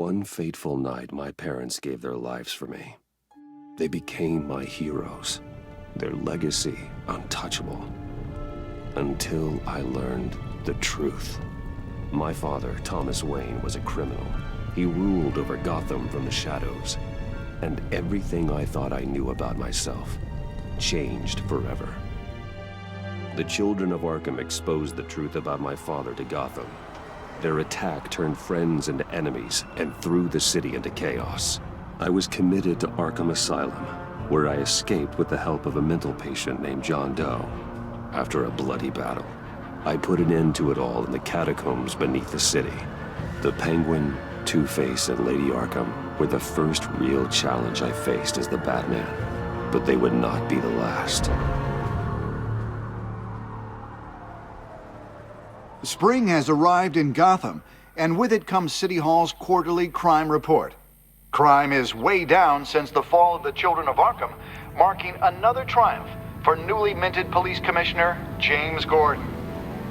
one fateful night, my parents gave their lives for me. They became my heroes, their legacy untouchable. Until I learned the truth. My father, Thomas Wayne, was a criminal. He ruled over Gotham from the shadows. And everything I thought I knew about myself changed forever. The children of Arkham exposed the truth about my father to Gotham. Their attack turned friends into enemies and threw the city into chaos. I was committed to Arkham Asylum, where I escaped with the help of a mental patient named John Doe. After a bloody battle, I put an end to it all in the catacombs beneath the city. The Penguin, Two-Face, and Lady Arkham were the first real challenge I faced as the Batman, but they would not be the last. Spring has arrived in Gotham, and with it comes City Hall's quarterly crime report. Crime is way down since the fall of the Children of Arkham, marking another triumph for newly minted Police Commissioner James Gordon.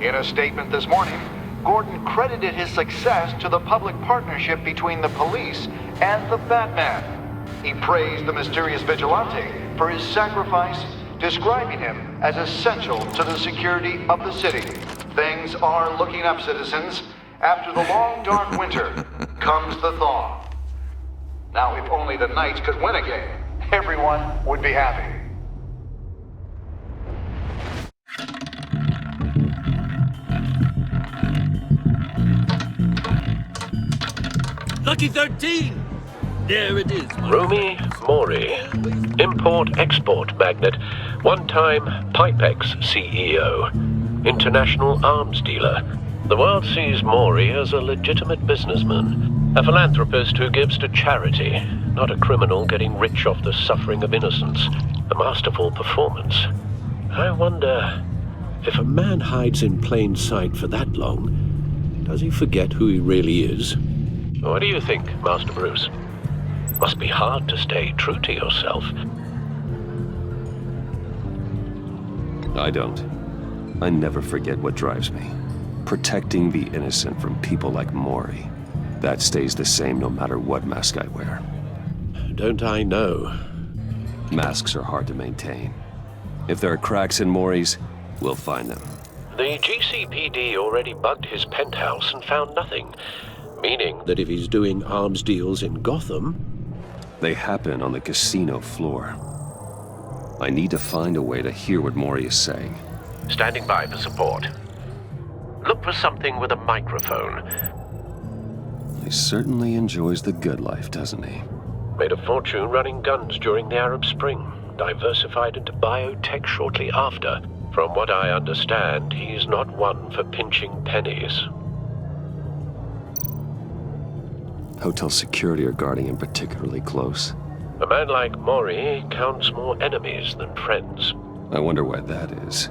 In a statement this morning, Gordon credited his success to the public partnership between the police and the Batman. He praised the mysterious vigilante for his sacrifice, describing him as essential to the security of the city. Things are looking up, citizens. After the long, dark winter comes the thaw. Now, if only the Knights could win again, everyone would be happy. Lucky 13! There it is. Rumi Mori, import-export magnate, one-time Pipex CEO, international arms dealer. The world sees Mori as a legitimate businessman, a philanthropist who gives to charity, not a criminal getting rich off the suffering of innocence. A masterful performance. I wonder, if a man hides in plain sight for that long, does he forget who he really is? What do you think, Master Bruce? Must be hard to stay true to yourself. I don't. I never forget what drives me. Protecting the innocent from people like Mori. That stays the same no matter what mask I wear. Don't I know? Masks are hard to maintain. If there are cracks in Mori's, we'll find them. The GCPD already bugged his penthouse and found nothing. Meaning that if he's doing arms deals in Gotham... They happen on the casino floor. I need to find a way to hear what Mori is saying. Standing by for support. Look for something with a microphone. He certainly enjoys the good life, doesn't he? Made a fortune running guns during the Arab Spring. Diversified into biotech shortly after. From what I understand, he's not one for pinching pennies. Hotel security are guarding him particularly close. A man like Mori counts more enemies than friends. I wonder why that is.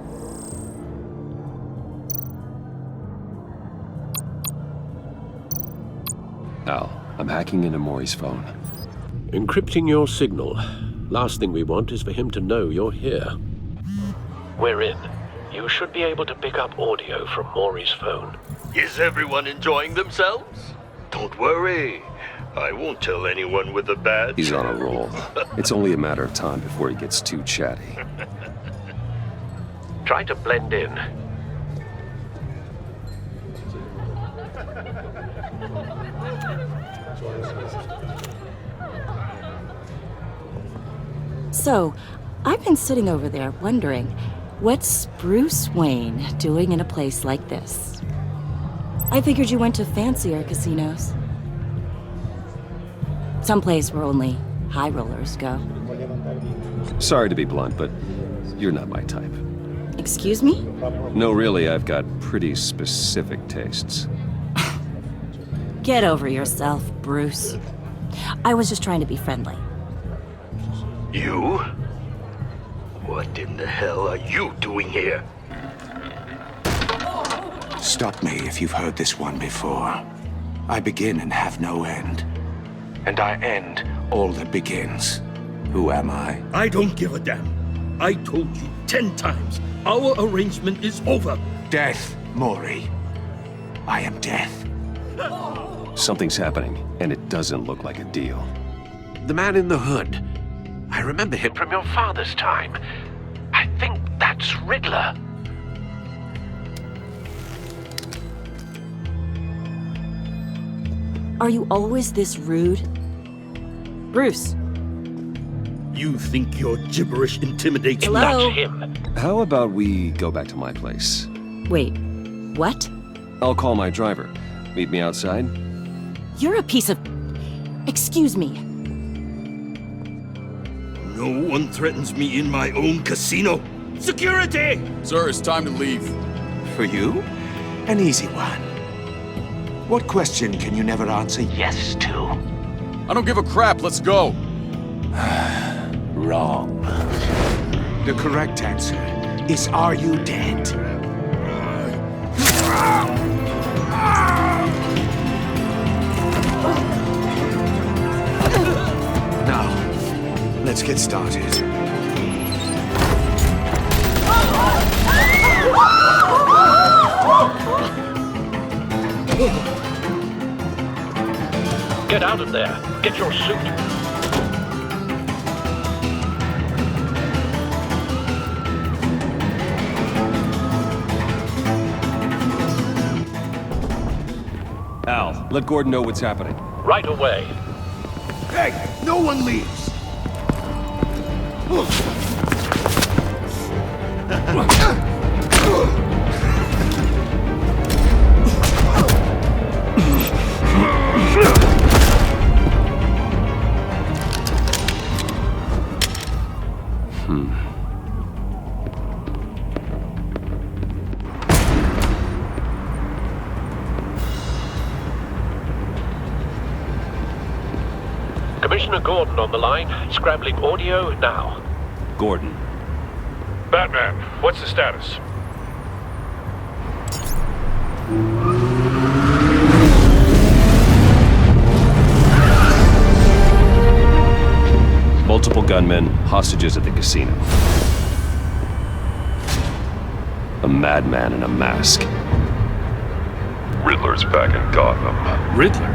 Al, I'm hacking into Mori's phone. Encrypting your signal. Last thing we want is for him to know you're here. We're in. You should be able to pick up audio from Mori's phone. Is everyone enjoying themselves? Don't worry. I won't tell anyone with a badge. He's on a roll. It's only a matter of time before he gets too chatty. Try to blend in. So, I've been sitting over there wondering, what's Bruce Wayne doing in a place like this? I figured you went to fancier casinos. Someplace where only high rollers go. Sorry to be blunt, but you're not my type. Excuse me? No, really, I've got pretty specific tastes. Get over yourself, Bruce. I was just trying to be friendly. You? What in the hell are you doing here? Stop me if you've heard this one before. I begin and have no end. And I end all that begins. Who am I? I don't give a damn. I told you 10 times. Our arrangement is over. Death, Mori. I am death. Something's happening, and it doesn't look like a deal. The man in the hood. I remember him from your father's time. I think that's Riddler. Are you always this rude? Bruce. You think your gibberish intimidates me? Hello? Not him. How about we go back to my place? Wait, what? I'll call my driver. Meet me outside? You're a piece of... Excuse me. No one threatens me in my own casino. Security! Sir, it's time to leave. For you? An easy one. What question can you never answer yes to? I don't give a crap, let's go. Wrong. The correct answer is, are you dead? Now, let's get started. Get out of there. Get your suit. Al, let Gordon know what's happening. Right away. Hey, no one leaves! Commissioner Gordon on the line. Scrambling audio now. Gordon. Batman, what's the status? Multiple gunmen, hostages at the casino. A madman in a mask. Riddler's back in Gotham. Riddler?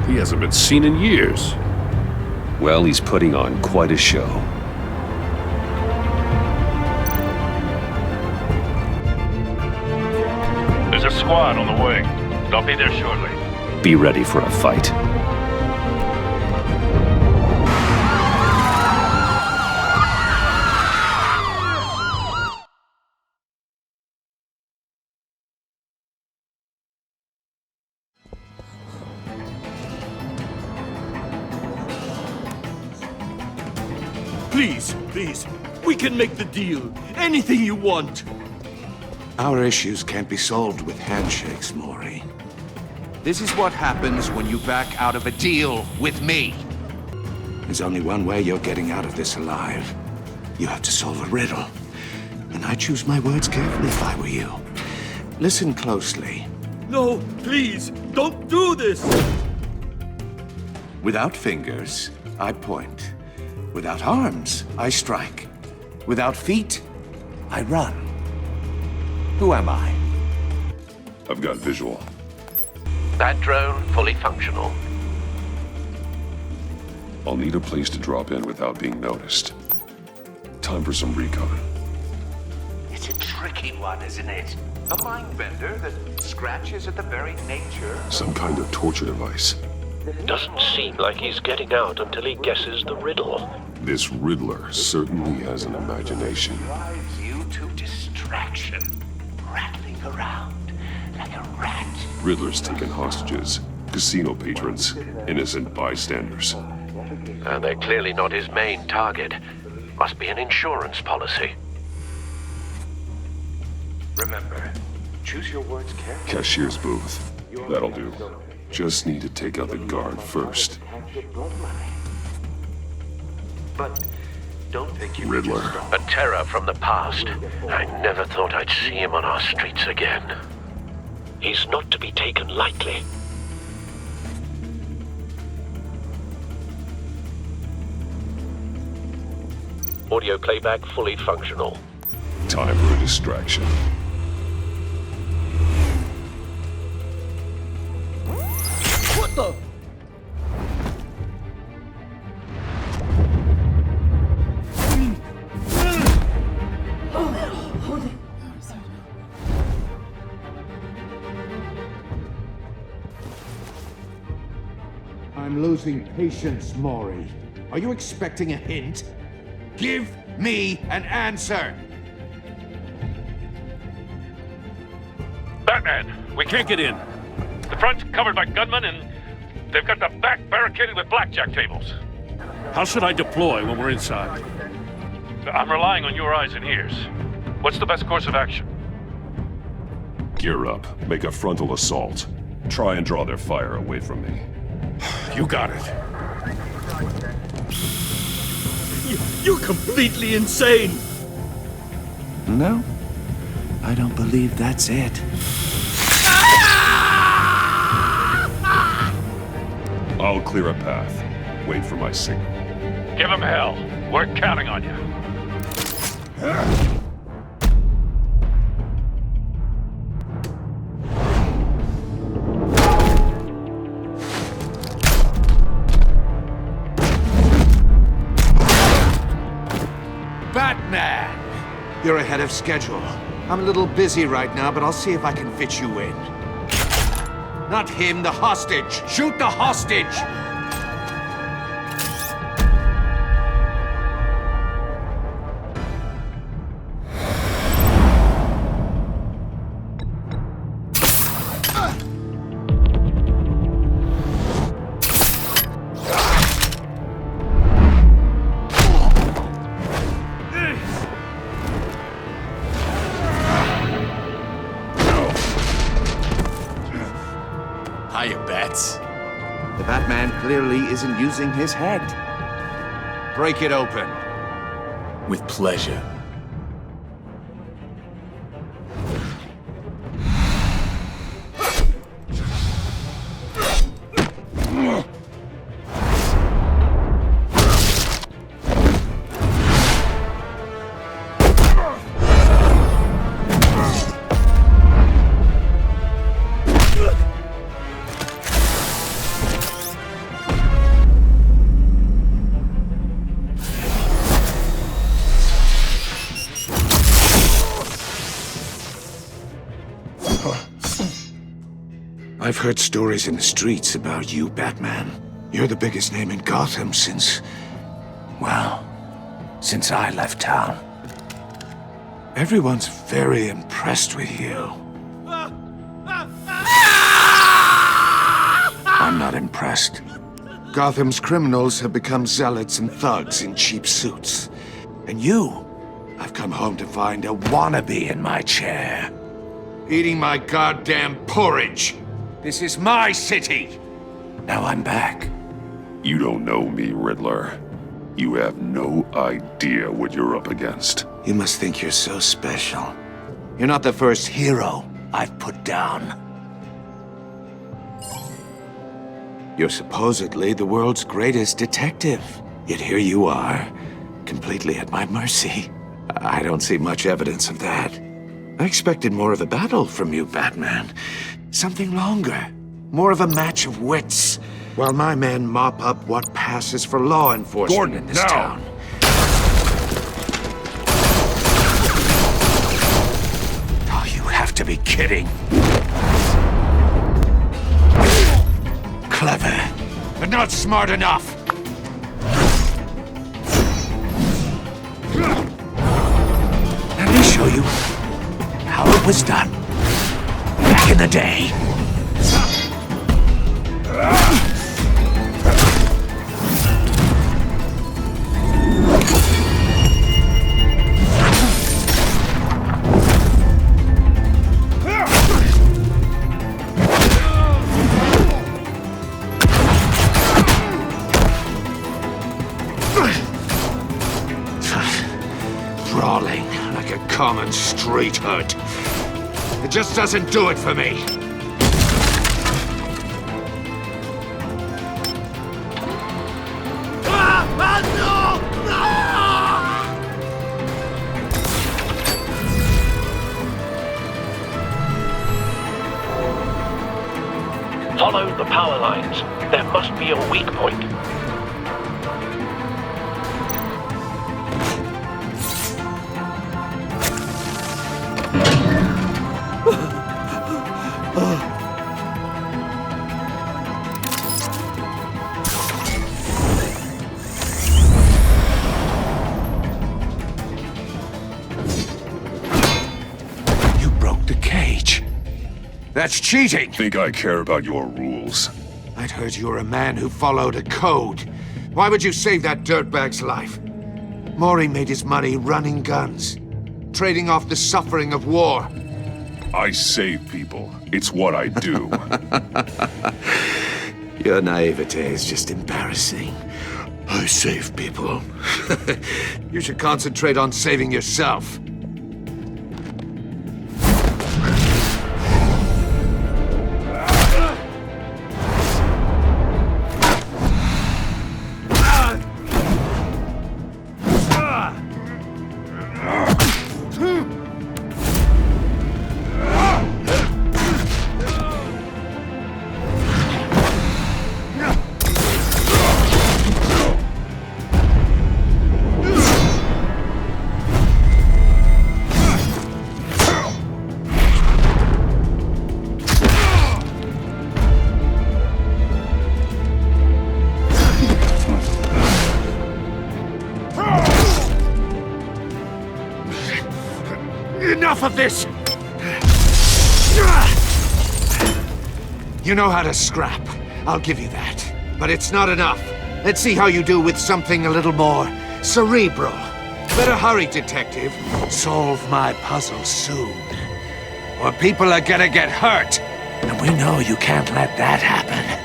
He hasn't been seen in years. Well, he's putting on quite a show. There's a squad on the way. They'll be there shortly. Be ready for a fight. Please, please. We can make the deal. Anything you want. Our issues can't be solved with handshakes, Maury. This is what happens when you back out of a deal with me. There's only one way you're getting out of this alive. You have to solve a riddle. And I choose my words carefully if I were you. Listen closely. No, please, don't do this. Without fingers, I point. Without arms, I strike. Without feet, I run. Who am I? I've got visual. That drone fully functional. I'll need a place to drop in without being noticed. Time for some recon. It's a tricky one, isn't it? A mind bender that scratches at the very nature. Some kind of torture device. Doesn't seem like he's getting out until he guesses the riddle. This Riddler certainly has an imagination. Drives you to distraction, rattling around like a rat. Riddler's taken hostages, casino patrons, innocent bystanders. And they're clearly not his main target. Must be an insurance policy. Remember, choose your words carefully. Cashier's booth. That'll do. Just need to take out the guard first. But don't think you Riddler. can just A terror from the past. I never thought I'd see him on our streets again. He's not to be taken lightly. Audio playback fully functional. Time for a distraction. Basta! I'm losing patience, Maury. Are you expecting a hint? Give me an answer! Batman, we can't get in. The front's covered by gunmen, and they've got the back barricaded with blackjack tables. How should I deploy when we're inside? I'm relying on your eyes and ears. What's the best course of action? Gear up. Make a frontal assault. Try and draw their fire away from me. You got it. You're completely insane! No, I don't believe that's it. I'll clear a path. Wait for my signal. Give him hell. We're counting on you. Batman! You're ahead of schedule. I'm a little busy right now, but I'll see if I can fit you in. Not him, the hostage! Shoot the hostage! Hiya, Bats. The Batman clearly isn't using his head. Break it open. With pleasure. I've heard stories in the streets about you, Batman. You're the biggest name in Gotham since... well, since I left town. Everyone's very impressed with you. I'm not impressed. Gotham's criminals have become zealots and thugs in cheap suits. And you, I've come home to find a wannabe in my chair. Eating my goddamn porridge. This is my city! Now I'm back. You don't know me, Riddler. You have no idea what you're up against. You must think you're so special. You're not the first hero I've put down. You're supposedly the world's greatest detective. Yet here you are, completely at my mercy. I don't see much evidence of that. I expected more of a battle from you, Batman. Something longer. More of a match of wits. While my men mop up what passes for law enforcement Gordon, in this now! town. Oh, you have to be kidding. Clever, but not smart enough. Let me show you how it was done back in the day. Brawling like a common street hood. It just doesn't do it for me. Follow the power lines. There must be a weak point. You broke the cage. That's cheating! Think I care about your rules? I'd heard you were a man who followed a code. Why would you save that dirtbag's life? Maury made his money running guns, trading off the suffering of war. I save people. It's what I do. Your naivete is just embarrassing. I save people. You should concentrate on saving yourself. Enough of this! You know how to scrap. I'll give you that. But it's not enough. Let's see how you do with something a little more cerebral. Better hurry, detective. Solve my puzzle soon. Or people are gonna get hurt. And we know you can't let that happen.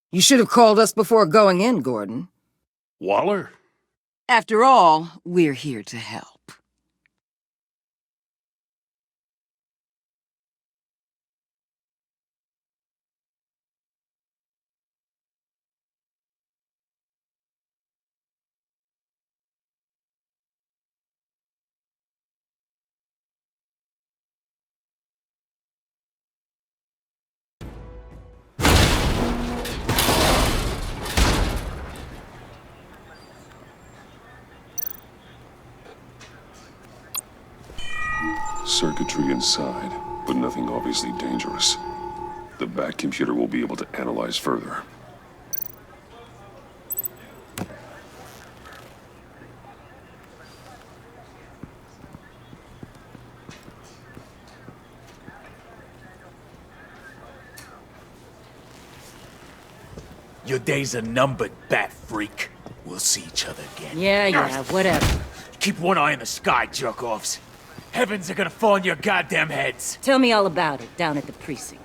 You should have called us before going in, Gordon. Waller? After all, we're here to help. Circuitry inside, but nothing obviously dangerous. The back computer will be able to analyze further. Your days are numbered, bat freak. We'll see each other again. Yeah, whatever. Keep one eye in the sky, jerk-offs. Heavens are gonna fall on your goddamn heads. Tell me all about it down at the precinct.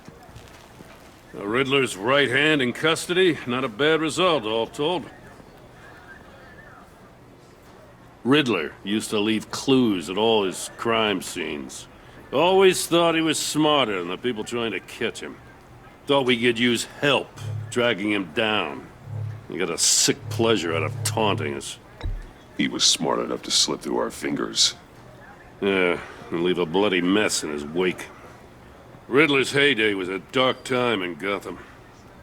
The Riddler's right hand in custody. Not a bad result, all told. Riddler used to leave clues at all his crime scenes. Always thought he was smarter than the people trying to catch him. Thought we could use help dragging him down. He got a sick pleasure out of taunting us. He was smart enough to slip through our fingers. Yeah, and leave a bloody mess in his wake. Riddler's heyday was a dark time in Gotham.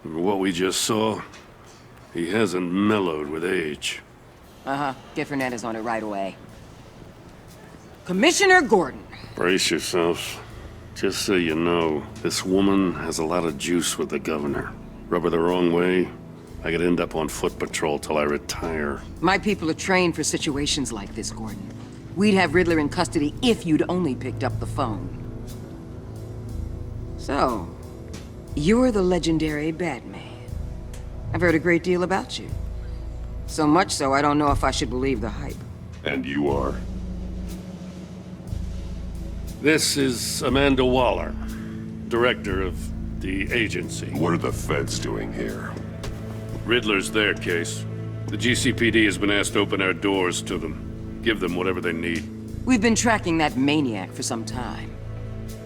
And what we just saw, he hasn't mellowed with age. Uh-huh. Get Fernandez on it right away. Commissioner Gordon. Brace yourselves. Just so you know, this woman has a lot of juice with the governor. Rub her the wrong way, I could end up on foot patrol till I retire. My people are trained for situations like this, Gordon. We'd have Riddler in custody if you'd only picked up the phone. So, you're the legendary Batman. I've heard a great deal about you. So much so, I don't know if I should believe the hype. And you are? This is Amanda Waller, director of the agency. What are the feds doing here? Riddler's their case. The GCPD has been asked to open our doors to them. Give them whatever they need. We've been tracking that maniac for some time.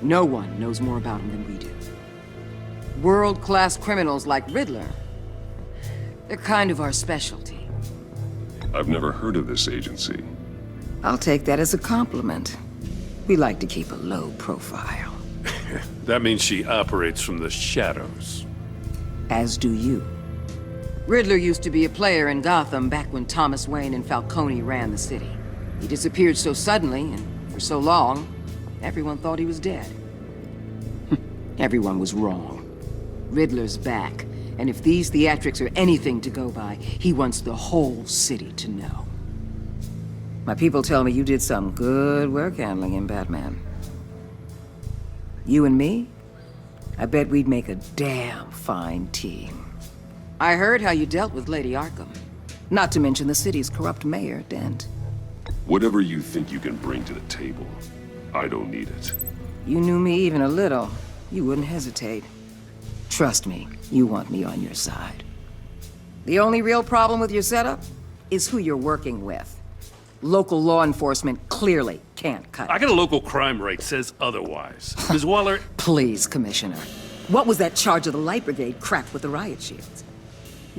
No one knows more about him than we do. World-class criminals like Riddler. They're kind of our specialty. I've never heard of this agency. I'll take that as a compliment. We like to keep a low profile. That means she operates from the shadows. As do you. Riddler used to be a player in Gotham back when Thomas Wayne and Falcone ran the city. He disappeared so suddenly and for so long, everyone thought he was dead. Everyone was wrong. Riddler's back, and if these theatrics are anything to go by, he wants the whole city to know. My people tell me you did some good work handling him, Batman. You and me? I bet we'd make a damn fine team. I heard how you dealt with Lady Arkham. Not to mention the city's corrupt mayor, Dent. Whatever you think you can bring to the table, I don't need it. You knew me even a little, you wouldn't hesitate. Trust me, you want me on your side. The only real problem with your setup is who you're working with. Local law enforcement clearly can't cut it. I got a local crime rate says otherwise. Ms. Waller... Please, Commissioner. What was that charge of the Light Brigade cracked with the riot shields?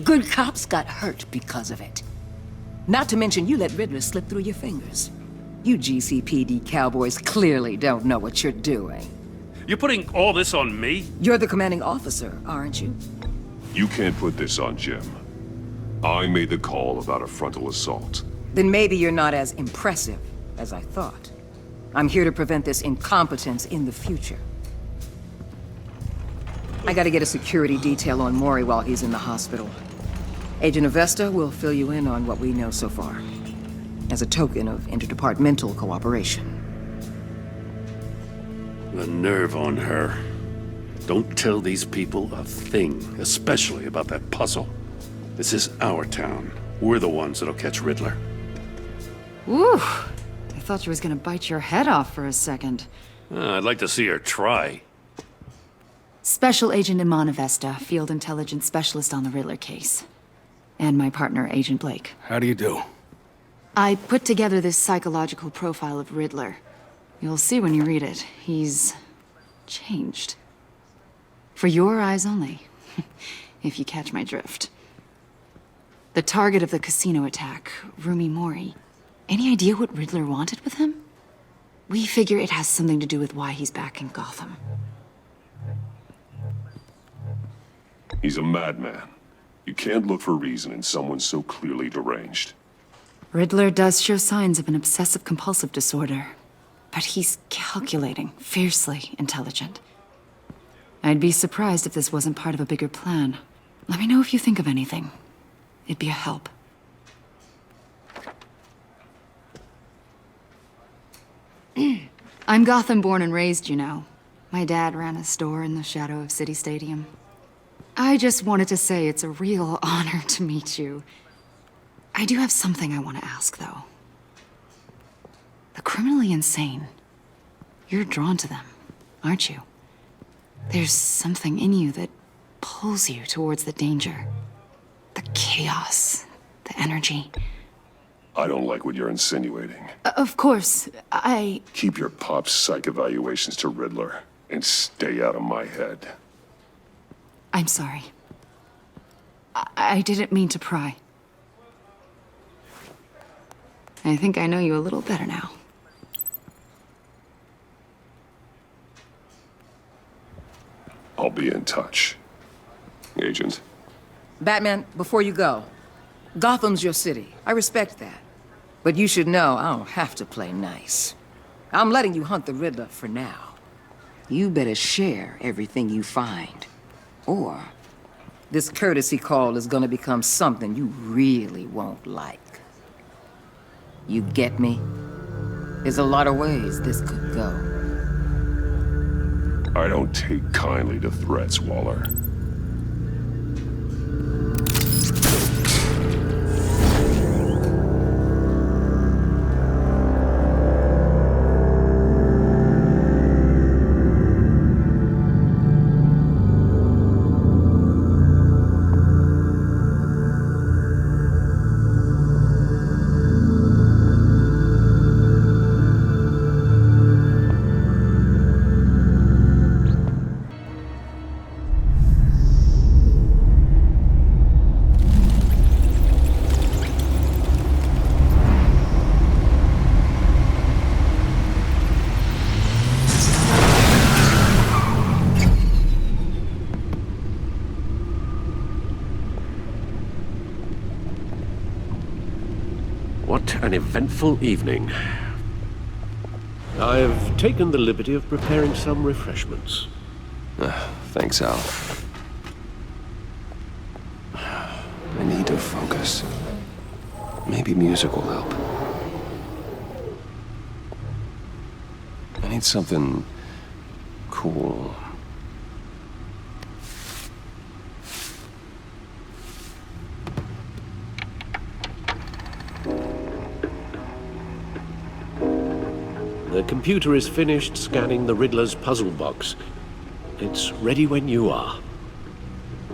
Good cops got hurt because of it. Not to mention you let Riddler slip through your fingers. You GCPD cowboys clearly don't know what you're doing. You're putting all this on me? You're the commanding officer, aren't you? You can't put this on Jim. I made the call about a frontal assault. Then maybe you're not as impressive as I thought. I'm here to prevent this incompetence in the future. I gotta get a security detail on Mori while he's in the hospital. Agent Avesta will fill you in on what we know so far, as a token of interdepartmental cooperation. The nerve on her. Don't tell these people a thing, especially about that puzzle. This is our town. We're the ones that'll catch Riddler. Woo! I thought she was gonna bite your head off for a second. I'd like to see her try. Special Agent Iman Avesta, Field Intelligence Specialist on the Riddler case. And my partner, Agent Blake. How do you do? I put together this psychological profile of Riddler. You'll see when you read it. He's changed. For your eyes only, if you catch my drift. The target of the casino attack, Rumi Mori. Any idea what Riddler wanted with him? We figure it has something to do with why he's back in Gotham. He's a madman. You can't look for reason in someone so clearly deranged. Riddler does show signs of an obsessive-compulsive disorder, but he's calculating, fiercely intelligent. I'd be surprised if this wasn't part of a bigger plan. Let me know if you think of anything. It'd be a help. I'm Gotham born and raised, you know. My dad ran a store in the shadow of City Stadium. I just wanted to say it's a real honor to meet you. I do have something I want to ask, though. The criminally insane. You're drawn to them, aren't you? There's something in you that pulls you towards the danger. The chaos, the energy. I don't like what you're insinuating. Of course, I... Keep your pop psych evaluations to Riddler, and stay out of my head. I'm sorry. I didn't mean to pry. I think I know you a little better now. I'll be in touch. Agent. Batman, before you go, Gotham's your city. I respect that. But you should know I don't have to play nice. I'm letting you hunt the Riddler for now. You better share everything you find. Or this courtesy call is gonna become something you really won't like. You get me? There's a lot of ways this could go. I don't take kindly to threats, Waller. What an eventful evening. I've taken the liberty of preparing some refreshments. Thanks, Al. I need to focus. Maybe music will help. I need something cool. The computer is finished scanning the Riddler's puzzle box. It's ready when you are.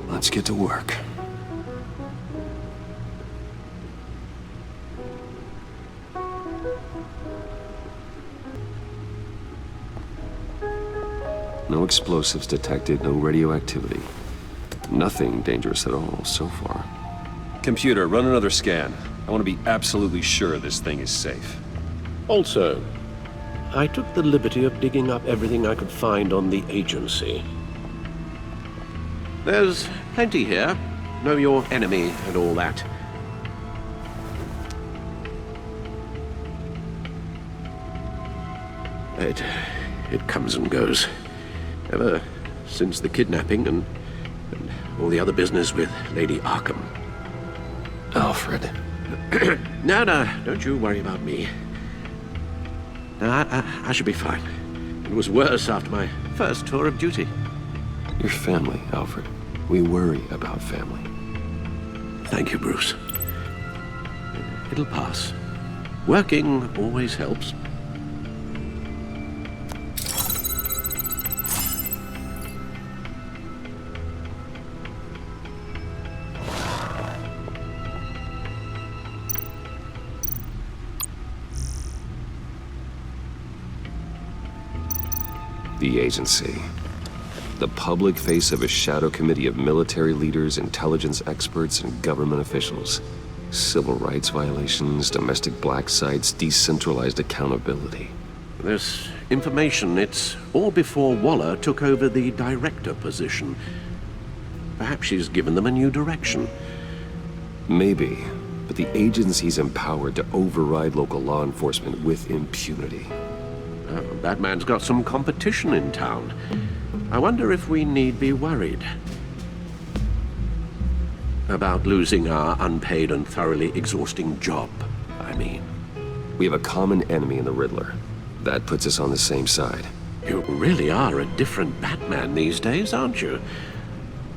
Let's get to work. No explosives detected, no radioactivity. Nothing dangerous at all so far. Computer, run another scan. I want to be absolutely sure this thing is safe. Also, I took the liberty of digging up everything I could find on the agency. There's plenty here. Know your enemy and all that. It comes and goes. Ever since the kidnapping and all the other business with Lady Arkham. Alfred. No, don't you worry about me. I should be fine. It was worse after my first tour of duty. Your family, Alfred. We worry about family. Thank you, Bruce. It'll pass. Working always helps. The agency. The public face of a shadow committee of military leaders, intelligence experts, and government officials. Civil rights violations, domestic black sites, decentralized accountability. This information, it's all before Waller took over the director position. Perhaps she's given them a new direction. Maybe, but the agency's empowered to override local law enforcement with impunity. That man's got some competition in town. I wonder if we need be worried about losing our unpaid and thoroughly exhausting job, I mean. We have a common enemy in the Riddler. That puts us on the same side. You really are a different Batman these days, aren't you?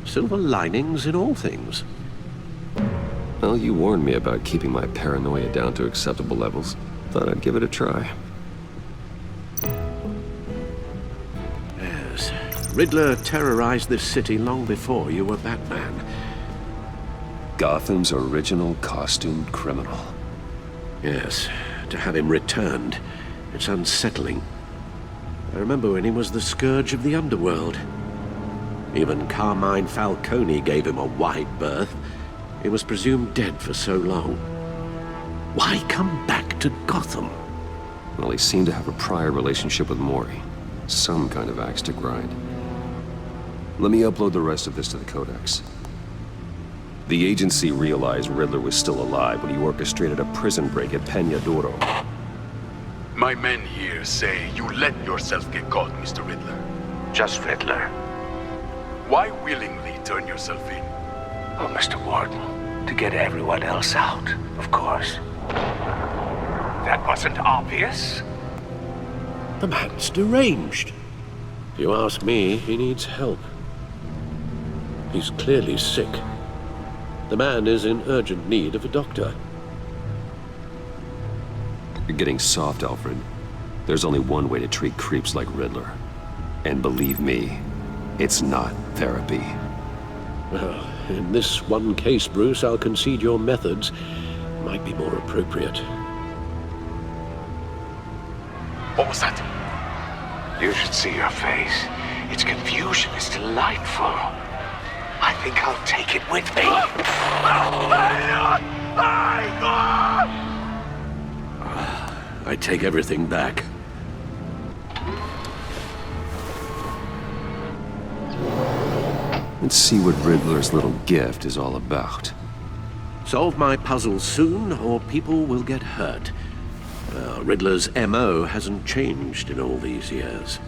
Silver linings in all things. Well, you warned me about keeping my paranoia down to acceptable levels. Thought I'd give it a try. Riddler terrorized this city long before you were Batman. Gotham's original costumed criminal. Yes, to have him returned, it's unsettling. I remember when he was the scourge of the underworld. Even Carmine Falcone gave him a wide berth. He was presumed dead for so long. Why come back to Gotham? Well, he seemed to have a prior relationship with Mori. Some kind of axe to grind. Let me upload the rest of this to the Codex. The agency realized Riddler was still alive when he orchestrated a prison break at Peña Duro. My men here say you let yourself get caught, Mr. Riddler. Just Riddler. Why willingly turn yourself in? Oh, Mr. Warden, to get everyone else out, of course. That wasn't obvious. The man's deranged. If you ask me, he needs help. He's clearly sick. The man is in urgent need of a doctor. You're getting soft, Alfred. There's only one way to treat creeps like Riddler. And believe me, it's not therapy. Well, in this one case, Bruce, I'll concede your methods might be more appropriate. What was that? You should see your face. Its confusion is delightful. I think I'll take it with me. I take everything back. Let's see what Riddler's little gift is all about. Solve my puzzle soon, or people will get hurt. Riddler's MO hasn't changed in all these years.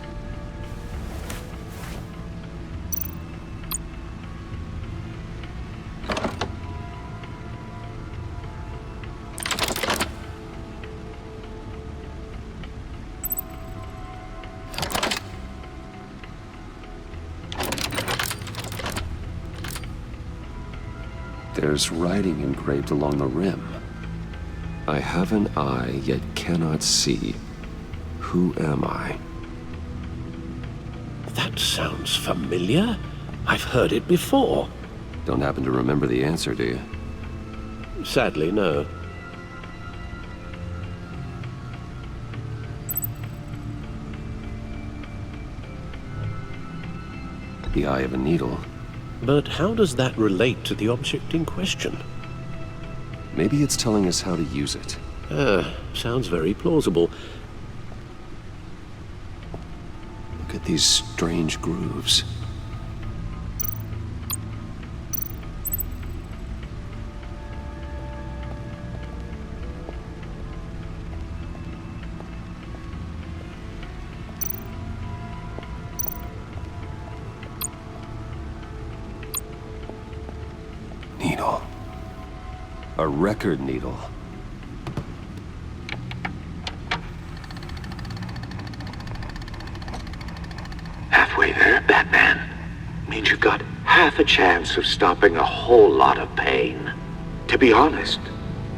There's writing engraved along the rim. I have an eye, yet cannot see. Who am I? That sounds familiar. I've heard it before. Don't happen to remember the answer, do you? Sadly, no. The eye of a needle. But how does that relate to the object in question? Maybe it's telling us how to use it. Sounds very plausible. Look at these strange grooves. Needle. A record needle. Halfway there, Batman. Means you've got half a chance of stopping a whole lot of pain. To be honest,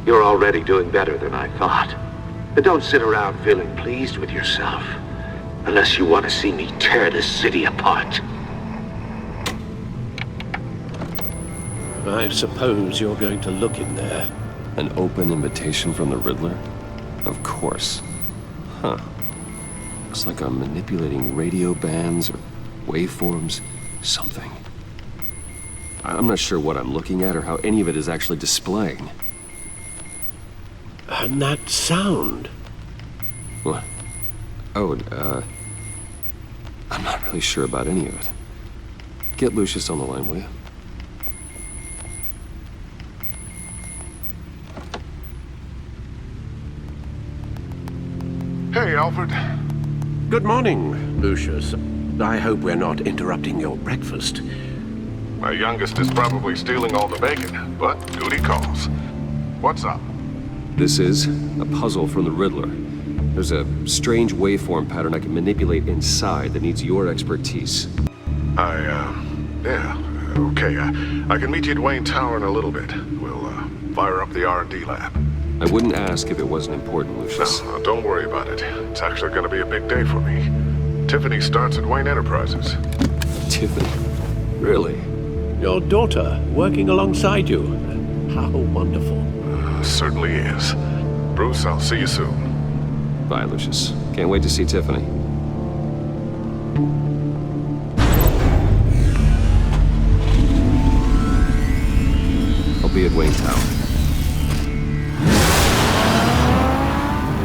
you're already doing better than I thought. But don't sit around feeling pleased with yourself. Unless you want to see me tear this city apart. I suppose you're going to look in there. An open invitation from the Riddler? Of course. Huh. Looks like I'm manipulating radio bands or waveforms, something. I'm not sure what I'm looking at or how any of it is actually displaying. And that sound? What? Oh, I'm not really sure about any of it. Get Lucius on the line, will you? Hey, Alfred. Good morning, Lucius. I hope we're not interrupting your breakfast. My youngest is probably stealing all the bacon, but duty calls. What's up? This is a puzzle from the Riddler. There's a strange waveform pattern I can manipulate inside that needs your expertise. Yeah, okay. I can meet you at Wayne Tower in a little bit. We'll, fire up the R&D lab. I wouldn't ask if it wasn't important, Lucius. No, don't worry about it. It's actually gonna be a big day for me. Tiffany starts at Wayne Enterprises. Tiffany? Really? Your daughter, working alongside you. How wonderful. Certainly is. Bruce, I'll see you soon. Bye, Lucius. Can't wait to see Tiffany. I'll be at Wayne Tower.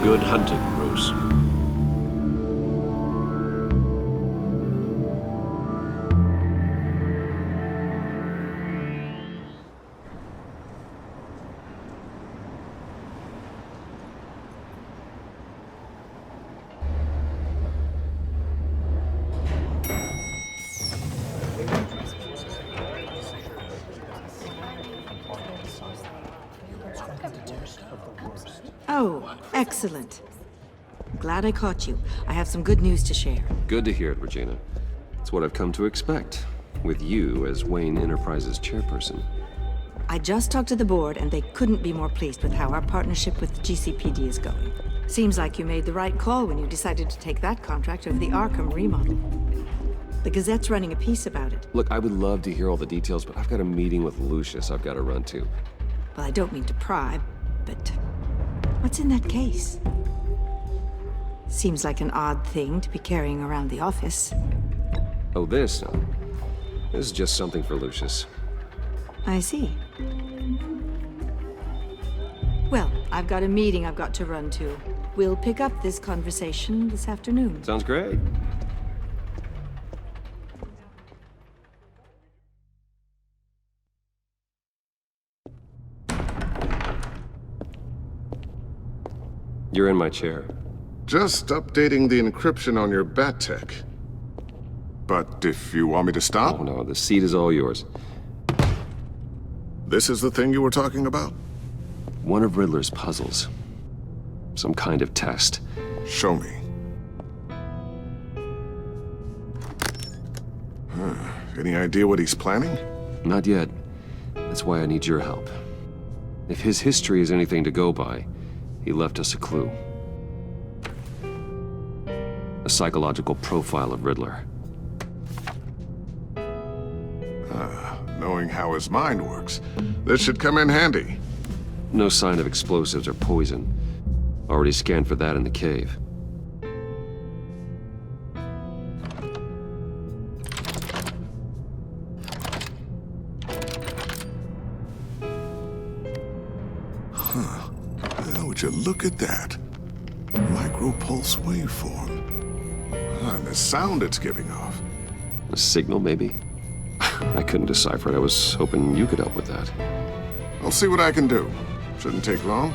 Good hunting, Bruce. Oh, excellent. Glad I caught you. I have some good news to share. Good to hear it, Regina. It's what I've come to expect, with you as Wayne Enterprises chairperson. I just talked to the board, and they couldn't be more pleased with how our partnership with GCPD is going. Seems like you made the right call when you decided to take that contract over the Arkham remodel. The Gazette's running a piece about it. Look, I would love to hear all the details, but I've got a meeting with Lucius I've got to run to. Well, I don't mean to pry, but what's in that case? Seems like an odd thing to be carrying around the office. Oh, this? No. This is just something for Lucius. I see. Well, I've got a meeting I've got to run to. We'll pick up this conversation this afternoon. Sounds great. You're in my chair. Just updating the encryption on your bat tech. But if you want me to stop? Oh, no, the seat is all yours. This is the thing you were talking about? One of Riddler's puzzles. Some kind of test. Show me. Any idea what he's planning? Not yet. That's why I need your help. If his history is anything to go by, he left us a clue. A psychological profile of Riddler. Knowing how his mind works, this should come in handy. No sign of explosives or poison. Already scanned for that in the cave. Now, would you look at that? Micropulse waveform. And the sound it's giving off. A signal, maybe? I couldn't decipher it. I was hoping you could help with that. I'll see what I can do. Shouldn't take long.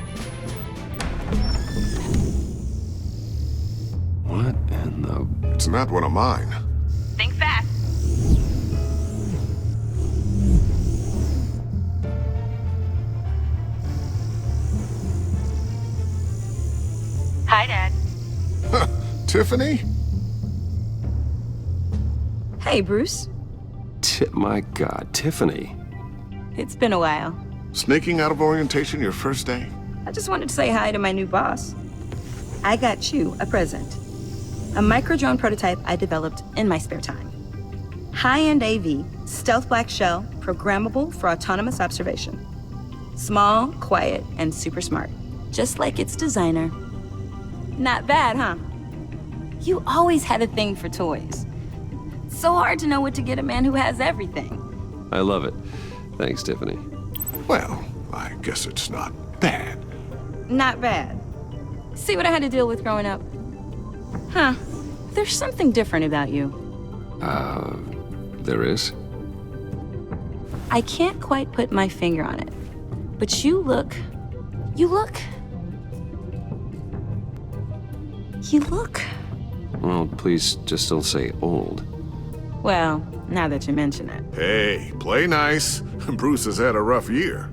What in the... It's not one of mine. Think fast. Hi, Dad. Tiffany? Hey, Bruce. My God, Tiffany. It's been a while. Sneaking out of orientation your first day? I just wanted to say hi to my new boss. I got you a present. A micro-drone prototype I developed in my spare time. High-end AV, stealth black shell, programmable for autonomous observation. Small, quiet, and super smart. Just like its designer. Not bad, huh? You always had a thing for toys. So hard to know what to get a man who has everything. I love it. Thanks, Tiffany. Well, I guess it's not bad. Not bad. See what I had to deal with growing up? Huh. There's something different about you. There is? I can't quite put my finger on it. But you look... Well, please just don't say old. Well, now that you mention it. Hey, play nice. Bruce has had a rough year.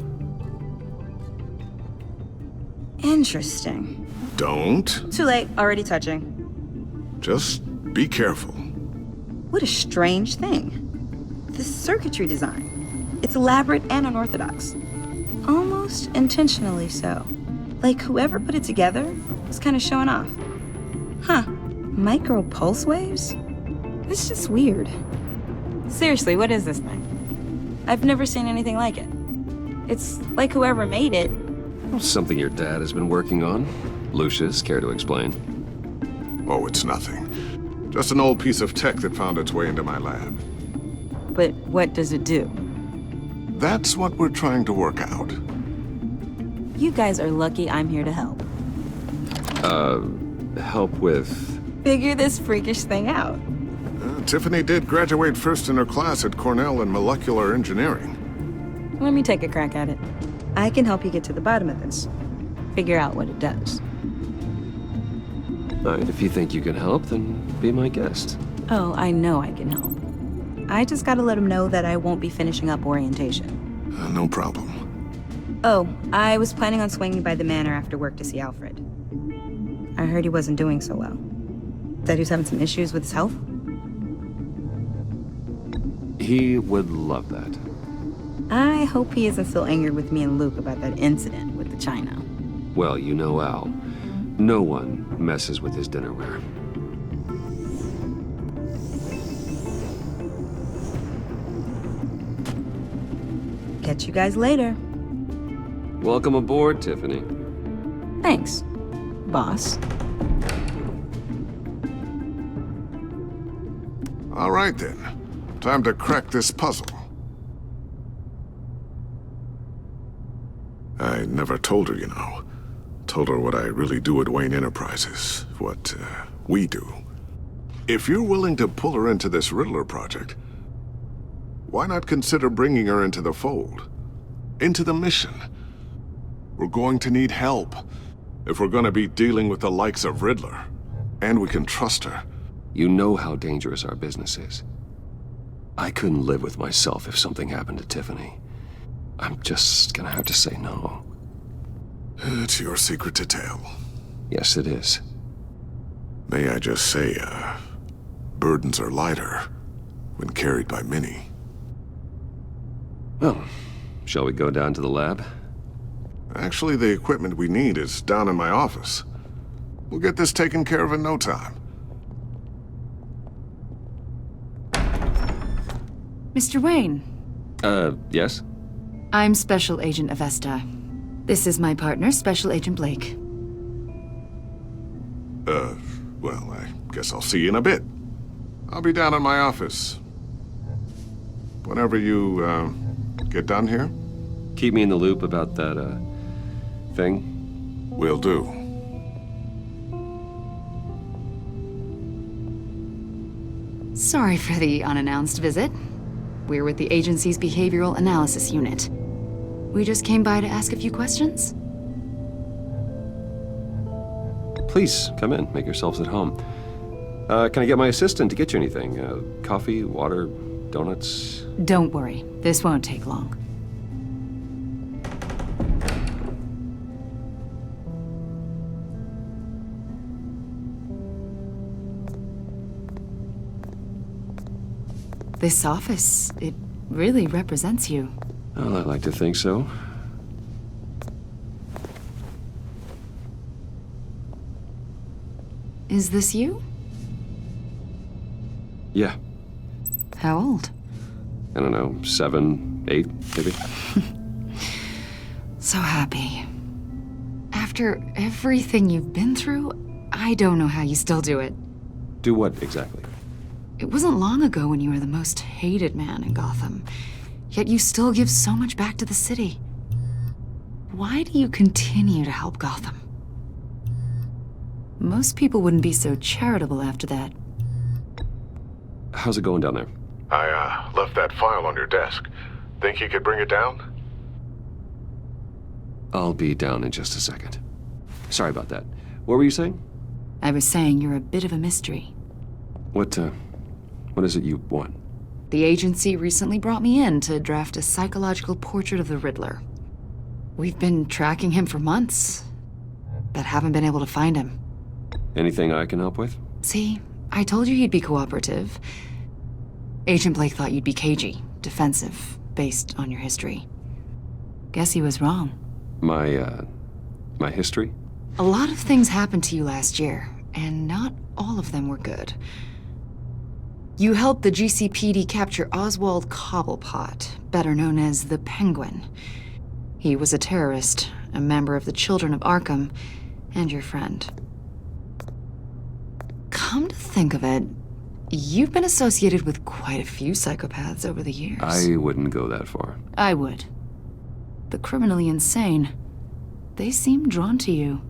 Interesting. Don't. Too late, already touching. Just be careful. What a strange thing. The circuitry design. It's elaborate and unorthodox. Almost intentionally so. Like whoever put it together was kind of showing off. Huh. Micro pulse waves? It's just weird. Seriously, what is this thing? I've never seen anything like it. It's like whoever made it. Something your dad has been working on. Lucius, care to explain? Oh, it's nothing. Just an old piece of tech that found its way into my lab. But what does it do? That's what we're trying to work out. You guys are lucky I'm here to help. Help with... Figure this freakish thing out. Tiffany did graduate first in her class at Cornell in molecular engineering. Let me take a crack at it. I can help you get to the bottom of this. Figure out what it does. All right, if you think you can help, then be my guest. Oh, I know I can help. I just gotta let him know that I won't be finishing up orientation. No problem. Oh, I was planning on swinging by the manor after work to see Alfred. I heard he wasn't doing so well. That he was having some issues with his health. He would love that. I hope he isn't still angry with me and Luke about that incident with the china. Well, you know Al. No one messes with his dinnerware. Catch you guys later. Welcome aboard, Tiffany. Thanks, boss. All right then. Time to crack this puzzle. I never told her, you know. Told her what I really do at Wayne Enterprises. What, we do. If you're willing to pull her into this Riddler project, why not consider bringing her into the fold? Into the mission? We're going to need help if we're gonna be dealing with the likes of Riddler. And we can trust her. You know how dangerous our business is. I couldn't live with myself if something happened to Tiffany. I'm just gonna have to say no. It's your secret to tell. Yes, it is. May I just say, burdens are lighter when carried by many. Well, shall we go down to the lab? Actually, the equipment we need is down in my office. We'll get this taken care of in no time. Mr. Wayne. Yes? I'm Special Agent Avesta. This is my partner, Special Agent Blake. Well, I guess I'll see you in a bit. I'll be down in my office. Whenever you, get done here? Keep me in the loop about that, thing? Will do. Sorry for the unannounced visit. We're with the agency's Behavioral Analysis Unit. We just came by to ask a few questions. Please, come in. Make yourselves at home. Can I get my assistant to get you anything? Coffee, water, donuts? Don't worry, this won't take long. This office, it really represents you. Well, I like to think so. Is this you? Yeah. How old? I don't know, 7, 8, maybe? So happy. After everything you've been through, I don't know how you still do it. Do what, exactly? It wasn't long ago when you were the most hated man in Gotham, yet you still give so much back to the city. Why do you continue to help Gotham? Most people wouldn't be so charitable after that. How's it going down there? I, left that file on your desk. Think you could bring it down? I'll be down in just a second. Sorry about that. What were you saying? I was saying you're a bit of a mystery. What is it you want? The agency recently brought me in to draft a psychological portrait of the Riddler. We've been tracking him for months, but haven't been able to find him. Anything I can help with? See, I told you he'd be cooperative. Agent Blake thought you'd be cagey, defensive, based on your history. Guess he was wrong. My history? A lot of things happened to you last year, and not all of them were good. You helped the GCPD capture Oswald Cobblepot, better known as the Penguin. He was a terrorist, a member of the Children of Arkham, and your friend. Come to think of it, you've been associated with quite a few psychopaths over the years. I wouldn't go that far. I would. The criminally insane, they seem drawn to you.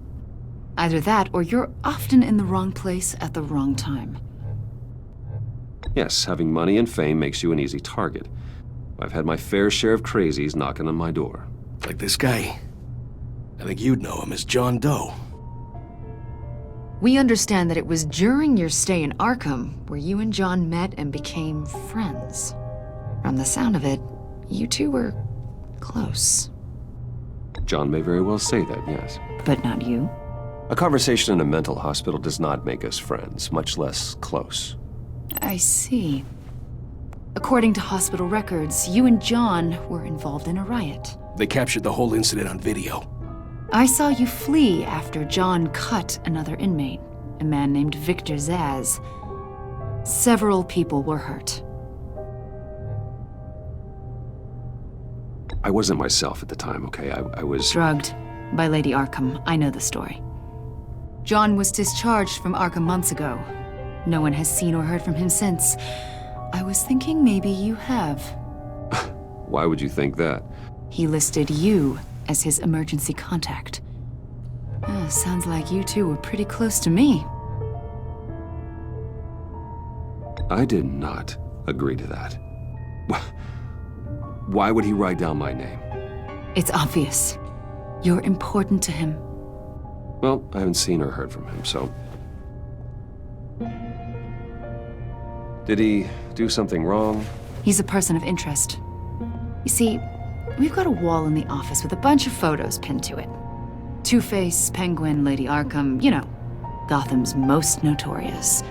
Either that, or you're often in the wrong place at the wrong time. Yes, having money and fame makes you an easy target. I've had my fair share of crazies knocking on my door. Like this guy. I think you'd know him as John Doe. We understand that it was during your stay in Arkham where you and John met and became friends. From the sound of it, you two were close. John may very well say that, yes. But not you? A conversation in a mental hospital does not make us friends, much less close. I see. According to hospital records, you and John were involved in a riot. They captured the whole incident on video. I saw you flee after John cut another inmate, a man named Victor Zaz. Several people were hurt. I wasn't myself at the time, okay? I was... Drugged by Lady Arkham. I know the story. John was discharged from Arkham months ago. No one has seen or heard from him since. I was thinking maybe you have. Why would you think that? He listed you as his emergency contact. Sounds like you two were pretty close to me. I did not agree to that. Why would he write down my name? It's obvious. You're important to him. Well, I haven't seen or heard from him, so... Did he do something wrong? He's a person of interest. You see, we've got a wall in the office with a bunch of photos pinned to it. Two-Face, Penguin, Lady Arkham, you know, Gotham's most notorious.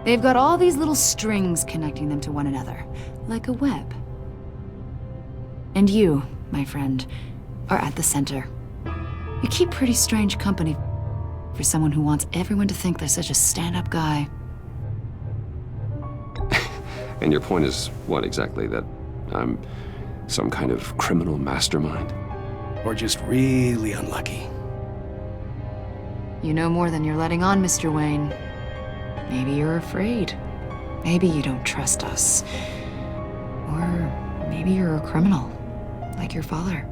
They've got all these little strings connecting them to one another, like a web. And you, my friend, are at the center. You keep pretty strange company for someone who wants everyone to think they're such a stand-up guy. And your point is what exactly? That I'm some kind of criminal mastermind? Or just really unlucky? You know more than you're letting on, Mr. Wayne. Maybe you're afraid. Maybe you don't trust us. Or maybe you're a criminal, like your father.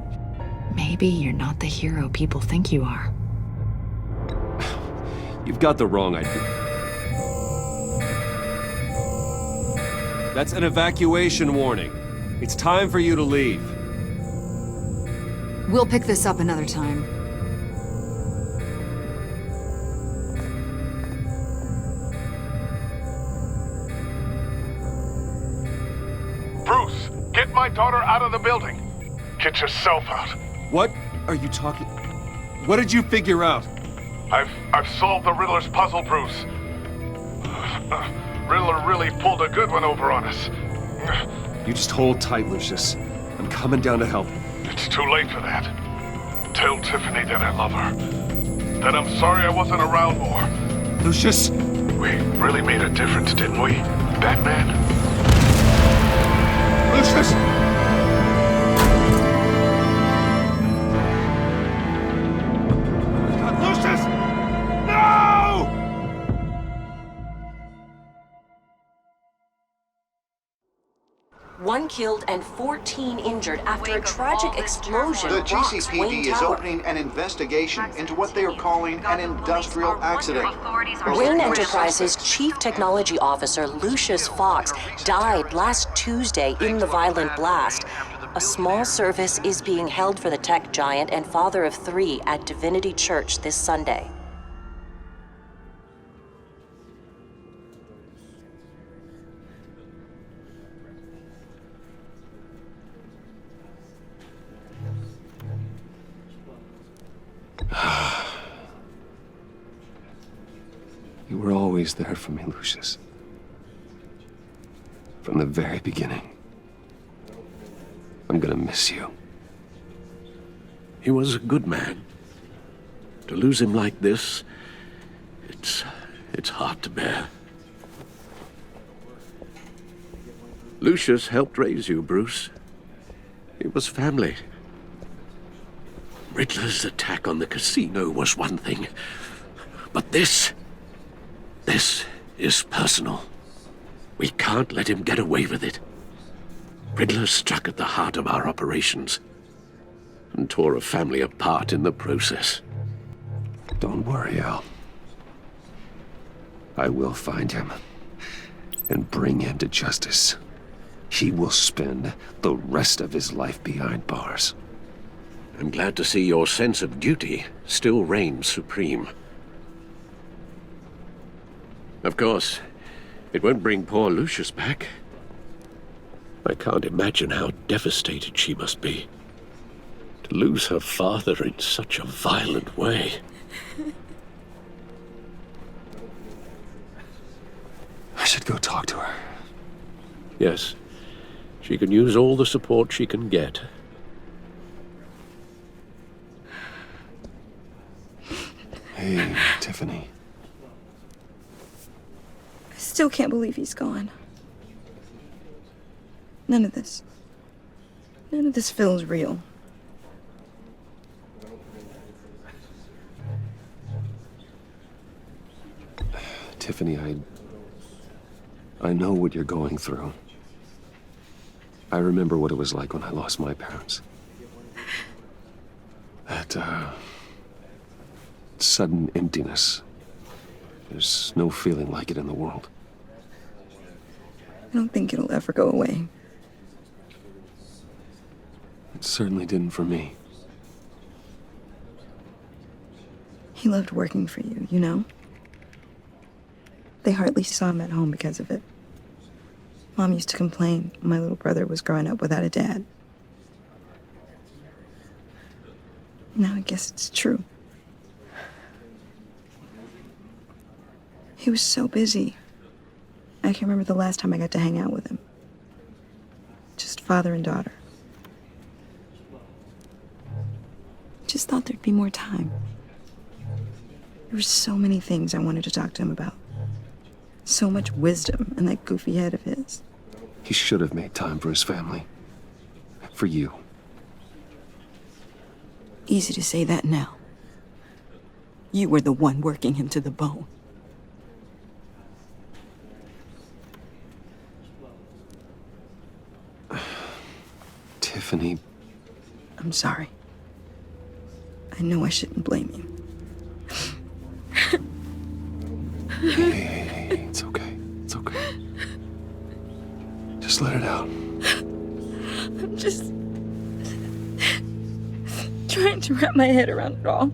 Maybe you're not the hero people think you are. You've got the wrong idea. That's an evacuation warning. It's time for you to leave. We'll pick this up another time. Bruce, get my daughter out of the building. Get yourself out. What are you talking... What did you figure out? I've solved the Riddler's puzzle, Bruce. Riddler really pulled a good one over on us. You just hold tight, Lucius. I'm coming down to help. It's too late for that. Tell Tiffany that I love her. That I'm sorry I wasn't around more. Lucius! We really made a difference, didn't we, Batman? Lucius! Lucius! No! One killed and 14 injured after a tragic explosion. The rocks GCPD Wayne is Tower. opening an investigation into what they are calling an industrial accident. Wayne Enterprises' Chief Technology Officer Lucius Fox died last Tuesday in the violent blast. A small service is being held for the tech giant and father of 3 at Divinity Church this Sunday. You were always there for me, Lucius. From the very beginning. I'm gonna miss you. He was a good man. To lose him like this, it's hard to bear. Lucius helped raise you, Bruce. It was family. Riddler's attack on the casino was one thing, but this is personal. We can't let him get away with it. Riddler struck at the heart of our operations and tore a family apart in the process. Don't worry, Al. I will find him and bring him to justice. He will spend the rest of his life behind bars. I'm glad to see your sense of duty still reigns supreme. Of course, it won't bring poor Lucius back. I can't imagine how devastated she must be. To lose her father in such a violent way. I should go talk to her. Yes, she can use all the support she can get. Hey, Tiffany. I still can't believe he's gone. None of this feels real. Tiffany, I know what you're going through. I remember what it was like when I lost my parents. That, sudden emptiness. There's no feeling like it in the world. I don't think it'll ever go away. It certainly didn't for me. He loved working for you, you know? They hardly saw him at home because of it. Mom used to complain when my little brother was growing up without a dad. Now I guess it's true. He was so busy. I can't remember the last time I got to hang out with him. Just father and daughter. Just thought there'd be more time. There were so many things I wanted to talk to him about. So much wisdom in that goofy head of his. He should have made time for his family. For you. Easy to say that now. You were the one working him to the bone. Tiffany. I'm sorry. I know I shouldn't blame you. Hey, it's okay. It's okay. Just let it out. I'm just trying to wrap my head around it all.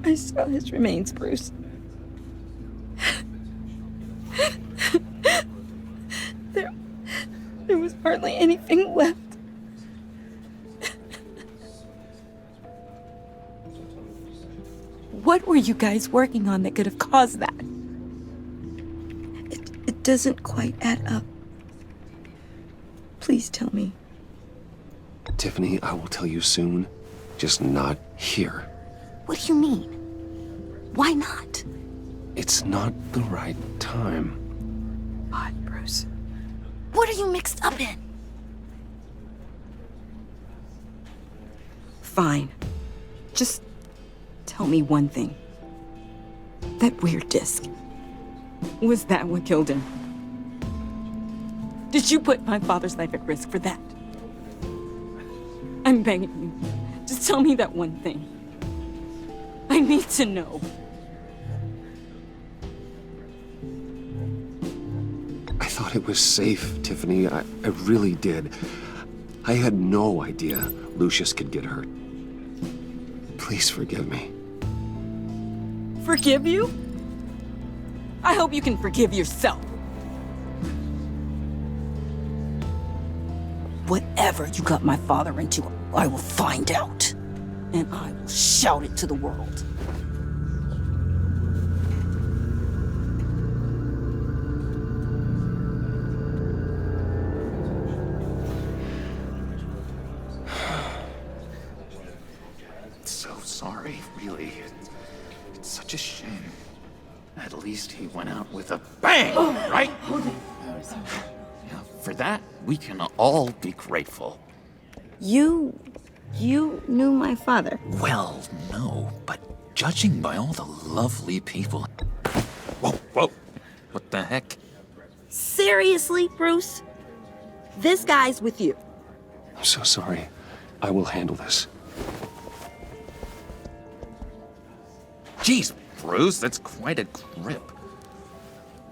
I saw his remains, Bruce. There was hardly anything left. What were you guys working on that could have caused that? It doesn't quite add up. Please tell me. Tiffany, I will tell you soon. Just not here. What do you mean? Why not? It's not the right time. God, Bruce. What are you mixed up in? Fine. Just tell me one thing. That weird disc. Was that what killed him? Did you put my father's life at risk for that? I'm begging you. Just tell me that one thing. I need to know. I thought it was safe, Tiffany. I really did. I had no idea Lucius could get hurt. Please forgive me. Forgive you? I hope you can forgive yourself. Whatever you got my father into, I will find out. And I will shout it to the world. So sorry, really. It's such a shame. At least he went out with a bang, right? Yeah, for that, we can all be grateful. You knew my father? Well, no, but judging by all the lovely people... Whoa. What the heck? Seriously, Bruce? This guy's with you. I'm so sorry. I will handle this. Jeez, Bruce, that's quite a grip.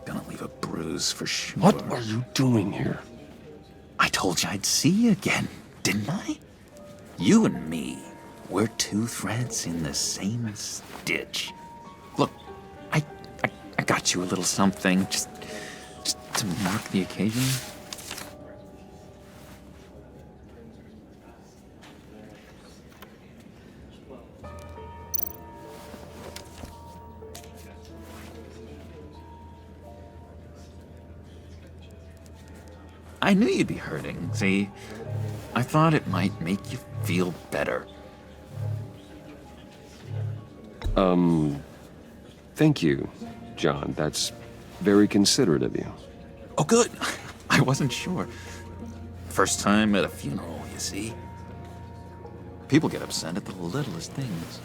Gonna leave a bruise for sure. What are you doing here? I told you I'd see you again, didn't I? You and me, we're two threads in the same stitch. Look, I got you a little something, just to mark the occasion. I knew you'd be hurting. See, I thought it might make you feel better. Thank you, John. That's very considerate of you. Oh, good. I wasn't sure. First time at a funeral, you see. People get upset at the littlest things.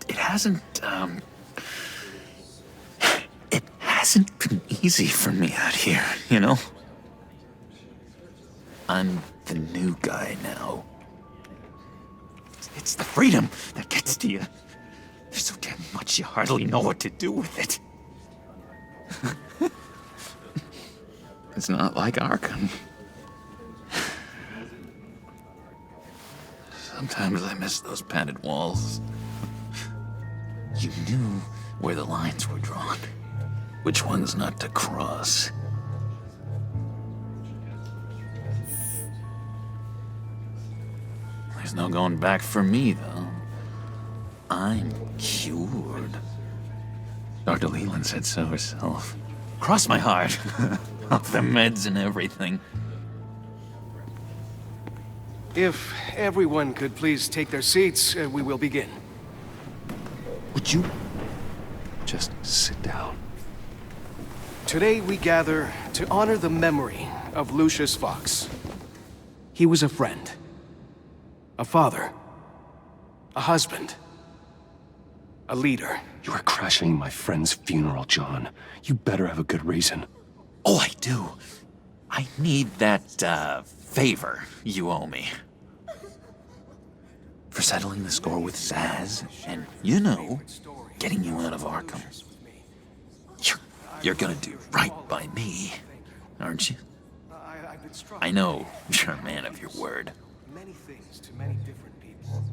It hasn't been easy for me out here, you know? I'm the new guy now. It's the freedom that gets to you. There's so damn much you hardly know what to do with it. It's not like Arkham. Sometimes I miss those padded walls. You knew where the lines were drawn, which ones not to cross. There's no going back for me, though. I'm cured. Dr. Leland said so herself. Cross my heart. Off the meds and everything. If everyone could please take their seats, we will begin. Would you just sit down? Today we gather to honor the memory of Lucius Fox. He was a friend, a father, a husband, a leader. You are crashing my friend's funeral, John. You better have a good reason. Oh, I do. I need that, favor you owe me. For settling the score with Zaz, and, you know, getting you out of Arkham. You're gonna do right by me, aren't you? I know you're a man of your word. Many things to many different people.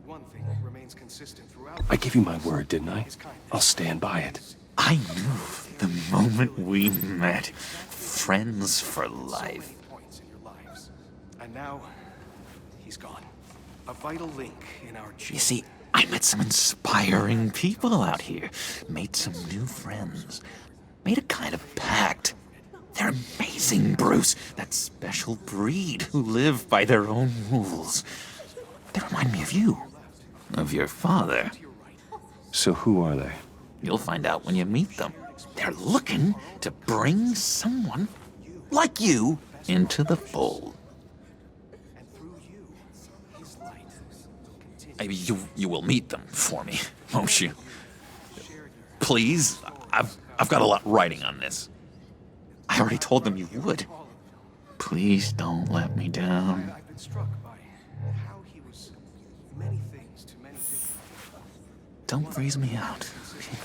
One thing remains consistent throughout. I gave you my word, didn't I? I'll stand by it. I knew the moment we met. Friends for life. And now, he's gone. A vital link in our chain. You see, I met some inspiring people out here. Made some new friends. Made a kind of pact. They're amazing, Bruce. That special breed who live by their own rules. They remind me of you. Of your father. So who are they? You'll find out when you meet them. They're looking to bring someone like you into the fold. You will meet them for me, won't you? Please, I've got a lot writing on this. I already told them you would. Please don't let me down. I've been struck by how he was many things to many different people. Don't freeze me out,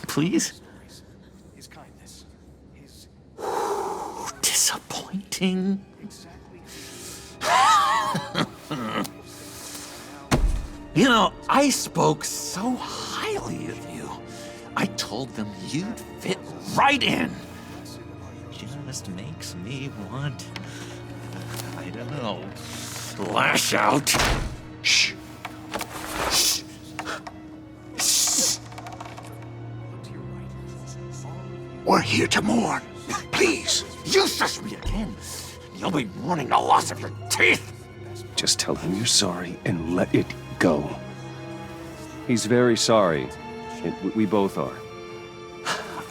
please. His kindness, his disappointing. You know, I spoke so highly of you. I told them you'd fit right in. Just makes me want, I don't know, lash out. Shh. Shh. Shh. We're here to mourn. Please. You shush me again. You'll be mourning the loss of your teeth. Just tell him you're sorry and let it go. He's very sorry. We both are.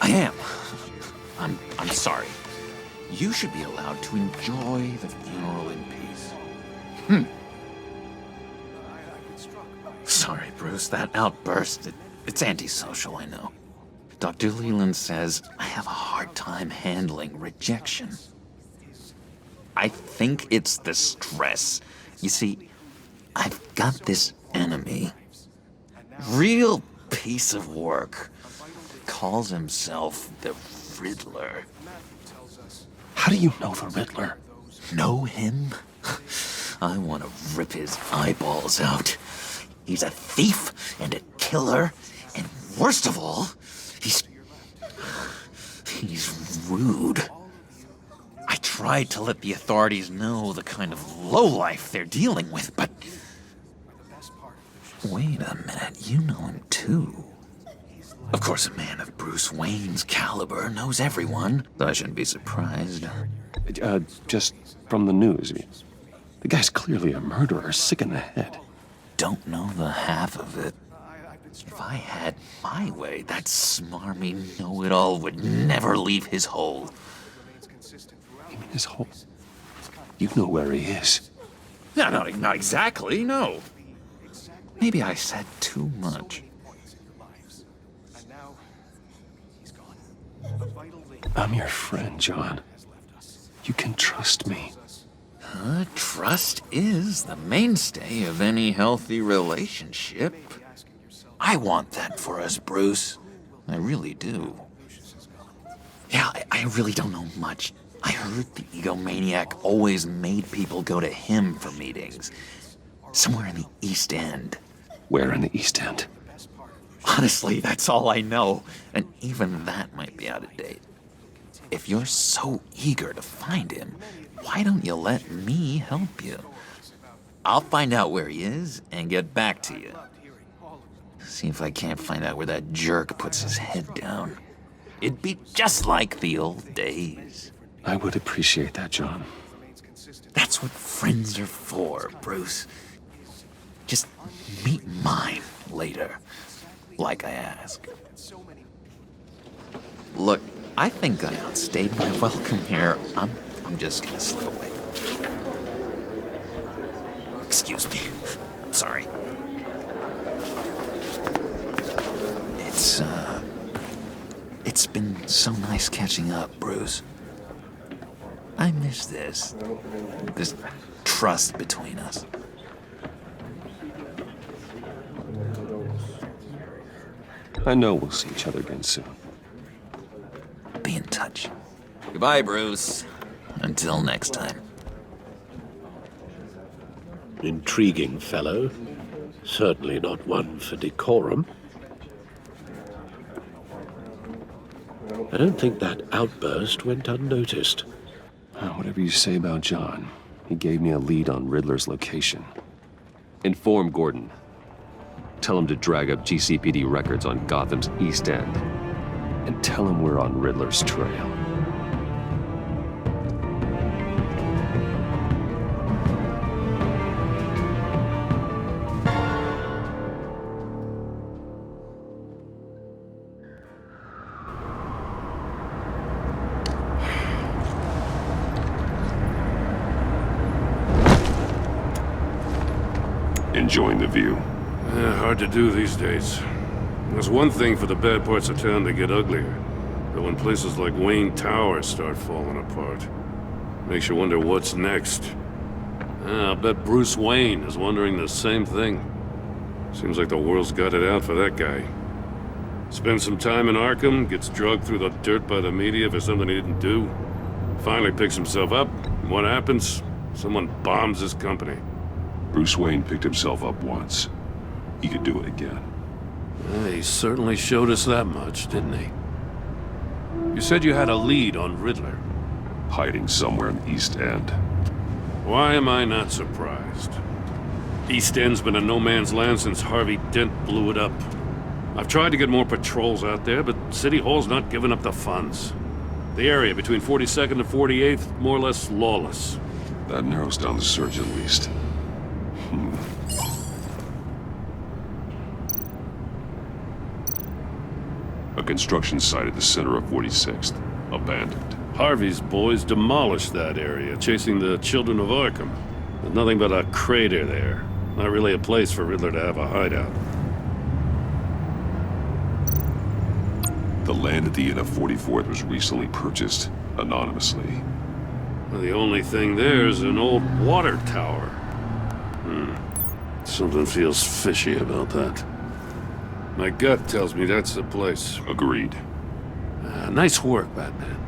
I am. I'm sorry. You should be allowed to enjoy the funeral in peace. Sorry, Bruce, that outburst, it's antisocial, I know. Dr. Leland says I have a hard time handling rejection. I think it's the stress. You see, I've got this enemy. Real piece of work. Calls himself the Riddler. How do you know the Riddler? Know him? I want to rip his eyeballs out. He's a thief and a killer, and worst of all, he's rude. I tried to let the authorities know the kind of lowlife they're dealing with, but... Wait a minute, you know him too. Of course, a man of Bruce Wayne's caliber knows everyone. I shouldn't be surprised. Just from the news. The guy's clearly a murderer, sick in the head. Don't know the half of it. If I had my way, that smarmy know-it-all would never leave his hole. You mean his hole? You know where he is. No, not exactly, no. Maybe I said too much. I'm your friend, John. You can trust me. Trust is the mainstay of any healthy relationship. I want that for us, Bruce. I really do. Yeah, I really don't know much. I heard the egomaniac always made people go to him for meetings. Somewhere in the East End. Where in the East End? Honestly, that's all I know. And even that might be out of date. If you're so eager to find him, why don't you let me help you? I'll find out where he is and get back to you. See if I can't find out where that jerk puts his head down. It'd be just like the old days. I would appreciate that, John. That's what friends are for, Bruce. Just meet mine later, like I asked. Look, I think I outstayed my welcome here. I'm just gonna slip away. Excuse me. I'm sorry. It's been so nice catching up, Bruce. I miss this trust between us. I know we'll see each other again soon. Be in touch. Goodbye, Bruce. Until next time. Intriguing fellow. Certainly not one for decorum. I don't think that outburst went unnoticed. Whatever you say about John, he gave me a lead on Riddler's location. Inform Gordon. Tell him to drag up GCPD records on Gotham's East End. And tell him we're on Riddler's trail. Enjoying the view. Hard to do these days. There's one thing for the bad parts of town to get uglier, but when places like Wayne Tower start falling apart, makes you wonder what's next. I'll bet Bruce Wayne is wondering the same thing. Seems like the world's got it out for that guy. Spends some time in Arkham, gets drugged through the dirt by the media for something he didn't do. Finally picks himself up, and what happens? Someone bombs his company. Bruce Wayne picked himself up once. He could do it again. He certainly showed us that much, didn't he? You said you had a lead on Riddler. Hiding somewhere in the East End. Why am I not surprised? East End's been a no-man's land since Harvey Dent blew it up. I've tried to get more patrols out there, but City Hall's not giving up the funds. The area between 42nd and 48th, more or less lawless. That narrows down the search at least. A construction site at the center of 46th. Abandoned. Harvey's boys demolished that area, chasing the children of Arkham. There's nothing but a crater there. Not really a place for Riddler to have a hideout. The land at the end of 44th was recently purchased, anonymously. Well, the only thing there is an old water tower. Something feels fishy about that. My gut tells me that's the place. Agreed. Nice work, Batman.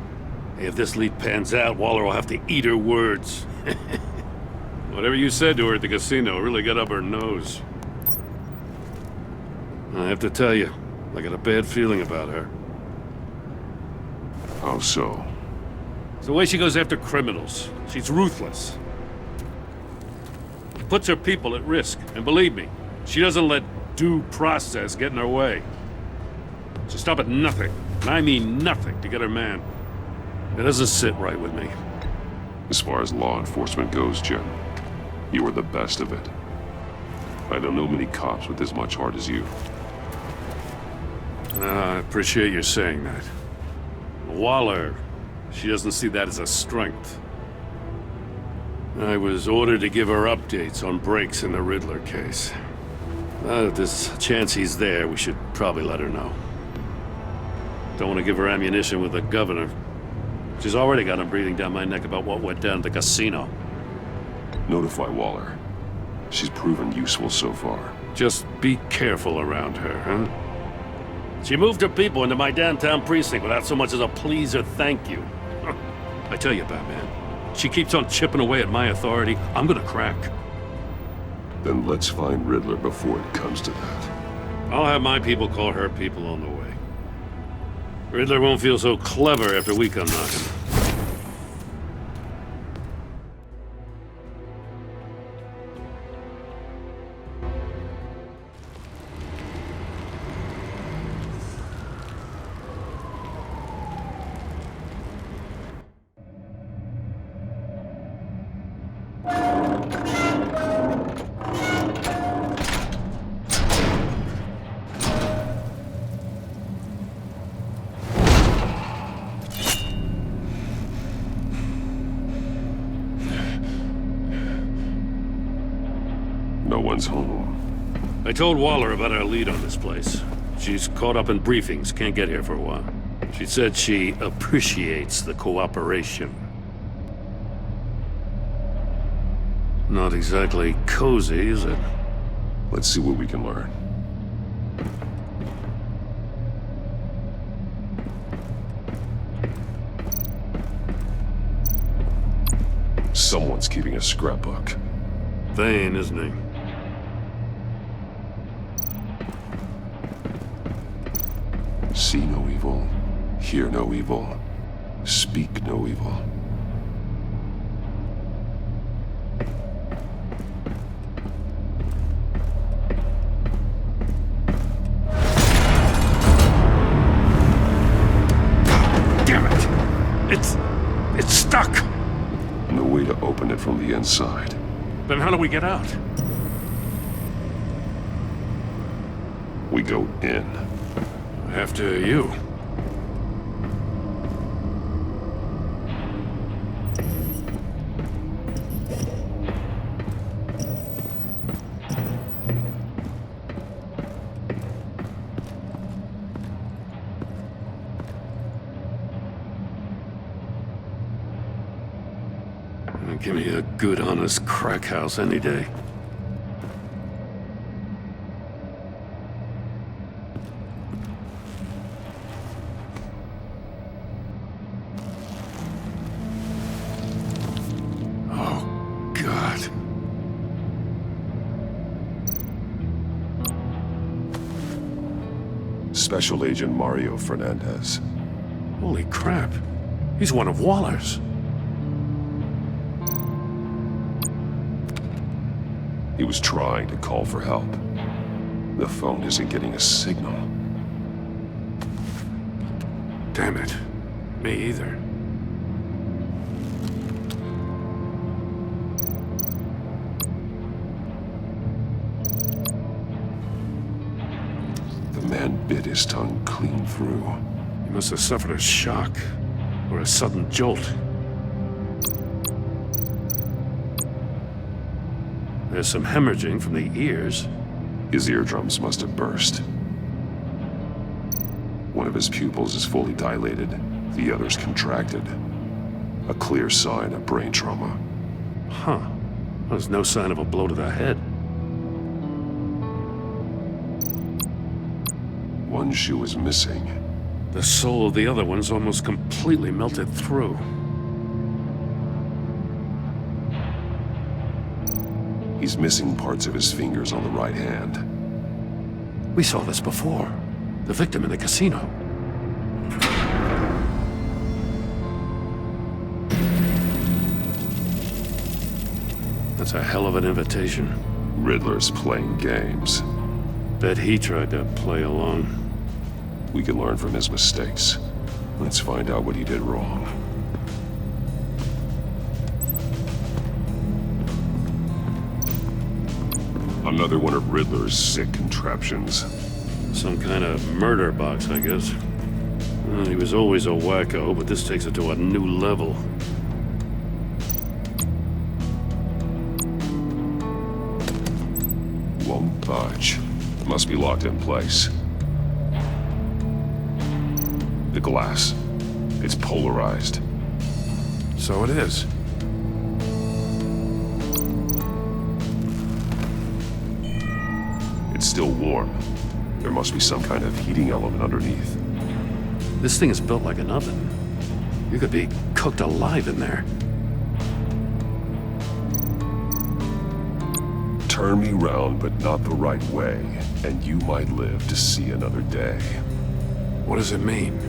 Hey, if this lead pans out, Waller will have to eat her words. Whatever you said to her at the casino really got up her nose. I have to tell you, I got a bad feeling about her. How so? It's the way she goes after criminals. She's ruthless. Puts her people at risk, and believe me, she doesn't let due process get in her way. She stopped at nothing, and I mean nothing, to get her man. It doesn't sit right with me. As far as law enforcement goes, Jim, you are the best of it. I don't know many cops with as much heart as you. I appreciate you saying that. Waller, she doesn't see that as a strength. I was ordered to give her updates on breaks in the Riddler case. If there's a chance he's there, we should probably let her know. Don't want to give her ammunition with the governor. She's already got him breathing down my neck about what went down at the casino. Notify Waller. She's proven useful so far. Just be careful around her, huh? She moved her people into my downtown precinct without so much as a please or thank you. I tell you, Batman, she keeps on chipping away at my authority, I'm gonna crack. Then let's find Riddler before it comes to that. I'll have my people call her people on the way. Riddler won't feel so clever after we come knocking. No one's home. I told Waller about our lead on this place. She's caught up in briefings, can't get here for a while. She said she appreciates the cooperation. Not exactly cozy, is it? Let's see what we can learn. Someone's keeping a scrapbook. Vain, isn't he? See no evil, hear no evil, speak no evil. Damn it! It's stuck! No way to open it from the inside. Then how do we get out? We go in. After you. Give me a good, honest crack house any day. Oh, God. Special Agent Mario Fernandez. Holy crap. He's one of Waller's. He was trying to call for help. The phone isn't getting a signal. Damn it. Me either. The man bit his tongue clean through. He must have suffered a shock or a sudden jolt. There's some hemorrhaging from the ears. His eardrums must have burst. One of his pupils is fully dilated, the other's contracted. A clear sign of brain trauma. Huh. There's no sign of a blow to the head. One shoe is missing. The sole of the other one's almost completely melted through. He's missing parts of his fingers on the right hand. We saw this before. The victim in the casino. That's a hell of an invitation. Riddler's playing games. Bet he tried to play along. We can learn from his mistakes. Let's find out what he did wrong. Another one of Riddler's sick contraptions. Some kind of murder box, I guess. Well, he was always a wacko, but this takes it to a new level. Won't budge. Must be locked in place. The glass. It's polarized. So it is. It's still warm. There must be some kind of heating element underneath. This thing is built like an oven. You could be cooked alive in there. Turn me round, but not the right way, and you might live to see another day. What does it mean?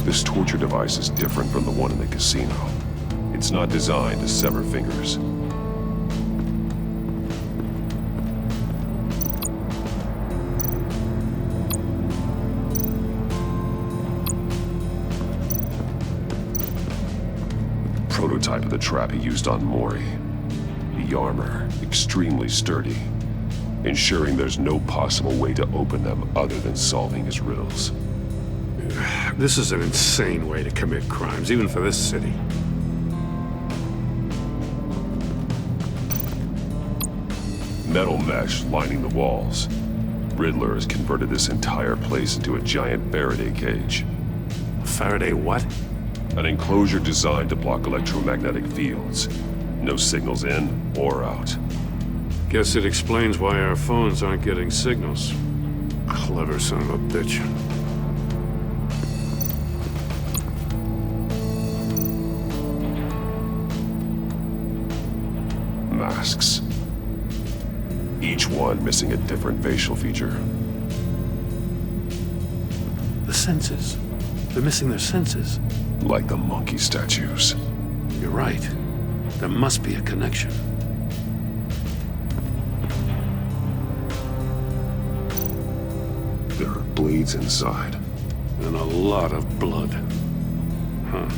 This torture device is different from the one in the casino. It's not designed to sever fingers. Prototype of the trap he used on Mori. The armor, extremely sturdy, ensuring there's no possible way to open them other than solving his riddles. This is an insane way to commit crimes, even for this city. Metal mesh lining the walls. Riddler has converted this entire place into a giant Faraday cage. Faraday what? An enclosure designed to block electromagnetic fields. No signals in or out. Guess it explains why our phones aren't getting signals. Clever son of a bitch. Masks. Each one missing a different facial feature. The senses. They're missing their senses. Like the monkey statues. You're right. There must be a connection. There are bleeds inside. And a lot of blood. Huh.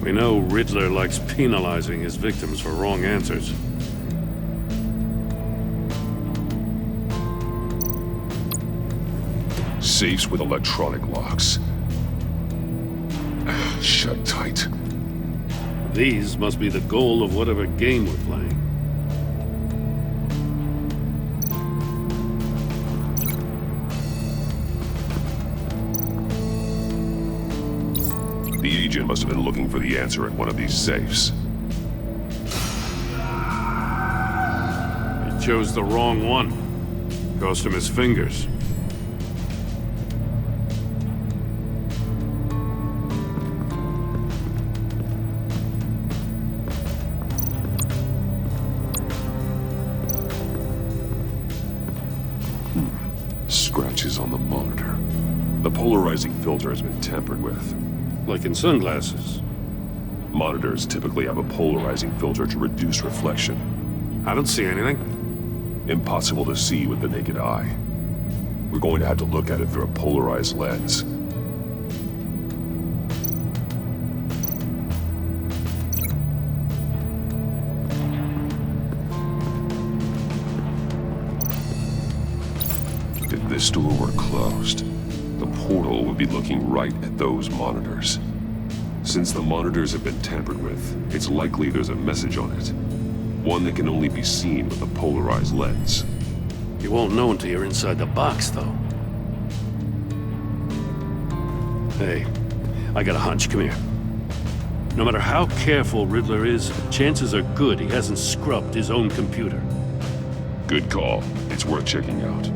We know Riddler likes penalizing his victims for wrong answers. Safes with electronic locks. Shut tight. These must be the goal of whatever game we're playing. The agent must have been looking for the answer at one of these safes. He chose the wrong one. Cost him his fingers. Scratches on the monitor. The polarizing filter has been tampered with. Like in sunglasses. Monitors typically have a polarizing filter to reduce reflection. I don't see anything. Impossible to see with the naked eye. We're going to have to look at it through a polarized lens. If this door were closed, the portal would be looking right at those monitors. Since the monitors have been tampered with, it's likely there's a message on it. One that can only be seen with a polarized lens. You won't know until you're inside the box, though. Hey, I got a hunch. Come here. No matter how careful Riddler is, chances are good he hasn't scrubbed his own computer. Good call. It's worth checking out.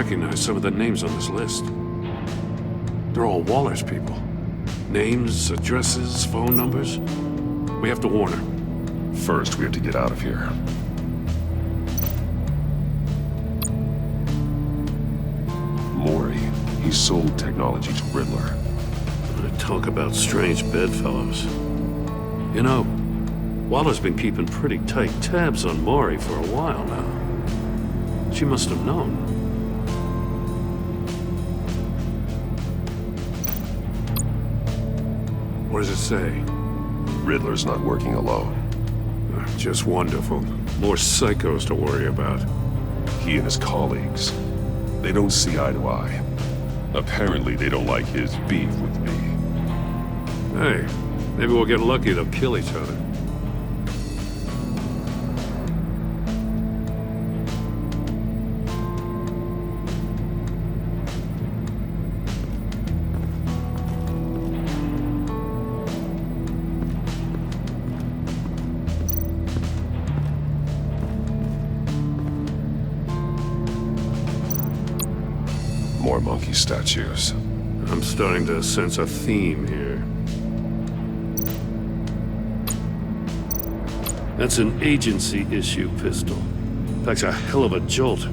recognize some of the names on this list. They're all Waller's people. Names, addresses, phone numbers. We have to warn her. First, we have to get out of here. Maury, he sold technology to Riddler. Talk about strange bedfellows. You know, Waller's been keeping pretty tight tabs on Maury for a while now. She must have known. What does it say? Riddler's not working alone. Just wonderful. More psychos to worry about. He and his colleagues, they don't see eye to eye. Apparently, they don't like his beef with me. Hey, maybe we'll get lucky they'll kill each other. More monkey statues. I'm starting to sense a theme here. That's an agency issue pistol. That's a hell of a jolt.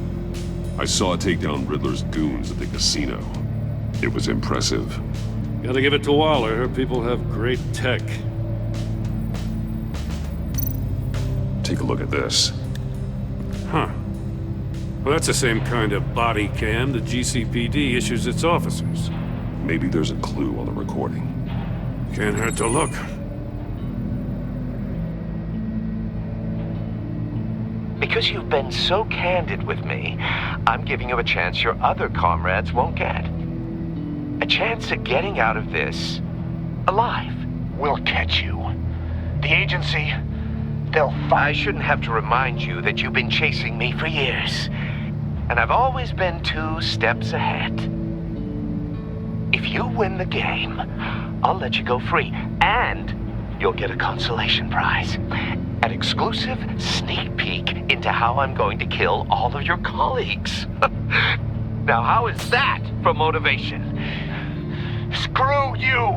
I saw it take down Riddler's goons at the casino. It was impressive. Gotta give it to Waller. Her people have great tech. Take a look at this. Huh. Well, that's the same kind of body cam the GCPD issues its officers. Maybe there's a clue on the recording. Can't hurt to look. Because you've been so candid with me, I'm giving you a chance your other comrades won't get. A chance at getting out of this alive. We'll catch you. The agency, they'll find... I shouldn't have to remind you that you've been chasing me for years. And I've always been 2 steps ahead. If you win the game, I'll let you go free. And you'll get a consolation prize. An exclusive sneak peek into how I'm going to kill all of your colleagues. Now, how is that for motivation? Screw you!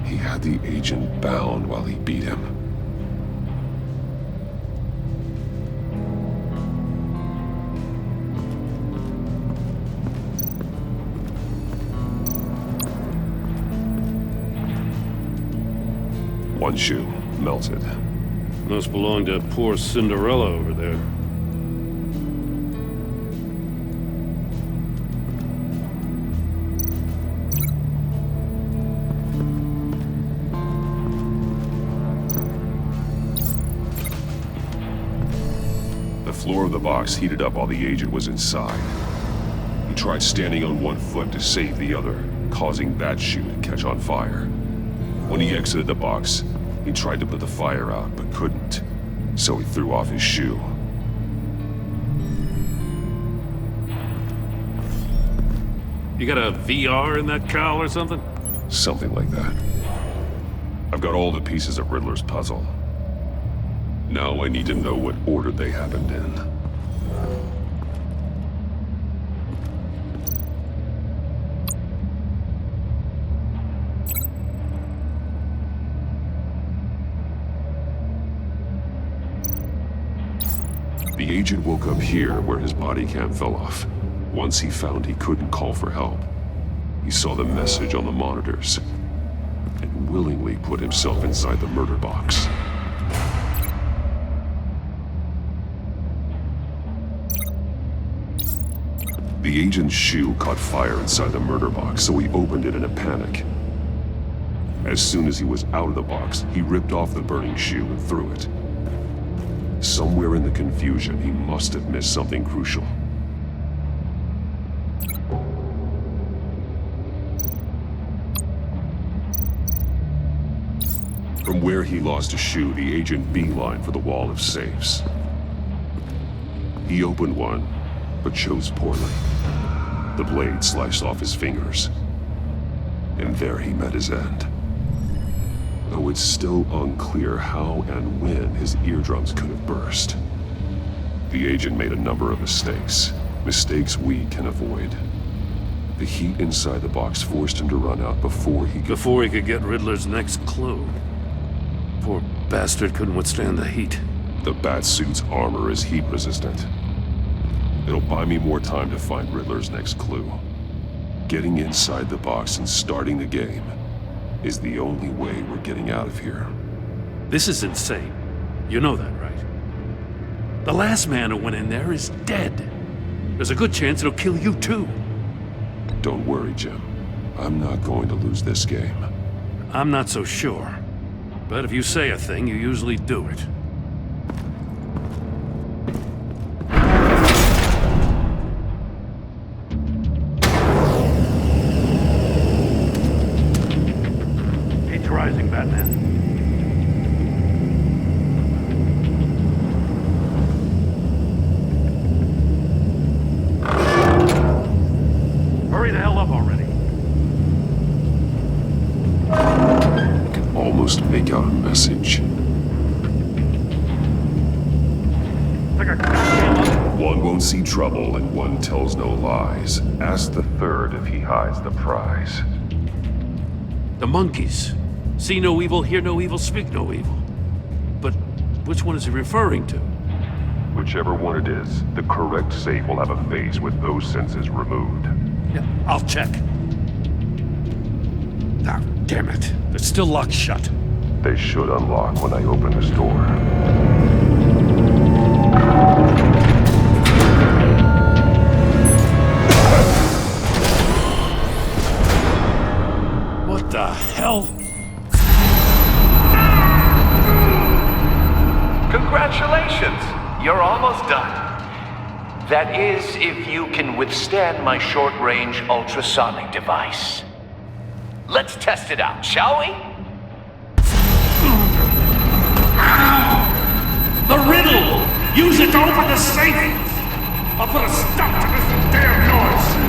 He had the agent bound while he beat him. One shoe, melted. Must belong to poor Cinderella over there. The floor of the box heated up while the agent was inside. He tried standing on one foot to save the other, causing that shoe to catch on fire. When he exited the box, he tried to put the fire out, but couldn't. So he threw off his shoe. You got a VR in that cowl or something? Something like that. I've got all the pieces of Riddler's puzzle. Now I need to know what order they happened in. The agent woke up here where his body cam fell off. Once he found he couldn't call for help, he saw the message on the monitors and willingly put himself inside the murder box. The agent's shoe caught fire inside the murder box, so he opened it in a panic. As soon as he was out of the box, he ripped off the burning shoe and threw it. Somewhere in the confusion, he must have missed something crucial. From where he lost a shoe, the agent beelined for the wall of safes. He opened one, but chose poorly. The blade sliced off his fingers. And there he met his end. Though it's still unclear how and when his eardrums could have burst. The agent made a number of mistakes. Mistakes we can avoid. The heat inside the box forced him to run out before he could get Riddler's next clue. Poor bastard couldn't withstand the heat. The Batsuit's armor is heat resistant. It'll buy me more time to find Riddler's next clue. Getting inside the box and starting the game is the only way we're getting out of here. This is insane. You know that, right? The last man who went in there is dead. There's a good chance it'll kill you too. Don't worry, Jim. I'm not going to lose this game. I'm not so sure. But if you say a thing, you usually do it. Heat's rising, Batman. Hurry the hell up already. I can almost make out a message. One won't see trouble and one tells no lies. Ask the third if he hides the prize. The monkeys. See no evil, hear no evil, speak no evil. But which one is he referring to? Whichever one it is, the correct safe will have a face with those senses removed. Yeah, I'll check. Ah, damn it. They're still locked shut. They should unlock when I open this door. What the hell? Congratulations! You're almost done. That is, if you can withstand my short-range ultrasonic device. Let's test it out, shall we? The riddle! Use it to open the safe! I'll put a stop to this damn noise!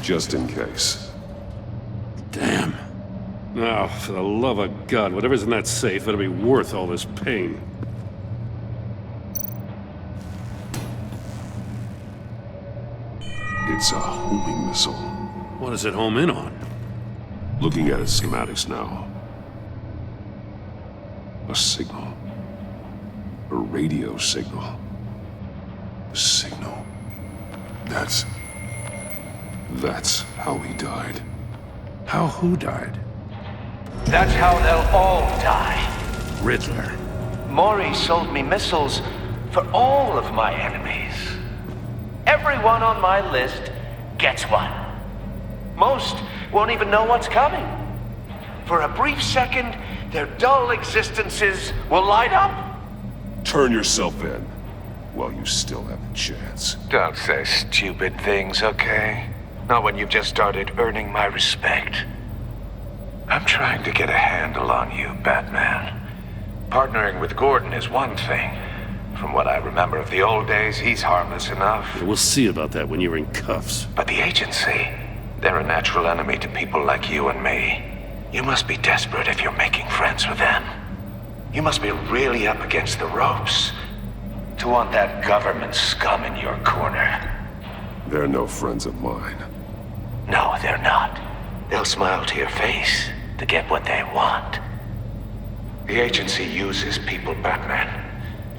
Just in case. Damn. Now, for the love of God, whatever's in that safe better be worth all this pain. It's a homing missile. What does it home in on? Looking at its schematics now. A signal. A radio signal. A signal. That's how he died. How who died? That's how they'll all die. Riddler. Maury sold me missiles for all of my enemies. Everyone on my list gets one. Most won't even know what's coming. For a brief second, their dull existences will light up. Turn yourself in while you still have a chance. Don't say stupid things, okay? Not when you've just started earning my respect. I'm trying to get a handle on you, Batman. Partnering with Gordon is one thing. From what I remember of the old days, he's harmless enough. Yeah, we'll see about that when you're in cuffs. But the agency, they're a natural enemy to people like you and me. You must be desperate if you're making friends with them. You must be really up against the ropes to want that government scum in your corner. They're no friends of mine. No, they're not. They'll smile to your face to get what they want. The agency uses people, Batman.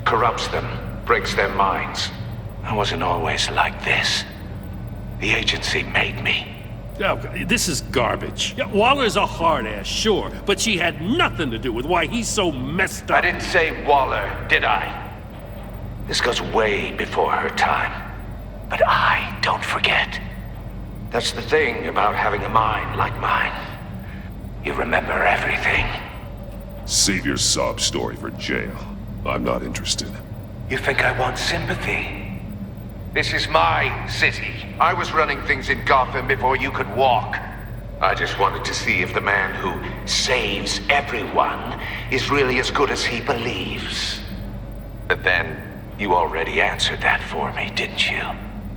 Corrupts them, breaks their minds. I wasn't always like this. The agency made me. Oh, this is garbage. Yeah, Waller's a hard-ass, sure, but she had nothing to do with why he's so messed up. I didn't say Waller, did I? This goes way before her time. But I don't forget. That's the thing about having a mind like mine. You remember everything. Save your sob story for jail. I'm not interested. You think I want sympathy? This is my city. I was running things in Gotham before you could walk. I just wanted to see if the man who saves everyone is really as good as he believes. But then, you already answered that for me, didn't you?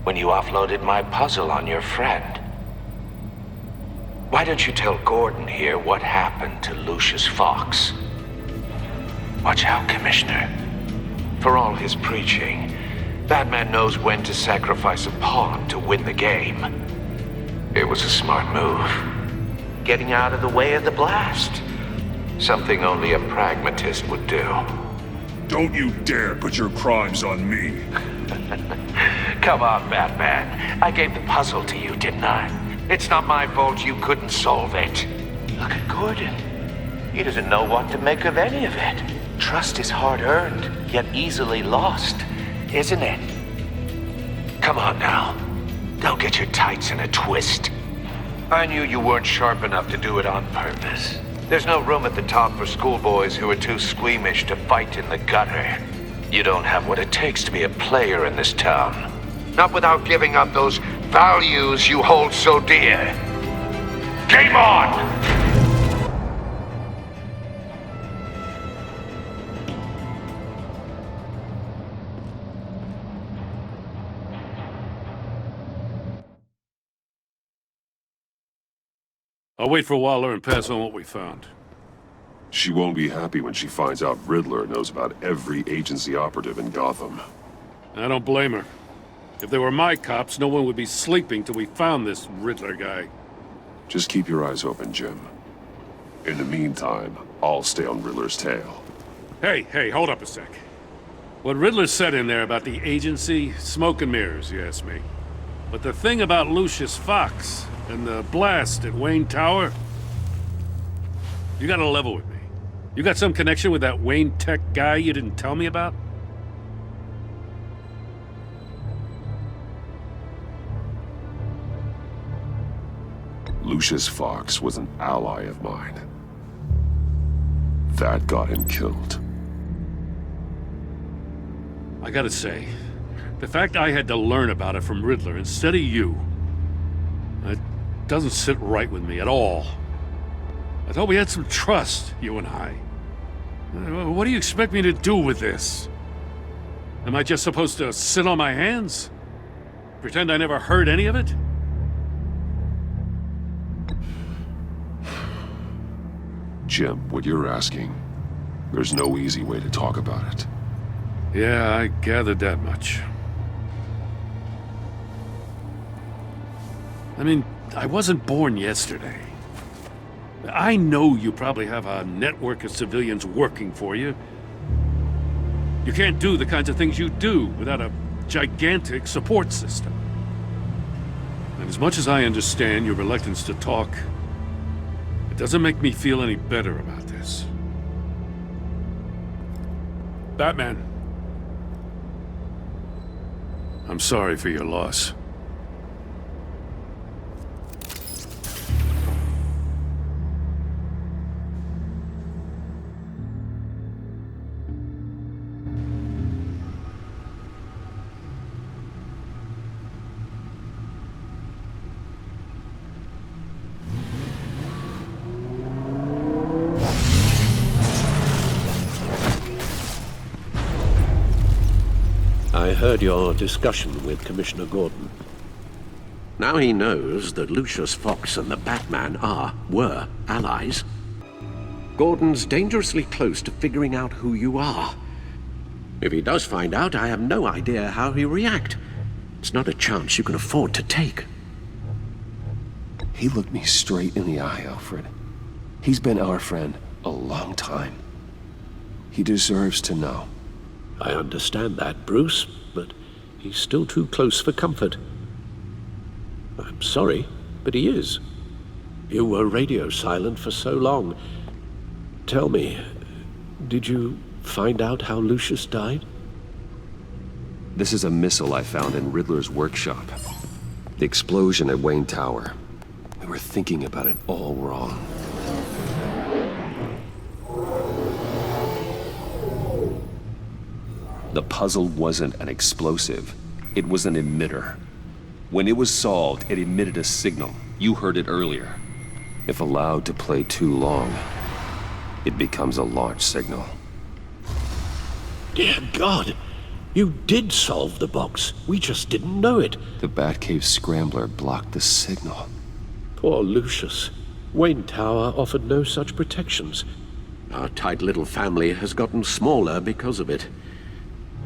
When you offloaded my puzzle on your friend. Why don't you tell Gordon here what happened to Lucius Fox? Watch out, Commissioner. For all his preaching, Batman knows when to sacrifice a pawn to win the game. It was a smart move. Getting out of the way of the blast. Something only a pragmatist would do. Don't you dare put your crimes on me. Come on, Batman. I gave the puzzle to you, didn't I? It's not my fault you couldn't solve it. Look at Gordon. He doesn't know what to make of any of it. Trust is hard-earned, yet easily lost, isn't it? Come on now. Don't get your tights in a twist. I knew you weren't sharp enough to do it on purpose. There's no room at the top for schoolboys who are too squeamish to fight in the gutter. You don't have what it takes to be a player in this town. Not without giving up those values you hold so dear. Game on! I'll wait for Waller and pass on what we found. She won't be happy when she finds out Riddler knows about every agency operative in Gotham. I don't blame her. If they were my cops, no one would be sleeping till we found this Riddler guy. Just keep your eyes open, Jim. In the meantime, I'll stay on Riddler's tail. Hey, hold up a sec. What Riddler said in there about the agency, smoke and mirrors, you ask me. But the thing about Lucius Fox and the blast at Wayne Tower, you gotta level with me. You got some connection with that Wayne Tech guy you didn't tell me about? Lucius Fox was an ally of mine. That got him killed. I gotta say, the fact I had to learn about it from Riddler instead of you, it doesn't sit right with me at all. I thought we had some trust, you and I. What do you expect me to do with this? Am I just supposed to sit on my hands? Pretend I never heard any of it? Jim, what you're asking, there's no easy way to talk about it. Yeah, I gathered that much. I mean, I wasn't born yesterday. I know you probably have a network of civilians working for you. You can't do the kinds of things you do without a gigantic support system. And as much as I understand your reluctance to talk, it doesn't make me feel any better about this. Batman. I'm sorry for your loss. I heard your discussion with Commissioner Gordon. Now he knows that Lucius Fox and the Batman were allies. Gordon's dangerously close to figuring out who you are. If he does find out, I have no idea how he'll react. It's not a chance you can afford to take. He looked me straight in the eye, Alfred. He's been our friend a long time. He deserves to know. I understand that, Bruce, but he's still too close for comfort. I'm sorry, but he is. You were radio silent for so long. Tell me, did you find out how Lucius died? This is a missile I found in Riddler's workshop. The explosion at Wayne Tower. We were thinking about it all wrong. The puzzle wasn't an explosive. It was an emitter. When it was solved, it emitted a signal. You heard it earlier. If allowed to play too long, it becomes a launch signal. Dear God! You did solve the box. We just didn't know it. The Batcave scrambler blocked the signal. Poor Lucius. Wayne Tower offered no such protections. Our tight little family has gotten smaller because of it.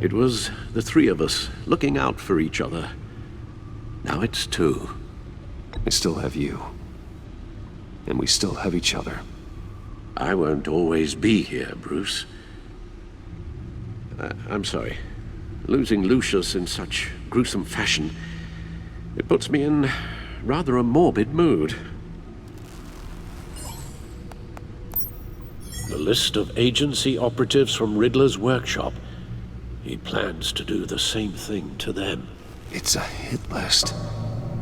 It was the three of us looking out for each other. Now it's two. I still have you. And we still have each other. I won't always be here, Bruce. I'm sorry. Losing Lucius in such gruesome fashion, it puts me in rather a morbid mood. The list of agency operatives from Riddler's workshop. He plans to do the same thing to them. It's a hit list.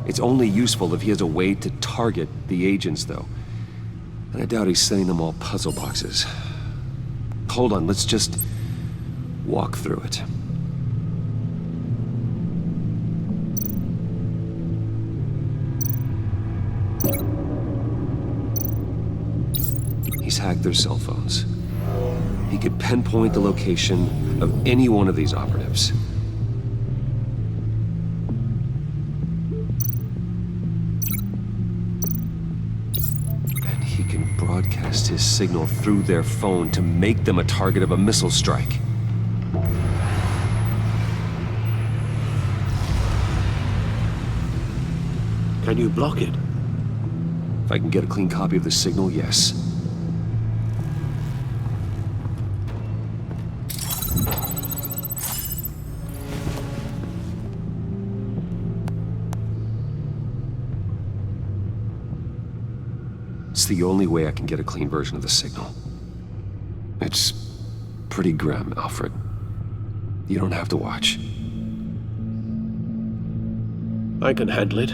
It's only useful if he has a way to target the agents, though. And I doubt he's sending them all puzzle boxes. Hold on, let's just walk through it. He's hacked their cell phones. He could pinpoint the location of any one of these operatives. And he can broadcast his signal through their phone to make them a target of a missile strike. Can you block it? If I can get a clean copy of the signal, yes. It's the only way I can get a clean version of the signal. It's pretty grim, Alfred. You don't have to watch. I can handle it.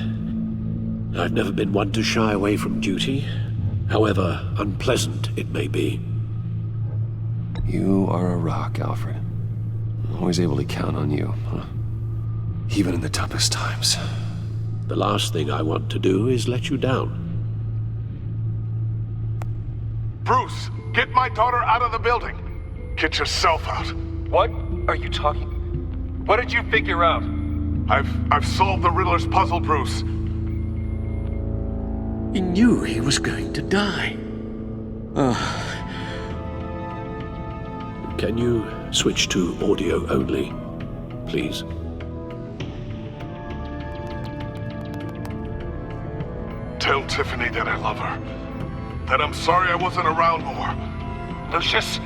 I've never been one to shy away from duty, however unpleasant it may be. You are a rock, Alfred. Always able to count on you, huh? Even in the toughest times. The last thing I want to do is let you down. Bruce, get my daughter out of the building. Get yourself out. What are you talking? What did you figure out? I've solved the Riddler's puzzle, Bruce. He knew he was going to die. Can you switch to audio only, please? Tell Tiffany that I love her. That I'm sorry I wasn't around more. Lucius?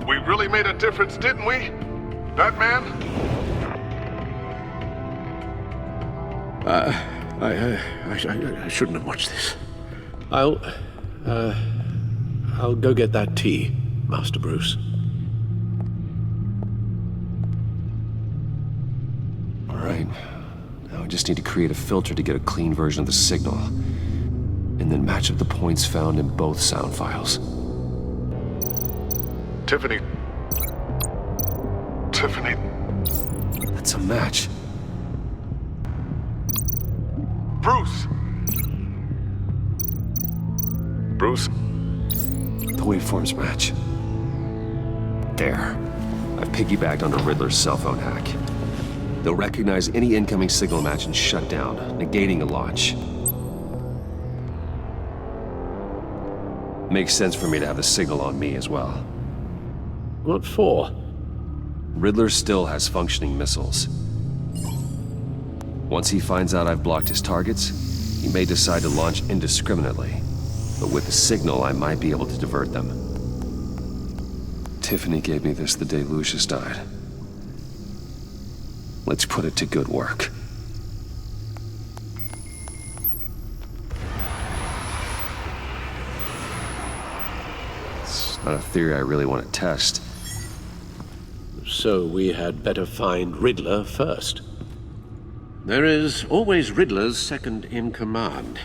We really made a difference, didn't we? Batman? I shouldn't have watched this. I'll go get that tea, Master Bruce. All right. Now I just need to create a filter to get a clean version of the signal. And then match up the points found in both sound files. Tiffany. That's a match. Bruce! The waveforms match. There. I've piggybacked onto Riddler's cell phone hack. They'll recognize any incoming signal match and shut down, negating a launch. Makes sense for me to have the signal on me as well. What for? Riddler still has functioning missiles. Once he finds out I've blocked his targets, he may decide to launch indiscriminately. But with the signal, I might be able to divert them. Tiffany gave me this the day Lucius died. Let's put it to good work. Not a theory I really want to test. So we had better find Riddler first. There is always Riddler's second in command.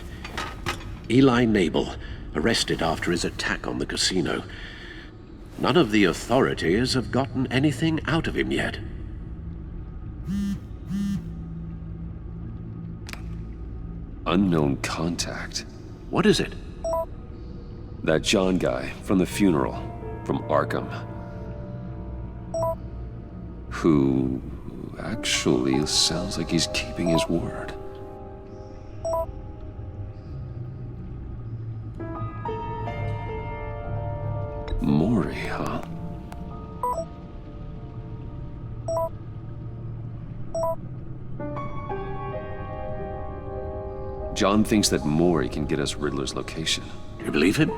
Eli Nabel, arrested after his attack on the casino. None of the authorities have gotten anything out of him yet. Unknown contact. What is it? That John guy from the funeral, from Arkham. Who actually sounds like he's keeping his word. Maury, huh? John thinks that Maury can get us Riddler's location. You believe him?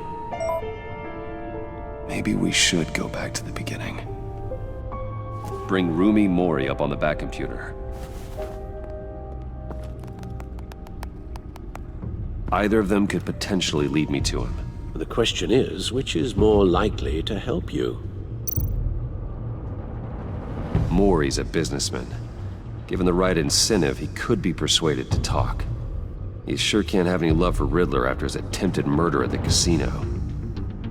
Maybe we should go back to the beginning. Bring Rumi Maury up on the back computer. Either of them could potentially lead me to him. The question is, which is more likely to help you? Maury's a businessman. Given the right incentive, he could be persuaded to talk. He sure can't have any love for Riddler after his attempted murder at the casino.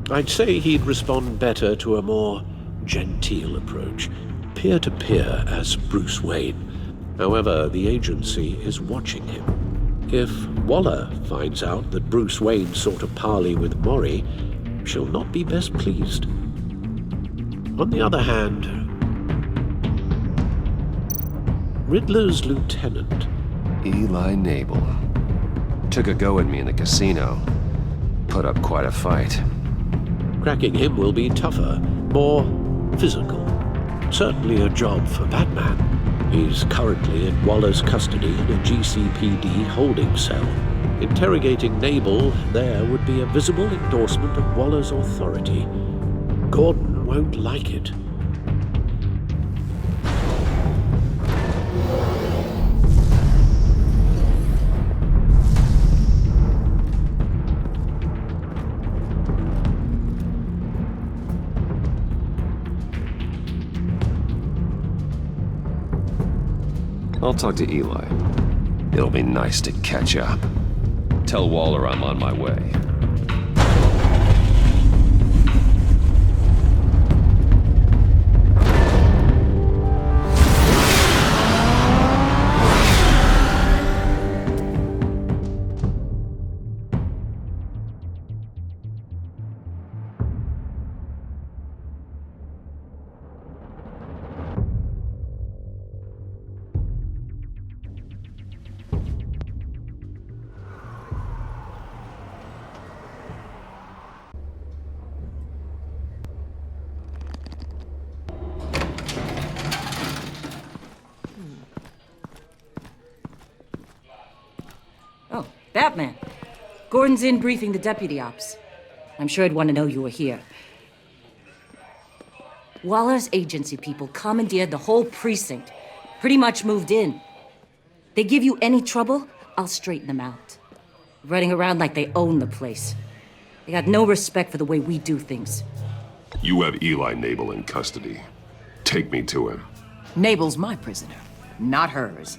I'd say he'd respond better to a more genteel approach. Peer-to-peer as Bruce Wayne. However, the agency is watching him. If Waller finds out that Bruce Wayne sought a parley with Maury, she'll not be best pleased. On the other hand, Riddler's lieutenant, Eli Nabel, took a go at me in the casino. Put up quite a fight. Cracking him will be tougher, more physical. Certainly a job for Batman. He's currently in Waller's custody in a GCPD holding cell. Interrogating Nabel there would be a visible endorsement of Waller's authority. Gordon won't like it. I'll talk to Eli. It'll be nice to catch up. Tell Waller I'm on my way. Batman. Gordon's in briefing the deputy ops. I'm sure I'd want to know you were here. Waller's agency people commandeered the whole precinct. Pretty much moved in. They give you any trouble, I'll straighten them out. Running around like they own the place. They got no respect for the way we do things. You have Eli Nabel in custody. Take me to him. Nabel's my prisoner, not hers.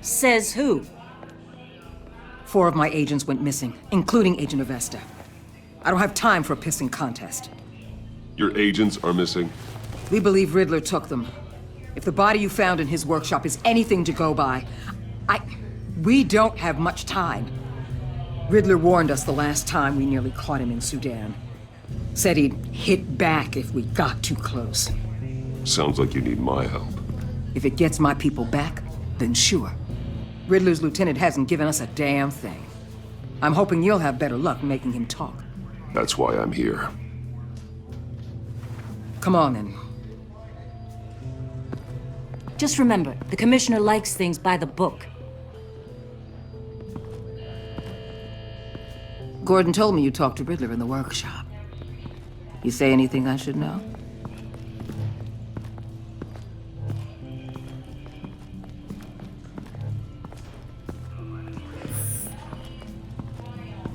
Says who? 4 of my agents went missing, including Agent Avesta. I don't have time for a pissing contest. Your agents are missing? We believe Riddler took them. If the body you found in his workshop is anything to go by, we don't have much time. Riddler warned us the last time we nearly caught him in Sudan. Said he'd hit back if we got too close. Sounds like you need my help. If it gets my people back, then sure. Riddler's lieutenant hasn't given us a damn thing. I'm hoping you'll have better luck making him talk. That's why I'm here. Come on, then. Just remember, the commissioner likes things by the book. Gordon told me you talked to Riddler in the workshop. You say anything I should know?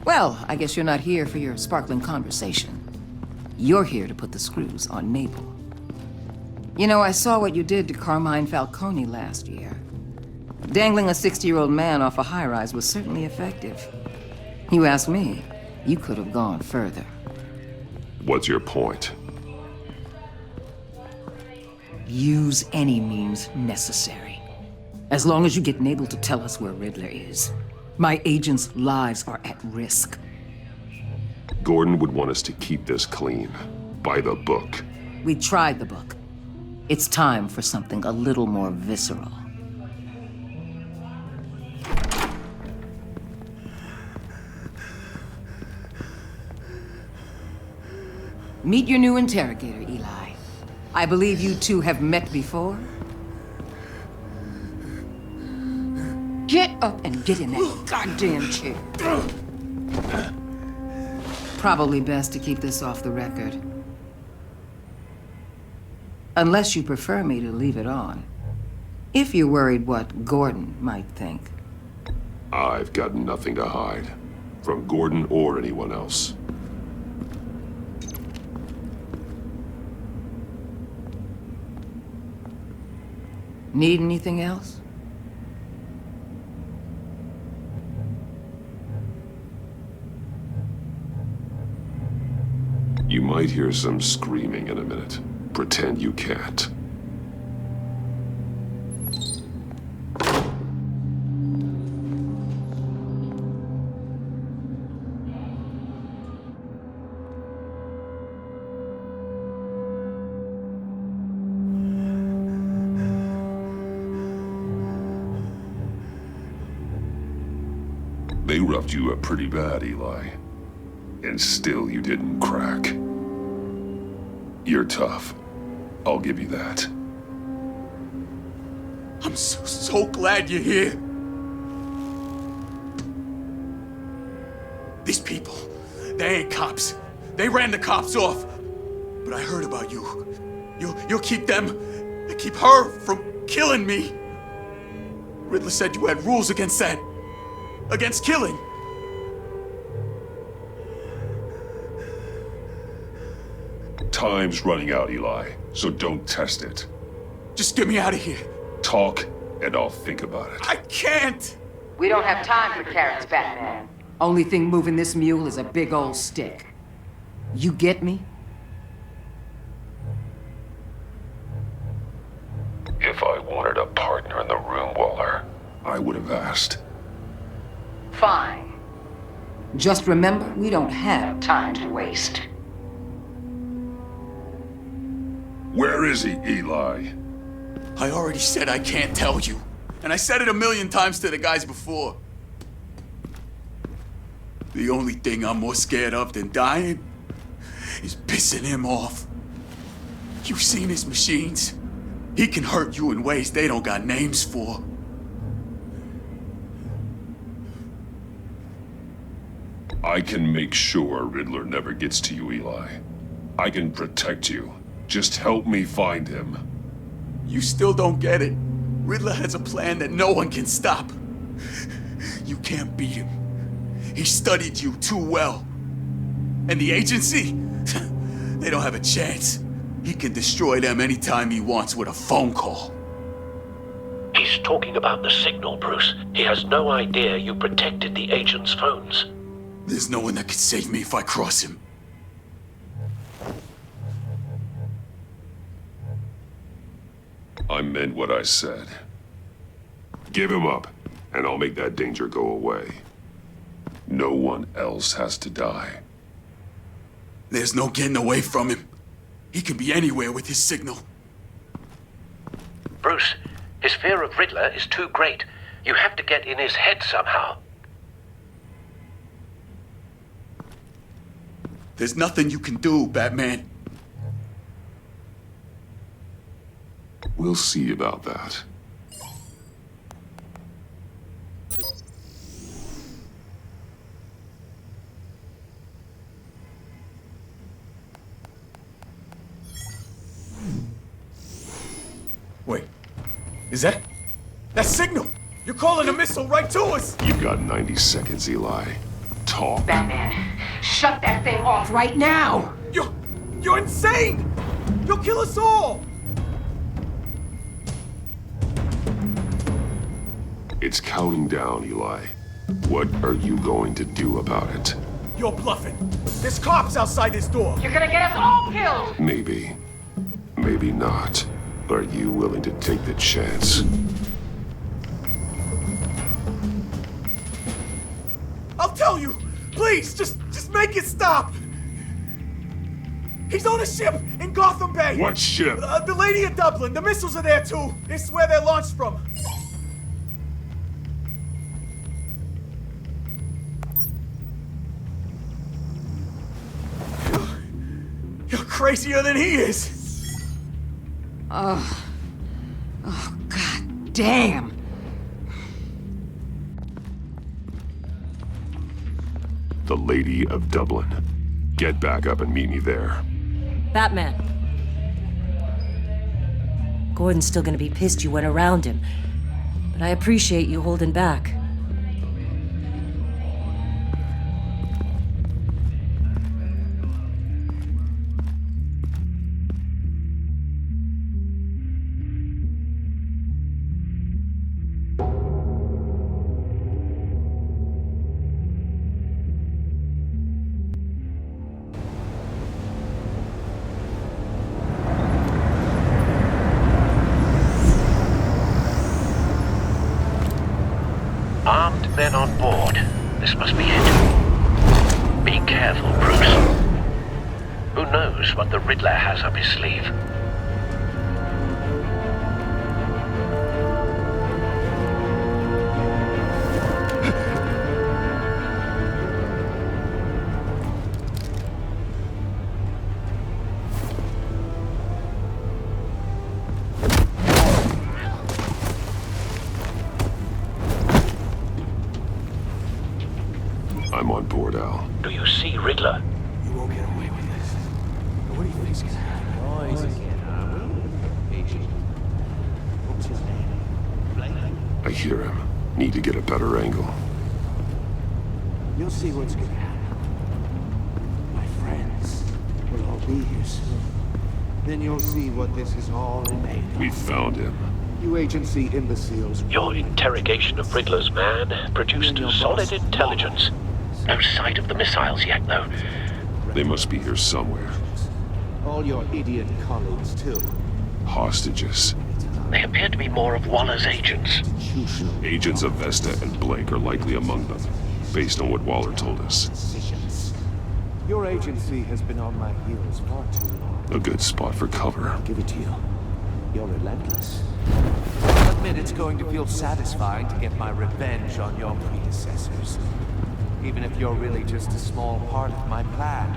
Well, I guess you're not here for your sparkling conversation. You're here to put the screws on Mabel. You know, I saw what you did to Carmine Falcone last year. Dangling a 60-year-old man off a high-rise was certainly effective. You ask me, you could have gone further. What's your point? Use any means necessary. As long as you get Mabel to tell us where Riddler is. My agents' lives are at risk. Gordon would want us to keep this clean. By the book. We tried the book. It's time for something a little more visceral. Meet your new interrogator, Eli. I believe you two have met before. Get up and get in that goddamn chair. Probably best to keep this off the record. Unless you prefer me to leave it on. If you're worried what Gordon might think. I've got nothing to hide. From Gordon or anyone else. Need anything else? You might hear some screaming in a minute. Pretend you can't. They roughed you up pretty bad, Eli. And still you didn't crack. You're tough. I'll give you that. I'm so glad you're here. These people, they ain't cops. They ran the cops off. But I heard about you. You'll keep them, keep her from killing me. Riddler said you had rules against that. Against killing. Time's running out, Eli, so don't test it. Just get me out of here. Talk, and I'll think about it. I can't! We don't have time for carrots, Batman. Only thing moving this mule is a big old stick. You get me? If I wanted a partner in the room, Waller, I would have asked. Fine. Just remember, we don't have time to waste. Where is he, Eli? I already said I can't tell you. And I said it 1,000,000 times to the guys before. The only thing I'm more scared of than dying is pissing him off. You've seen his machines. He can hurt you in ways they don't got names for. I can make sure Riddler never gets to you, Eli. I can protect you. Just help me find him. You still don't get it. Riddler has a plan that no one can stop. You can't beat him. He studied you too well. And the agency? They don't have a chance. He can destroy them anytime he wants with a phone call. He's talking about the signal, Bruce. He has no idea you protected the agent's phones. There's no one that can save me if I cross him. I meant what I said. Give him up, and I'll make that danger go away. No one else has to die. There's no getting away from him. He can be anywhere with his signal. Bruce, his fear of Riddler is too great. You have to get in his head somehow. There's nothing you can do, Batman. We'll see about that. Wait, is that signal? You're calling a missile right to us! You've got 90 seconds, Eli. Talk. Batman, shut that thing off right now! You're insane! You'll kill us all! It's counting down, Eli. What are you going to do about it? You're bluffing. There's cops outside this door. You're gonna get us all killed! Maybe. Maybe not. Are you willing to take the chance? I'll tell you! Please, just make it stop! He's on a ship in Gotham Bay! What ship? The Lady of Dublin. The missiles are there too. It's where they're launched from. You're crazier than he is! Oh, God damn! The Lady of Dublin. Get back up and meet me there. Batman. Gordon's still gonna be pissed you went around him, but I appreciate you holding back. Armed men on board. This must be it. Be careful, Bruce. Who knows what the Riddler has up his sleeve? I'm on board, Al. Do you see Riddler? You won't get away with this. What do you think's gonna happen? What's his name? I hear him. Need to get a better angle. You'll see what's gonna happen. My friends will all be here soon. Then you'll see what this is all made of. We found him. You agency imbeciles. Your interrogation of Riddler's man produced solid intelligence. No sight of the missiles yet, though. They must be here somewhere. All your idiot colleagues, too. Hostages. They appear to be more of Waller's agents. Agents of Vesta and Blake are likely among them, based on what Waller told us. Your agency has been on my heels far too long. A good spot for cover. I'll give it to you. You're relentless. I'll admit it's going to feel satisfying to get my revenge on your predecessors. Even if you're really just a small part of my plan.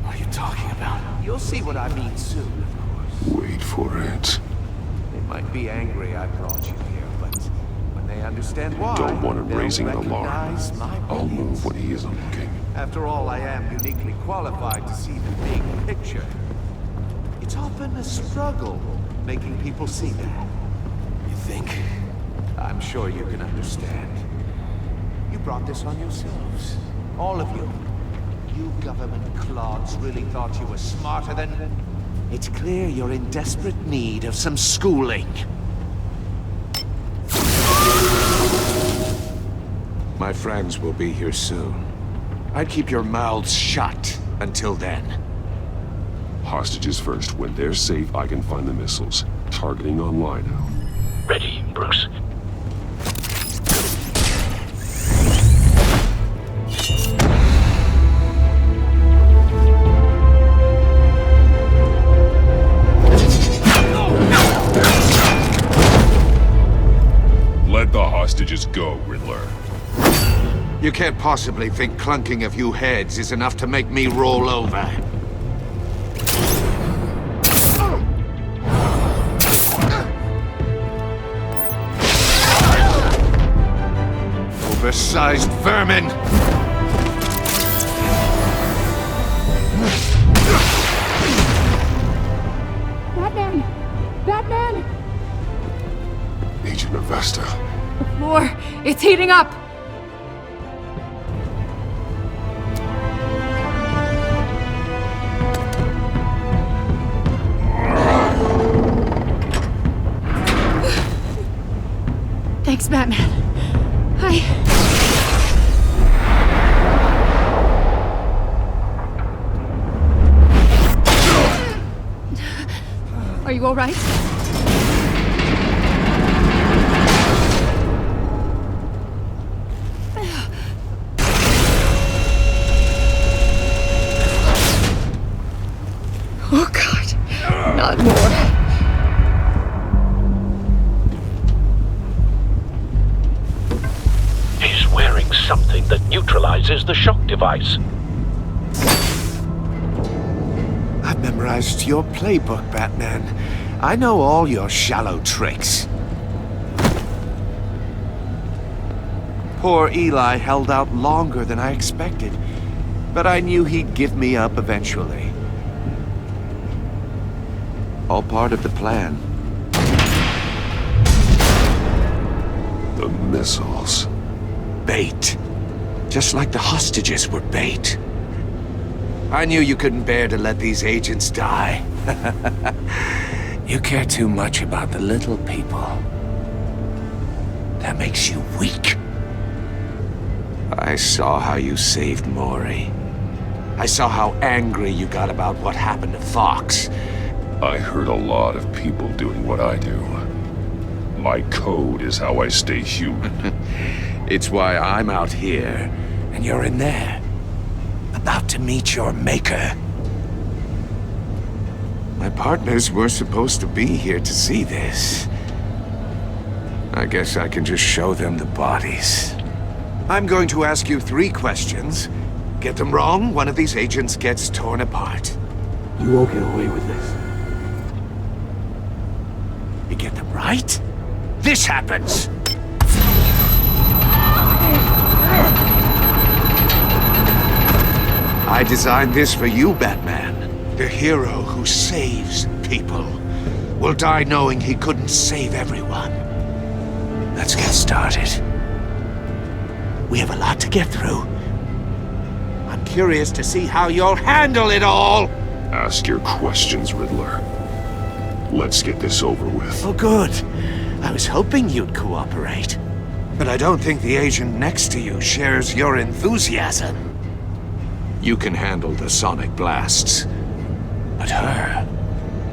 What are you talking about? You'll see what I mean soon, of course. Wait for it. They might be angry I brought you here, but when they understand why, Don't want him they'll raising an alarm. recognize my I'll brilliance. move when he isn't looking. After all, I am uniquely qualified to see the big picture. It's often a struggle making people see that. You think? I'm sure you can understand. You brought this on yourselves. All of you. You government clods really thought you were smarter than... It's clear you're in desperate need of some schooling. My friends will be here soon. I'd keep your mouths shut until then. Hostages first. When they're safe, I can find the missiles. Targeting online now. Ready, Bruce. Let the hostages go, Riddler. You can't possibly think clunking a few heads is enough to make me roll over. Oversized vermin! Batman! Batman! Agent of Vesta. The floor, it's heating up! Thanks, Batman. Are you all right? Oh, God. Not more. He's wearing something that neutralizes the shock device. I've memorized your playbook, Batman. I know all your shallow tricks. Poor Eli held out longer than I expected, but I knew he'd give me up eventually. All part of the plan. The missiles. Bait. Just like the hostages were bait. I knew you couldn't bear to let these agents die. You care too much about the little people. That makes you weak. I saw how you saved Maury. I saw how angry you got about what happened to Fox. I hurt a lot of people doing what I do. My code is how I stay human. It's why I'm out here, and you're in there. About to meet your maker. My partners were supposed to be here to see this. I guess I can just show them the bodies. I'm going to ask you 3 questions. Get them wrong, one of these agents gets torn apart. You won't get away with this. You get them right, this happens! I designed this for you, Batman. The hero who saves people will die knowing he couldn't save everyone. Let's get started. We have a lot to get through. I'm curious to see how you'll handle it all! Ask your questions, Riddler. Let's get this over with. Oh, good. I was hoping you'd cooperate. But I don't think the agent next to you shares your enthusiasm. You can handle the sonic blasts. But her...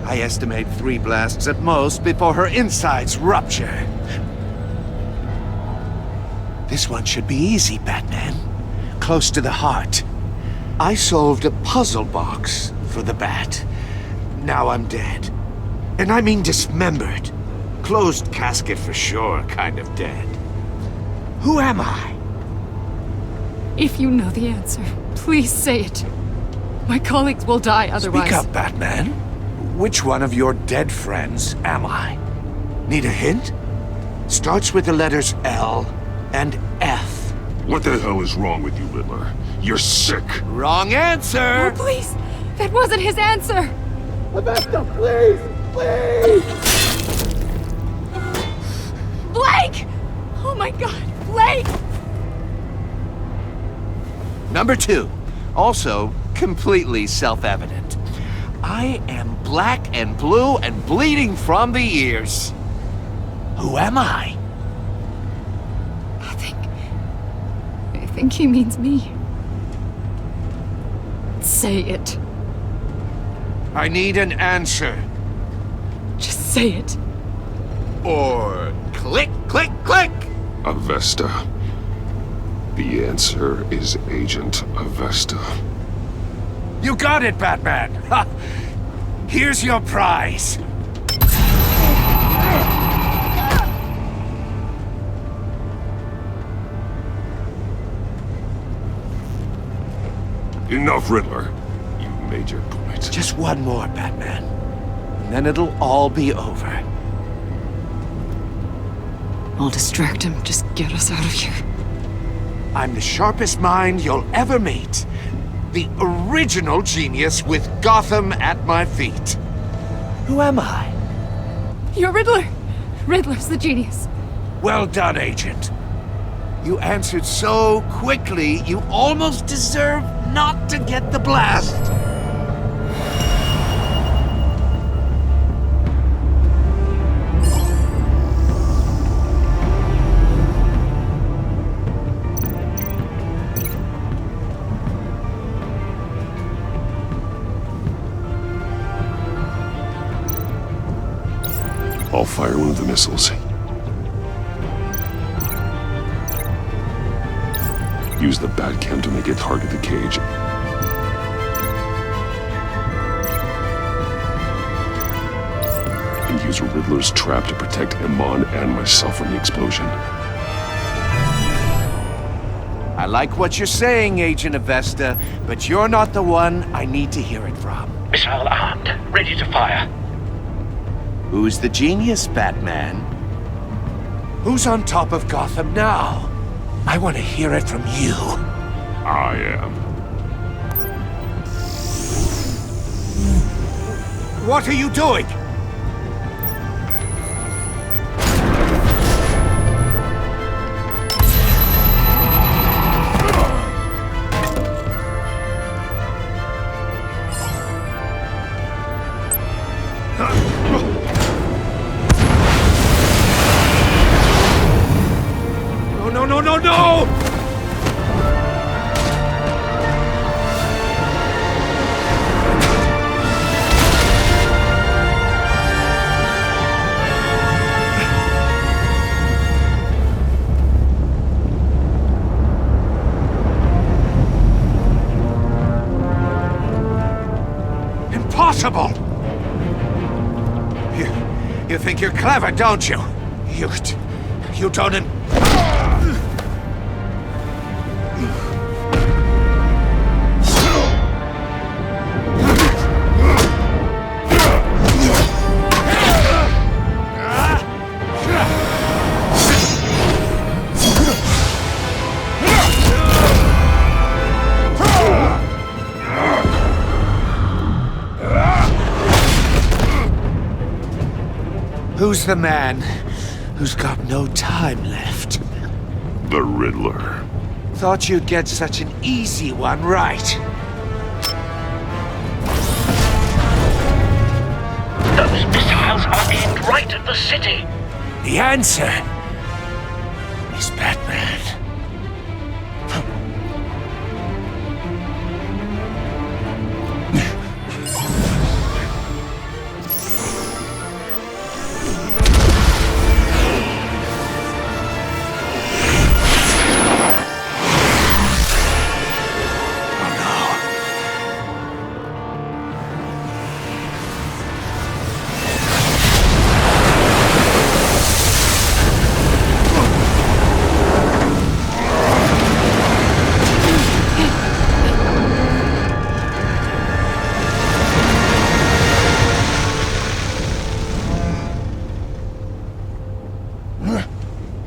I estimate 3 blasts at most before her insides rupture. This one should be easy, Batman. Close to the heart. I solved a puzzle box for the Bat. Now I'm dead. And I mean dismembered. Closed casket for sure, kind of dead. Who am I? If you know the answer, please say it. My colleagues will die otherwise. Speak up, Batman. Which one of your dead friends am I? Need a hint? Starts with the letters L and F. What the hell is wrong with you, Riddler? You're sick. Wrong answer! Oh, please! That wasn't his answer! Rebecca, please! Please! Blake! Oh my God, Blake! Number 2. Also, completely self-evident. I am black and blue and bleeding from the ears. Who am I? I think he means me. Say it. I need an answer. Just say it. Or click, click, click! Avesta. The answer is Agent Avesta. You got it, Batman! Ha! Here's your prize. Enough, Riddler. You've made your point. Just one more, Batman. And then it'll all be over. I'll distract him. Just get us out of here. I'm the sharpest mind you'll ever meet. The original genius with Gotham at my feet. Who am I? You're Riddler. Riddler's the genius. Well done, Agent. You answered so quickly, you almost deserve not to get the blast. I'll fire one of the missiles. Use the Batcam to make it target the cage. And use Riddler's trap to protect Iman and myself from the explosion. I like what you're saying, Agent Avesta, but you're not the one I need to hear it from. Missile armed, ready to fire. Who's the genius, Batman? Who's on top of Gotham now? I want to hear it from you. I am. What are you doing? No! Impossible! You think you're clever, don't you? You don't... Who's the man who's got no time left? The Riddler. Thought you'd get such an easy one right. Those missiles are aimed right at the city. The answer is Batman.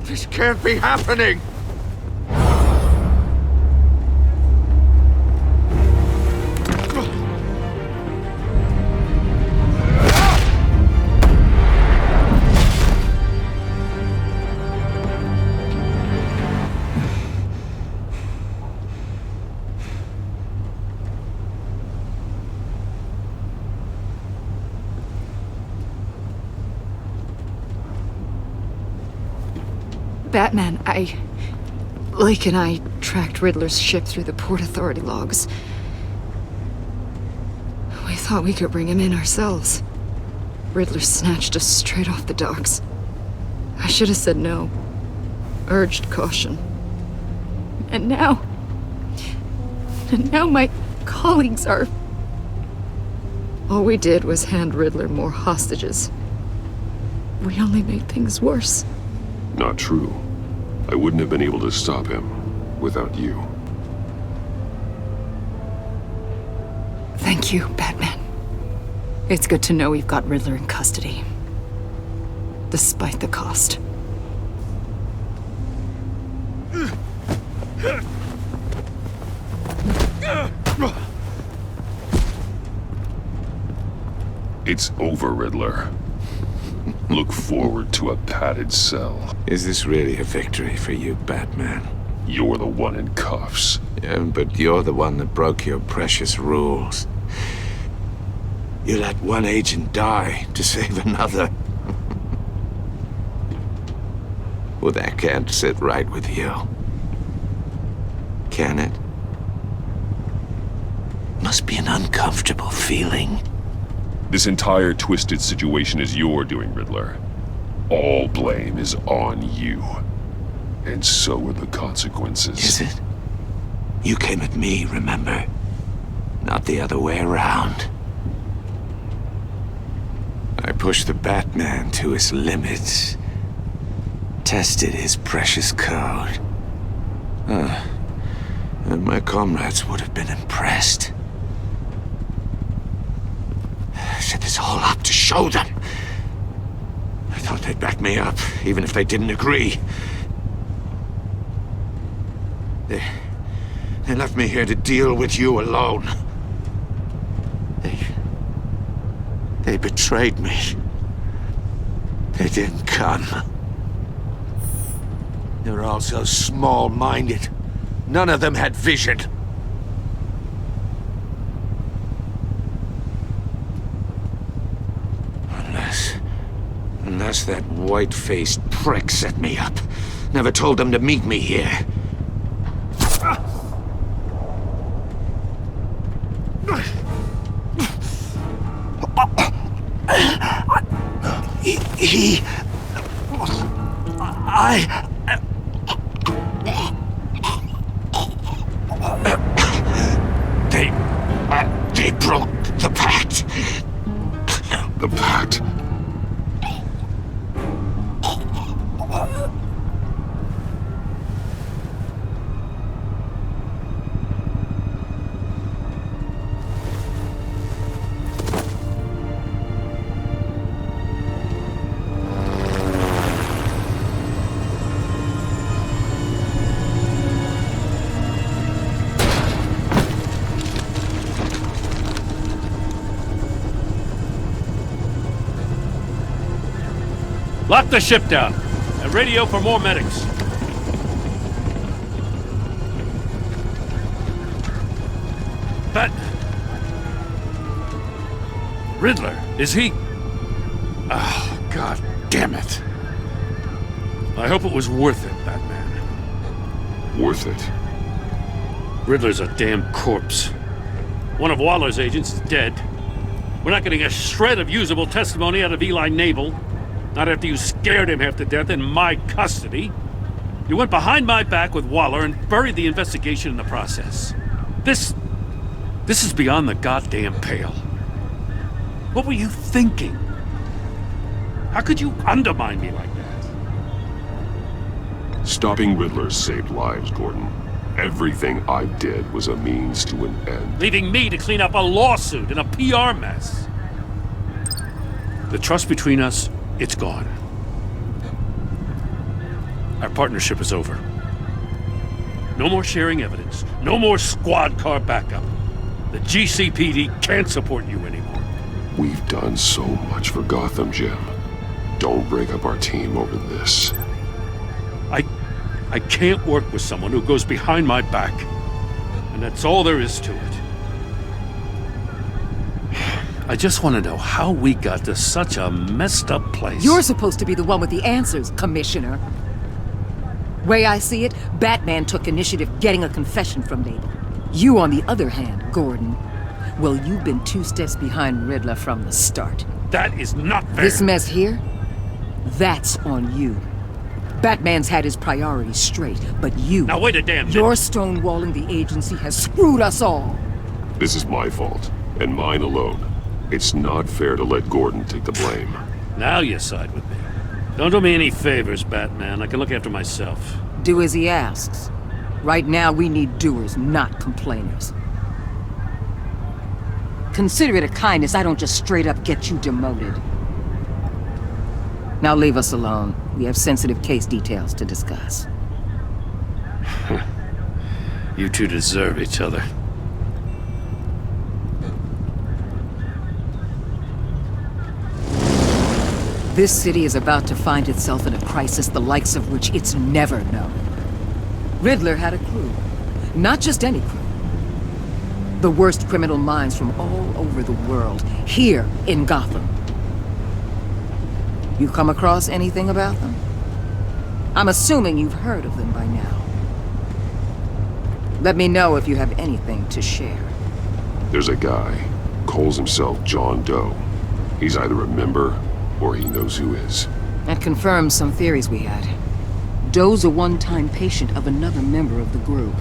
This can't be happening! Batman, Lake and I tracked Riddler's ship through the Port Authority logs. We thought we could bring him in ourselves. Riddler snatched us straight off the docks. I should have said no. Urged caution. And now my colleagues are... All we did was hand Riddler more hostages. We only made things worse. Not true. I wouldn't have been able to stop him without you. Thank you, Batman. It's good to know we've got Riddler in custody. Despite the cost. It's over, Riddler. Look forward to a padded cell. Is this really a victory for you, Batman? You're the one in cuffs. Yeah, but you're the one that broke your precious rules. You let one agent die to save another. Well, that can't sit right with you. Can it? Must be an uncomfortable feeling. This entire twisted situation is your doing, Riddler. All blame is on you. And so are the consequences. Is it? You came at me, remember? Not the other way around. I pushed the Batman to his limits. Tested his precious code. And my comrades would have been impressed. I set this all up to show them. I thought they'd back me up, even if they didn't agree. They left me here to deal with you alone. They betrayed me. They didn't come. They were all so small-minded. None of them had vision. Unless that white-faced prick set me up. Never told them to meet me here. They broke the Pact. The Pact? Lock the ship down and radio for more medics. Riddler, is he? Oh, God damn it. I hope it was worth it, Batman. Worth it? Riddler's a damn corpse. One of Waller's agents is dead. We're not getting a shred of usable testimony out of Eli Nabel. Not after you scared him half to death in my custody. You went behind my back with Waller and buried the investigation in the process. This is beyond the goddamn pale. What were you thinking? How could you undermine me like that? Stopping Riddler saved lives, Gordon. Everything I did was a means to an end. Leaving me to clean up a lawsuit and a PR mess. The trust between us, it's gone. Our partnership is over. No more sharing evidence. No more squad car backup. The GCPD can't support you anymore. We've done so much for Gotham, Jim. Don't break up our team over this. I can't work with someone who goes behind my back. And that's all there is to it. I just want to know how we got to such a messed up place. You're supposed to be the one with the answers, Commissioner. Way I see it, Batman took initiative getting a confession from Nabel. You, on the other hand, Gordon, well, you've been 2 steps behind Riddler from the start. That is not fair. This mess here, that's on you. Batman's had his priorities straight, but you... Now wait a damn minute. Your stonewalling the agency has screwed us all. This is my fault, and mine alone. It's not fair to let Gordon take the blame. Now you side with me. Don't do me any favors, Batman. I can look after myself. Do as he asks. Right now, we need doers, not complainers. Consider it a kindness I don't just straight up get you demoted. Now leave us alone. We have sensitive case details to discuss. You two deserve each other. This city is about to find itself in a crisis the likes of which it's never known. Riddler had a crew. Not just any crew. The worst criminal minds from all over the world, here in Gotham. You come across anything about them? I'm assuming you've heard of them by now. Let me know if you have anything to share. There's a guy, calls himself John Doe. He's either a member, or he knows who is. That confirms some theories we had. Doe's a one-time patient of another member of the group.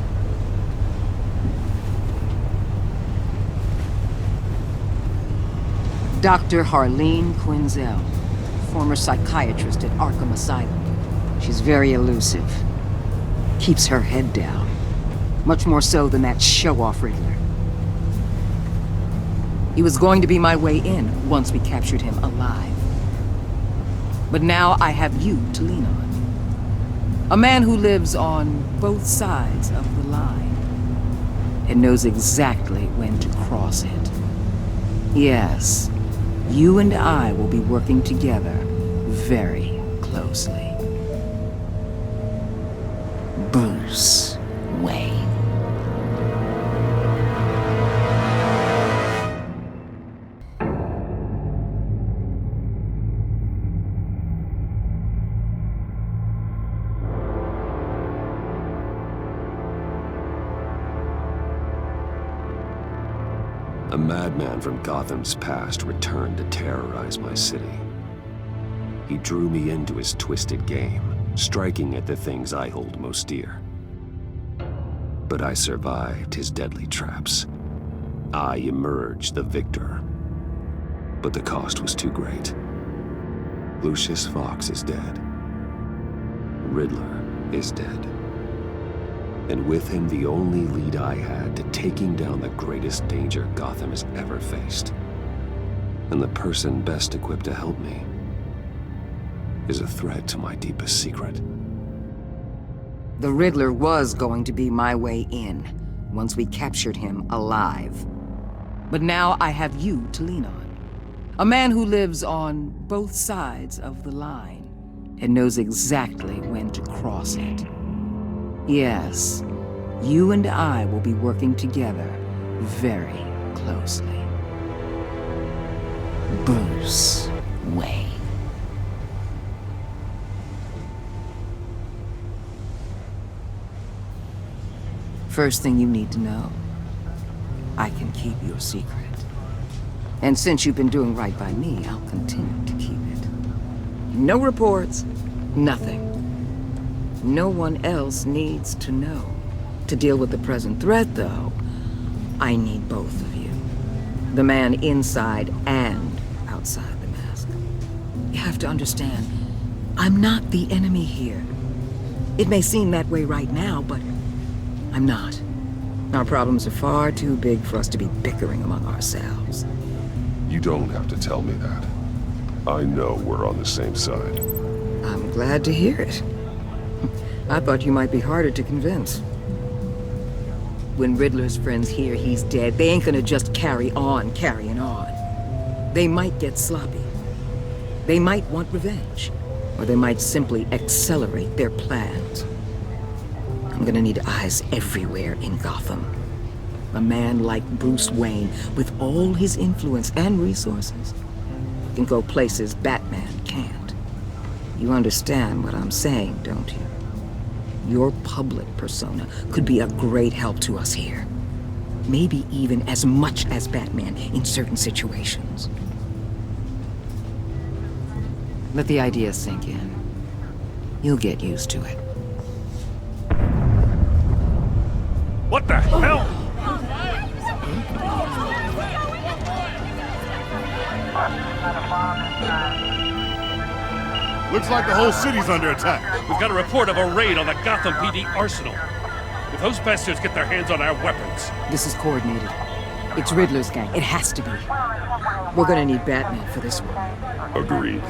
Dr. Harleen Quinzel, former psychiatrist at Arkham Asylum. She's very elusive. Keeps her head down. Much more so than that show-off Riddler. He was going to be my way in once we captured him alive. But now I have you to lean on. A man who lives on both sides of the line and knows exactly when to cross it. Yes, you and I will be working together very closely. Bruce Wayne. A madman from Gotham's past returned to terrorize my city. He drew me into his twisted game, striking at the things I hold most dear. But I survived his deadly traps. I emerged the victor. But the cost was too great. Lucius Fox is dead. Riddler is dead. And with him, the only lead I had to taking down the greatest danger Gotham has ever faced. And the person best equipped to help me is a threat to my deepest secret. The Riddler was going to be my way in, once we captured him alive. But now I have you to lean on. A man who lives on both sides of the line and knows exactly when to cross it. Yes, you and I will be working together very closely. Bruce Wayne. First thing you need to know, I can keep your secret. And since you've been doing right by me, I'll continue to keep it. No reports, nothing. No one else needs to know. To deal with the present threat, though, I need both of you. The man inside and outside the mask. You have to understand, I'm not the enemy here. It may seem that way right now, but I'm not. Our problems are far too big for us to be bickering among ourselves. You don't have to tell me that. I know we're on the same side. I'm glad to hear it. I thought you might be harder to convince. When Riddler's friends hear he's dead, they ain't gonna just carry on carrying on. They might get sloppy. They might want revenge. Or they might simply accelerate their plans. I'm gonna need eyes everywhere in Gotham. A man like Bruce Wayne, with all his influence and resources, can go places Batman can't. You understand what I'm saying, don't you? Your public persona could be a great help to us here. Maybe even as much as Batman in certain situations. Let the idea sink in. You'll get used to it. What the hell? Looks like the whole city's under attack. We've got a report of a raid on the Gotham PD arsenal. If those bastards get their hands on our weapons... This is coordinated. It's Riddler's gang. It has to be. We're gonna need Batman for this one. Agreed.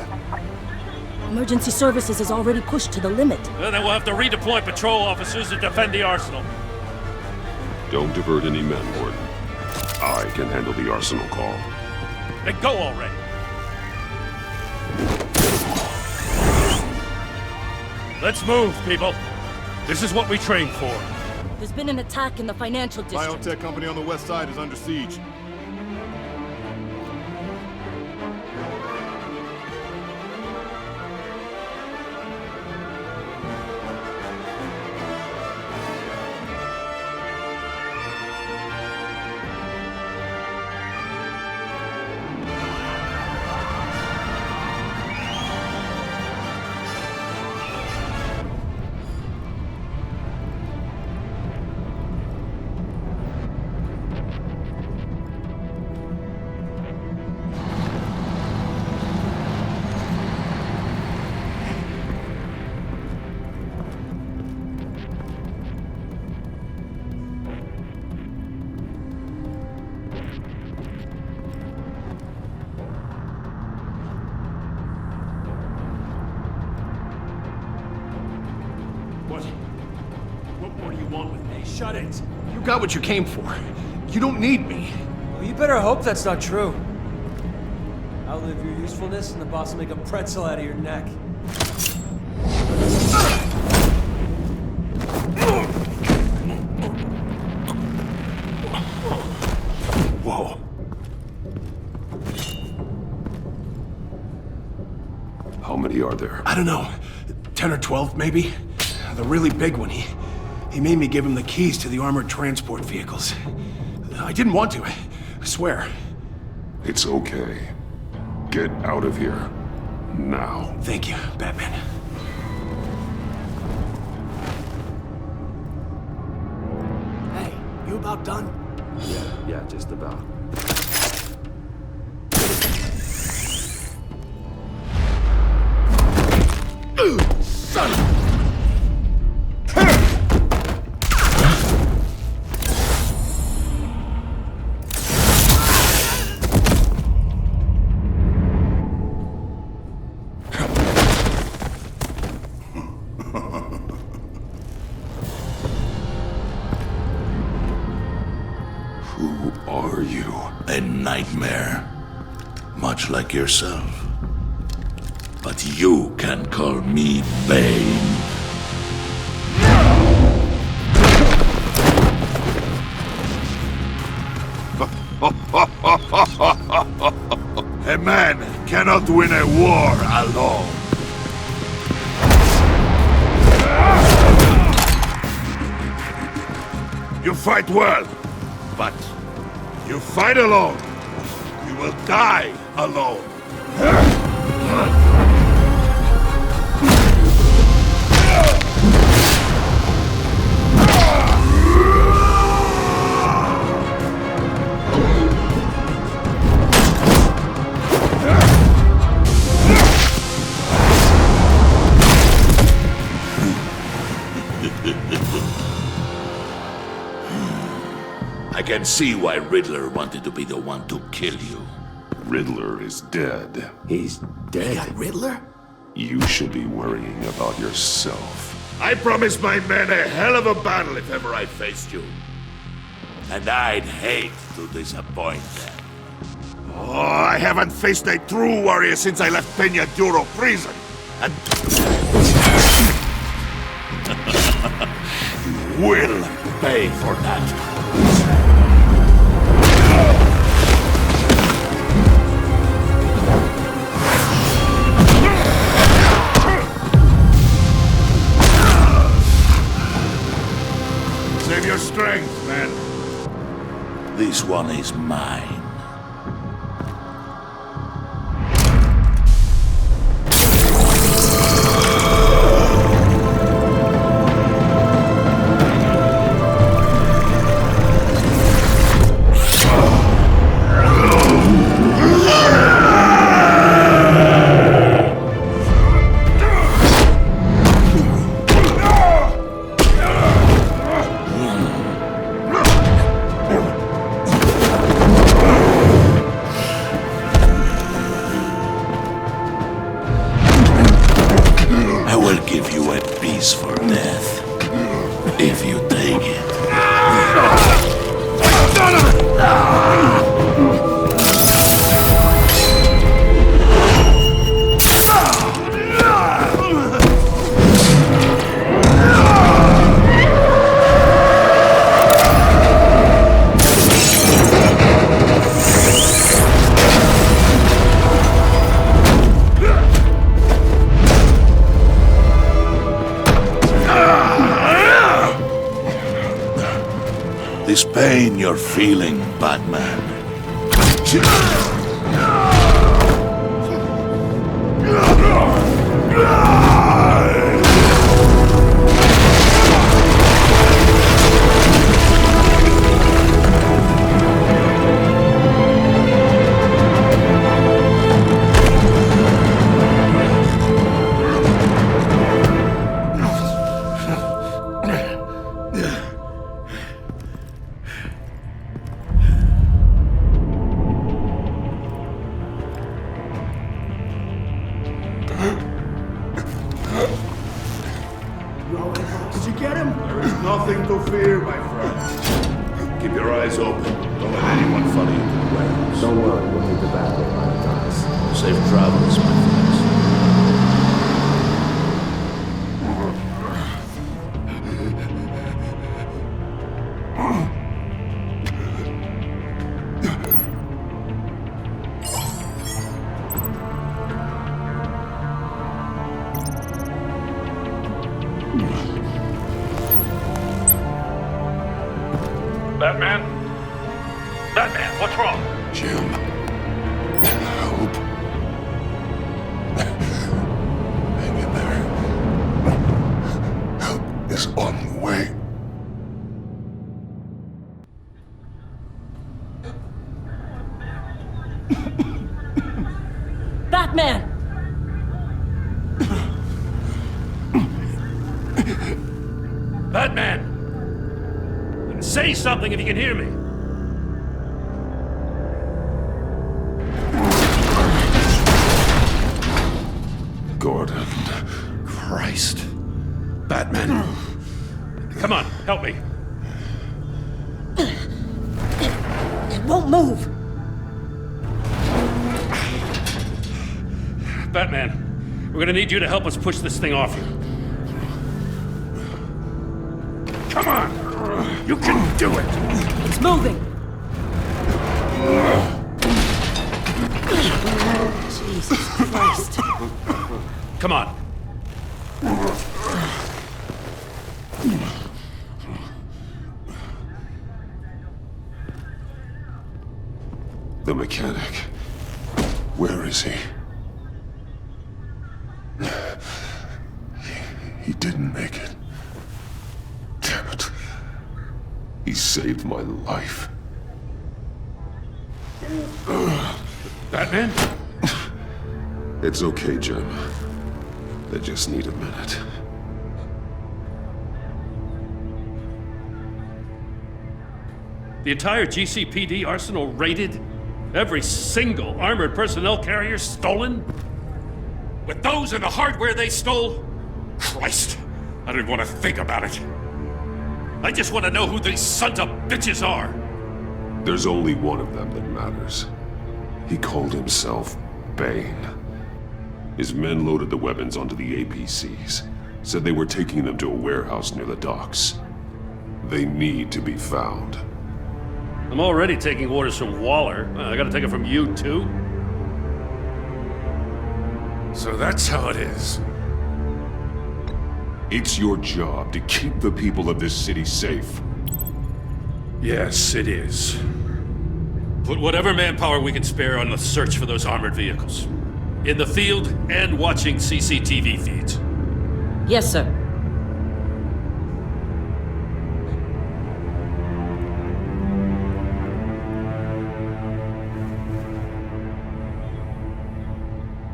Emergency services is already pushed to the limit. Then we'll have to redeploy patrol officers to defend the arsenal. Don't divert any men, Warden. I can handle the arsenal call. Then go already! Let's move, people. This is what we trained for. There's been an attack in the financial district. Biotech company on the west side is under siege. shut it. You got what you came for. You don't need me. Well, you better hope that's not true. Outlive your usefulness and the boss will make a pretzel out of your neck. Whoa. How many are there? I don't know. 10 or 12, maybe? The really big one, he made me give him the keys to the armored transport vehicles. I didn't want to, I swear. It's okay. Get out of here. Now. Thank you, Batman. Hey, you about done? Yeah, just about. Son of a... Who are you? A nightmare. Much like yourself. But you can call me Bane. A man cannot win a war alone. You fight well, but you fight alone. You will die alone. I can see why Riddler wanted to be the one to kill you. Riddler is dead. He's dead? You got Riddler? You should be worrying about yourself. I promised my men a hell of a battle if ever I faced you. And I'd hate to disappoint them. Oh, I haven't faced a true warrior since I left Peña Duro prison. And... you will pay for that. Save your strength, man. This one is mine. For death, if you take it. This pain you're feeling, Batman. here, my friend. Keep your eyes open. Don't let anyone follow you to the warehouse. Don't worry, we'll need the back way by the docks. Safe travels, my friends. Batman? Batman, what's wrong? Jim. Help. Hang in there. Help is on the way. Batman! Batman! Say something if you can hear me. Gordon. Christ. Batman. Come on, help me. It won't move. Batman, we're gonna need you to help us push this thing off you. Come on! You can do it! It's moving. Jesus Christ. Come on. The mechanic. Where is he? He didn't make it. Damn it. He saved my life. Batman? It's okay, Jim. They just need a minute. The entire GCPD arsenal raided? Every single armored personnel carrier stolen? With those and the hardware they stole? Christ, I don't want to think about it. I just want to know who these sons of bitches are. There's only one of them that matters. He called himself Bane. His men loaded the weapons onto the APCs, said they were taking them to a warehouse near the docks. They need to be found. I'm already taking orders from Waller. I gotta take it from you, too? So that's how it is. It's your job to keep the people of this city safe. Yes, it is. Put whatever manpower we can spare on the search for those armored vehicles. In the field and watching CCTV feeds. Yes, sir.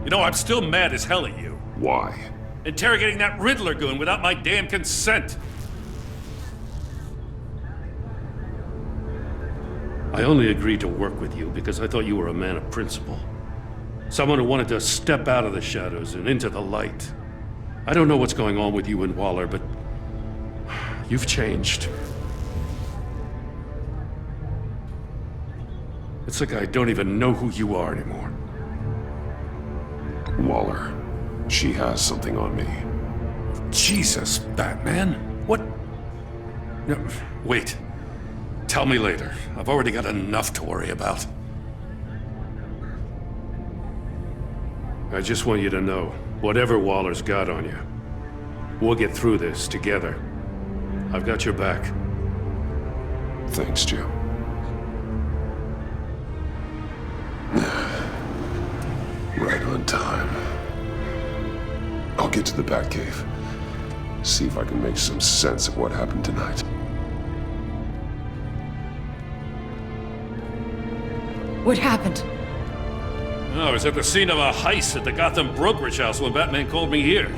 You know, I'm still mad as hell at you. Why? Interrogating that Riddler goon without my damn consent. I only agreed to work with you because I thought you were a man of principle. Someone who wanted to step out of the shadows and into the light. I don't know what's going on with you and Waller, but you've changed. It's like I don't even know who you are anymore. Waller. She has something on me. Jesus, Batman. What? No, wait. Tell me later. I've already got enough to worry about. I just want you to know, whatever Waller's got on you, we'll get through this together. I've got your back. Thanks, Jim. Right on time. I'll get to the Batcave. See if I can make some sense of what happened tonight. What happened? I was at the scene of a heist at the Gotham brokerage house when Batman called me here.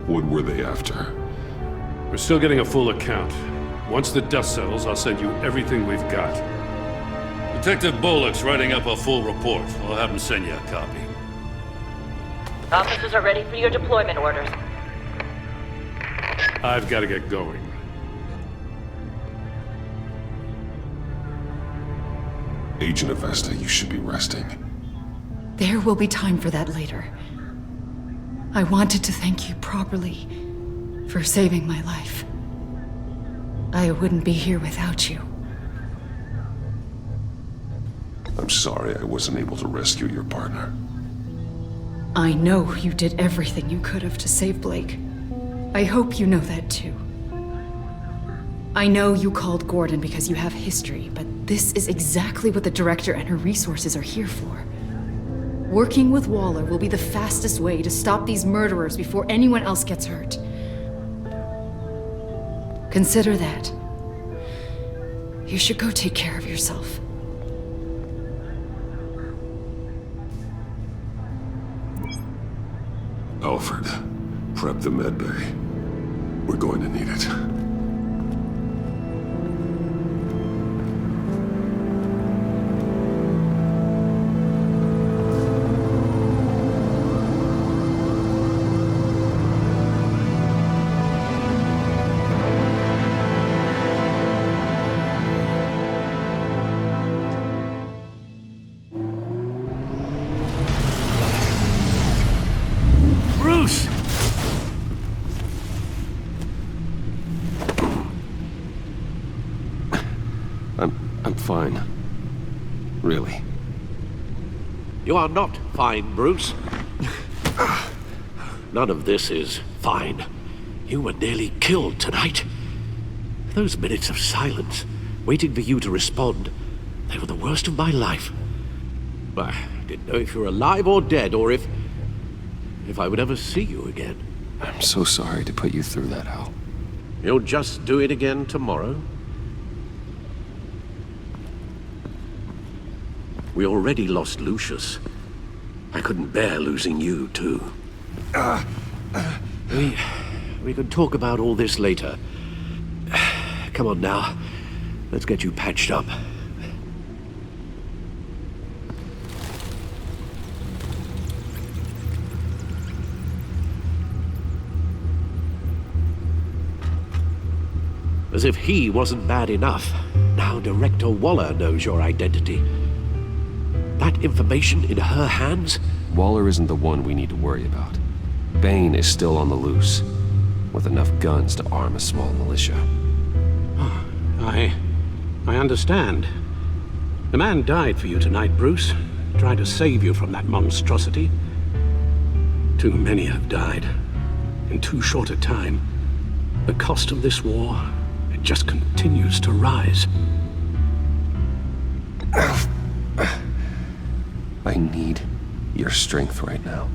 What were they after? We're still getting a full account. Once the dust settles, I'll send you everything we've got. Detective Bullock's writing up a full report. I'll have him send you a copy. Officers are ready for your deployment orders. I've got to get going. Agent Avesta, you should be resting. There will be time for that later. I wanted to thank you properly for saving my life. I wouldn't be here without you. I'm sorry I wasn't able to rescue your partner. I know you did everything you could have to save Blake. I hope you know that too. I know you called Gordon because you have history, but this is exactly what the director and her resources are here for. Working with Waller will be the fastest way to stop these murderers before anyone else gets hurt. Consider that. You should go take care of yourself. Alfred, prep the med bay. We're going to need it. Bruce! I'm fine. Really. You are not fine, Bruce. None of this is fine. You were nearly killed tonight. Those minutes of silence, waiting for you to respond, they were the worst of my life. I didn't know if you were alive or dead, or if I would ever see you again. I'm so sorry to put you through that, Al. You'll just do it again tomorrow? We already lost Lucius. I couldn't bear losing you, too. We could talk about all this later. Come on now. Let's get you patched up. As if he wasn't bad enough, now Director Waller knows your identity. That information in her hands? Waller isn't the one we need to worry about. Bane is still on the loose, with enough guns to arm a small militia. I understand. The man died for you tonight, Bruce. Tried to save you from that monstrosity. Too many have died. In too short a time. The cost of this war, it just continues to rise. I need your strength right now.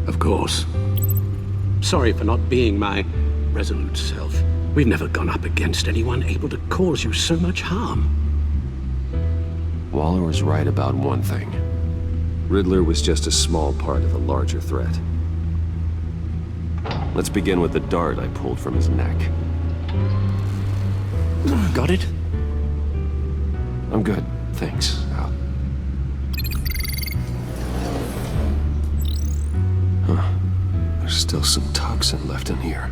Of course. Sorry for not being my resolute self. We've never gone up against anyone able to cause you so much harm. Waller was right about one thing. Riddler was just a small part of a larger threat. Let's begin with the dart I pulled from his neck. Got it? I'm good, thanks, Al. Huh. There's still some toxin left in here.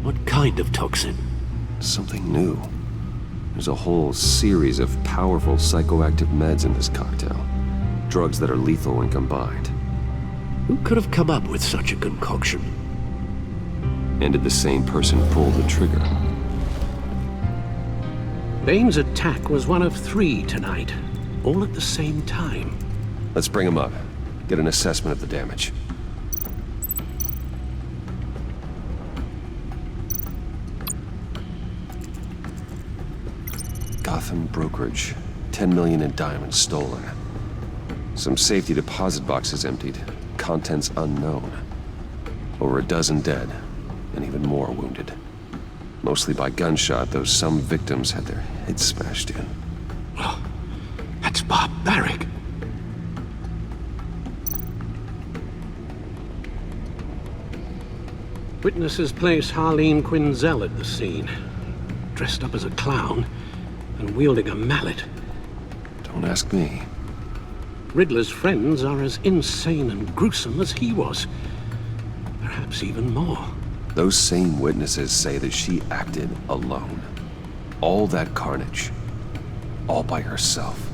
What kind of toxin? Something new. There's a whole series of powerful psychoactive meds in this cocktail. Drugs that are lethal when combined. Who could have come up with such a concoction? And did the same person pull the trigger? Bane's attack was one of 3 tonight, all at the same time. Let's bring him up. Get an assessment of the damage. Gotham brokerage. 10 million in diamonds stolen. Some safety deposit boxes emptied. Contents unknown. Over a dozen dead, and even more wounded. Mostly by gunshot, though some victims had their heads smashed in. Oh, that's barbaric. Witnesses place Harleen Quinzel at the scene, dressed up as a clown and wielding a mallet. Don't ask me. Riddler's friends are as insane and gruesome as he was. Perhaps even more. Those same witnesses say that she acted alone. All that carnage. All by herself.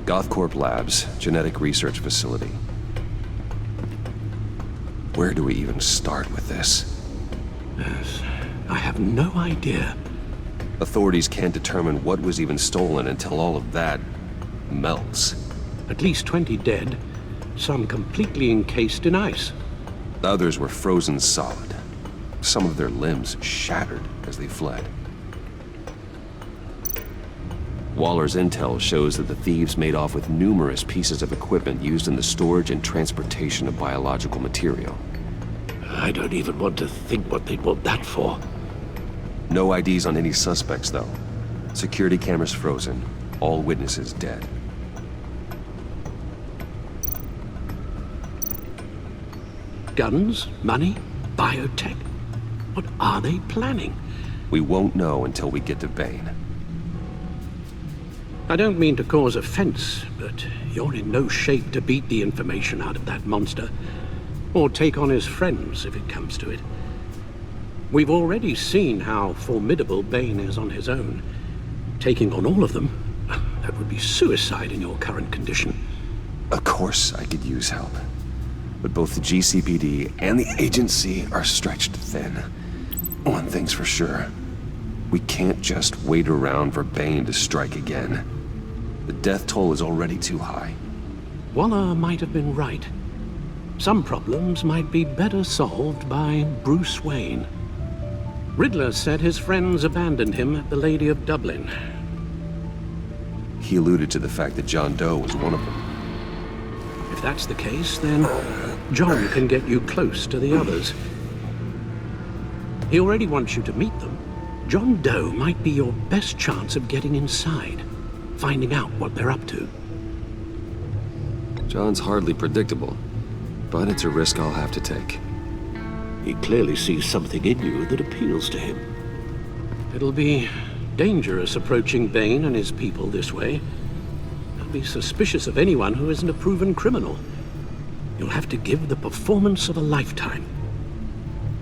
Gothcorp Labs, genetic research facility. Where do we even start with this? Yes, I have no idea. Authorities can't determine what was even stolen until all of that melts. At least 20 dead, some completely encased in ice. Others were frozen solid. Some of their limbs shattered as they fled. Waller's intel shows that the thieves made off with numerous pieces of equipment used in the storage and transportation of biological material. I don't even want to think what they'd want that for. No IDs on any suspects, though. Security cameras frozen. All witnesses dead. Guns, money, biotech. What are they planning? We won't know until we get to Bane. I don't mean to cause offense, but you're in no shape to beat the information out of that monster, or take on his friends if it comes to it. We've already seen how formidable Bane is on his own. Taking on all of them, that would be suicide in your current condition. Of course I could use help. But both the GCPD and the agency are stretched thin. One thing's for sure. We can't just wait around for Bane to strike again. The death toll is already too high. Waller might have been right. Some problems might be better solved by Bruce Wayne. Riddler said his friends abandoned him at the Lady of Dublin. He alluded to the fact that John Doe was one of them. If that's the case, then John can get you close to the others. He already wants you to meet them. John Doe might be your best chance of getting inside, finding out what they're up to. John's hardly predictable, but it's a risk I'll have to take. He clearly sees something in you that appeals to him. It'll be dangerous approaching Bane and his people this way. They'll be suspicious of anyone who isn't a proven criminal. You'll have to give the performance of a lifetime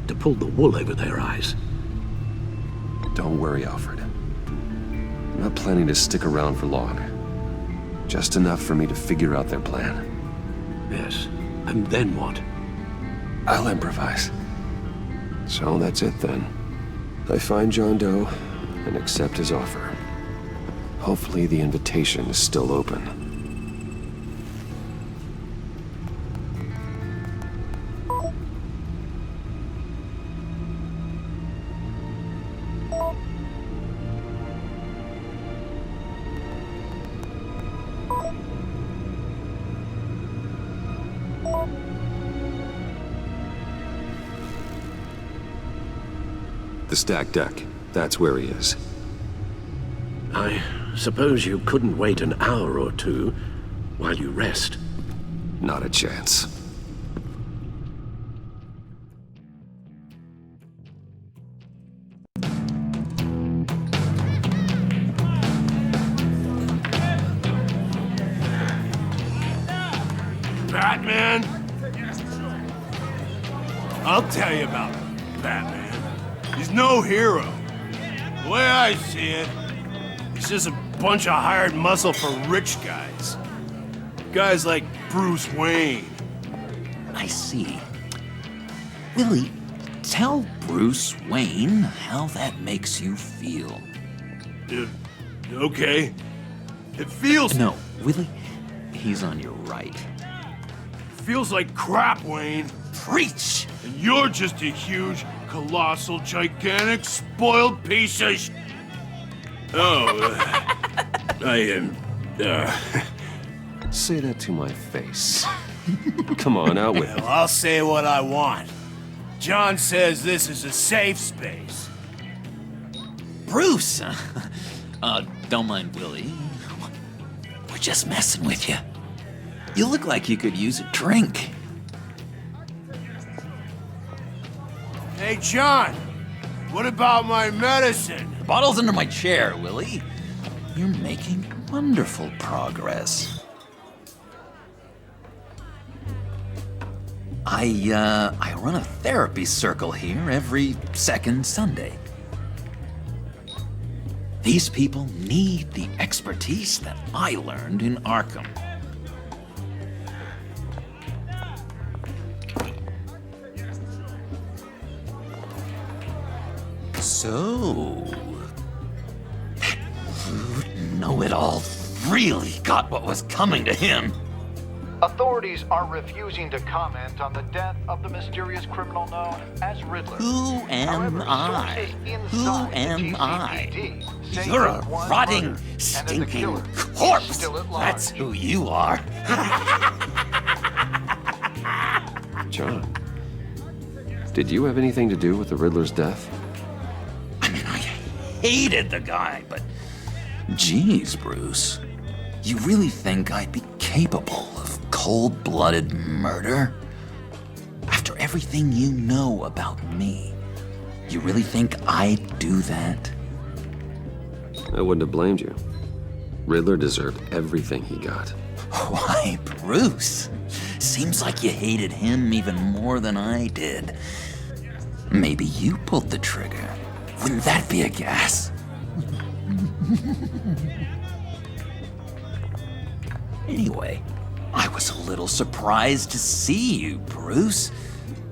to pull the wool over their eyes. Don't worry, Alfred. I'm not planning to stick around for long. Just enough for me to figure out their plan. Yes, and then what? I'll improvise. So that's it then. I find John Doe and accept his offer. Hopefully the invitation is still open. The stacked deck. That's where he is. I suppose you couldn't wait an hour or two while you rest? Not a chance. Batman? I'll tell you about Batman. He's no hero. The way I see it, he's just a bunch of hired muscle for rich guys. Guys like Bruce Wayne. I see. Willie, tell Bruce Wayne how that makes you feel. Okay. It feels... No, Willie, he's on your right. Feels like crap, Wayne. Preach! And you're just a huge, colossal, gigantic, spoiled piece of Say that to my face. Come on, out with it. Well, I'll say what I want. John says this is a safe space. Bruce! Don't mind Willie. We're just messing with you. You look like you could use a drink. Hey, John, what about my medicine? The bottle's under my chair, Willie. You're making wonderful progress. I run a therapy circle here every second Sunday. These people need the expertise that I learned in Arkham. So, that rude know-it-all really got what was coming to him. Authorities are refusing to comment on the death of the mysterious criminal known as Riddler. Who am I? Who am I? You're a rotting, stinking corpse. That's who you are. John, did you have anything to do with the Riddler's death? Hated the guy, but geez, Bruce, you really think I'd be capable of cold-blooded murder? After everything you know about me, you really think I'd do that? I wouldn't have blamed you. Riddler deserved everything he got. Why, Bruce? Seems like you hated him even more than I did. Maybe you pulled the trigger. Wouldn't that be a gas? Anyway, I was a little surprised to see you, Bruce.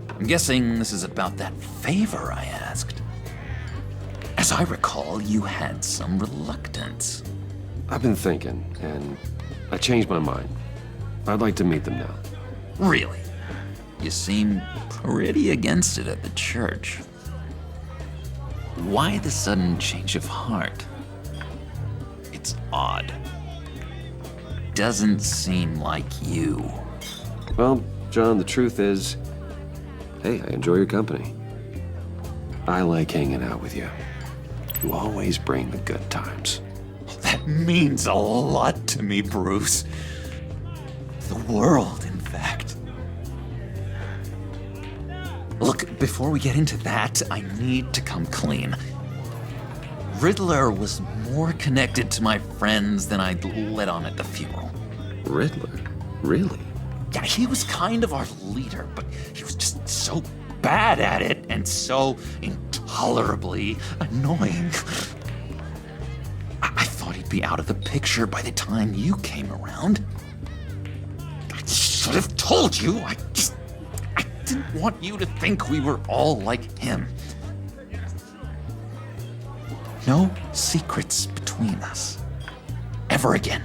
I'm guessing this is about that favor I asked. As I recall, you had some reluctance. I've been thinking, and I changed my mind. I'd like to meet them now. Really? You seem pretty against it at the church. Why the sudden change of heart? It's odd. Doesn't seem like you. Well, John, the truth is, hey, I enjoy your company. I like hanging out with you. You always bring the good times. That means a lot to me, Bruce. The world, in fact. Look, before we get into that, I need to come clean. Riddler was more connected to my friends than I'd let on at the funeral. Riddler? Really? Yeah, he was kind of our leader, but he was just so bad at it and so intolerably annoying. I thought he'd be out of the picture by the time you came around. I should have told you. I didn't want you to think we were all like him. No secrets between us. Ever again.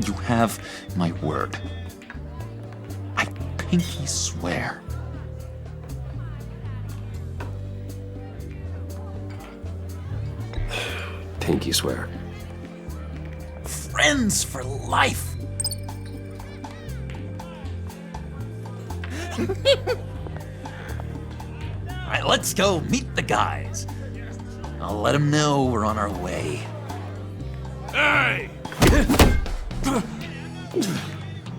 You have my word. I pinky swear. Pinky swear. Friends for life. All right, let's go meet the guys. I'll let them know we're on our way. Hey!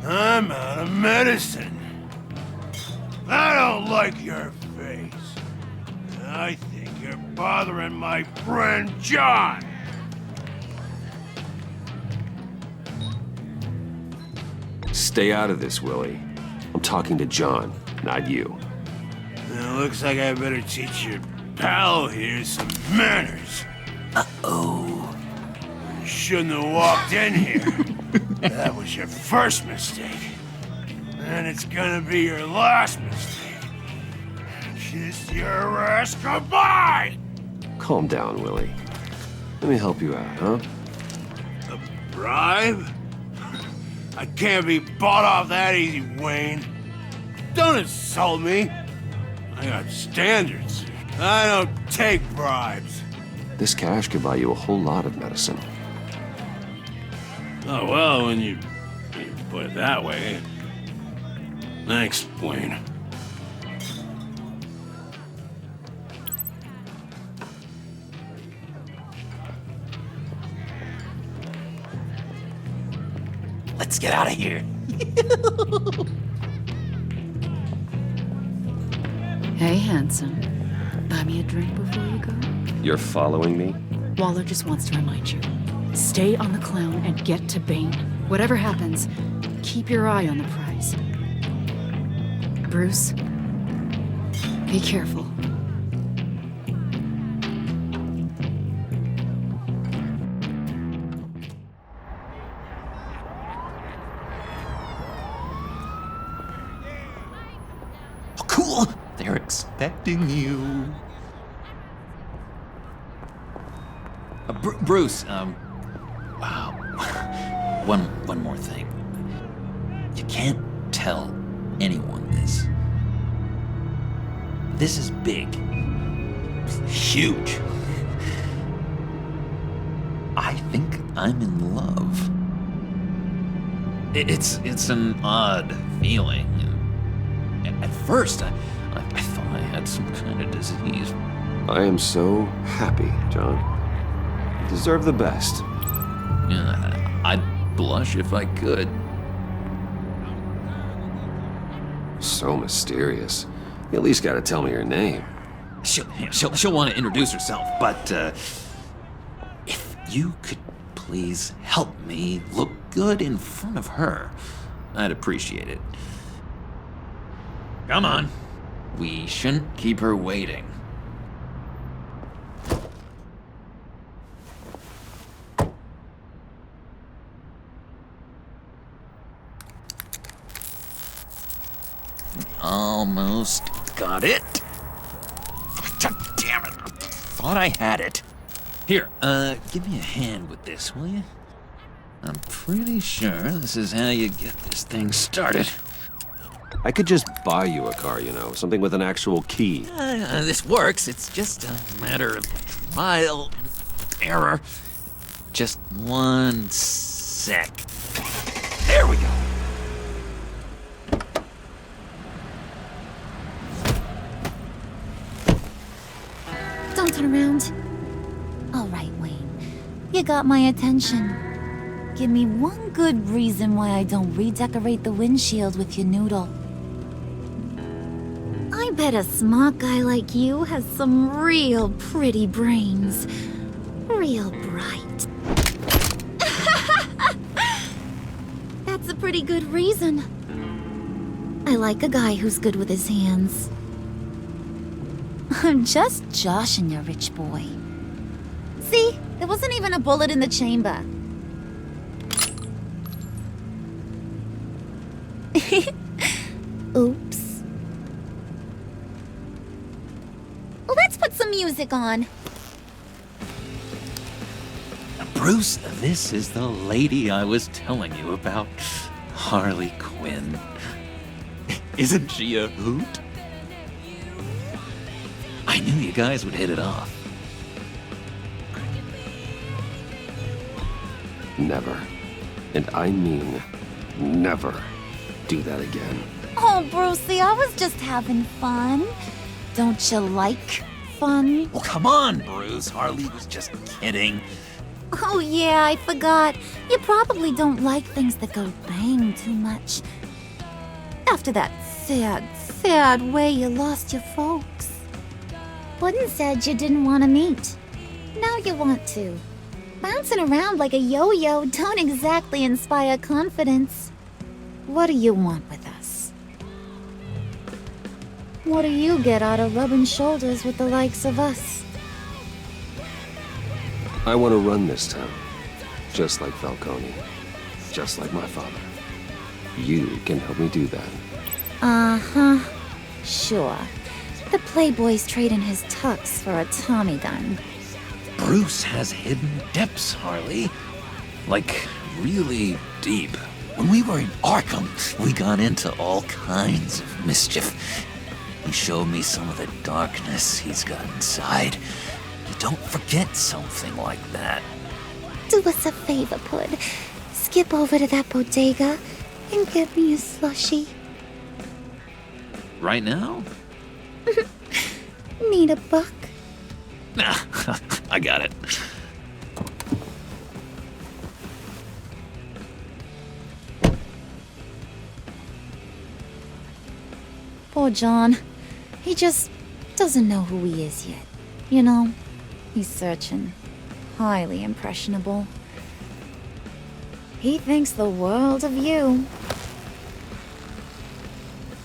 I'm out of medicine. I don't like your face. I think you're bothering my friend John. Stay out of this, Willie. I'm talking to John, not you. It looks like I better teach your pal here some manners. Uh-oh. You shouldn't have walked in here. That was your first mistake. And it's gonna be your last mistake. Kiss your ass goodbye! Calm down, Willie. Let me help you out, huh? A bribe? I can't be bought off that easy, Wayne. Don't insult me. I got standards. I don't take bribes. This cash could buy you a whole lot of medicine. Oh, well, when you put it that way. Thanks, Wayne. Let's get out of here. Hey, handsome. Buy me a drink before you go? You're following me? Waller just wants to remind you. Stay on the clown and get to Bane. Whatever happens, keep your eye on the prize. Bruce, be careful. cool. They're expecting you. Bruce, wow. One more thing. You can't tell anyone this. This is big. Huge. I think I'm in love. It's an odd feeling. At first, I thought I had some kind of disease. I am so happy, John. You deserve the best. Yeah, I'd blush if I could. So mysterious. You at least gotta tell me your name. She'll want to introduce herself, but if you could please help me look good in front of her, I'd appreciate it. Come on. We shouldn't keep her waiting. Almost got it. God damn it. Thought I had it. Here, give me a hand with this, will you? I'm pretty sure this is how you get this thing started. I could just buy you a car, you know, something with an actual key. This works. It's just a matter of trial and error. Just one sec. There we go. Don't turn around. All right, Wayne. You got my attention. Give me one good reason why I don't redecorate the windshield with your noodle. I bet a smart guy like you has some real pretty brains. Real bright. That's a pretty good reason. I like a guy who's good with his hands. I'm just joshing you, rich boy. See? There wasn't even a bullet in the chamber. Oops. Let's put some music on. Bruce, this is the lady I was telling you about. Harley Quinn. Isn't she a hoot? I knew you guys would hit it off. Never, and I mean never, do that again. Oh, Brucey, I was just having fun. Don't you like fun? Well, come on, Bruce. Harley was just kidding. Oh, yeah, I forgot. You probably don't like things that go bang too much. After that sad way you lost your folks. Wooden said you didn't want to meet. Now you want to. Bouncing around like a yo-yo don't exactly inspire confidence. What do you want with us? What do you get out of rubbing shoulders with the likes of us? I want to run this town, just like Falcone, just like my father. You can help me do that. Uh-huh. Sure. The Playboy's trading his tux for a Tommy gun. Bruce has hidden depths, Harley. Like, really deep. When we were in Arkham, we got into all kinds of mischief. He showed me some of the darkness he's got inside. You don't forget something like that. Do us a favor, Pud. Skip over to that bodega and get me a slushie. Right now? Need a buck? Nah, I got it. Poor John. He just doesn't know who he is yet. You know, he's searching. Highly impressionable. He thinks the world of you.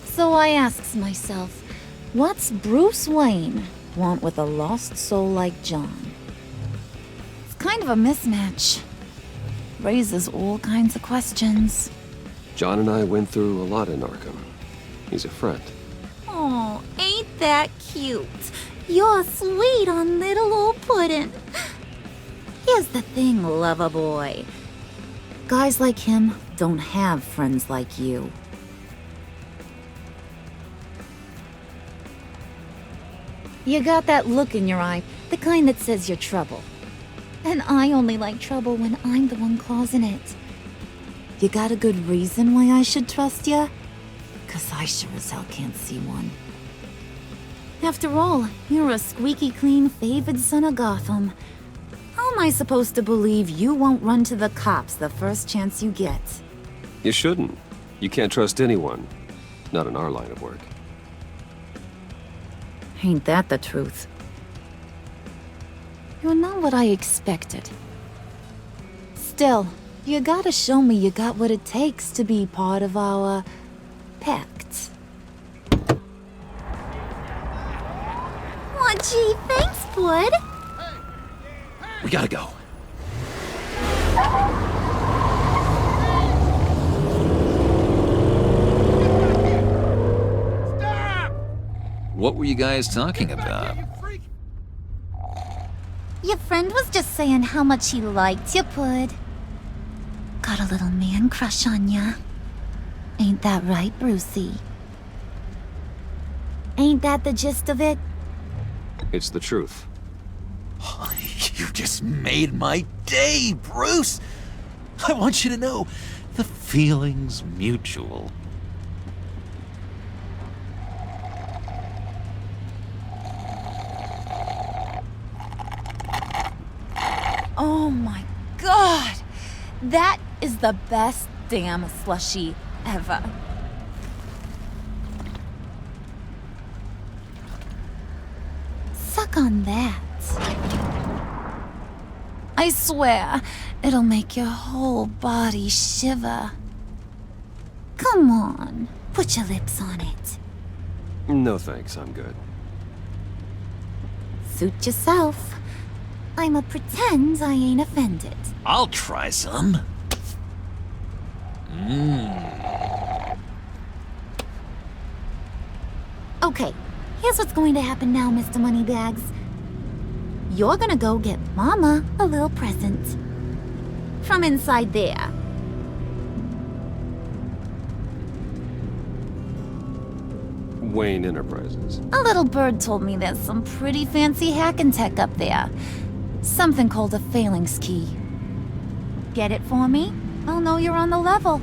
So I asks myself, what's Bruce Wayne want with a lost soul like John? It's kind of a mismatch. Raises all kinds of questions. John and I went through a lot in Arkham. He's a friend. Oh, ain't that cute? You're sweet on little old puddin'. Here's the thing, lover boy. Guys like him don't have friends like you. You got that look in your eye, the kind that says you're trouble. And I only like trouble when I'm the one causing it. You got a good reason why I should trust you? 'Cause I sure as hell can't see one. After all, you're a squeaky clean favored son of Gotham. How am I supposed to believe you won't run to the cops the first chance you get? You shouldn't. You can't trust anyone. Not in our line of work. Ain't that the truth? You're not what I expected. Still, you gotta show me you got what it takes to be part of our Pact. Aw, gee, thanks, bud. We gotta go. What were you guys talking about? Your friend was just saying how much he liked you, bud. Got a little man crush on ya. Ain't that right, Brucey? Ain't that the gist of it? It's the truth. You just made my day, Bruce! I want you to know, the feeling's mutual. Oh my god! That is the best damn slushie ever. Suck on that. I swear, it'll make your whole body shiver. Come on, put your lips on it. No thanks, I'm good. Suit yourself. I'ma pretend I ain't offended. I'll try some. Okay, here's what's going to happen now, Mr. Moneybags. You're gonna go get Mama a little present. From inside there. Wayne Enterprises. A little bird told me there's some pretty fancy hacking tech up there. Something called a phalanx key. Get it for me? I'll know you're on the level.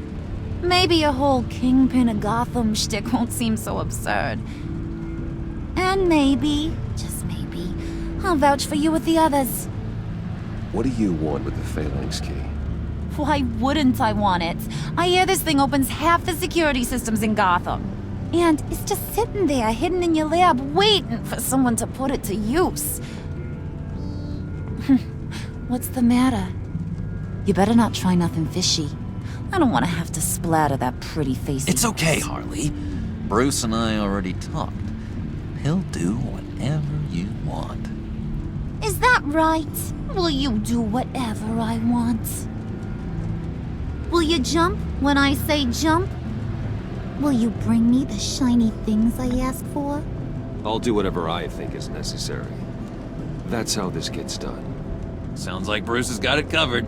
Maybe your whole Kingpin of Gotham shtick won't seem so absurd. And maybe, just maybe, I'll vouch for you with the others. What do you want with the phalanx key? Why wouldn't I want it? I hear this thing opens half the security systems in Gotham. And it's just sitting there, hidden in your lab, waiting for someone to put it to use. What's the matter? You better not try nothing fishy. I don't want to have to splatter that pretty face. It's okay, Harley. Bruce and I already talked. He'll do whatever you want. Is that right? Will you do whatever I want? Will you jump when I say jump? Will you bring me the shiny things I ask for? I'll do whatever I think is necessary. That's how this gets done. Sounds like Bruce has got it covered.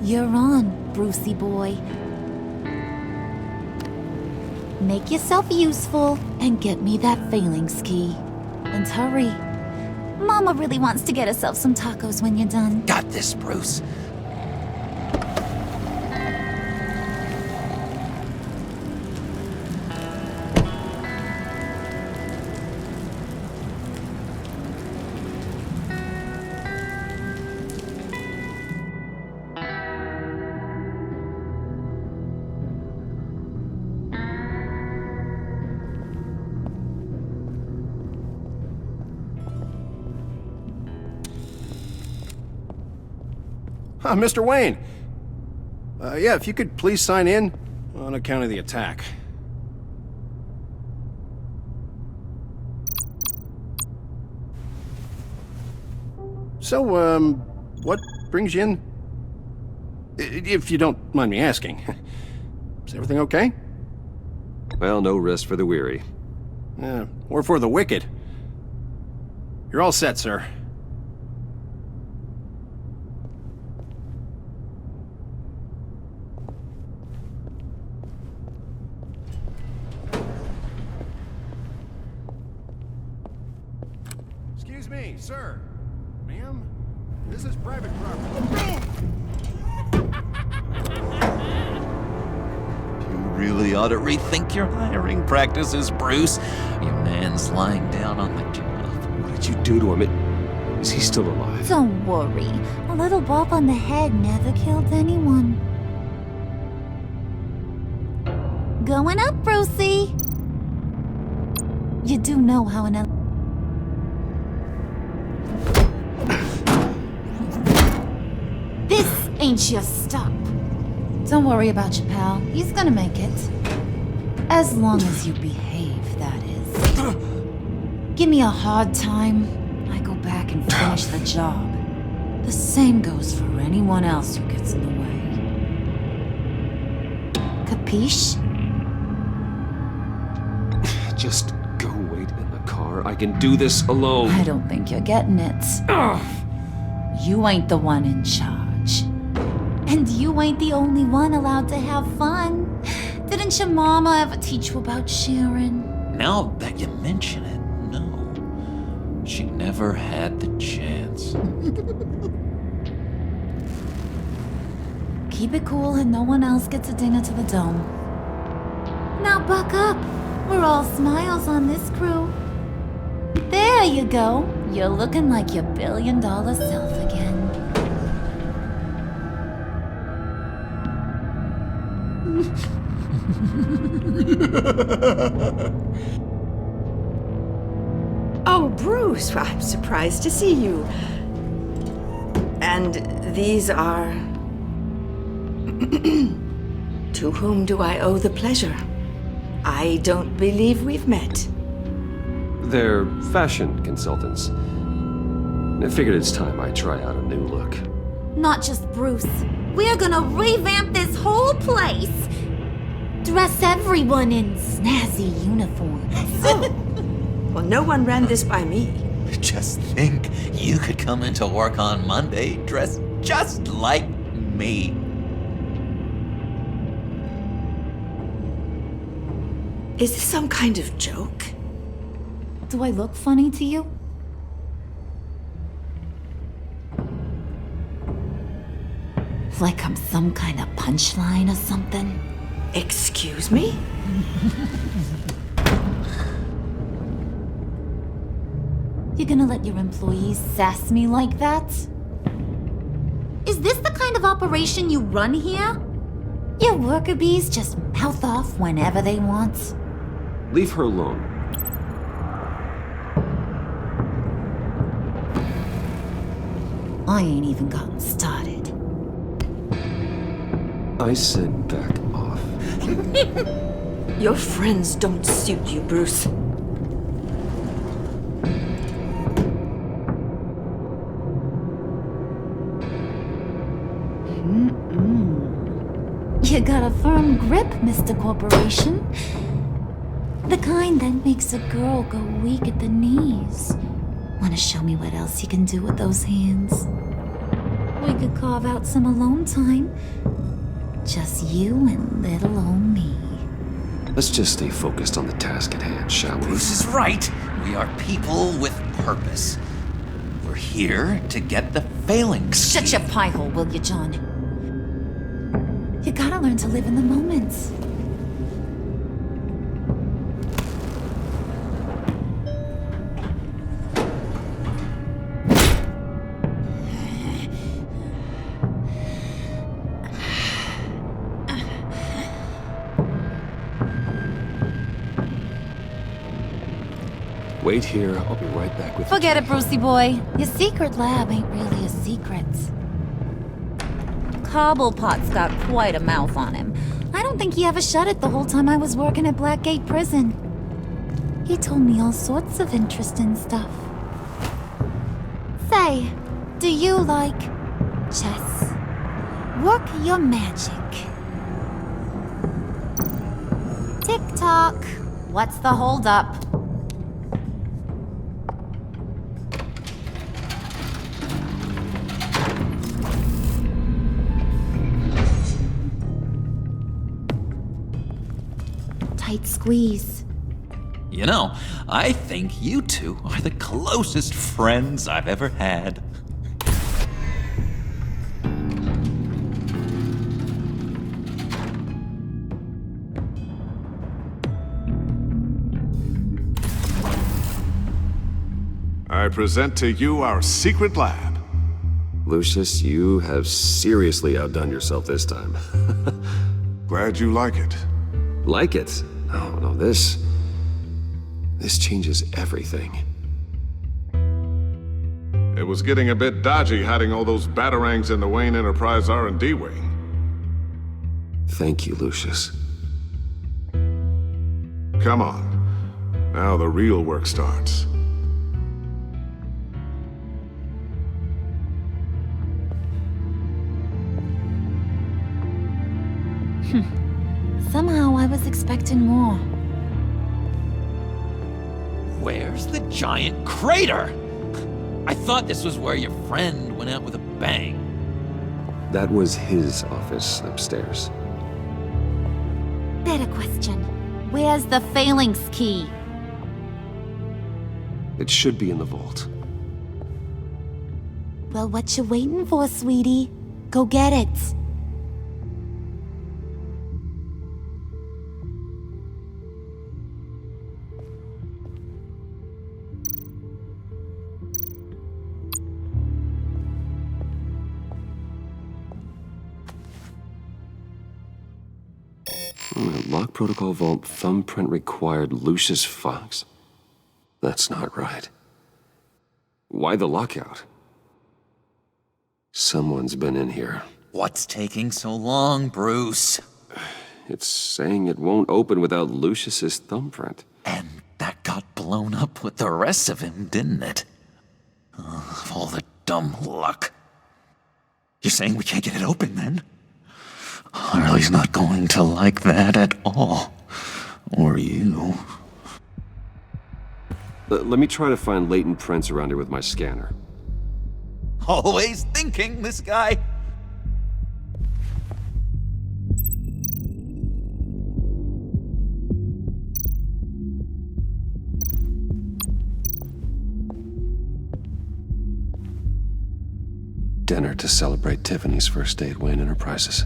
You're on, Brucey boy. Make yourself useful and get me that phalanx key. And hurry. Mama really wants to get herself some tacos when you're done. Got this, Bruce. Mr. Wayne. Yeah, if you could please sign in on account of the attack. So, what brings you in? If you don't mind me asking. Is everything okay? Well, no rest for the weary. Or for the wicked. You're all set, sir. Excuse me, sir. Ma'am? This is private property. You really ought to rethink your hiring practices, Bruce. Your man's lying down on the job. What did you do to him? Is he still alive? Don't worry. A little bump on the head never killed anyone. Going up, Brucey. You do know how an This ain't your stop. Don't worry about your pal. He's gonna make it. As long as you behave, that is. Give me a hard time, I go back and finish the job. The same goes for anyone else who gets in the way. Capiche? Just go wait in the car. I can do this alone. I don't think you're getting it. You ain't the one in charge. And you ain't the only one allowed to have fun. Didn't your mama ever teach you about sharing? Now that you mention it, no. She never had the chance. Keep it cool and no one else gets a dinger to the dome. Now buck up. We're all smiles on this crew. There you go. You're looking like your billion-dollar self again. Oh, Bruce, I'm surprised to see you. And these are... To whom do I owe the pleasure? I don't believe we've met. They're fashion consultants. I figured it's time I try out a new look. Not just Bruce. We're gonna revamp this whole place. Dress everyone in snazzy uniforms. Oh. Well, no one ran this by me. Just think, you could come into work on Monday dressed just like me. Is this some kind of joke? Do I look funny to you? Like I'm some kind of punchline or something? Excuse me? You gonna let your employees sass me like that? Is this the kind of operation you run here? Your worker bees just mouth off whenever they want? Leave her alone. I ain't even gotten started. I said back off. Your friends don't suit you, Bruce. You got a firm grip, Mr. Corporation. The kind that makes a girl go weak at the knees. Wanna show me what else you can do with those hands? We could carve out some alone time. Just you and little old me. Let's just stay focused on the task at hand, shall we? Bruce is right. We are people with purpose. We're here to get the failings. Shut your pie hole, will you, John? You gotta learn to live in the moment. Wait here, I'll be right back with you. Forget it, Brucey boy. Your secret lab ain't really a secret. Cobblepot's got quite a mouth on him. I don't think he ever shut it the whole time I was working at Blackgate Prison. He told me all sorts of interesting stuff. Say, Do you like chess? Work your magic. Tick-tock. What's the holdup? Tight squeeze. You know, I think you two are the closest friends I've ever had. I present to you our secret lab. Lucius, you have seriously outdone yourself this time. Glad you like it. Like it? Oh, no, this changes everything. It was getting a bit dodgy hiding all those batarangs in the Wayne Enterprise R&D wing. Thank you, Lucius. Come on. Now the real work starts. Somehow I was expecting more. Where's the giant crater? I thought this was where your friend went out with a bang. That was his office upstairs. Better question. Where's the phalanx key? It should be in the vault. Well, what you waiting for, sweetie? Go get it. Lock protocol vault thumbprint required Lucius Fox? That's not right. Why the lockout? Someone's been in here. What's taking so long, Bruce? It's saying it won't open without Lucius's thumbprint. And that got blown up with the rest of him, didn't it? All the dumb luck. You're saying we can't get it open, then? Harley's not going to like that at all. Or you. Let me try to find latent prints around here with my scanner. Always thinking, this guy. Dinner to celebrate Tiffany's first day at Wayne Enterprises.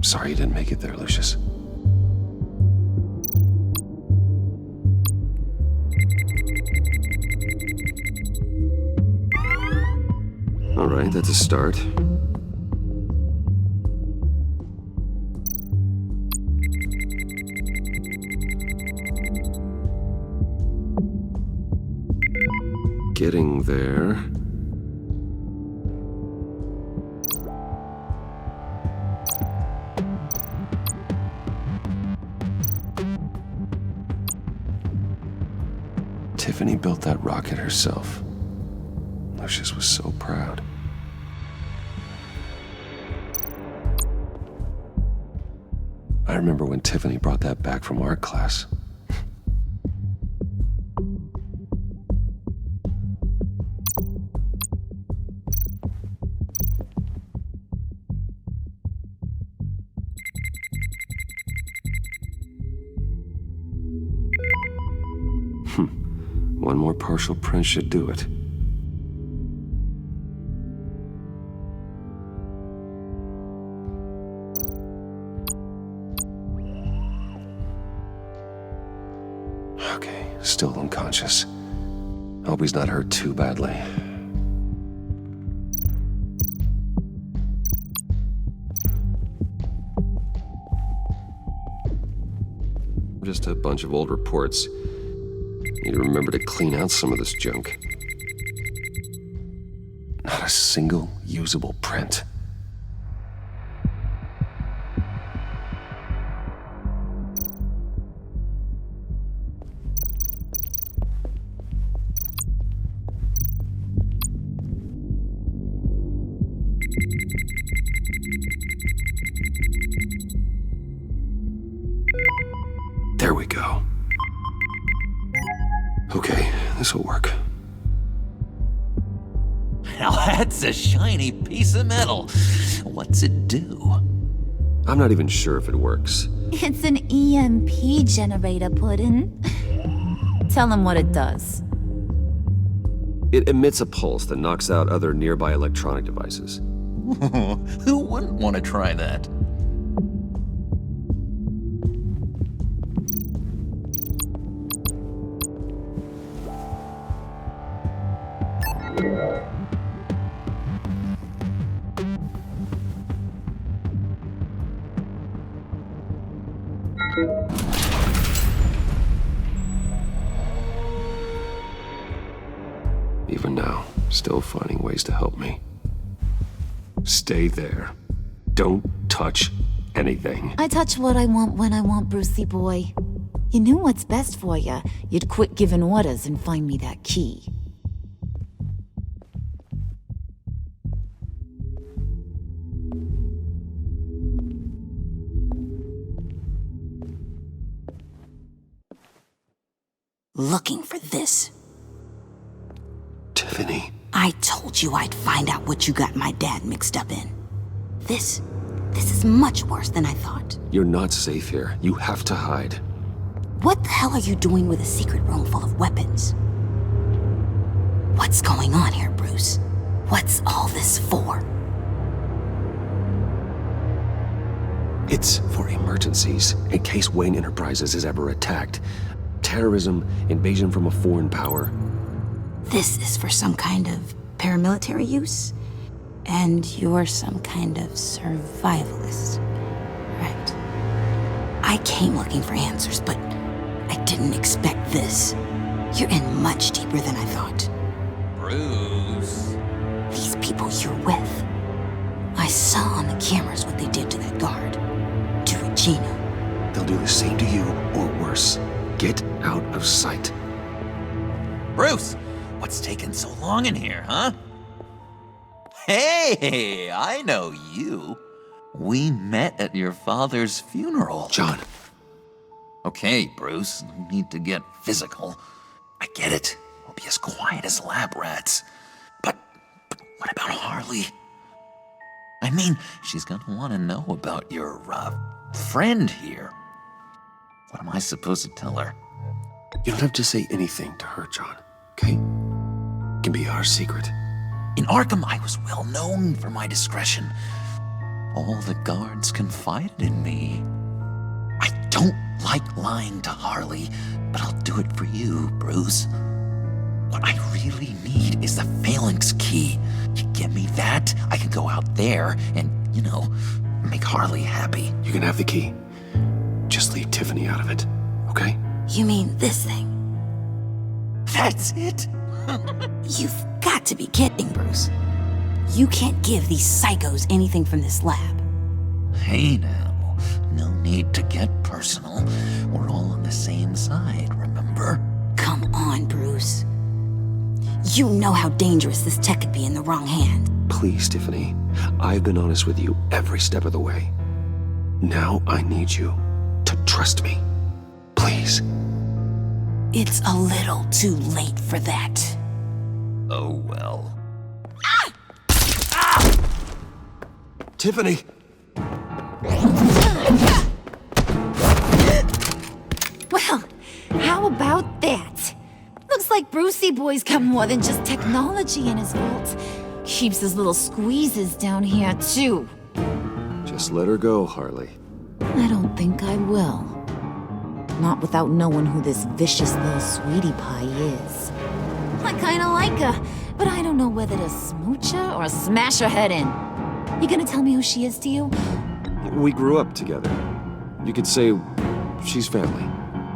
Sorry you didn't make it there, Lucius. All right, that's a start. Getting there. Tiffany built that rocket herself. Lucius was so proud. I remember when Tiffany brought that back from art class. One more partial print should do it. Okay, still unconscious. Hope he's not hurt too badly. Just a bunch of old reports. Need to remember to clean out some of this junk. Not a single usable print. There we go. Okay, this'll work. Now that's a shiny piece of metal. What's it do? I'm not even sure if it works. It's an EMP generator, Puddin'. Tell him what it does. It emits a pulse that knocks out other nearby electronic devices. Who wouldn't want to try that? Even now, still finding ways to help me. Stay there. Don't touch anything. I touch what I want when I want, Brucey boy. You knew what's best for you. You'd quit giving orders and find me that key. Looking for this. Tiffany. I told you I'd find out what you got my dad mixed up in. This is much worse than I thought. You're not safe here. You have to hide. What the hell are you doing with a secret room full of weapons? What's going on here, Bruce? What's all this for? It's for emergencies, in case Wayne Enterprises is ever attacked. Terrorism, invasion from a foreign power. This is for some kind of paramilitary use? And you're some kind of survivalist, right? I came looking for answers, but I didn't expect this. You're in much deeper than I thought. Bruce. These people you're with. I saw on the cameras what they did to that guard. To Regina. They'll do the same to you, or worse. Get out of sight. Bruce, what's taking so long in here, huh? Hey, I know you. We met at your father's funeral. John. Okay, Bruce, no need to get physical. I get it. We'll be as quiet as lab rats. But what about Harley? I mean, she's gonna want to know about your, friend here. What am I supposed to tell her? You don't have to say anything to her, John, okay? It can be our secret. In Arkham, I was well known for my discretion. All the guards confided in me. I don't like lying to Harley, but I'll do it for you, Bruce. What I really need is the phalanx key. You give me that, I can go out there and, make Harley happy. You can have the key. Just leave Tiffany out of it, okay? You mean this thing? That's it? You've got to be kidding, Bruce. You can't give these psychos anything from this lab. Hey now, no need to get personal. We're all on the same side, remember? Come on, Bruce. You know how dangerous this tech could be in the wrong hand. Please, Tiffany. I've been honest with you every step of the way. Now I need you to trust me. Please. It's a little too late for that. Oh, well. Tiffany! Well, how about that? Looks like Brucey Boy's got more than just technology in his vault. Keeps his little squeezes down here, too. Just let her go, Harley. I don't think I will. Not without knowing who this vicious little sweetie pie is. I kinda like her, but I don't know whether to smooch her or smash her head in. You gonna tell me who she is to you? We grew up together. You could say she's family.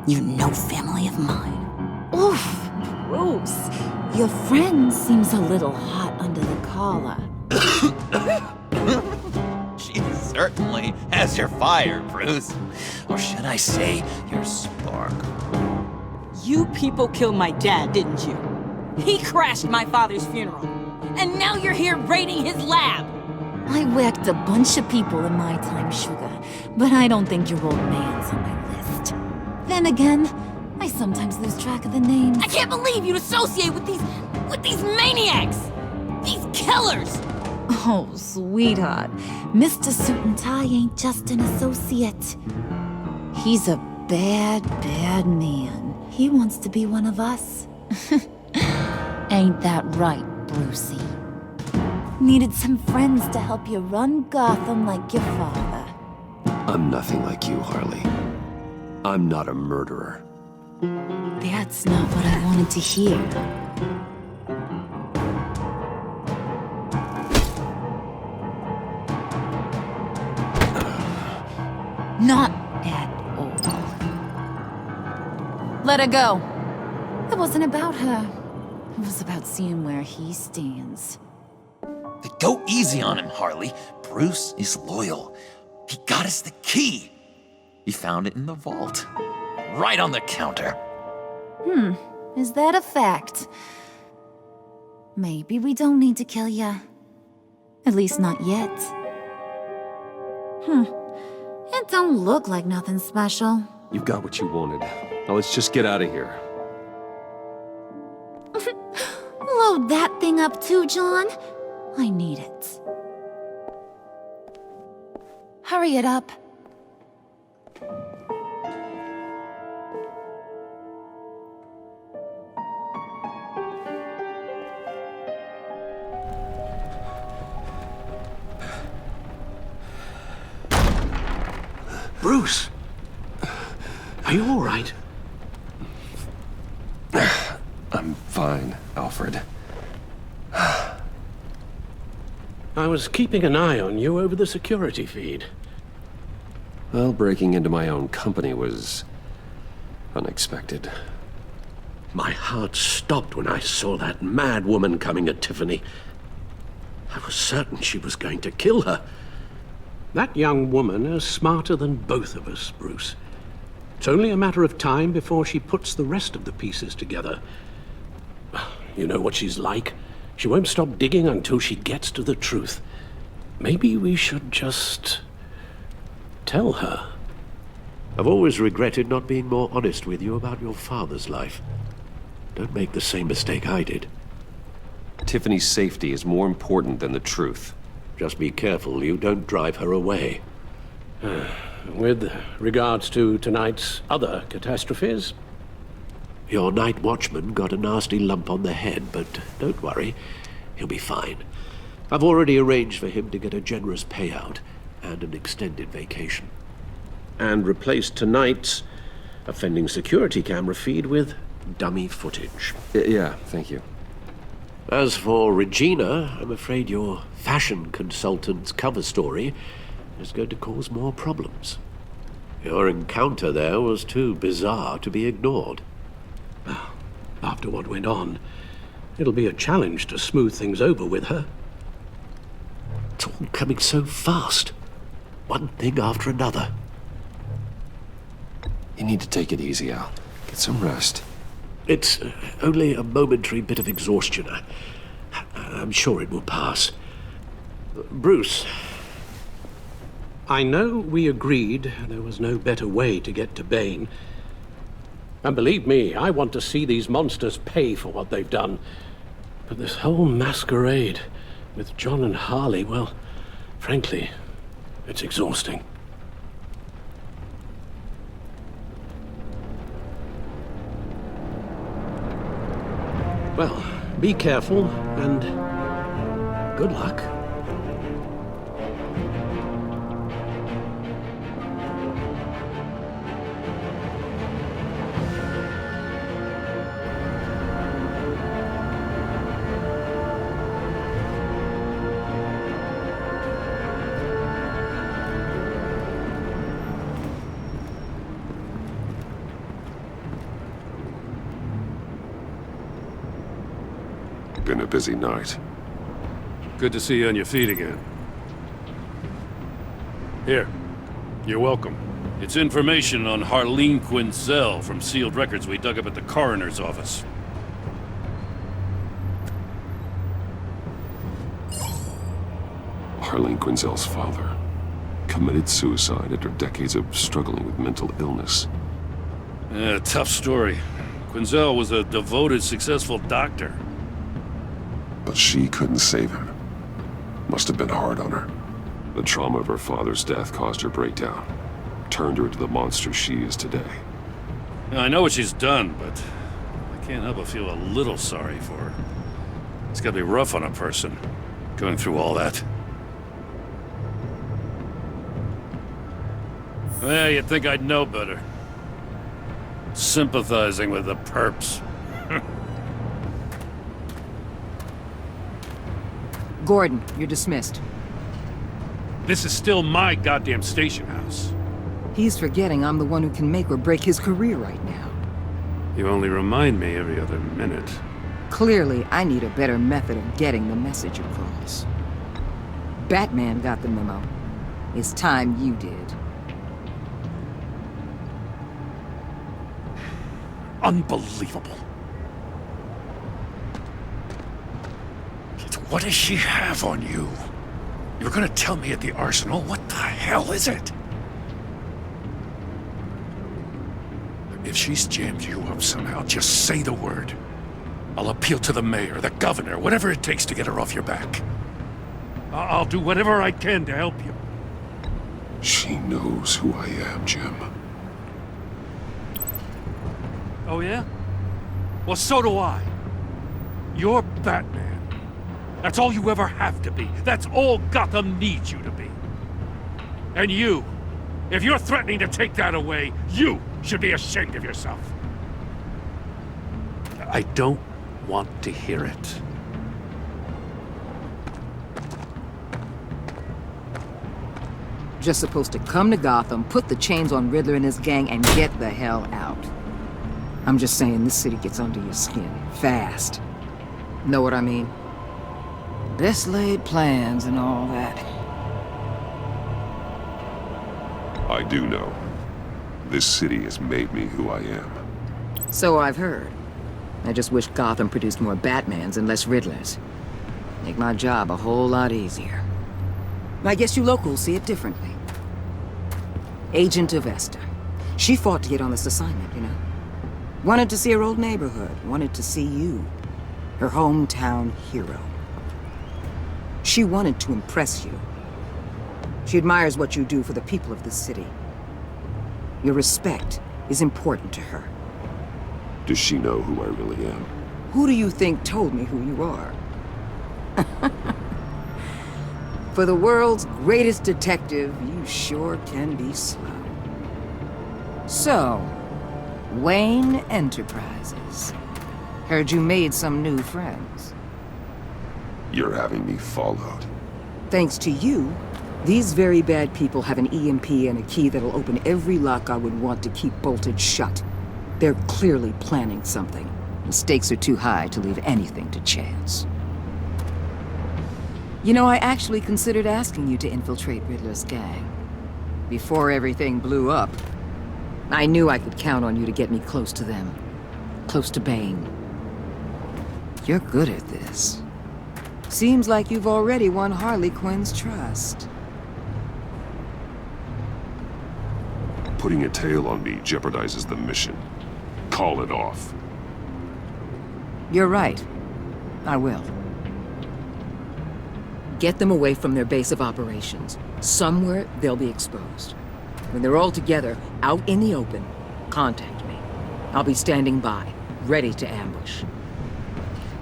You're no family of mine. Oof, Bruce. Your friend seems a little hot under the collar. She certainly has your fire, Bruce. Or should I say, your spark. You people killed my dad, didn't you? He crashed my father's funeral. And now you're here raiding his lab. I whacked a bunch of people in my time, sugar, but I don't think your old man's on my list. Then again, I sometimes lose track of the names. I can't believe you'd associate with these maniacs! These killers! Oh, sweetheart. Mr. Suit and Tie ain't just an associate. He's a bad, bad man. He wants to be one of us. Ain't that right, Brucey? Needed some friends to help you run Gotham like your father. I'm nothing like you, Harley. I'm not a murderer. That's not what I wanted to hear. Not at all. Let her go. It wasn't about her. It was about seeing where he stands. Go easy on him, Harley. Bruce is loyal. He got us the key. He found it in the vault. Right on the counter. Is that a fact? Maybe we don't need to kill ya. At least not yet. It don't look like nothing special. You've got what you wanted. Now let's just get out of here. Load that thing up too, John. I need it. Hurry it up. Bruce! Are you all right? I'm fine, Alfred. I was keeping an eye on you over the security feed. Well, breaking into my own company was unexpected. My heart stopped when I saw that mad woman coming at Tiffany. I was certain she was going to kill her. That young woman is smarter than both of us, Bruce. It's only a matter of time before she puts the rest of the pieces together. You know what she's like. She won't stop digging until she gets to the truth. Maybe we should just tell her. I've always regretted not being more honest with you about your father's life. Don't make the same mistake I did. Tiffany's safety is more important than the truth. Just be careful you don't drive her away. With regards to tonight's other catastrophes? Your night watchman got a nasty lump on the head, but don't worry, he'll be fine. I've already arranged for him to get a generous payout and an extended vacation. And replaced tonight's offending security camera feed with dummy footage. Yeah, thank you. As for Regina, I'm afraid your fashion consultant's cover story is going to cause more problems. Your encounter there was too bizarre to be ignored. After what went on, it'll be a challenge to smooth things over with her. It's all coming so fast. One thing after another. You need to take it easy, Al. Get some rest. It's only a momentary bit of exhaustion. I'm sure it will pass. Bruce. I know we agreed there was no better way to get to Bane. And believe me, I want to see these monsters pay for what they've done. But this whole masquerade with John and Harley, well, frankly, it's exhausting. Well, be careful, and good luck. Been a busy night. Good to see you on your feet again. Here, you're welcome. It's information on Harleen Quinzel from sealed records we dug up at the coroner's office. Carlene Quinzel's father committed suicide after decades of struggling with mental illness. Yeah, tough story. Quinzel was a devoted, successful doctor. But she couldn't save him. Must have been hard on her. The trauma of her father's death caused her breakdown. Turned her into the monster she is today. Yeah, I know what she's done, but I can't help but feel a little sorry for her. It's gotta be rough on a person, going through all that. Well, you'd think I'd know better. Sympathizing with the perps. Gordon, you're dismissed. This is still my goddamn station house. He's forgetting I'm the one who can make or break his career right now. You only remind me every other minute. Clearly, I need a better method of getting the message across. Batman got the memo. It's time you did. Unbelievable. What does she have on you? You're gonna tell me at the arsenal? What the hell is it? If she's jammed you up somehow, just say the word. I'll appeal to the mayor, the governor, whatever it takes to get her off your back. I'll do whatever I can to help you. She knows who I am, Jim. Oh yeah? Well, so do I. You're Batman. That's all you ever have to be. That's all Gotham needs you to be. And you, if you're threatening to take that away, you should be ashamed of yourself. I don't want to hear it. Just supposed to come to Gotham, put the chains on Riddler and his gang, and get the hell out. I'm just saying, this city gets under your skin. Fast. Know what I mean? Best laid plans and all that. I do know. This city has made me who I am. So I've heard. I just wish Gotham produced more Batmans and less Riddlers. Make my job a whole lot easier. I guess you locals see it differently. Agent Avesta. She fought to get on this assignment, you know? Wanted to see her old neighborhood. Wanted to see you. Her hometown hero. She wanted to impress you. She admires what you do for the people of the city. Your respect is important to her. Does she know who I really am? Who do you think told me who you are? For the world's greatest detective, you sure can be slow. So, Wayne Enterprises. Heard you made some new friends. You're having me followed. Thanks to you, these very bad people have an EMP and a key that'll open every lock I would want to keep bolted shut. They're clearly planning something. The stakes are too high to leave anything to chance. You know, I actually considered asking you to infiltrate Riddler's gang. Before everything blew up, I knew I could count on you to get me close to them. Close to Bane. You're good at this. Seems like you've already won Harley Quinn's trust. Putting a tail on me jeopardizes the mission. Call it off. You're right. I will. Get them away from their base of operations. Somewhere they'll be exposed. When they're all together, out in the open, contact me. I'll be standing by, ready to ambush.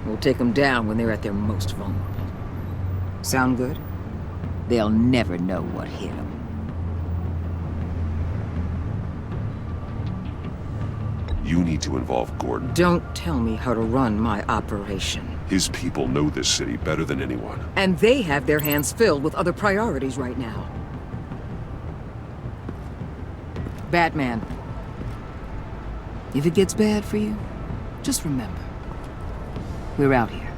We'll take them down when they're at their most vulnerable. Sound good? They'll never know what hit them. You need to involve Gordon. Don't tell me how to run my operation. His people know this city better than anyone. And they have their hands filled with other priorities right now. Batman. If it gets bad for you, just remember. We're out here.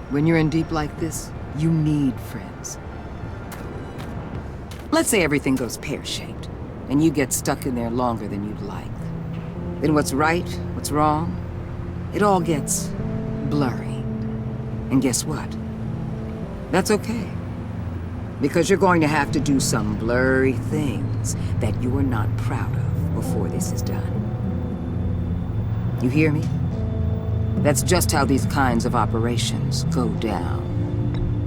When you're in deep like this, you need friends. Let's say everything goes pear-shaped, and you get stuck in there longer than you'd like. Then what's right, what's wrong, it all gets blurry. And guess what? That's okay. Because you're going to have to do some blurry things that you are not proud of before this is done. You hear me? That's just how these kinds of operations go down.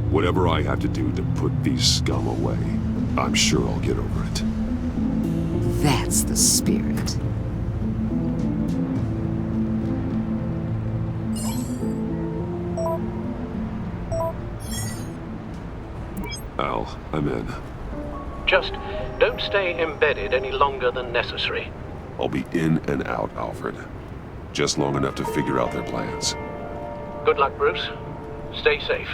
Whatever I have to do to put these scum away, I'm sure I'll get over it. That's the spirit. Al, I'm in. Just don't stay embedded any longer than necessary. I'll be in and out, Alfred. Just long enough to figure out their plans. Good luck, Bruce. Stay safe.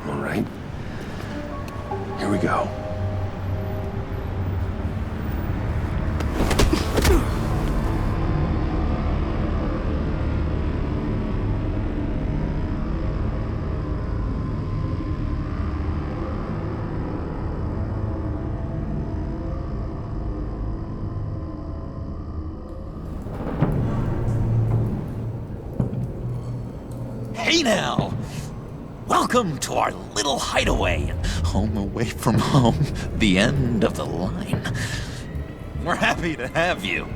All right. Here we go. Hey now! Welcome to our little hideaway, home away from home, the end of the line. We're happy to have you.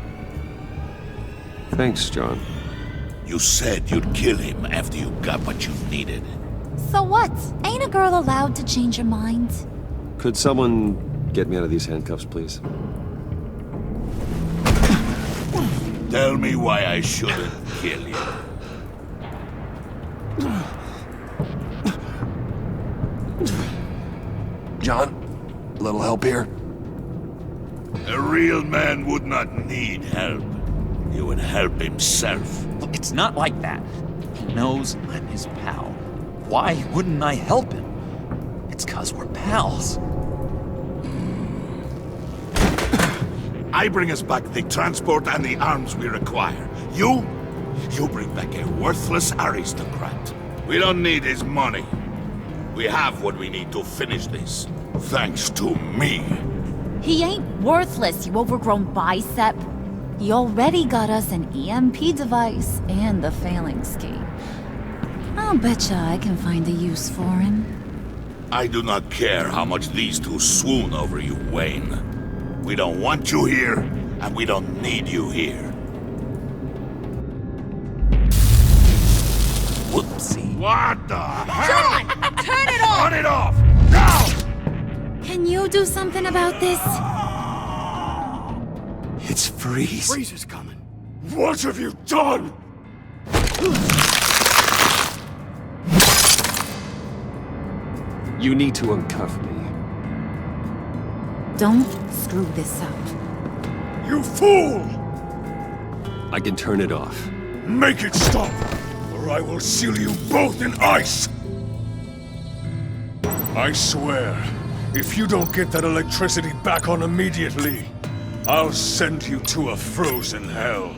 Thanks, John. You said you'd kill him after you got what you needed. So what? Ain't a girl allowed to change her mind? Could someone get me out of these handcuffs, please? Tell me why I shouldn't kill you. John, a little help here? A real man would not need help. He would help himself. It's not like that. He knows I'm his pal. Why wouldn't I help him? It's 'cause we're pals. I bring us back the transport and the arms we require. You bring back a worthless aristocrat. We don't need his money. We have what we need to finish this. Thanks to me. He ain't worthless, you overgrown bicep. He already got us an EMP device and the phalanx key. I'll betcha I can find a use for him. I do not care how much these two swoon over you, Wayne. We don't want you here, and we don't need you here. Whoopsie. What the hell? John! Turn it off! Turn it off! Now! Can you do something about this? It's Freeze. Freeze is coming. What have you done? You need to uncuff me. Don't screw this up. You fool! I can turn it off. Make it stop, or I will seal you both in ice! I swear, if you don't get that electricity back on immediately, I'll send you to a frozen hell.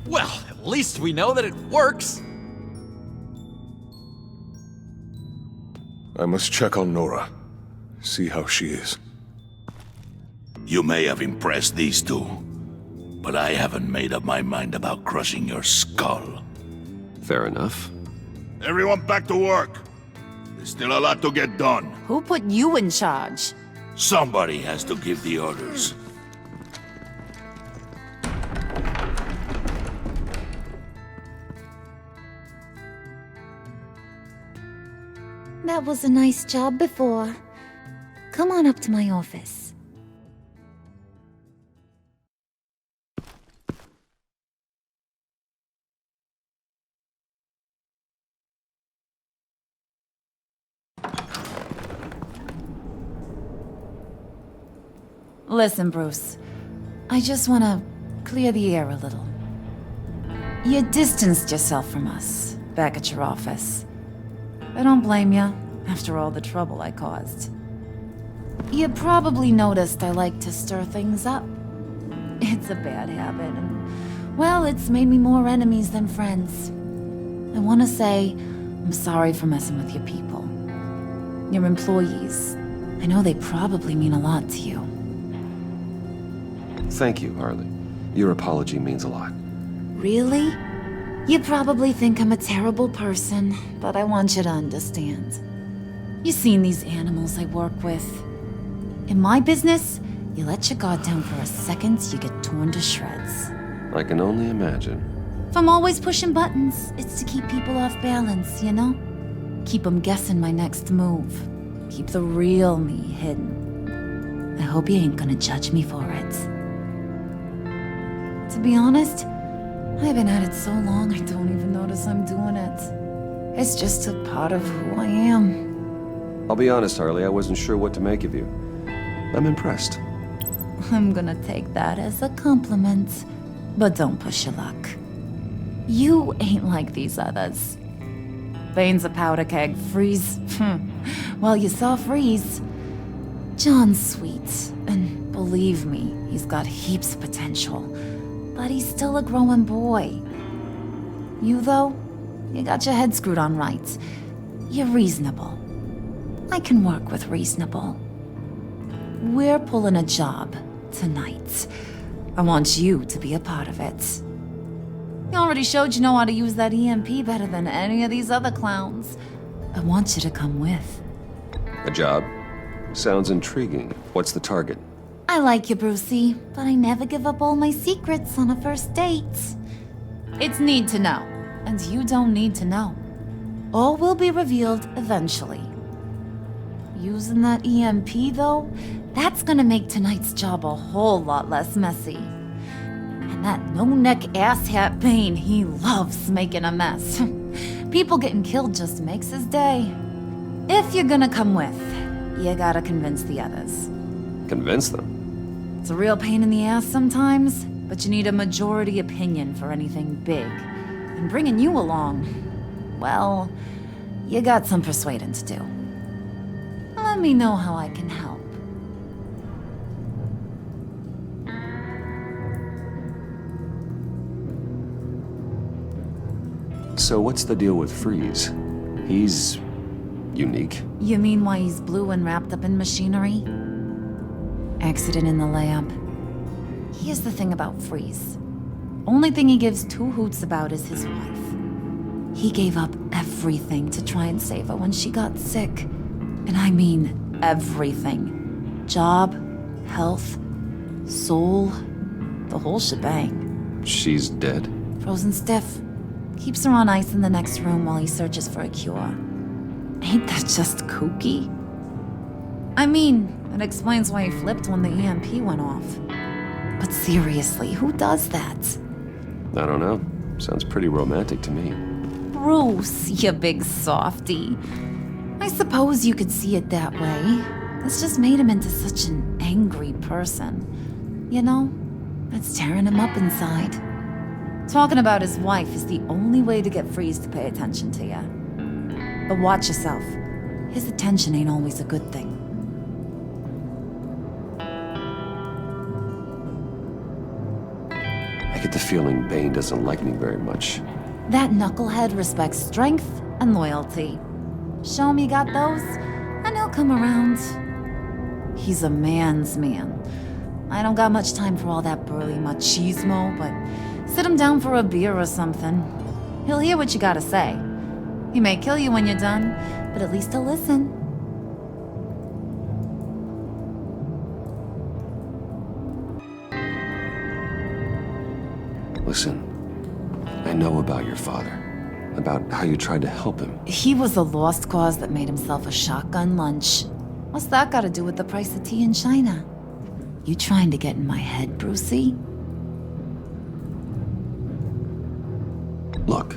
Well, at least we know that it works. I must check on Nora. See how she is. You may have impressed these two, but I haven't made up my mind about crushing your skull. Fair enough. Everyone back to work. There's still a lot to get done. Who put you in charge? Somebody has to give the orders. That was a nice job before. Come on up to my office. Listen, Bruce. I just want to clear the air a little. You distanced yourself from us back at your office. I don't blame you, after all the trouble I caused. You probably noticed I like to stir things up. It's a bad habit, and, well, it's made me more enemies than friends. I want to say I'm sorry for messing with your people. Your employees. I know they probably mean a lot to you. Thank you, Harley. Your apology means a lot. Really? You probably think I'm a terrible person, but I want you to understand. You've seen these animals I work with. In my business, you let your guard down for a second, you get torn to shreds. I can only imagine. If I'm always pushing buttons, it's to keep people off balance, you know? Keep them guessing my next move. Keep the real me hidden. I hope you ain't gonna judge me for it. To be honest, I've been at it so long I don't even notice I'm doing it. It's just a part of who I am. I'll be honest, Harley, I wasn't sure what to make of you. I'm impressed. I'm gonna take that as a compliment, but don't push your luck. You ain't like these others. Bane's a powder keg, Freeze. Well, you saw Freeze. John's sweet, and believe me, he's got heaps of potential. But he's still a growing boy. You, though, you got your head screwed on right. You're reasonable. I can work with reasonable. We're pulling a job tonight. I want you to be a part of it. You already showed you know how to use that EMP better than any of these other clowns. I want you to come with. A job? Sounds intriguing. What's the target? I like you, Brucey, but I never give up all my secrets on a first date. It's need to know, and you don't need to know. All will be revealed eventually. Using that EMP, though, that's gonna make tonight's job a whole lot less messy. And that no-neck asshat Bane, he loves making a mess. People getting killed just makes his day. If you're gonna come with, you gotta convince the others. Convince them? It's a real pain in the ass sometimes, but you need a majority opinion for anything big. And bringing you along, well, you got some persuading to do. Let me know how I can help. So what's the deal with Freeze? He's unique. You mean why he's blue and wrapped up in machinery? Accident in the lab. Here's the thing about Freeze. Only thing he gives two hoots about is his wife. He gave up everything to try and save her when she got sick. And I mean everything. Job, health, soul, the whole shebang. She's dead? Frozen stiff. Keeps her on ice in the next room while he searches for a cure. Ain't that just kooky? I mean, it explains why he flipped when the EMP went off. But seriously, who does that? I don't know. Sounds pretty romantic to me. Bruce, you big softy. I suppose you could see it that way. It's just made him into such an angry person. You know, it's tearing him up inside. Talking about his wife is the only way to get Freeze to pay attention to you. But watch yourself. His attention ain't always a good thing. I get the feeling Bane doesn't like me very much. That knucklehead respects strength and loyalty. Show him you got those, and he'll come around. He's a man's man. I don't got much time for all that burly machismo, but sit him down for a beer or something. He'll hear what you gotta say. He may kill you when you're done, but at least he'll listen. Listen, I know about your father. about how you tried to help him. He was a lost cause that made himself a shotgun lunch. What's that got to do with the price of tea in China? You trying to get in my head, Brucey? Look,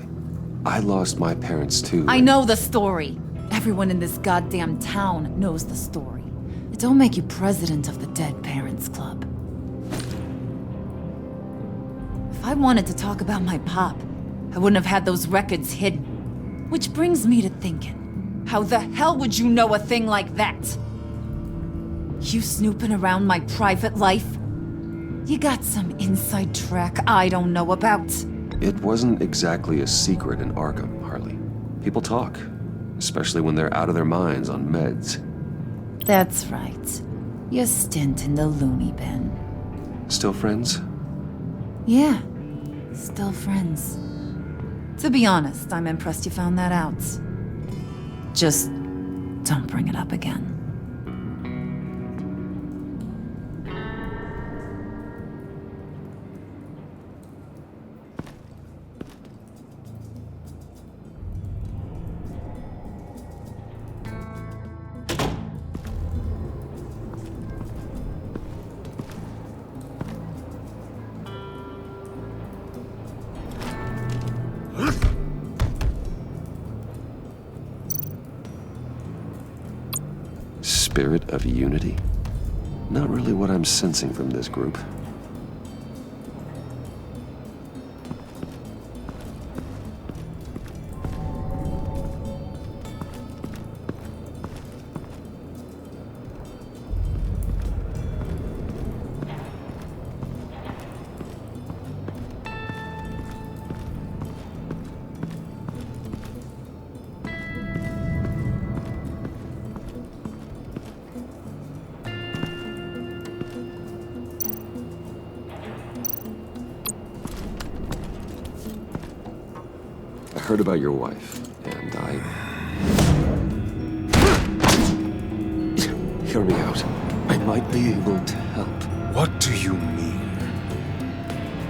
I lost my parents too. I know the story. Everyone in this goddamn town knows the story. It don't make you president of the Dead Parents Club. If I wanted to talk about my pop, I wouldn't have had those records hidden. Which brings me to thinking, how the hell would you know a thing like that? You snooping around my private life? You got some inside track I don't know about. It wasn't exactly a secret in Arkham, Harley. People talk, especially when they're out of their minds on meds. That's right. Your stint in the loony bin. Still friends? Yeah, still friends. To be honest, I'm impressed you found that out. Just don't bring it up again. Spirit of unity? Not really what I'm sensing from this group. I heard about your wife, and Hear me out. I might be able to help. What do you mean?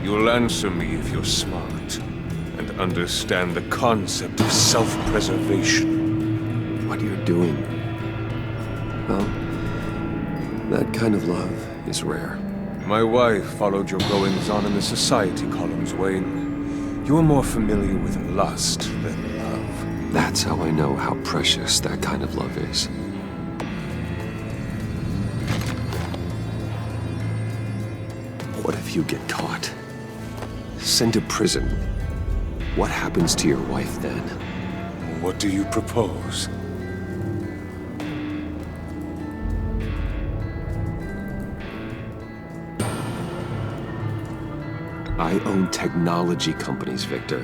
You'll answer me if you're smart and understand the concept of self-preservation. What you're doing, well, that kind of love is rare. My wife followed your goings-on in the society columns, Wayne. You are more familiar with lust than love. That's how I know how precious that kind of love is. What if you get caught? Sent to prison? What happens to your wife then? What do you propose? I own technology companies, Victor.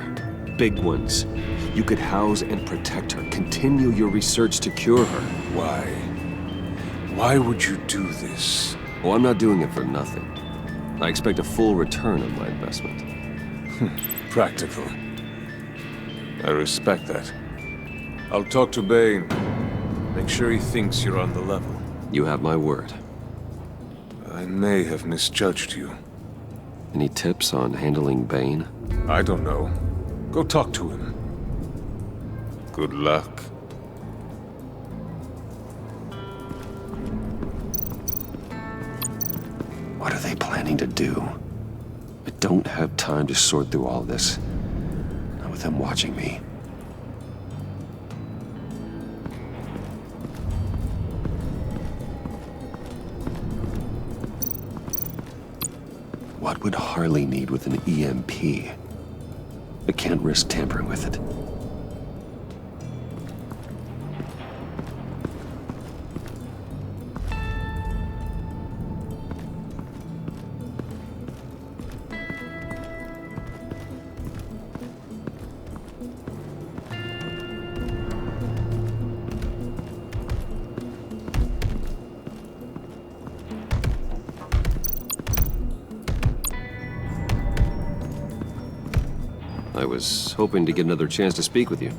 Big ones. You could house and protect her, continue your research to cure her. Why? Why would you do this? Oh, I'm not doing it for nothing. I expect a full return on my investment. Practical. I respect that. I'll talk to Bane. Make sure he thinks you're on the level. You have my word. I may have misjudged you. Any tips on handling Bane? I don't know. Go talk to him. Good luck. What are they planning to do? I don't have time to sort through all this. Not with them watching me. What would Harley need with an EMP? I can't risk tampering with it. I was hoping to get another chance to speak with you.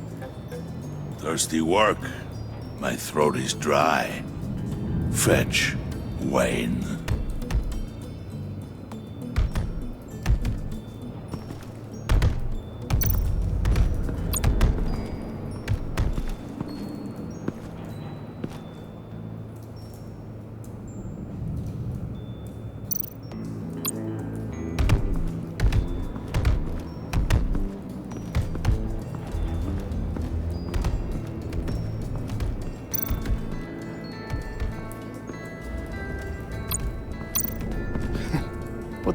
Thirsty work. My throat is dry. Fetch, Wayne.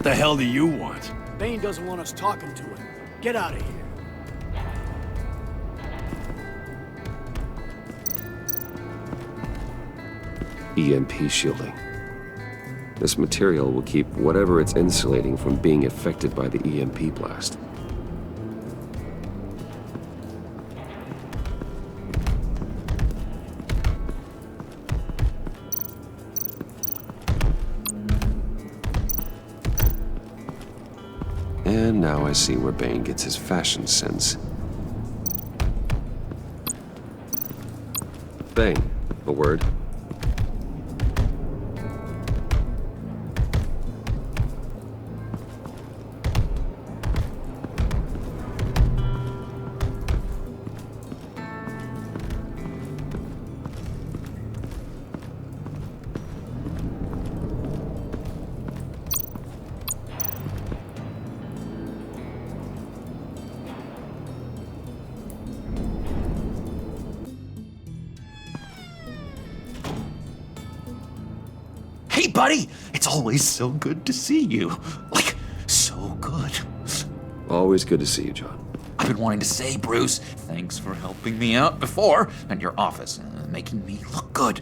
the hell do you want? Bane doesn't want us talking to him. Get out of here. EMP shielding. This material will keep whatever it's insulating from being affected by the EMP blast. And now I see where Bane gets his fashion sense. Bane, a word. Hey, buddy! It's always so good to see you. Like, so good. Always good to see you, John. I've been wanting to say, Bruce, thanks for helping me out before at your office, making me look good.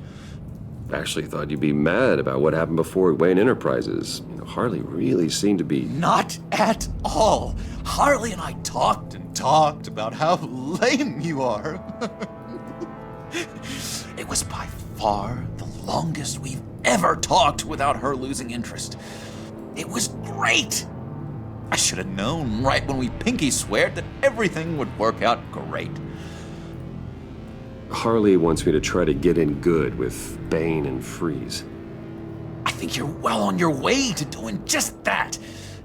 Actually thought you'd be mad about what happened before at Wayne Enterprises. You know, Harley really seemed to be... Not at all. Harley and I talked and talked about how lame you are. It was by far the longest we've ever talked without her losing interest. It was great. I should have known right when we pinky sweared that everything would work out great. Harley wants me to try to get in good with Bane and Freeze. I think you're well on your way to doing just that.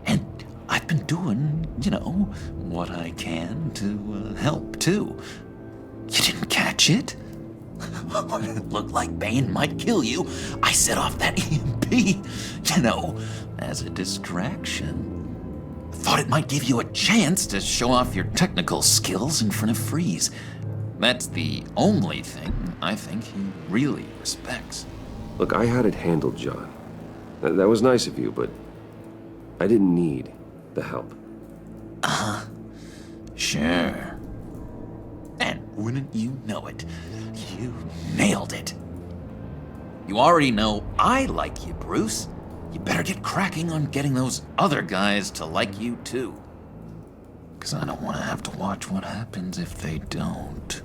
And I've been doing, you know, what I can to help, too. You didn't catch it? When it looked like Bane might kill you, I set off that EMP, you know, as a distraction. Thought it might give you a chance to show off your technical skills in front of Freeze. That's the only thing I think he really respects. Look, I had it handled, John. That was nice of you, but I didn't need the help. Sure. And wouldn't you know it, you nailed it. You already know I like you, Bruce. You better get cracking on getting those other guys to like you, too. 'Cause I don't want to have to watch what happens if they don't.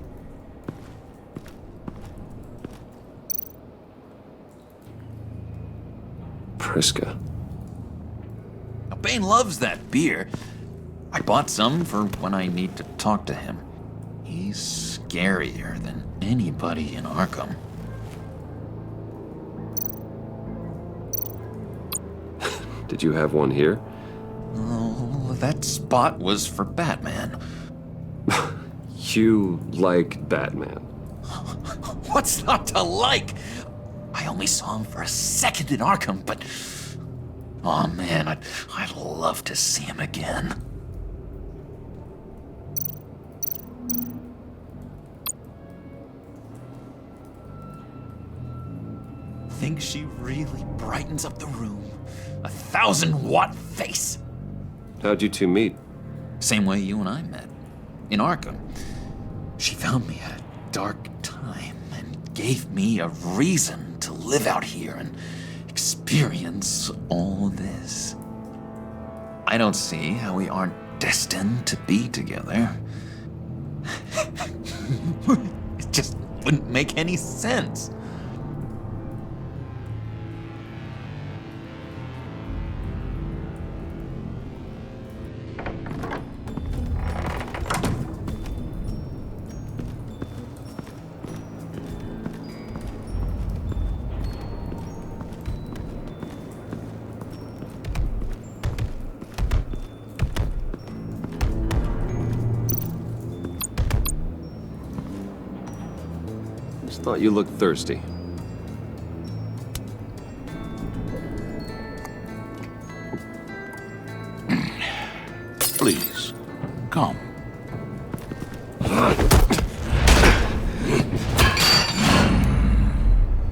Priska. Now, Bane loves that beer. I bought some for when I need to talk to him. He's scarier than anybody in Arkham. Did you have one here? Oh, that spot was for Batman. You like Batman. What's not to like? I only saw him for a second in Arkham, but... Oh man, I'd love to see him again. Think she really brightens up the room. 1,000-watt face. How'd you two meet? Same way you and I met. In Arkham. She found me at a dark time and gave me a reason to live out here and experience all this. I don't see how we aren't destined to be together. It just wouldn't make any sense. Thought you looked thirsty. Please, come.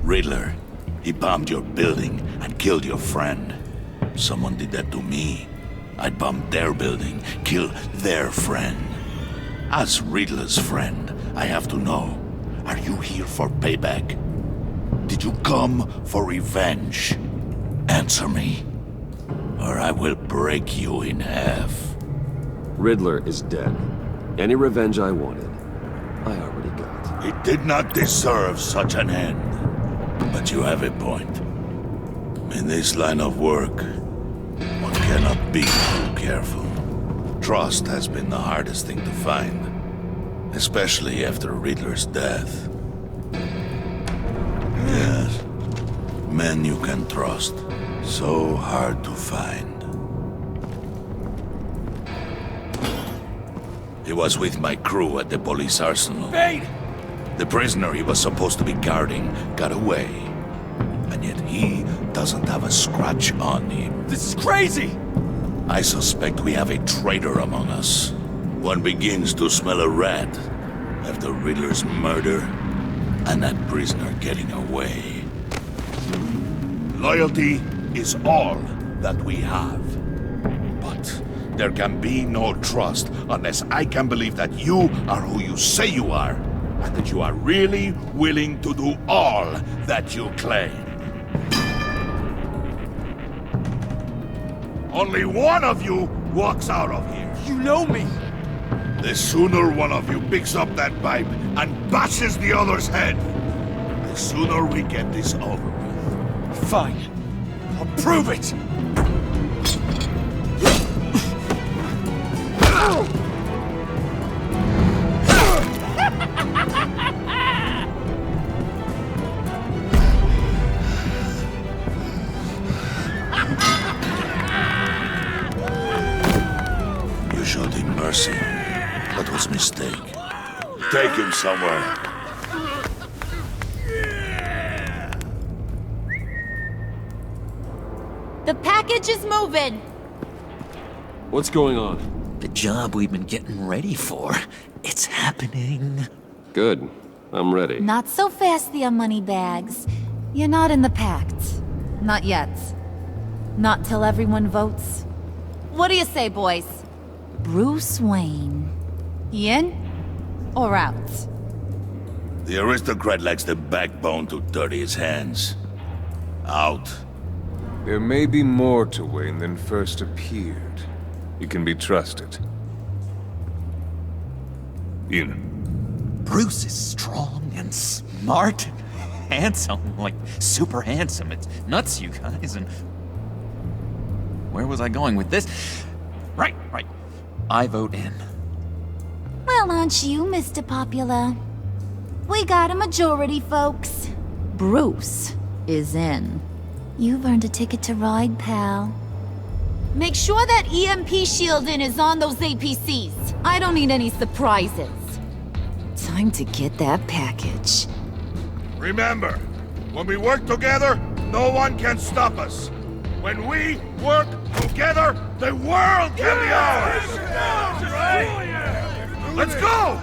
Riddler, he bombed your building and killed your friend. Someone did that to me, I'd bomb their building, kill their friend. As Riddler's friend, I have to know, are you here for payback? Did you come for revenge? Answer me, or I will break you in half. Riddler is dead. Any revenge I wanted, I already got. He did not deserve such an end. But you have a point. In this line of work, one cannot be too careful. Trust has been the hardest thing to find, especially after Riddler's death. Yes, men you can trust, so hard to find. He was with my crew at the police arsenal. Bane! The prisoner he was supposed to be guarding got away. And yet he doesn't have a scratch on him. This is crazy! I suspect we have a traitor among us. One begins to smell a rat after Riddler's murder and that prisoner getting away. Loyalty is all that we have. But there can be no trust unless I can believe that you are who you say you are, and that you are really willing to do all that you claim. Only one of you walks out of here. You know me! The sooner one of you picks up that pipe and bashes the other's head, the sooner we get this over with. Fine. I'll prove it! You showed him mercy. That was a mistake. Take him somewhere. The package is moving. What's going on? The job we've been getting ready for. It's happening. Good. I'm ready. Not so fast there, moneybags. You're not in the Pact. Not yet. Not till everyone votes. What do you say, boys? Bruce Wayne. In or out? The aristocrat lacks the backbone to dirty his hands. Out. There may be more to Wayne than first appeared. He can be trusted. In. Bruce is strong and smart and handsome, like super handsome. It's nuts, you guys, and... Where was I going with this? Right. I vote in. Well, aren't you, Mr. Popular? We got a majority, folks. Bruce is in. You've earned a ticket to ride, pal. Make sure that EMP shielding is on those APCs. I don't need any surprises. Time to get that package. Remember, when we work together, no one can stop us. When we work together, the world can be ours! Let's go!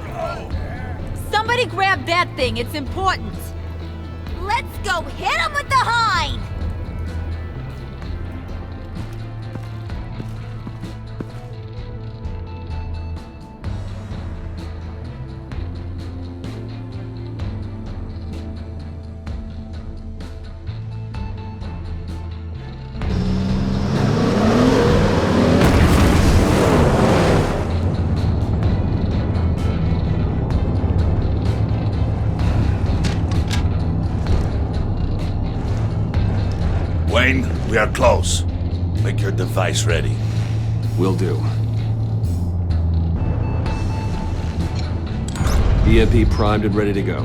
Somebody grab that thing, it's important. Let's go hit him with the hind! Wayne, we are close. Make your device ready. Will do. EMP primed and ready to go.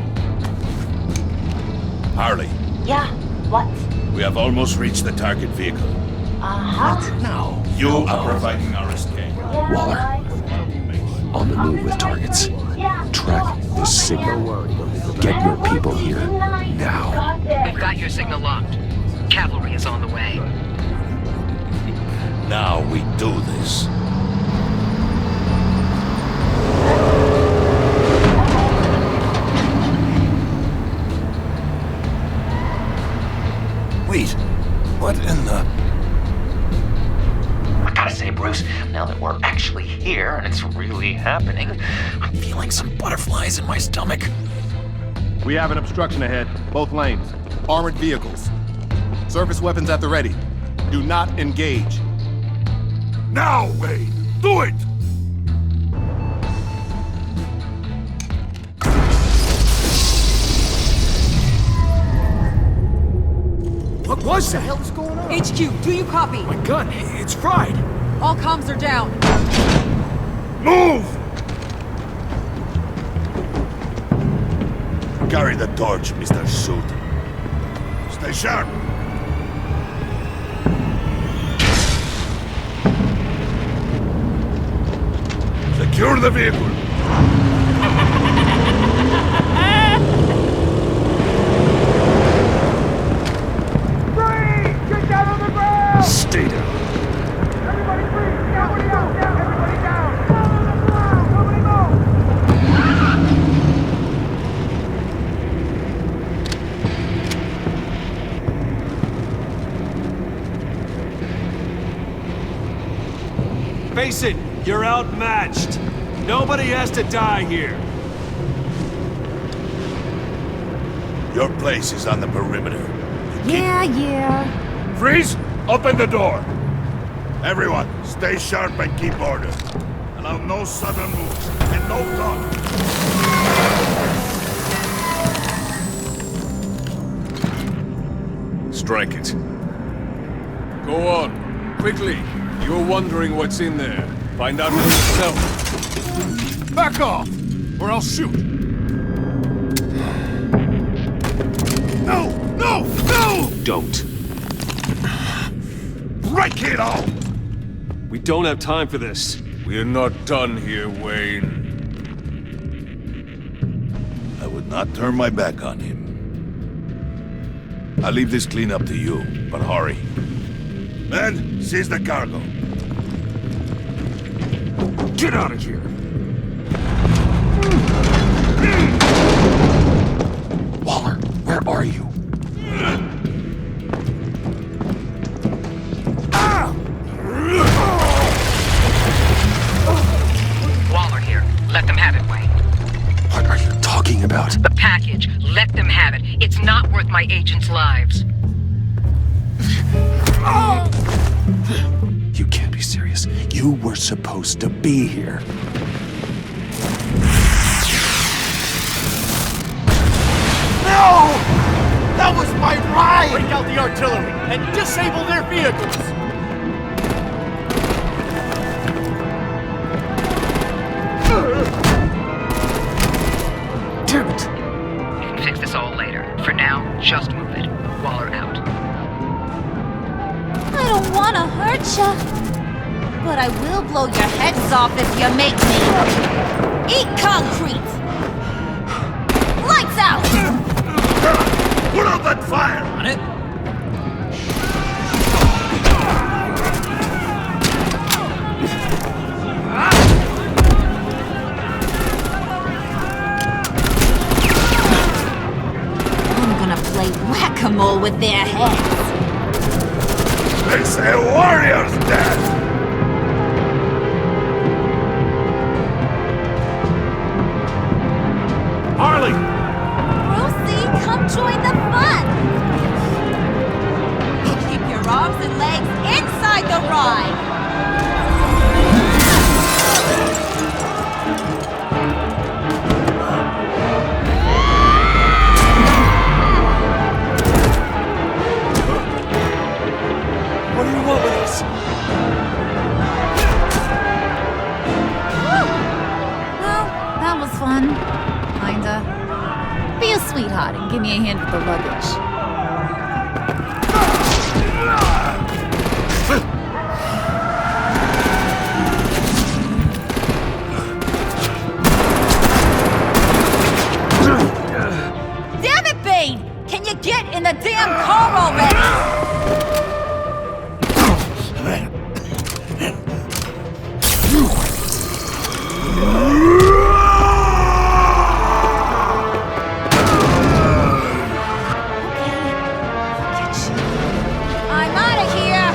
Harley, Yeah, what? we have almost reached the target vehicle. Uh-huh. Now, you are providing our escape. Waller. On the move with targets. Track the signal. Get your people here. Now. We've got your signal locked. Cavalry is on the way. Now we do this. Wait, what in the... gotta say, Bruce, now that we're actually here and it's really happening, I'm feeling some butterflies in my stomach. We have an obstruction ahead, both lanes. Armored vehicles. Surface weapons at the ready. Do not engage. Now, Wayne! Do it! What was that? What the hell is going on? HQ, do you copy? My gun, it's fried. All comms are down. Move! Carry the torch, Mr. Suit. Stay sharp. Secure the vehicle. Get down on the ground! Stay down. Everybody freeze! Everybody down! Everybody down! Down on the ground! Nobody move! Face it, you're outmatched. Nobody has to die here. Your place is on the perimeter. Yeah. Freeze! Open the door! Everyone, stay sharp and keep order. Allow no sudden moves, and no talk. Strike it. Go on, quickly. You're wondering what's in there. Find out for yourself. Back off, or I'll shoot. No! No! No! Don't. Break it all! We don't have time for this. We're not done here, Wayne. I would not turn my back on him. I'll leave this cleanup to you, but hurry. Men, seize the cargo. Get out of here! Waller, where are you? Waller here. Let them have it, Wayne. What are you talking about? The package. Let them have it. It's not worth my agents' lives. You can't be serious. You were supposed to be here. No! That was my ride! Break out the artillery and disable their vehicles! Damn it! We can fix this all later. For now, just move it. Waller out. I don't want to hurt ya, but I will blow your heads off if you make me. Eat concrete! Lights out! Put out that fire! On it? I'm gonna play whack-a-mole with their heads. They say warrior's dead! Harley! Brucey, come join the fun! Keep your arms and legs inside the ride! What do you want with us? Well, that was fun. Kinda. Be a sweetheart and give me a hand with the luggage. Damn it, Bane! Can you get in the damn car already? I'm out of here!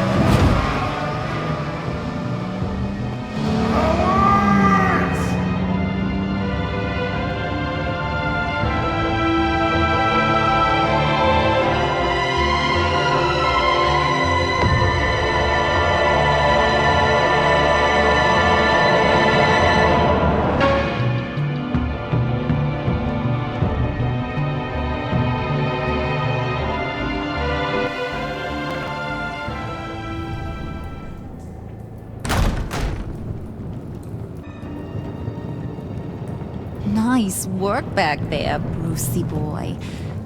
Nice work back there, Brucey boy.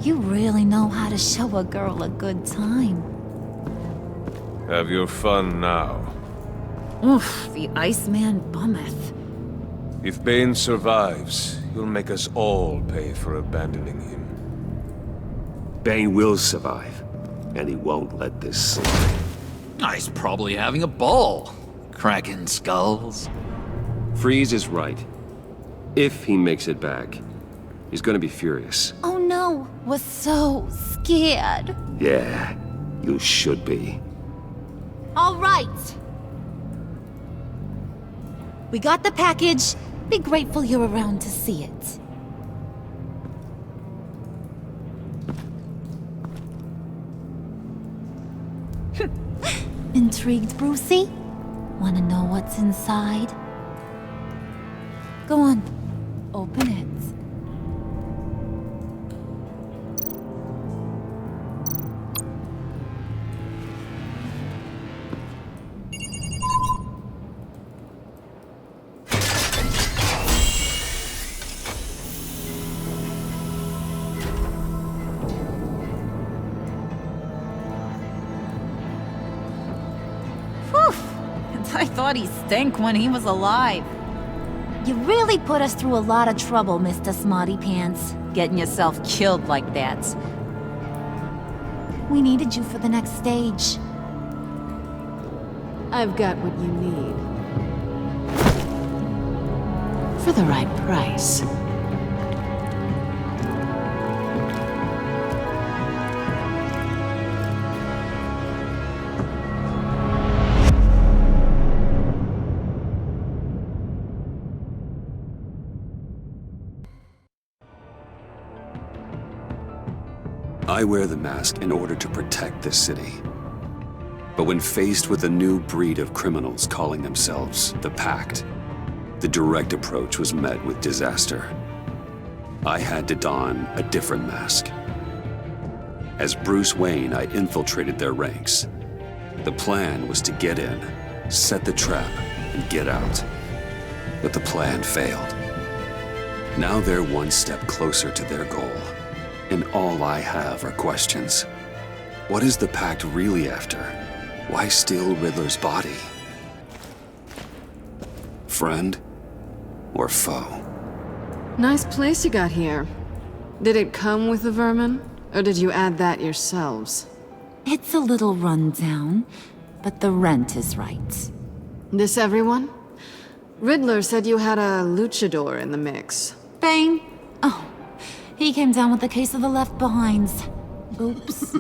You really know how to show a girl a good time. Have your fun now. Oof, the Iceman bummeth. If Bane survives, he'll make us all pay for abandoning him. Bane will survive, and he won't let this slide. He's probably having a ball, cracking skulls. Freeze is right. If he makes it back, he's gonna be furious. Oh no, we're so scared. Yeah, you should be. All right. We got the package. Be grateful you're around to see it. Intrigued, Brucey? Wanna know what's inside? Go on, open it. I thought he stank when he was alive. You really put us through a lot of trouble, Mr. Smarty Pants, getting yourself killed like that. We needed you for the next stage. I've got what you need. For the right price. I wear the mask in order to protect this city. But when faced with a new breed of criminals calling themselves the Pact, the direct approach was met with disaster. I had to don a different mask. As Bruce Wayne, I infiltrated their ranks. The plan was to get in, set the trap, and get out. But the plan failed. Now they're one step closer to their goal. And all I have are questions. What is the Pact really after? Why steal Riddler's body? Friend or foe? Nice place you got here. Did it come with the vermin? Or did you add that yourselves? It's a little rundown, but the rent is right. This everyone? Riddler said you had a luchador in the mix. Bane? Oh, he came down with a case of the left-behinds. Oops.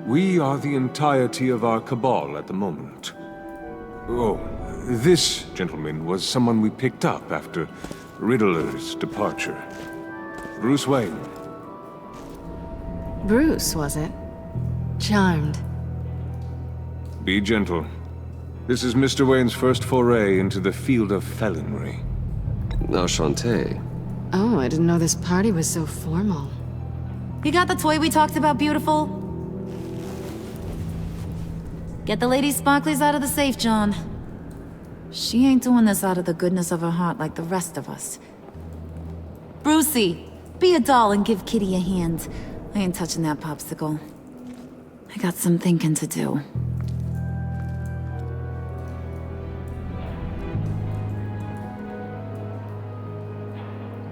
We are the entirety of our cabal at the moment. Oh, this gentleman was someone we picked up after Riddler's departure. Bruce Wayne. Bruce, was it? Charmed. Be gentle. This is Mr. Wayne's first foray into the field of felonry. Enchanté. Oh, I didn't know this party was so formal. You got the toy we talked about, beautiful? Get the lady sparklies out of the safe, John. She ain't doing this out of the goodness of her heart like the rest of us. Brucey, be a doll and give Kitty a hand. I ain't touching that popsicle. I got some thinking to do.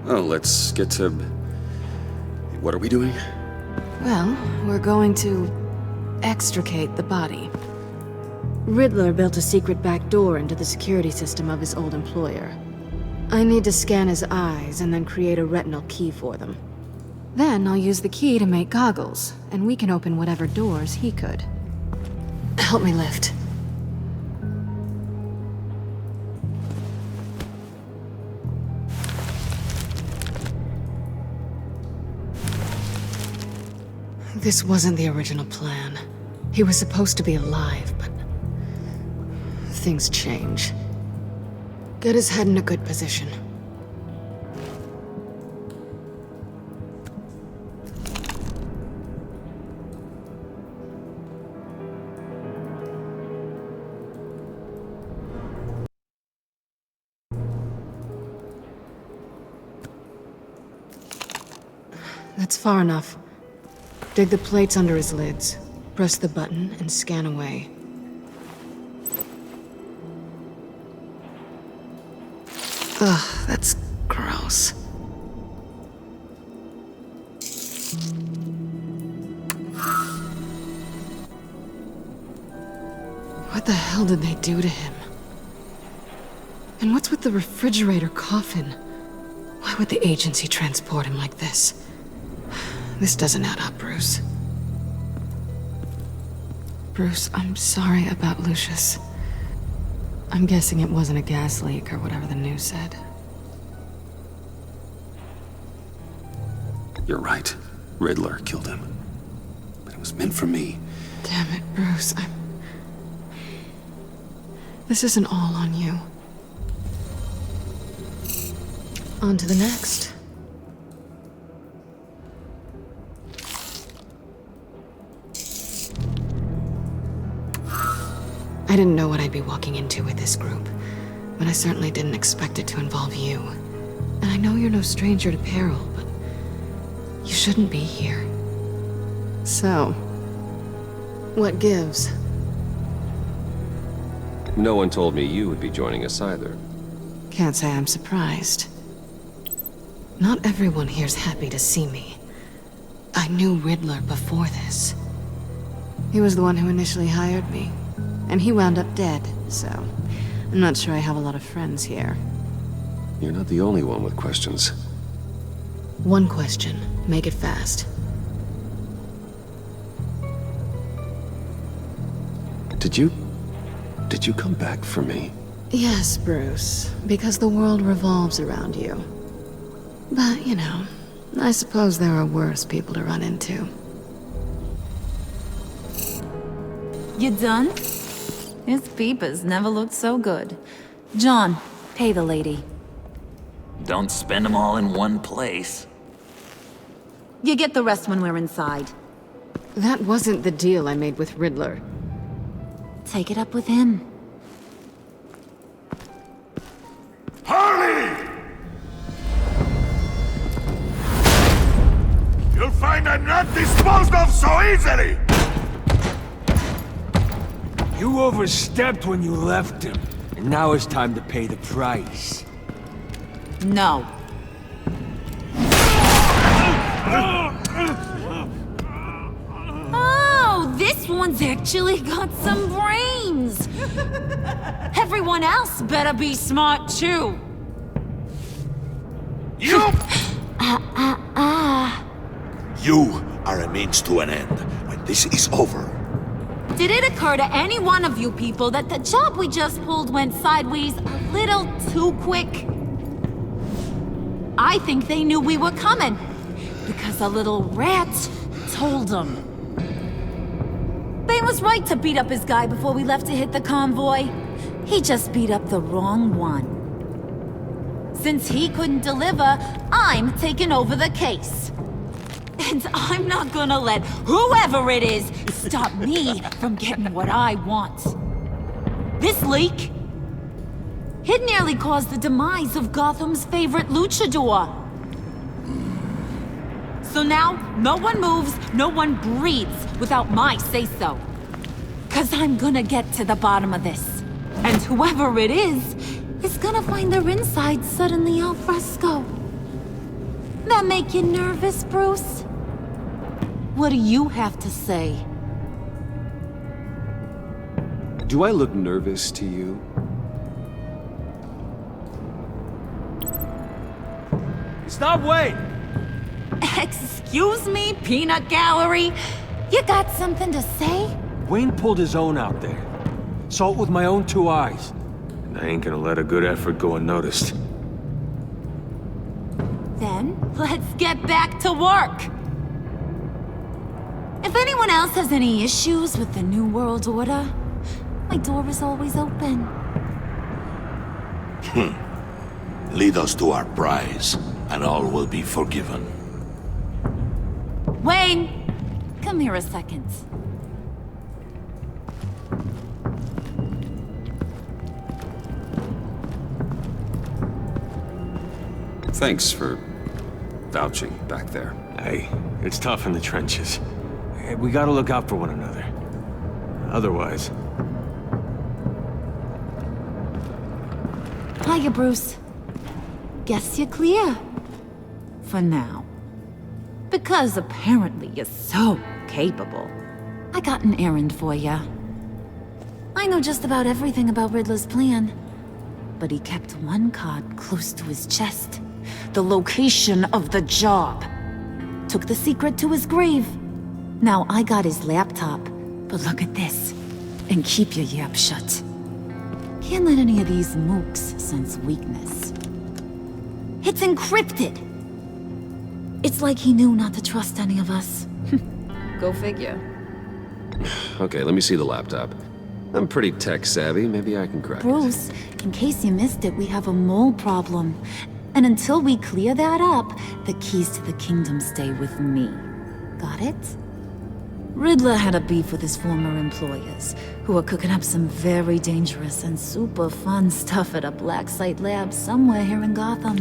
Oh, let's get to... What are we doing? Well, we're going to extricate the body. Riddler built a secret back door into the security system of his old employer. I need to scan his eyes and then create a retinal key for them. Then I'll use the key to make goggles, and we can open whatever doors he could. Help me lift. This wasn't the original plan. He was supposed to be alive, but things change. Get his head in a good position. That's far enough. Dig the plates under his lids. Press the button and scan away. Ugh, that's gross. What the hell did they do to him? And what's with the refrigerator coffin? Why would the agency transport him like this? This doesn't add up, Bruce. Bruce, I'm sorry about Lucius. I'm guessing it wasn't a gas leak or whatever the news said. You're right. Riddler killed him. But it was meant for me. Damn it, Bruce. This isn't all on you. On to the next. I didn't know what I'd be walking into with this group, but I certainly didn't expect it to involve you. And I know you're no stranger to peril, but you shouldn't be here. So, what gives? No one told me you would be joining us either. Can't say I'm surprised. Not everyone here's happy to see me. I knew Riddler before this. He was the one who initially hired me. And he wound up dead, so I'm not sure I have a lot of friends here. You're not the only one with questions. One question. Make it fast. Did you come back for me? Yes, Bruce. Because the world revolves around you. But, you know, I suppose there are worse people to run into. You done? His peepers never looked so good. John, pay the lady. Don't spend them all in one place. You get the rest when we're inside. That wasn't the deal I made with Riddler. Take it up with him. Harley! You'll find I'm not disposed of so easily! You overstepped when you left him, and now it's time to pay the price. No. Oh, this one's actually got some brains. Everyone else better be smart too. You! You are a means to an end. When this is over, Did it occur to any one of you people that the job we just pulled went sideways a little too quick? I think they knew we were coming, because a little rat told them. Bane was right to beat up his guy before we left to hit the convoy. He just beat up the wrong one. Since he couldn't deliver, I'm taking over the case. And I'm not gonna let whoever it is stop me from getting what I want. This leak, it nearly caused the demise of Gotham's favorite luchador. So now, no one moves, no one breathes without my say-so. 'Cause I'm gonna get to the bottom of this. And whoever it is gonna find their insides suddenly al fresco. That make you nervous, Bruce? What do you have to say? Do I look nervous to you? Stop, wait! Excuse me, peanut gallery? You got something to say? Wayne pulled his own out there. Saw it with my own 2 eyes. And I ain't gonna let a good effort go unnoticed. Then, let's get back to work. If anyone else has any issues with the New World Order, my door is always open. Lead us to our prize, and all will be forgiven. Wayne, come here a second. Thanks for vouching back there. Hey, it's tough in the trenches. We gotta look out for one another. Otherwise... Hiya, Bruce. Guess you're clear. For now. Because apparently you're so capable. I got an errand for ya. I know just about everything about Riddler's plan. But he kept one card close to his chest. The location of the job. Took the secret to his grave. Now I got his laptop. But look at this. And keep your yap shut. Can't let any of these mooks sense weakness. It's encrypted! It's like he knew not to trust any of us. Go figure. Okay, let me see the laptop. I'm pretty tech-savvy. Maybe I can crack it. Bruce, in case you missed it, we have a mole problem. And until we clear that up, the keys to the kingdom stay with me. Got it? Riddler had a beef with his former employers, who were cooking up some very dangerous and super fun stuff at a black site lab somewhere here in Gotham.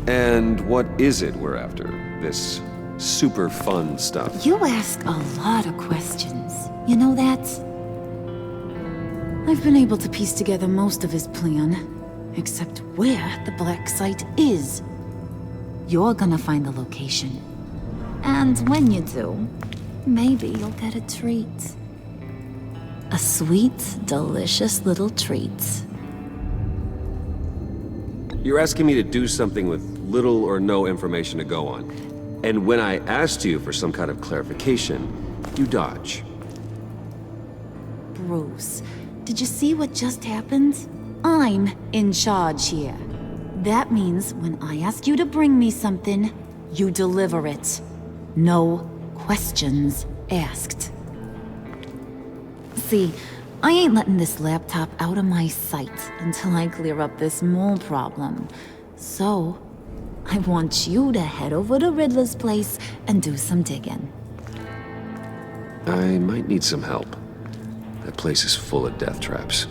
And what is it we're after? This super fun stuff? You ask a lot of questions. You know that? I've been able to piece together most of his plan, except where the black site is. You're gonna find the location. And when you do, maybe you'll get a treat. A sweet, delicious little treat. You're asking me to do something with little or no information to go on. And when I asked you for some kind of clarification, you dodge. Bruce, did you see what just happened? I'm in charge here. That means when I ask you to bring me something, you deliver it. No questions asked. See, I ain't letting this laptop out of my sight until I clear up this mole problem. So, I want you to head over to Riddler's place and do some digging. I might need some help. That place is full of death traps.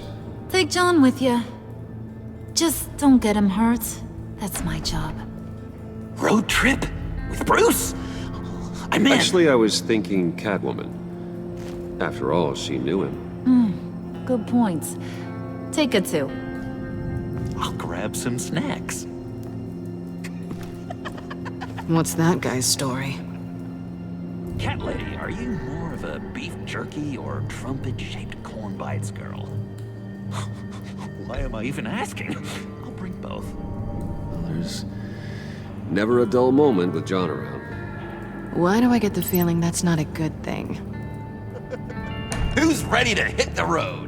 Take John with you. Just don't get him hurt. That's my job. Road trip? With Bruce? I'm in. Actually, I was thinking Catwoman. After all, she knew him. Good point. Take her too. I'll grab some snacks. What's that guy's story? Cat lady, are you more of a beef jerky or trumpet-shaped corn bites girl? Why am I even asking? I'll bring both. Well, there's never a dull moment with John around. Why do I get the feeling that's not a good thing? Who's ready to hit the road?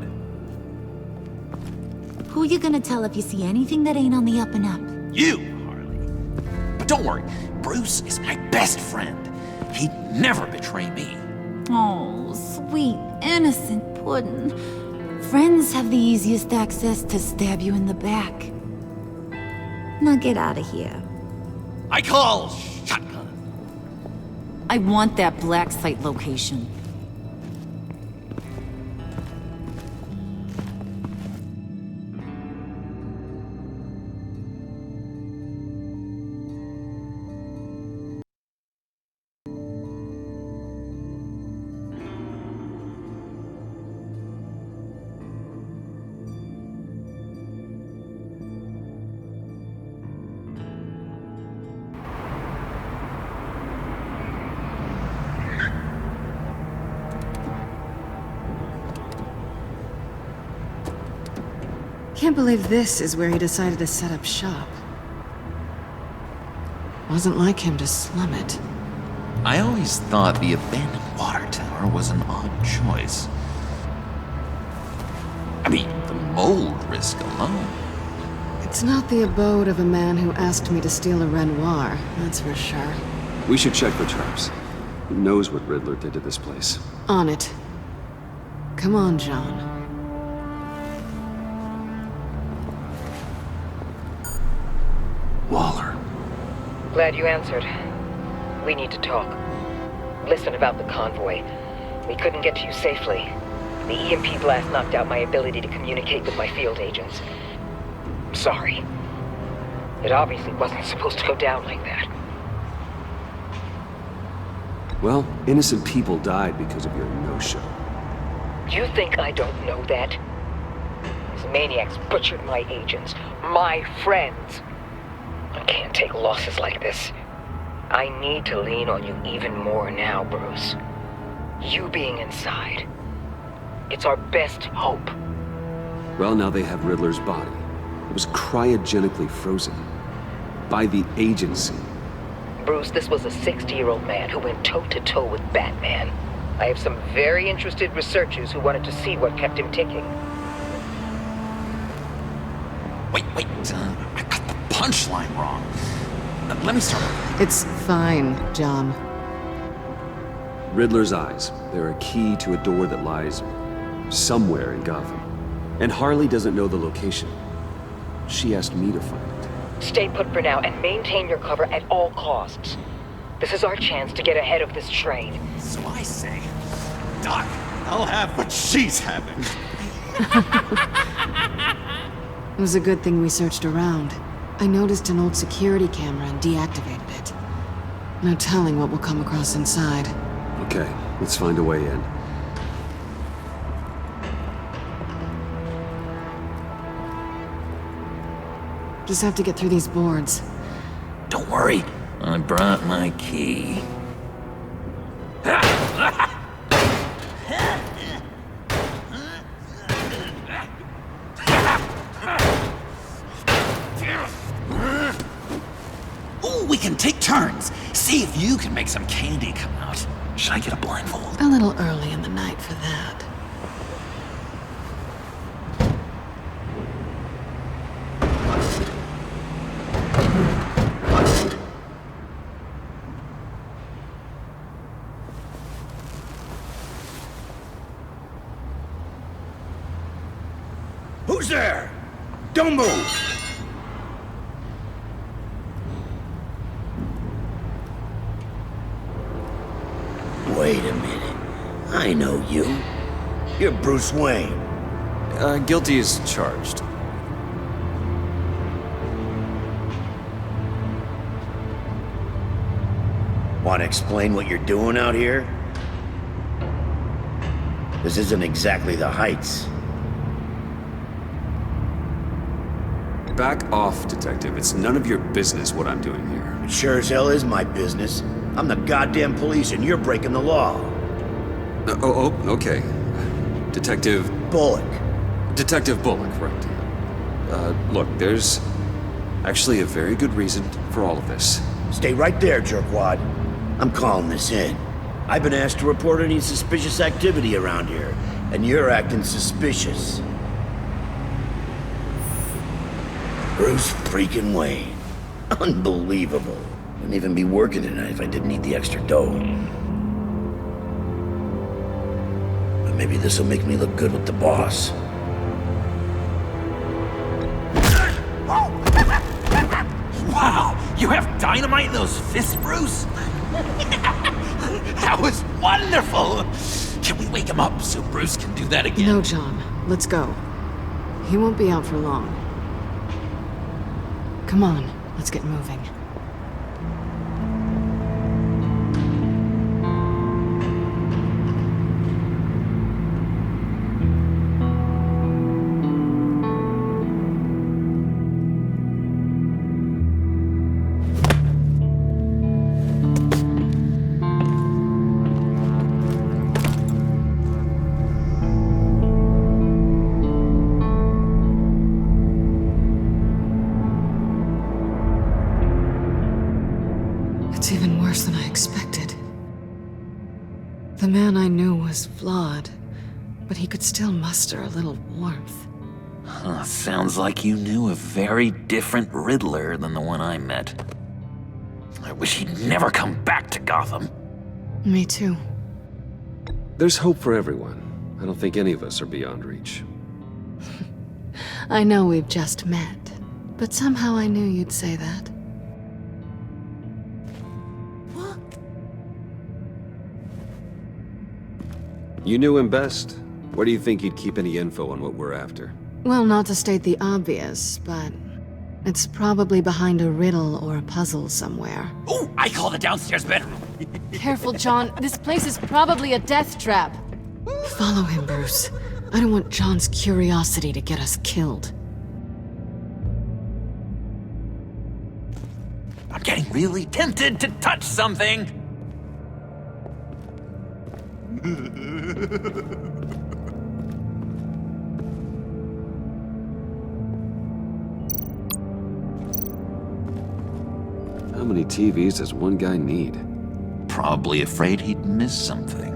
Who you gonna tell if you see anything that ain't on the up and up? You, Harley. But don't worry, Bruce is my best friend. He'd never betray me. Oh, sweet, innocent puddin'. Friends have the easiest access to stab you in the back. Now get out of here. I call shotgun. I want that black site location. Can't believe this is where he decided to set up shop. Wasn't like him to slum it. I always thought the abandoned water tower was an odd choice. I mean, the mold risk alone. It's not the abode of a man who asked me to steal a Renoir, that's for sure. We should check for traps. Who knows what Riddler did to this place? On it. Come on, John. Waller. Glad you answered. We need to talk. Listen about the convoy. We couldn't get to you safely. The EMP blast knocked out my ability to communicate with my field agents. I'm sorry. It obviously wasn't supposed to go down like that. Well, innocent people died because of your no-show. You think I don't know that? These maniacs butchered my agents, my friends. I can't take losses like this. I need to lean on you even more now, Bruce. You being inside. It's our best hope. Well, now they have Riddler's body. It was cryogenically frozen. By the agency. Bruce, this was a 60-year-old man who went toe-to-toe with Batman. I have some very interested researchers who wanted to see what kept him ticking. Wait, I got the punchline wrong. Let me start over. It's fine, John. Riddler's eyes. They're a key to a door that lies somewhere in Gotham. And Harley doesn't know the location. She asked me to find it. Stay put for now and maintain your cover at all costs. This is our chance to get ahead of this train. So I say, Doc, I'll have what she's having. It was a good thing we searched around. I noticed an old security camera and deactivated it. No telling what we'll come across inside. Okay, let's find a way in. Just have to get through these boards. Don't worry, I brought my key. Ooh, we can take turns. See if you can make some candy come out. Should I get a blindfold? A little early in the night for that. Who's there? Don't move! Wait a minute. I know you. You're Bruce Wayne. Guilty as charged. Want to explain what you're doing out here? This isn't exactly the Heights. Back off, Detective. It's none of your business what I'm doing here. It sure as hell is my business. I'm the goddamn police and you're breaking the law. Okay. Detective... Bullock. Detective Bullock, right. Look, there's actually a very good reason for all of this. Stay right there, jerkwad. I'm calling this in. I've been asked to report any suspicious activity around here, and you're acting suspicious. Bruce freaking Wayne. Unbelievable. Wouldn't even be working tonight if I didn't need the extra dough. But maybe this'll make me look good with the boss. Wow, you have dynamite in those fists, Bruce? That was wonderful! Can we wake him up so Bruce can do that again? No, John. Let's go. He won't be out for long. Come on, let's get moving. It's even worse than I expected. The man I knew was flawed, but he could still muster a little warmth. Huh, sounds like you knew a very different Riddler than the one I met. I wish he'd never come back to Gotham. Me too. There's hope for everyone. I don't think any of us are beyond reach. I know we've just met, but somehow I knew you'd say that. You knew him best. Where do you think he'd keep any info on what we're after? Well, not to state the obvious, but It's probably behind a riddle or a puzzle somewhere. Ooh, I call the downstairs bedroom. Careful, John. This place is probably a death trap. Follow him, Bruce. I don't want John's curiosity to get us killed. I'm getting really tempted to touch something. How many TVs does one guy need? Probably afraid he'd miss something.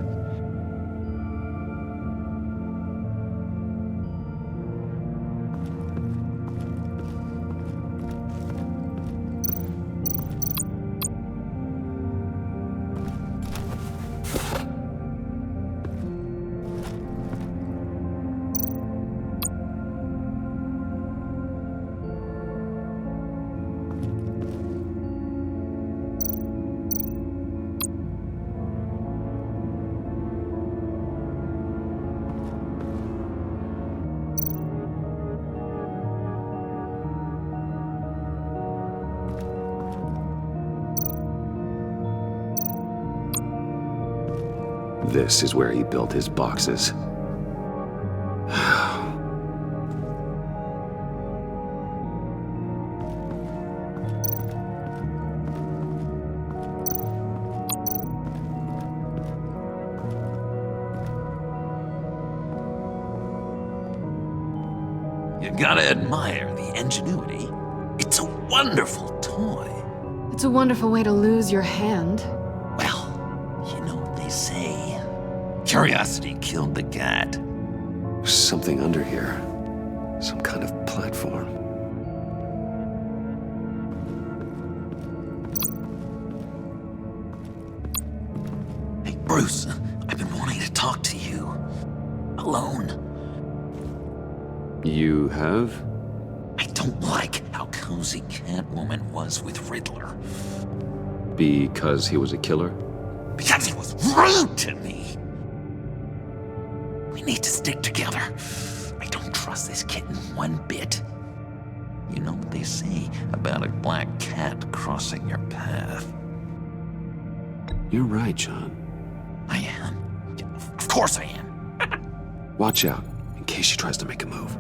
This is where he built his boxes. You gotta admire the ingenuity. It's a wonderful toy. It's a wonderful way to lose your hand. Say, curiosity killed the cat. There's something under here. Some kind of platform. Hey, Bruce, I've been wanting to talk to you. Alone. You have? I don't like how cozy Catwoman was with Riddler. Because he was a killer? Because he was rude to me! We need to stick together. I don't trust this kitten one bit. You know what they say about a black cat crossing your path. You're right, John. I am. Of course I am. Watch out, in case she tries to make a move.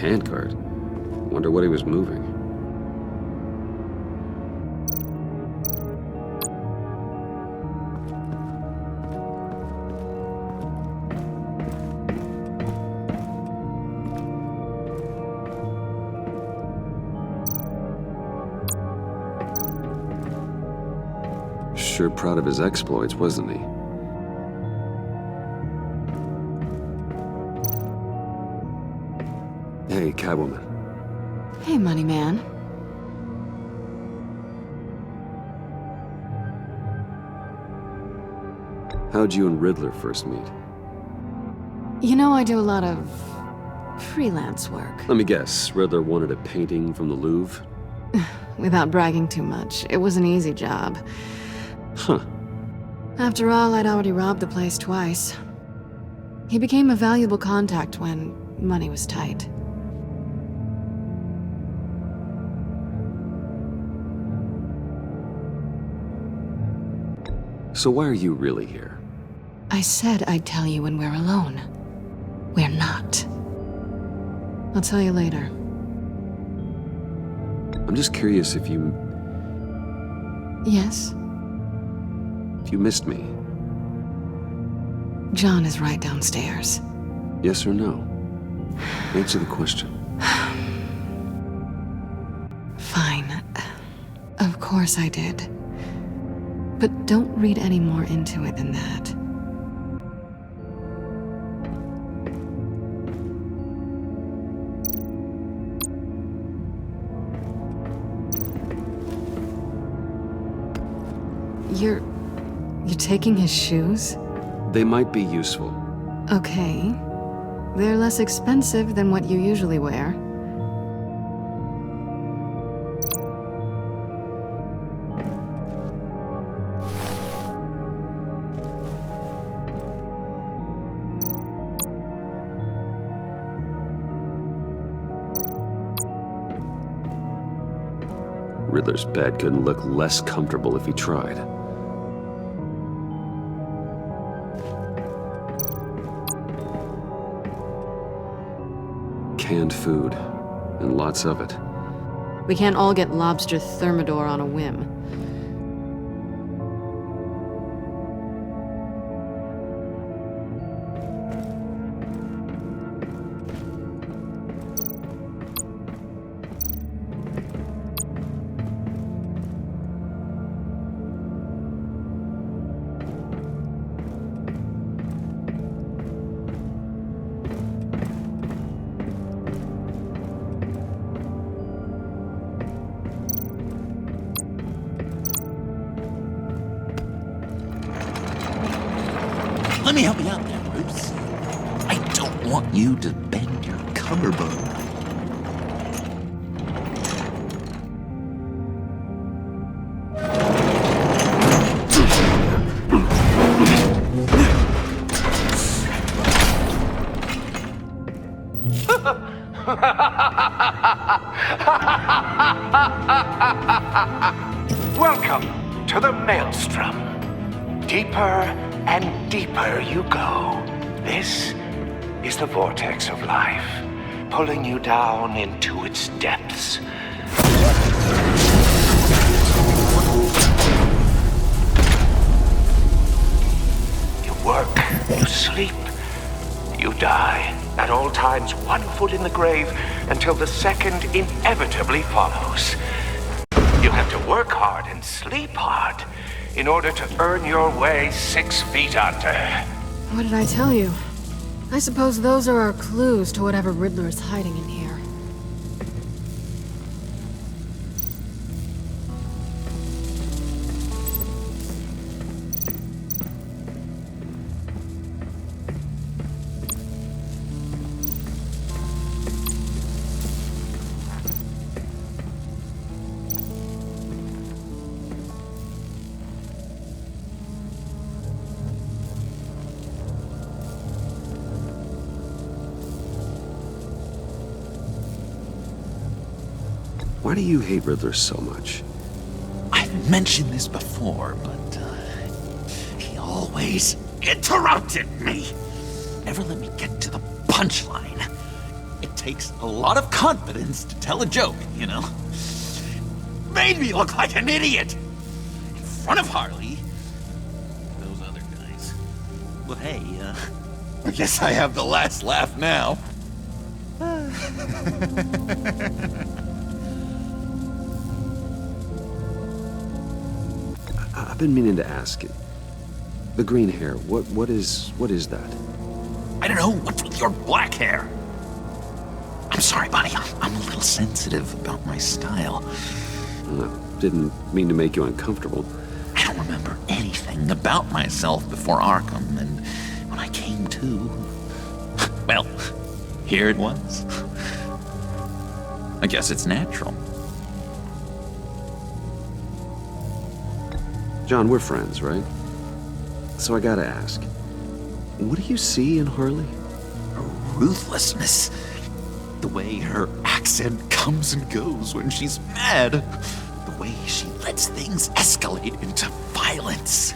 Handcart. Wonder what he was moving. Sure proud of his exploits, wasn't he? Hey, Catwoman. Hey, Money Man. How'd you and Riddler first meet? You know, I do a lot of freelance work. Let me guess, Riddler wanted a painting from the Louvre? Without bragging too much, it was an easy job. Huh. After all, I'd already robbed the place twice. He became a valuable contact when money was tight. So why are you really here? I said I'd tell you when we're alone. We're not. I'll tell you later. I'm just curious if you... Yes? If you missed me. John is right downstairs. Yes or no? Answer the question. Fine. Of course I did. But don't read any more into it than that. You're taking his shoes? They might be useful. Okay. They're less expensive than what you usually wear. Riddler's bed couldn't look less comfortable if he tried. Canned food, and lots of it. We can't all get lobster thermidor on a whim. Let me help you out there, Bruce. I don't want you to bend your collarbone. Welcome to the Maelstrom. Deeper and deeper you go. This is the vortex of life, pulling you down into its depths. You work, you sleep, you die. At all times, one foot in the grave until the second inevitably follows. You have to work hard and sleep hard in order to earn your way 6 feet under. What did I tell you? I suppose those are our clues to whatever Riddler is hiding in here. Why do you hate Riddler so much? I've mentioned this before, but he always interrupted me. Never let me get to the punchline. It takes a lot of confidence to tell a joke, you know? Made me look like an idiot in front of Harley. Those other guys. Well, hey, I guess I have the last laugh now. I've been meaning to ask. The green hair, what is that? I don't know, what's with your black hair? I'm sorry, buddy, I'm a little sensitive about my style. Didn't mean to make you uncomfortable. I don't remember anything about myself before Arkham, and when I came to, well, here it was. I guess it's natural. John, we're friends, right? So I gotta ask, what do you see in Harley? Her ruthlessness. The way her accent comes and goes when she's mad. The way she lets things escalate into violence.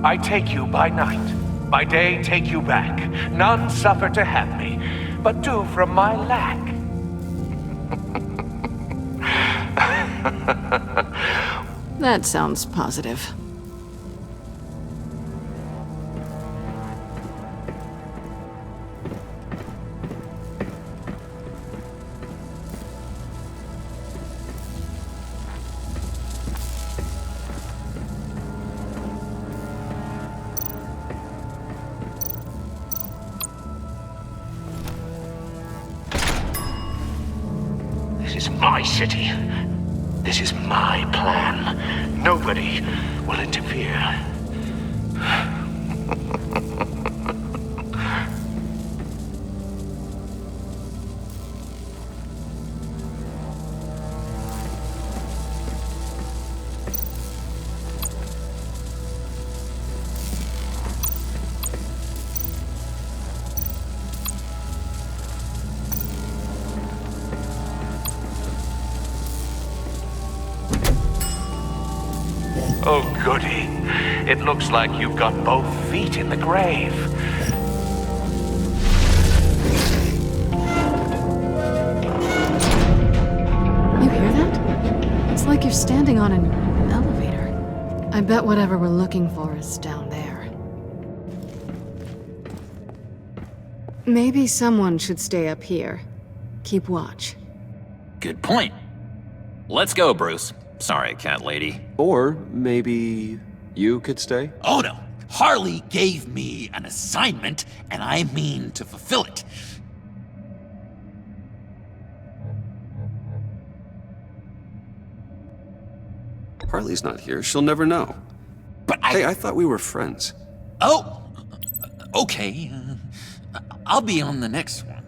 I take you by night, by day take you back. None suffer to have me, but do from my lack. That sounds positive. my city. This is my plan. Nobody will interfere. Oh, goody. It looks like you've got both feet in the grave. You hear that? It's like you're standing on an elevator. I bet whatever we're looking for is down there. Maybe someone should stay up here. Keep watch. Good point. Let's go, Bruce. Sorry, cat lady. Or maybe you could stay? Oh no! Harley gave me an assignment, and I mean to fulfill it. Harley's not here. She'll never know. But Hey, I thought we were friends. Oh! Okay. I'll be on the next one.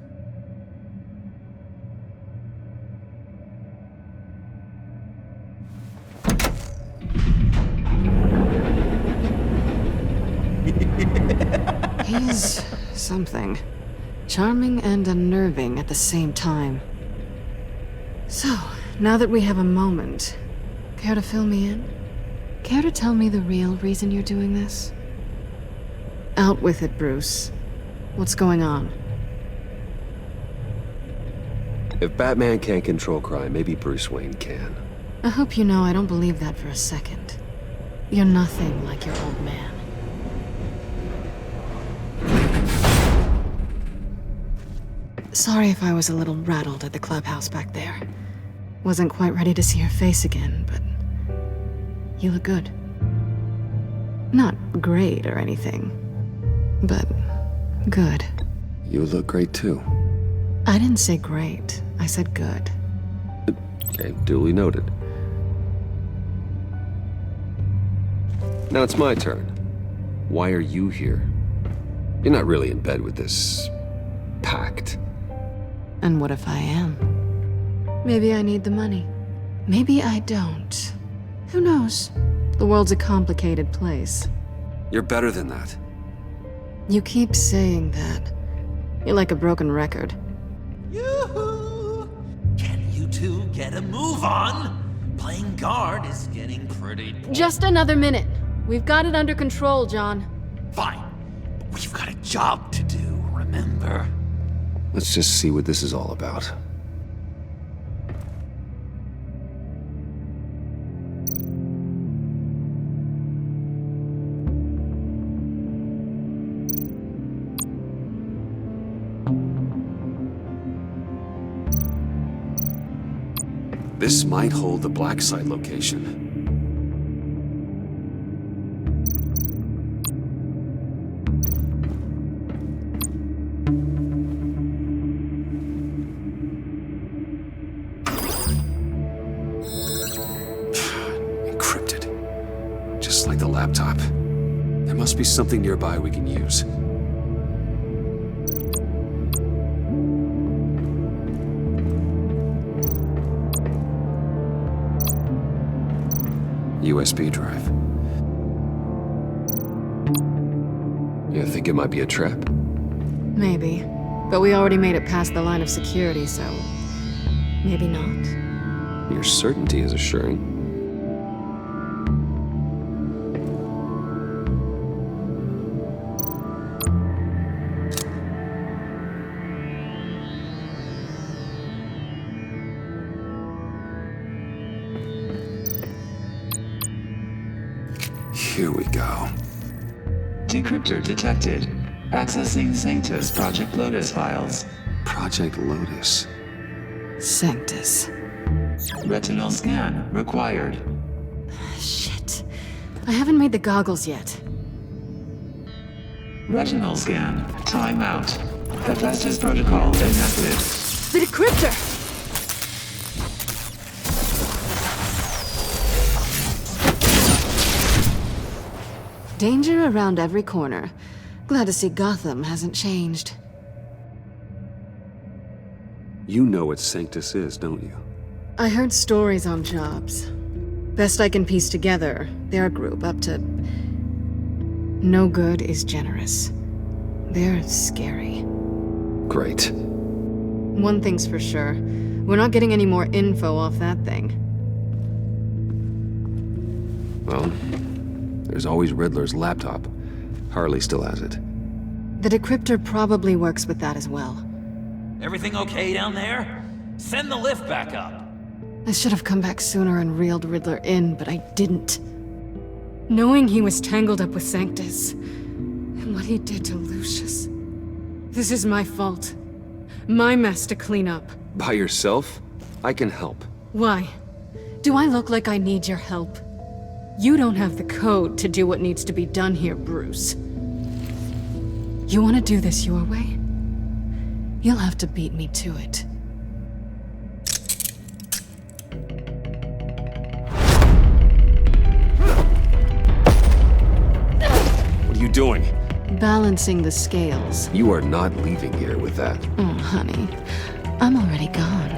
He's something. Charming and unnerving at the same time. So, now that we have a moment, care to fill me in? Care to tell me the real reason you're doing this? Out with it, Bruce. What's going on? If Batman can't control crime, maybe Bruce Wayne can. I hope you know I don't believe that for a second. You're nothing like your old man. Sorry if I was a little rattled at the clubhouse back there. Wasn't quite ready to see your face again, but you look good. Not great or anything, but good. You look great too. I didn't say great, I said good. Okay, duly noted. Now it's my turn. Why are you here? You're not really in bed with this Pact. And what if I am? Maybe I need the money. Maybe I don't. Who knows? The world's a complicated place. You're better than that. You keep saying that. You're like a broken record. Yoo-hoo! Can you two get a move on? Playing guard is getting pretty boring. Just another minute. We've got it under control, John. Fine. But we've got a job to do, remember? Let's just see what this is all about. This might hold the black site location. Encrypted. Just like the laptop. There must be something nearby we can use. USB drive. You think it might be a trap? Maybe. But we already made it past the line of security, so maybe not. Your certainty is assuring. Here we go. Decryptor detected. Accessing Sanctus Project Lotus files. Project Lotus. Sanctus. Retinal scan required. Shit. I haven't made the goggles yet. Retinal scan. Timeout. Hephaestus protocol enacted. The decryptor! Danger around every corner. Glad to see Gotham hasn't changed. You know what Sanctus is, don't you? I heard stories on jobs. Best I can piece together, they're a group up to... No good is generous. They're scary. Great. One thing's for sure. We're not getting any more info off that thing. Well, there's always Riddler's laptop. Harley still has it. The decryptor probably works with that as well. Everything okay down there? Send the lift back up. I should have come back sooner and reeled Riddler in, but I didn't. Knowing he was tangled up with Sanctus, and what he did to Lucius. This is my fault. My mess to clean up. By yourself? I can help. Why? Do I look like I need your help? You don't have the code to do what needs to be done here, Bruce. You want to do this your way? You'll have to beat me to it. What are you doing? Balancing the scales. You are not leaving here with that. Oh, honey. I'm already gone.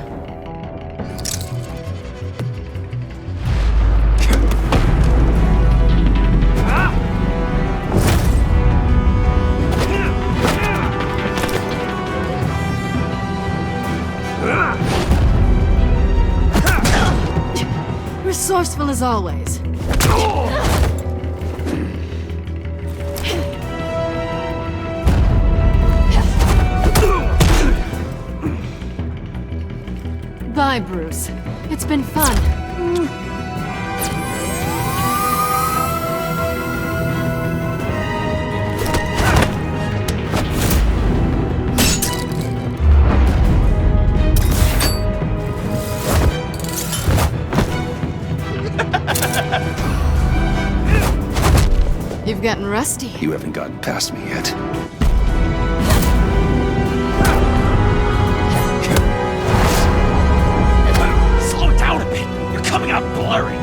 Resourceful as always. Bye, Bruce. It's been fun. You've gotten rusty. You haven't gotten past me yet. Slow down a bit. You're coming out blurry.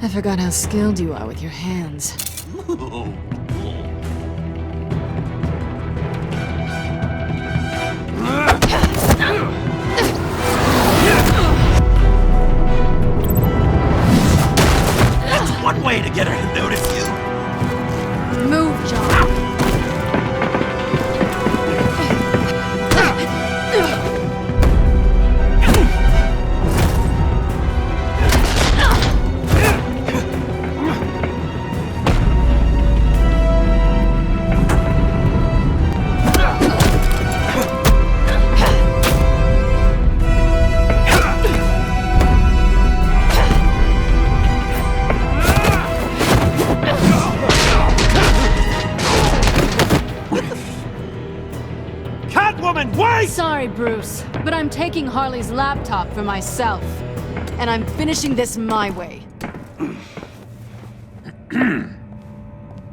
I forgot how skilled you are with your hands. That's one way to get her to notice you. Move, John. Sorry, Bruce, but I'm taking Harley's laptop for myself. And I'm finishing this my way.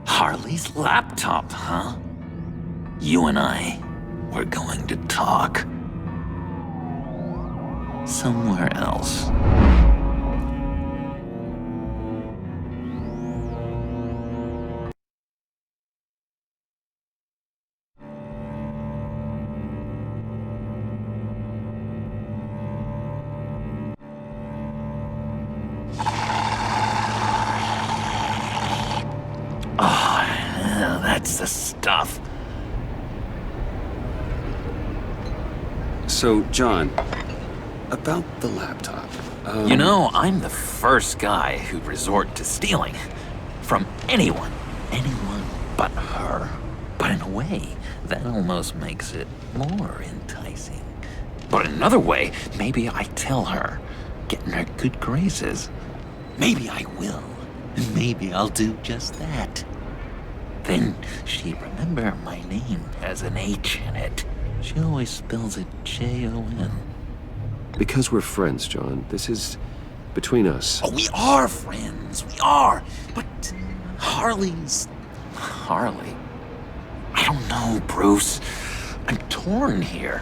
Harley's laptop, huh? You and I, we're going to talk. Somewhere else. That's the stuff. So, John, about the laptop. You know, I'm the first guy who'd resort to stealing. From anyone. Anyone but her. But in a way, that almost makes it more enticing. But in another way, maybe I tell her, get in her good graces. Maybe I will. And maybe I'll do just that. Then she'd remember my name has an H in it. She always spells it Jon. Because we're friends, John, this is Between us. Oh, we are friends. We are. But Harley's... Harley? I don't know, Bruce. I'm torn here.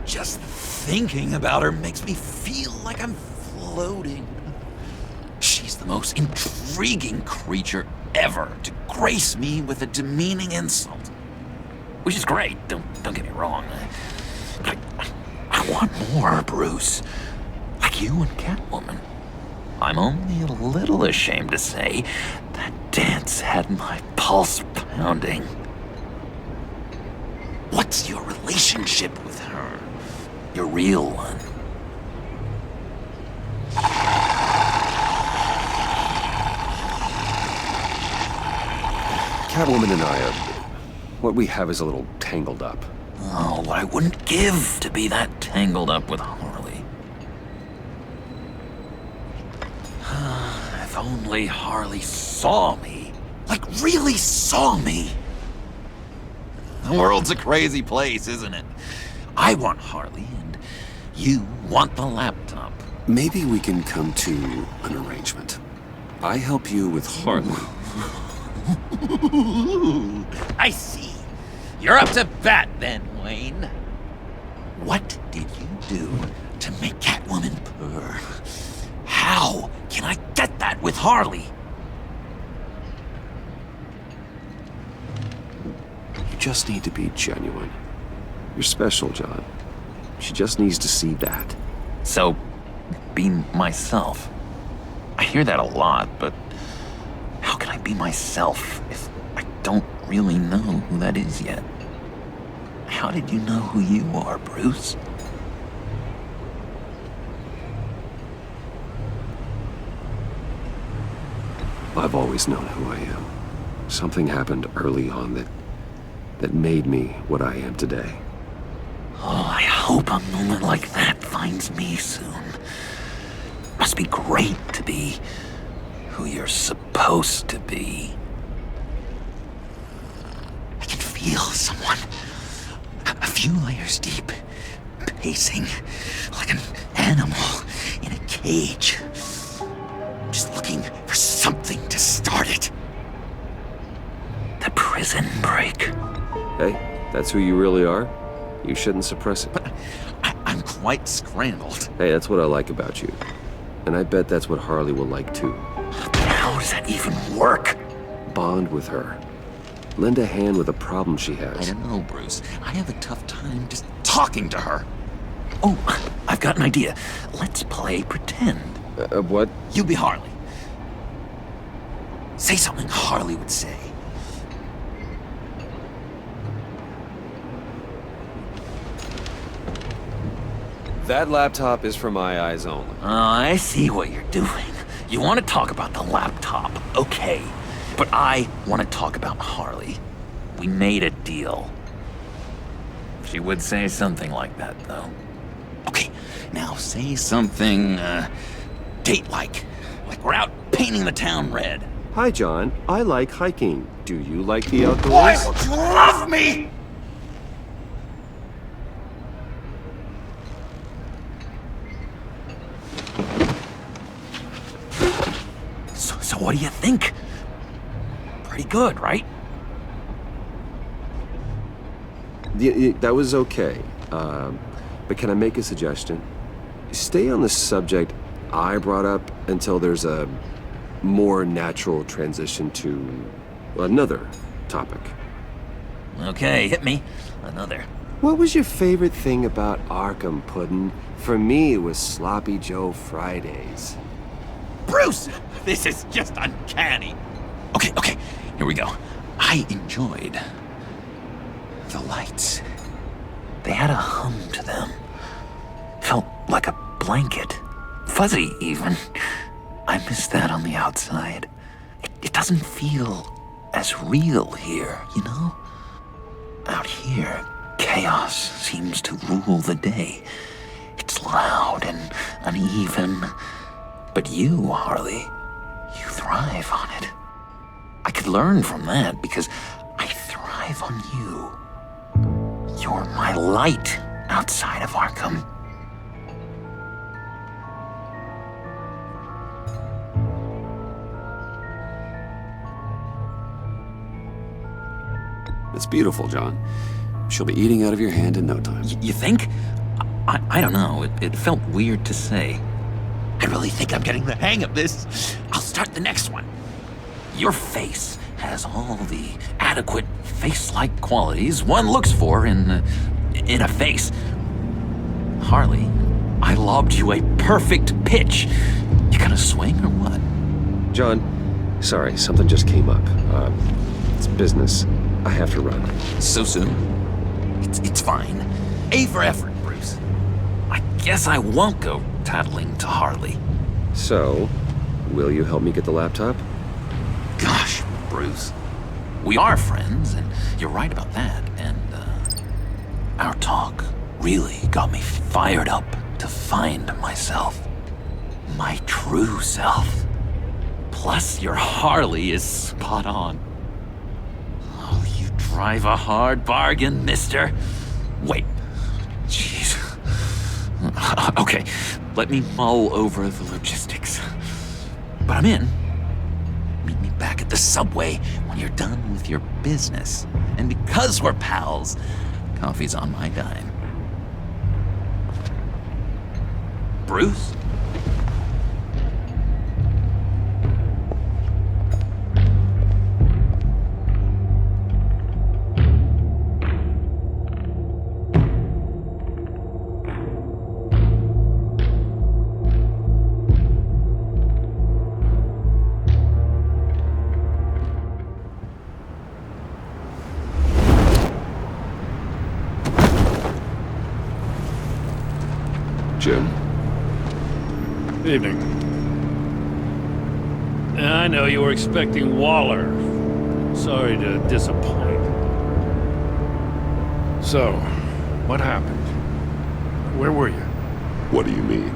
Just thinking about her makes me feel like I'm floating. She's the most intriguing creature ever to grace me with a demeaning insult. Which is great, don't get me wrong. But I want more, Bruce. Like you and Catwoman. I'm only a little ashamed to say that dance had my pulse pounding. What's your relationship with her? Your real one? Catwoman and I are... what we have is a little tangled up. Oh, what I wouldn't give to be that tangled up with Harley. If only Harley saw me. Like, really saw me. The world's a crazy place, isn't it? I want Harley, and you want the laptop. Maybe we can come to an arrangement. I help you with Harley. I see. You're up to bat then, Wayne. What did you do to make Catwoman purr? How can I get that with Harley? You just need to be genuine. You're special, John. She just needs to see that. So, be myself. I hear that a lot, but how can I be myself if I don't really know who that is yet? How did you know who you are, Bruce? I've always known who I am. Something happened early on that made me what I am today. Oh, I hope a moment like that finds me soon. Must be great to be who you're supposed to be. I can feel someone a few layers deep, pacing like an animal in a cage. Just looking for something to start it. The prison break. Hey, that's who you really are? You shouldn't suppress it. But I'm quite scrambled. Hey, that's what I like about you. And I bet that's what Harley will like too. But how does that even work? Bond with her. Lend a hand with a problem she has. I don't know, Bruce. I have a tough time just talking to her. Oh, I've got an idea. Let's play pretend. What? You be Harley. Say something Harley would say. That laptop is for my eyes only. Oh, I see what you're doing. You want to talk about the laptop, okay. But I want to talk about Harley. We made a deal. She would say something like that, though. Okay, now say something, date-like. Like we're out painting the town red. Hi, John. I like hiking. Do you like the outdoors? Why don't you love me? So what do you think? Pretty good, right? Yeah, that was okay. But can I make a suggestion? Stay on the subject I brought up until there's a more natural transition to another topic. Okay, hit me. Another. What was your favorite thing about Arkham, Puddin'? For me, it was Sloppy Joe Fridays. Bruce! This is just uncanny. Okay, here we go. I enjoyed the lights. They had a hum to them. Felt like a blanket. Fuzzy, even. I miss that on the outside. It doesn't feel as real here, you know? Out here, chaos seems to rule the day. It's loud and uneven. But you, Harley, you thrive on it. I could learn from that because I thrive on you. You're my light outside of Arkham. It's beautiful, John. She'll be eating out of your hand in no time. You think? I don't know. It felt weird to say. I really think I'm getting the hang of this. I'll start the next one. Your face has all the adequate face-like qualities one looks for in a face. Harley, I lobbed you a perfect pitch. You gonna swing or what? John, sorry, something just came up. It's business. I have to run. So soon? It's fine. A for effort, Bruce. I guess I won't go tattling to Harley. So, will you help me get the laptop? Gosh, Bruce. We are friends, and you're right about that. And, our talk really got me fired up to find myself. My true self. Plus, your Harley is spot on. Oh, you drive a hard bargain, mister. Wait. Jeez. Okay, let me mull over the logistics. But I'm in. Meet me back at the subway when you're done with your business. And because we're pals, coffee's on my dime. Bruce? Jim? Evening. I know you were expecting Waller. Sorry to disappoint. So, what happened? Where were you? What do you mean?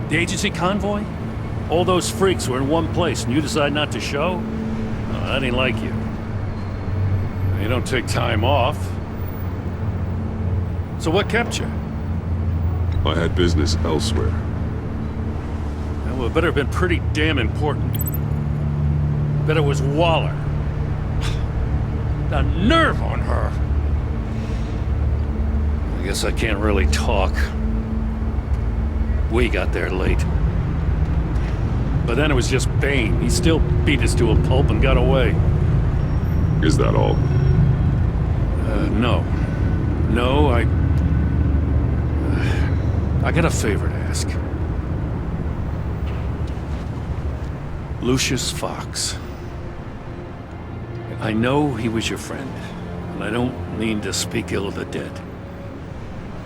The agency convoy? All those freaks were in one place and you decide not to show? Oh, that ain't like you. You don't take time off. So what kept you? I had business elsewhere. Well, it better have been pretty damn important. Bet it was Waller. The nerve on her! I guess I can't really talk. We got there late. But then it was just Bane. He still beat us to a pulp and got away. Is that all? No. No, I got a favor to ask. Lucius Fox. I know he was your friend, and I don't mean to speak ill of the dead.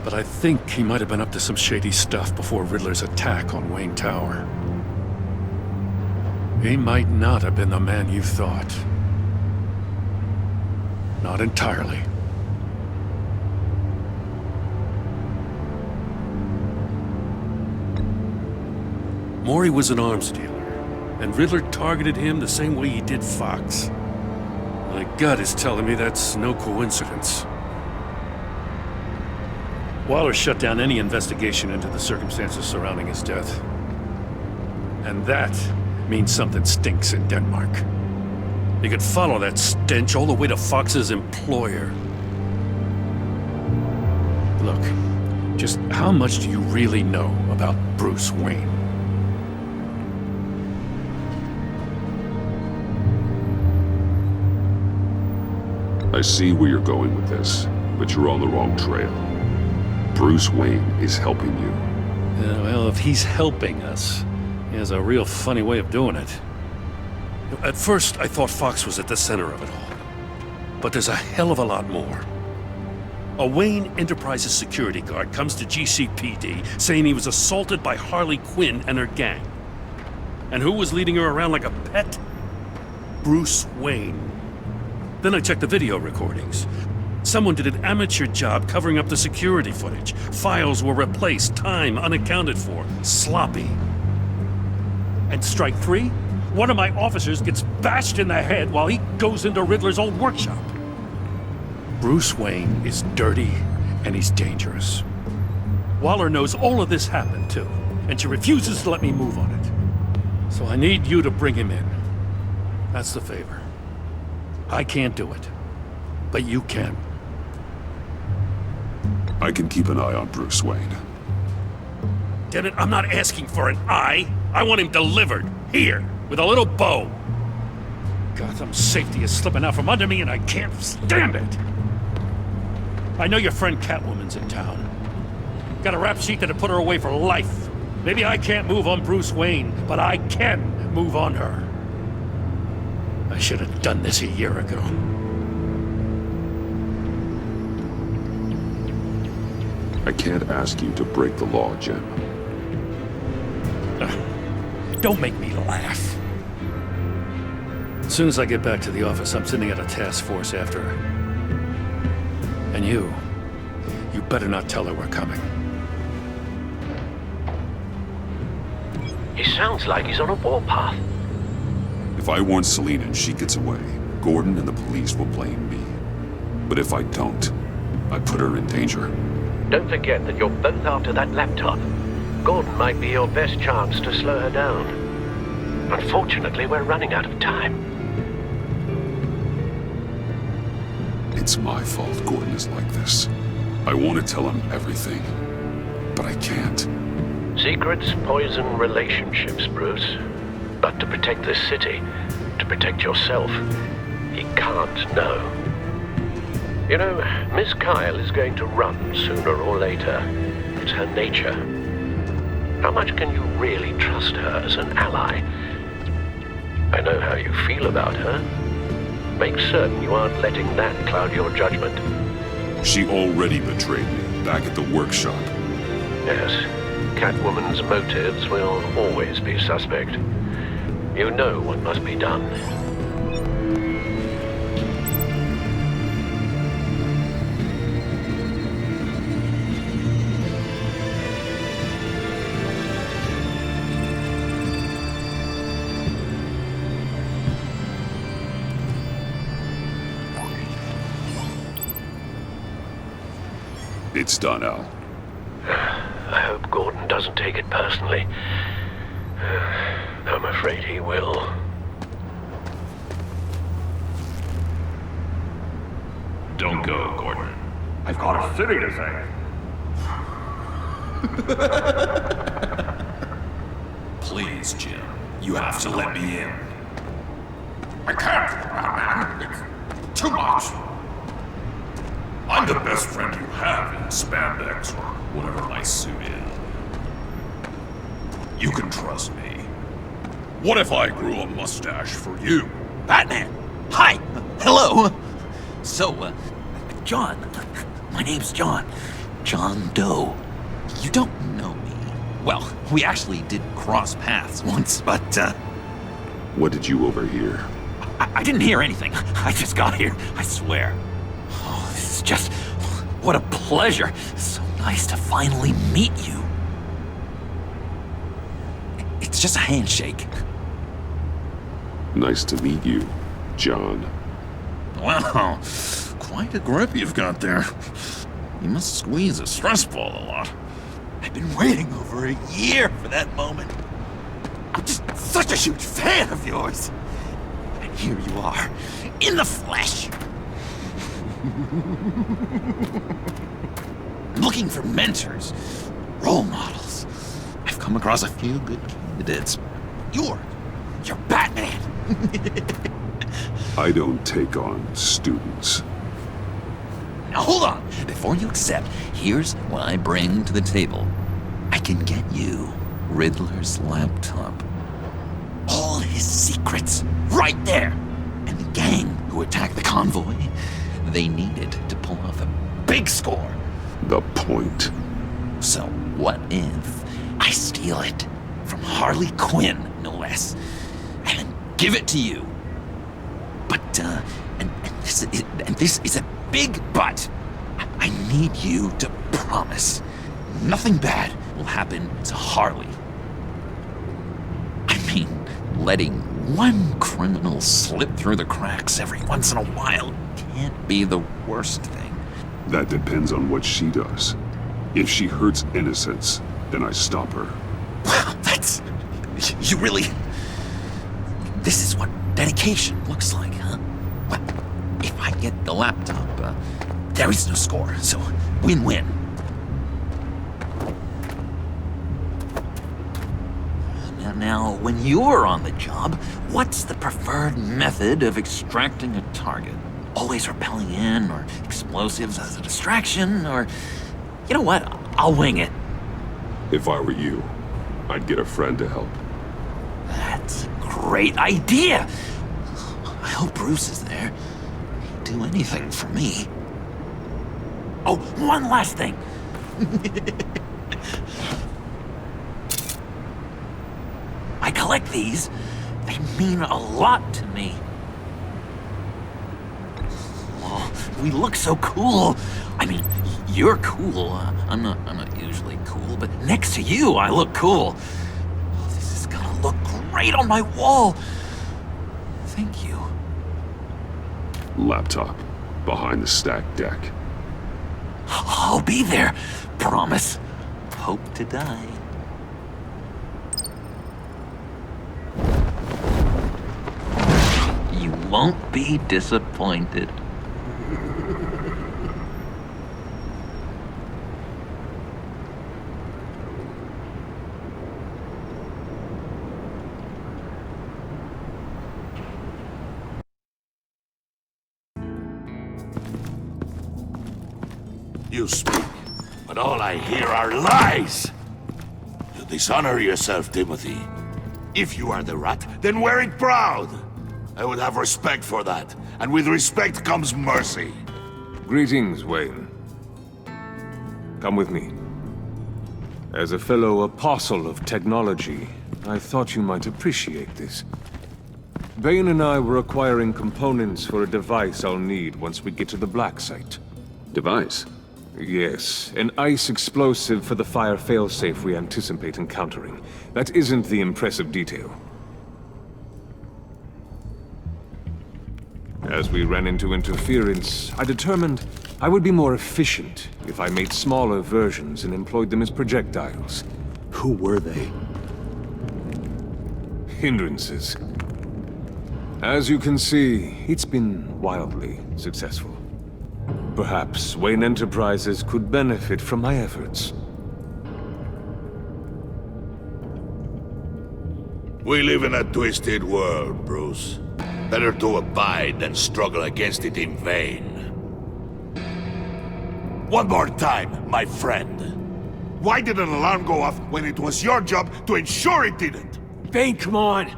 But I think he might have been up to some shady stuff before Riddler's attack on Wayne Tower. He might not have been the man you thought. Not entirely. Maury was an arms dealer, and Riddler targeted him the same way he did Fox. My gut is telling me that's no coincidence. Waller shut down any investigation into the circumstances surrounding his death. And that means something stinks in Denmark. You could follow that stench all the way to Fox's employer. Look, just how much do you really know about Bruce Wayne? I see where you're going with this, but you're on the wrong trail. Bruce Wayne is helping you. Yeah, well, if he's helping us, he has a real funny way of doing it. At first, I thought Fox was at the center of it all. But there's a hell of a lot more. A Wayne Enterprises security guard comes to GCPD saying he was assaulted by Harley Quinn and her gang. And who was leading her around like a pet? Bruce Wayne. Then I checked the video recordings. Someone did an amateur job covering up the security footage. Files were replaced, time unaccounted for, sloppy. And strike three? One of my officers gets bashed in the head while he goes into Riddler's old workshop. Bruce Wayne is dirty and he's dangerous. Waller knows all of this happened too, and she refuses to let me move on it. So I need you to bring him in. That's the favor. I can't do it. but you can. I can keep an eye on Bruce Wayne. Damn it, I'm not asking for an eye. I want him delivered. Here, with a little bow. Gotham's safety is slipping out from under me and I can't stand it. I know your friend Catwoman's in town. Got a rap sheet that'd put her away for life. Maybe I can't move on Bruce Wayne, but I can move on her. I should have done this a year ago. I can't ask you to break the law, Jim. Don't make me laugh. As soon as I get back to the office, I'm sending out a task force after her. And you better not tell her we're coming. He sounds like he's on a warpath. If I warn Selina and she gets away, Gordon and the police will blame me. But if I don't, I put her in danger. Don't forget that you're both after that laptop. Gordon might be your best chance to slow her down. Unfortunately, we're running out of time. It's my fault Gordon is like this. I want to tell him everything, but I can't. Secrets poison relationships, Bruce. But to protect this city, to protect yourself, he can't know. You know, Miss Kyle is going to run sooner or later. It's her nature. How much can you really trust her as an ally? I know how you feel about her. Make certain you aren't letting that cloud your judgment. She already betrayed me back at the workshop. Yes, Catwoman's motives will always be suspect. You know what must be done. It's done, Al. I hope Gordon doesn't take it personally. I'm afraid he will. Don't go, Gordon. I've got a city to save. Please, Jim. You have to let me in. I can't, Batman. It's too much. I'm the best friend you have in spandex or whatever my suit is. You can trust me. What if I grew a mustache for you? Batman! Hi! Hello! So, John. My name's John. John Doe. You don't know me. Well, we actually did cross paths once, but, What did you overhear? I didn't hear anything. I just got here, I swear. Oh, this is just... What a pleasure. So nice to finally meet you. It's just a handshake. Nice to meet you, John. Wow, quite a grip you've got there. You must squeeze a stress ball a lot. I've been waiting over a year for that moment. I'm just such a huge fan of yours. And here you are, in the flesh. I'm looking for mentors, role models. I've come across a few good candidates. You're Batman. I don't take on students. Now hold on. Before you accept, here's what I bring to the table. I can get you Riddler's laptop. All his secrets, right there. And the gang who attacked the convoy, they needed to pull off a big score. The point. So what if I steal it from Harley Quinn, no less, and then give it to you? But, and this is a big but. I need you to promise nothing bad will happen to Harley. I mean, letting one criminal slip through the cracks every once in a while can't be the worst thing. That depends on what she does. If she hurts innocents, then I stop her. Wow, that's... You really... This is what dedication looks like, huh? Well, if I get the laptop, there is no score, so win-win. Now, when you're on the job, what's the preferred method of extracting a target? Always rappelling in, or explosives as a distraction, or... You know what? I'll wing it. If I were you, I'd get a friend to help. That's a great idea! I hope Bruce is there. He'd do anything for me. Oh, one last thing! I collect these. They mean a lot to me. Oh, we look so cool. I mean, you're cool. I'm not usually cool, but next to you, I look cool. Oh, this is gonna look great on my wall. Thank you. Laptop, behind the stacked deck. I'll be there. Promise. Hope to die. You won't be disappointed. You speak, but all I hear are lies! You dishonor yourself, Timothy. If you are the rat, then wear it proud! I would have respect for that, and with respect comes mercy. Greetings, Wayne. Come with me. As a fellow apostle of technology, I thought you might appreciate this. Bane and I were acquiring components for a device I'll need once we get to the Black Site. Device? Yes, an ice explosive for the fire failsafe we anticipate encountering. That isn't the impressive detail. As we ran into interference, I determined I would be more efficient if I made smaller versions and employed them as projectiles. Who were they? Hindrances. As you can see, it's been wildly successful. Perhaps Wayne Enterprises could benefit from my efforts. We live in a twisted world, Bruce. Better to abide than struggle against it in vain. One more time, my friend. Why did an alarm go off when it was your job to ensure it didn't? Bane, come on!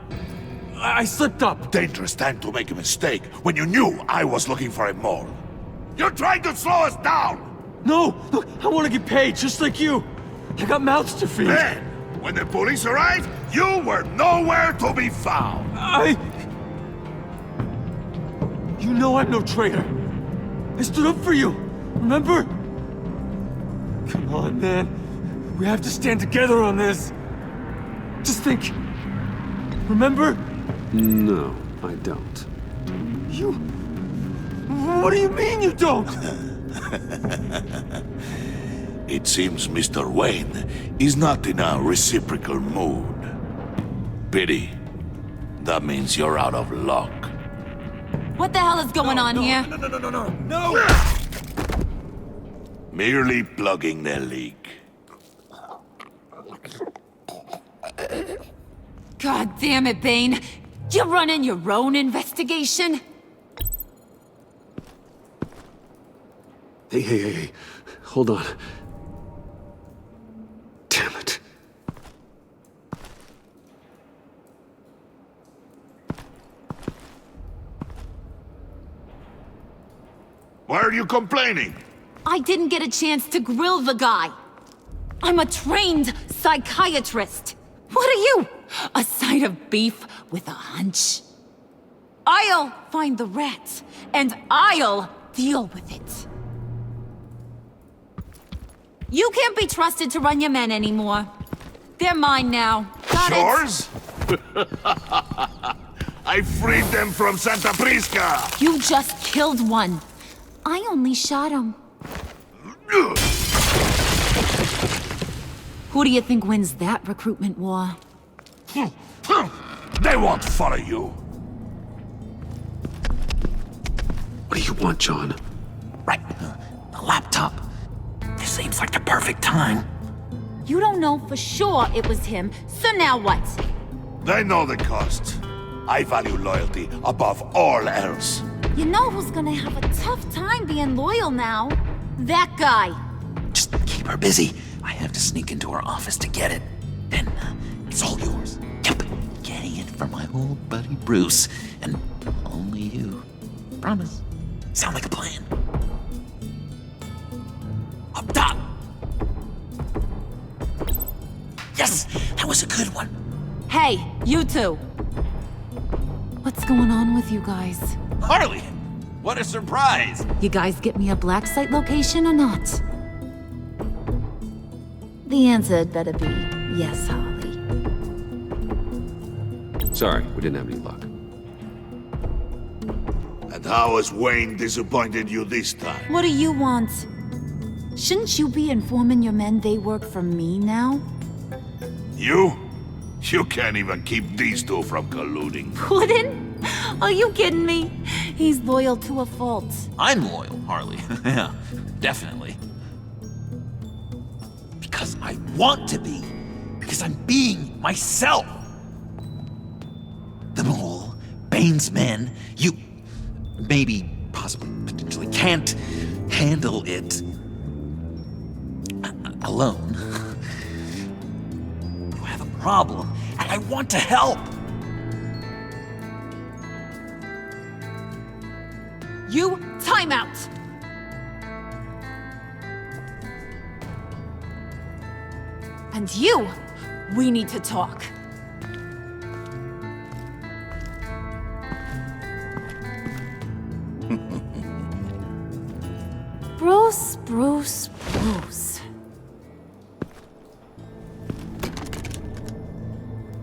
I slipped up! Dangerous time to make a mistake when you knew I was looking for a mole. You're trying to slow us down! No! Look, I want to get paid, just like you! I got mouths to feed! Then, when the police arrived, you were nowhere to be found! You know I'm no traitor! I stood up for you, remember? Come on, man. We have to stand together on this! Just think... Remember? No, I don't. You... What do you mean you don't? It seems Mr. Wayne is not in a reciprocal mood. Pity. That means you're out of luck. What the hell is going on here? No! Merely plugging the leak. God damn it, Bane. You're running your own investigation? Hey. Hold on. Damn it. Why are you complaining? I didn't get a chance to grill the guy. I'm a trained psychiatrist. What are you? A side of beef with a hunch? I'll find the rats, and I'll deal with it. You can't be trusted to run your men anymore. They're mine now. Got Yours? I freed them from Santa Prisca! You just killed one. I only shot him. Who do you think wins that recruitment war? They won't follow you. What do you want, John? Right, the laptop. This seems like the perfect time. You don't know for sure it was him, so now what? They know the cost. I value loyalty above all else. You know who's gonna have a tough time being loyal now? That guy. Just keep her busy. I have to sneak into her office to get it. Then it's all yours. Yep, getting it for my old buddy Bruce. And only you. Promise. Sound like a plan? Up top! Yes, that was a good one. Hey, you two. What's going on with you guys? Harley! What a surprise! You guys get me a black site location or not? The answer had better be yes, Harley. Sorry, we didn't have any luck. And how has Wayne disappointed you this time? What do you want? Shouldn't you be informing your men they work for me now? You? You can't even keep these two from colluding. Puddin'? Are you kidding me? He's loyal to a fault. I'm loyal, Harley. Yeah, definitely. Because I want to be. Because I'm being myself. The Mole, Bane's men, you maybe, possibly, potentially can't handle it alone. You have a problem, and I want to help. You, time out! And you, we need to talk. Bruce.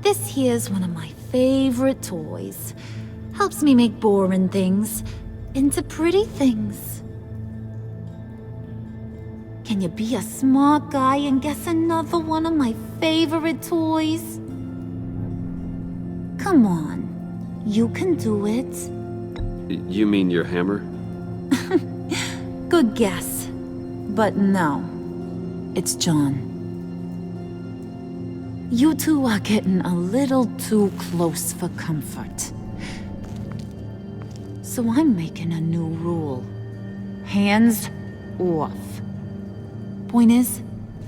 This here's one of my favorite toys. Helps me make boring things into pretty things. Can you be a smart guy and guess another one of my favorite toys? Come on, you can do it. You mean your hammer? Good guess. But no, it's John. You two are getting a little too close for comfort. So I'm making a new rule. Hands off. Point is,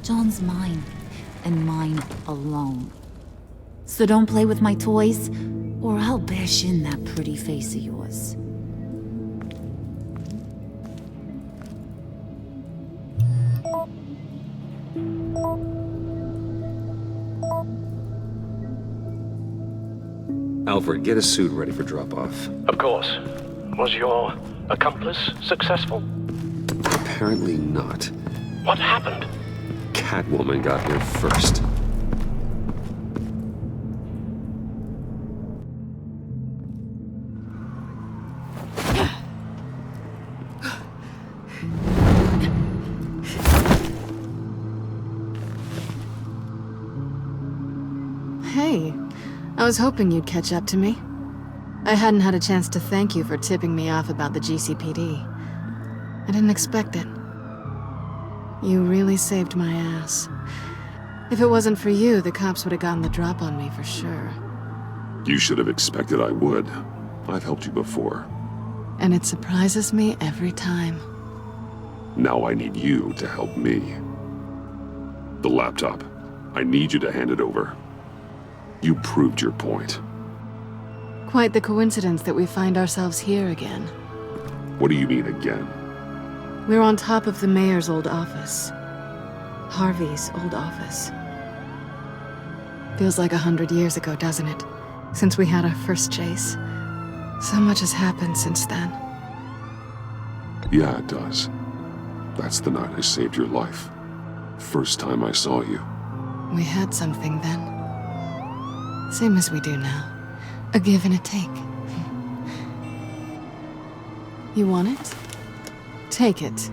John's mine, and mine alone. So don't play with my toys, or I'll bash in that pretty face of yours. Alfred, get a suit ready for drop-off. Of course. Was your accomplice successful? Apparently not. What happened? Catwoman got here first. Hey, I was hoping you'd catch up to me. I hadn't had a chance to thank you for tipping me off about the GCPD. I didn't expect it. You really saved my ass. If it wasn't for you, the cops would have gotten the drop on me for sure. You should have expected I would. I've helped you before. And it surprises me every time. Now I need you to help me. The laptop. I need you to hand it over. You proved your point. Quite the coincidence that we find ourselves here again. What do you mean again? We're on top of the mayor's old office. Harvey's old office. Feels like 100 years ago, doesn't it? Since we had our first chase. So much has happened since then. Yeah, it does. That's the night I saved your life. First time I saw you. We had something then. Same as we do now. A give and a take. You want it? Take it.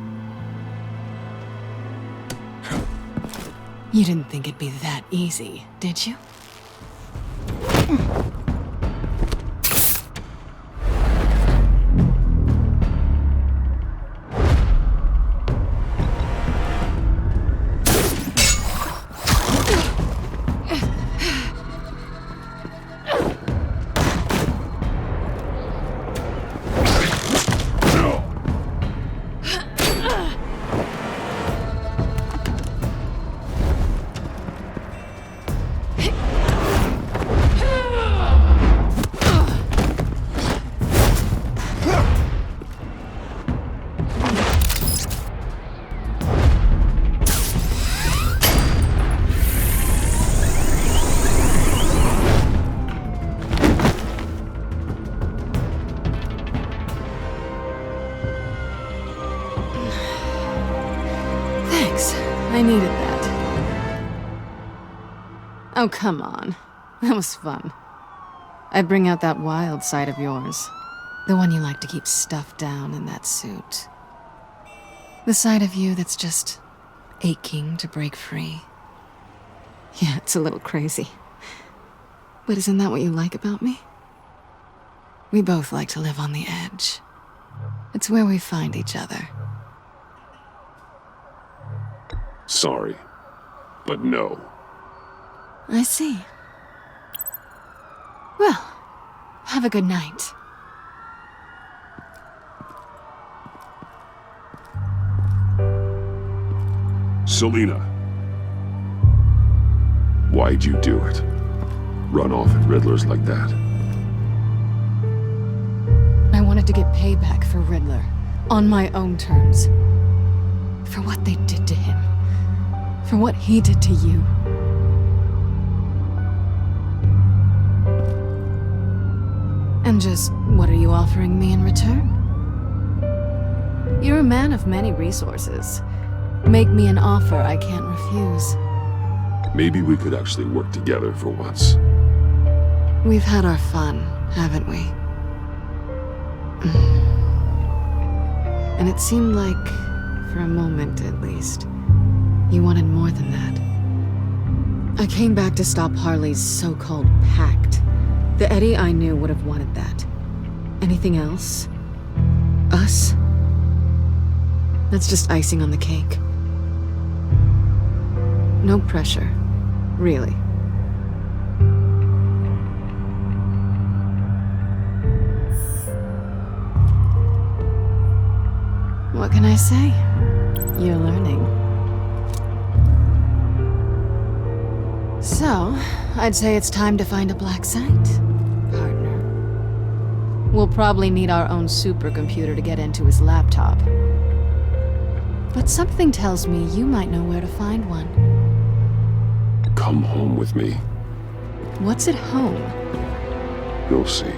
You didn't think it'd be that easy, did you? Oh, come on. That was fun. I bring out that wild side of yours. The one you like to keep stuffed down in that suit. The side of you that's just aching to break free. Yeah, it's a little crazy. But isn't that what you like about me? We both like to live on the edge. It's where we find each other. Sorry, but no. I see. Well, have a good night. Selina. Why'd you do it? Run off at Riddlers like that? I wanted to get payback for Riddler, on my own terms. For what they did to him. For what he did to you. And just, what are you offering me in return? You're a man of many resources. Make me an offer I can't refuse. Maybe we could actually work together for once. We've had our fun, haven't we? And it seemed like, for a moment at least, you wanted more than that. I came back to stop Harley's so-called Pact. The Eddie I knew would have wanted that. Anything else? Us? That's just icing on the cake. No pressure. Really. What can I say? You're learning. So, I'd say it's time to find a black site, partner. We'll probably need our own supercomputer to get into his laptop. But something tells me you might know where to find one. Come home with me. What's at home? You'll see.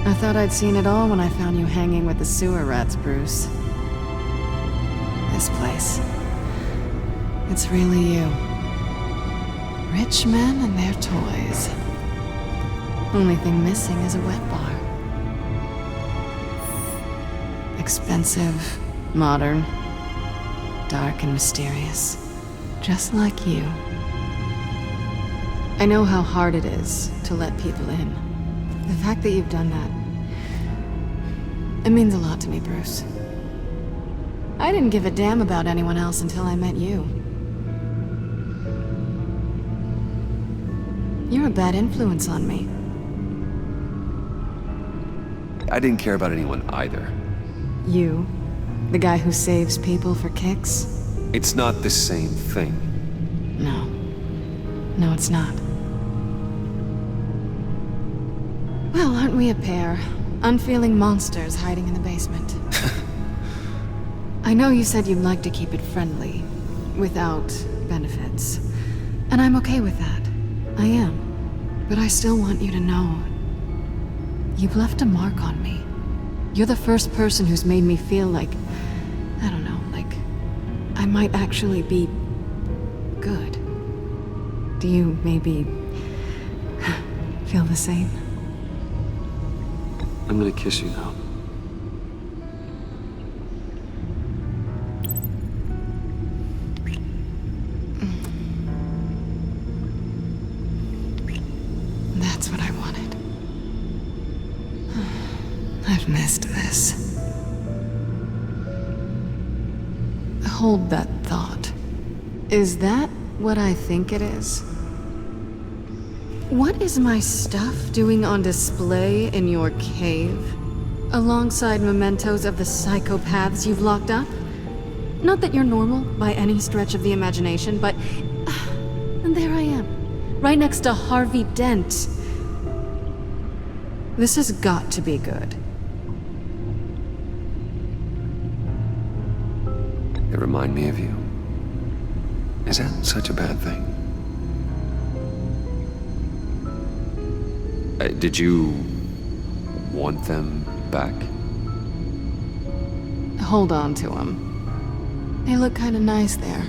I thought I'd seen it all when I found you hanging with the sewer rats, Bruce. This place. It's really you. Rich men and their toys. Only thing missing is a wet bar. Expensive, modern, dark and mysterious. Just like you. I know how hard it is to let people in. The fact that you've done that, it means a lot to me, Bruce. I didn't give a damn about anyone else until I met you. You're a bad influence on me. I didn't care about anyone either. You? The guy who saves people for kicks? It's not the same thing. No. No, it's not. Well, aren't we a pair? Unfeeling monsters hiding in the basement. I know you said you'd like to keep it friendly, without benefits. And I'm okay with that. I am. But I still want you to know. You've left a mark on me. You're the first person who's made me feel like, I don't know, like I might actually be good. Do you maybe feel the same? I'm gonna kiss you now. That's what I wanted. I've missed this. Hold that thought. Is that what I think it is? What is my stuff doing on display in your cave? Alongside mementos of the psychopaths you've locked up? Not that you're normal by any stretch of the imagination, but... and there I am, right next to Harvey Dent. This has got to be good. They remind me of you. Is that such a bad thing? Did you want them back? Hold on to them. They look kind of nice there.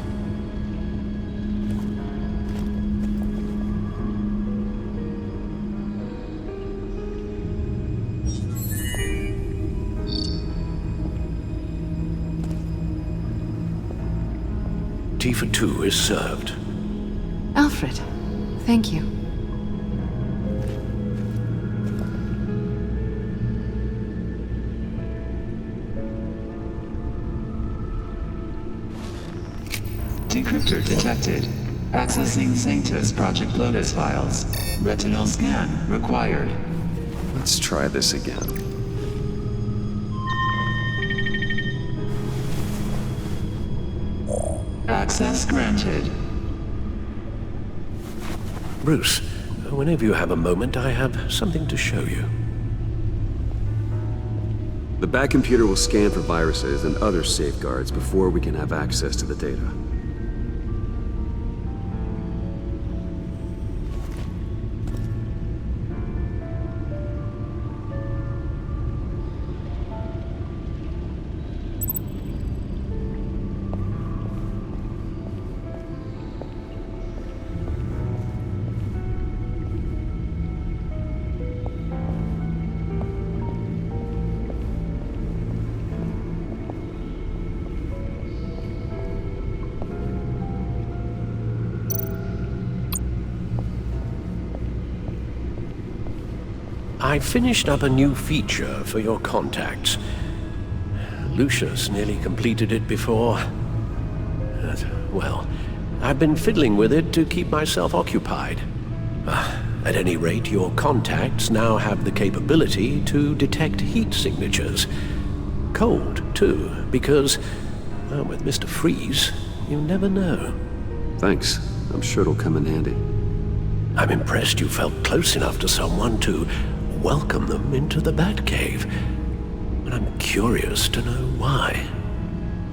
Tea for two is served. Alfred, thank you. Decryptor detected. Accessing Sanctus Project Lotus files. Retinal scan required. Let's try this again. Access granted. Bruce, whenever you have a moment, I have something to show you. The back computer will scan for viruses and other safeguards before we can have access to the data. I finished up a new feature for your contacts. Lucius nearly completed it before. Well, I've been fiddling with it to keep myself occupied. At any rate, your contacts now have the capability to detect heat signatures. Cold, too, because, well, with Mr. Freeze, you never know. Thanks. I'm sure it'll come in handy. I'm impressed you felt close enough to someone to welcome them into the Batcave. And I'm curious to know why.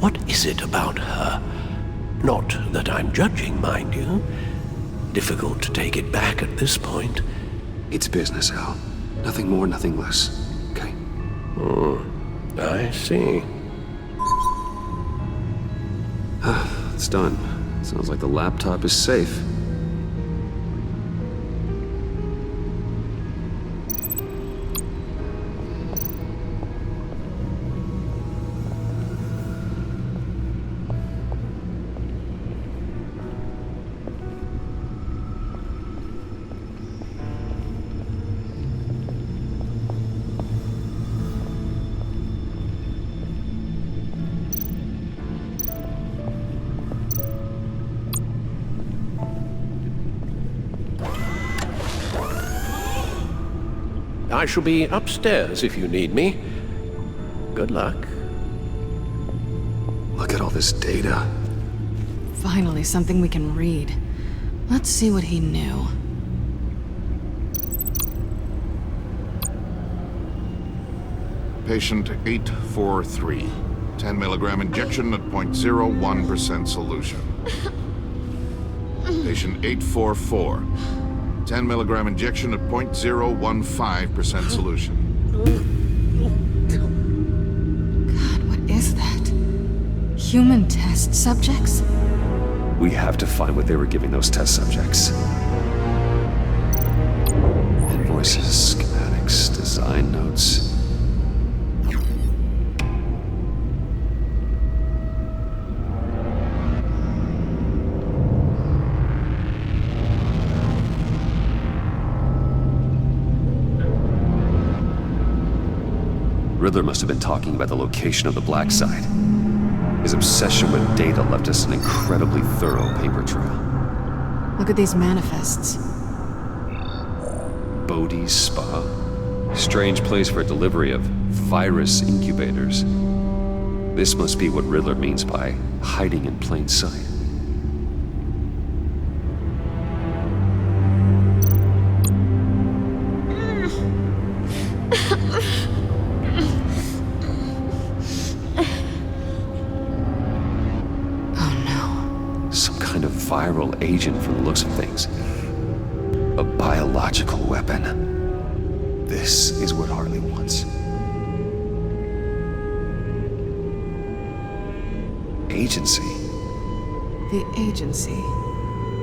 What is it about her? Not that I'm judging, mind you. Difficult to take it back at this point. It's business, Al. Nothing more, nothing less. Okay? I see. It's done. Sounds like the laptop is safe. I shall be upstairs if you need me. Good luck. Look at all this data. Finally, something we can read. Let's see what he knew. Patient 843. 10 milligram injection at 0.01% solution. Patient 844. 10 milligram injection at 0.015% solution. God, what is that? Human test subjects? We have to find what they were giving those test subjects. Invoices, schematics, design notes. Riddler must have been talking about the location of the black site. His obsession with data left us an incredibly thorough paper trail. Look at these manifests. Bodhi's Spa. Strange place for a delivery of virus incubators. This must be what Riddler means by hiding in plain sight. Some kind of viral agent from the looks of things. A biological weapon. This is what Harley wants. Agency. The agency.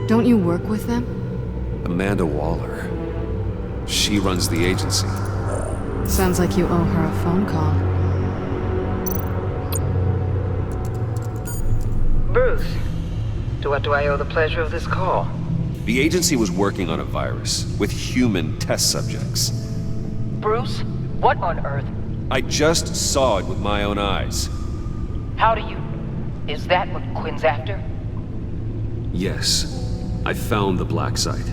Don't you work with them? Amanda Waller. She runs the agency. Sounds like you owe her a phone call. Bruce, to what do I owe the pleasure of this call? The agency was working on a virus with human test subjects. Bruce, what on earth? I just saw it with my own eyes. How do you... Is that what Quinn's after? Yes, I found the black site,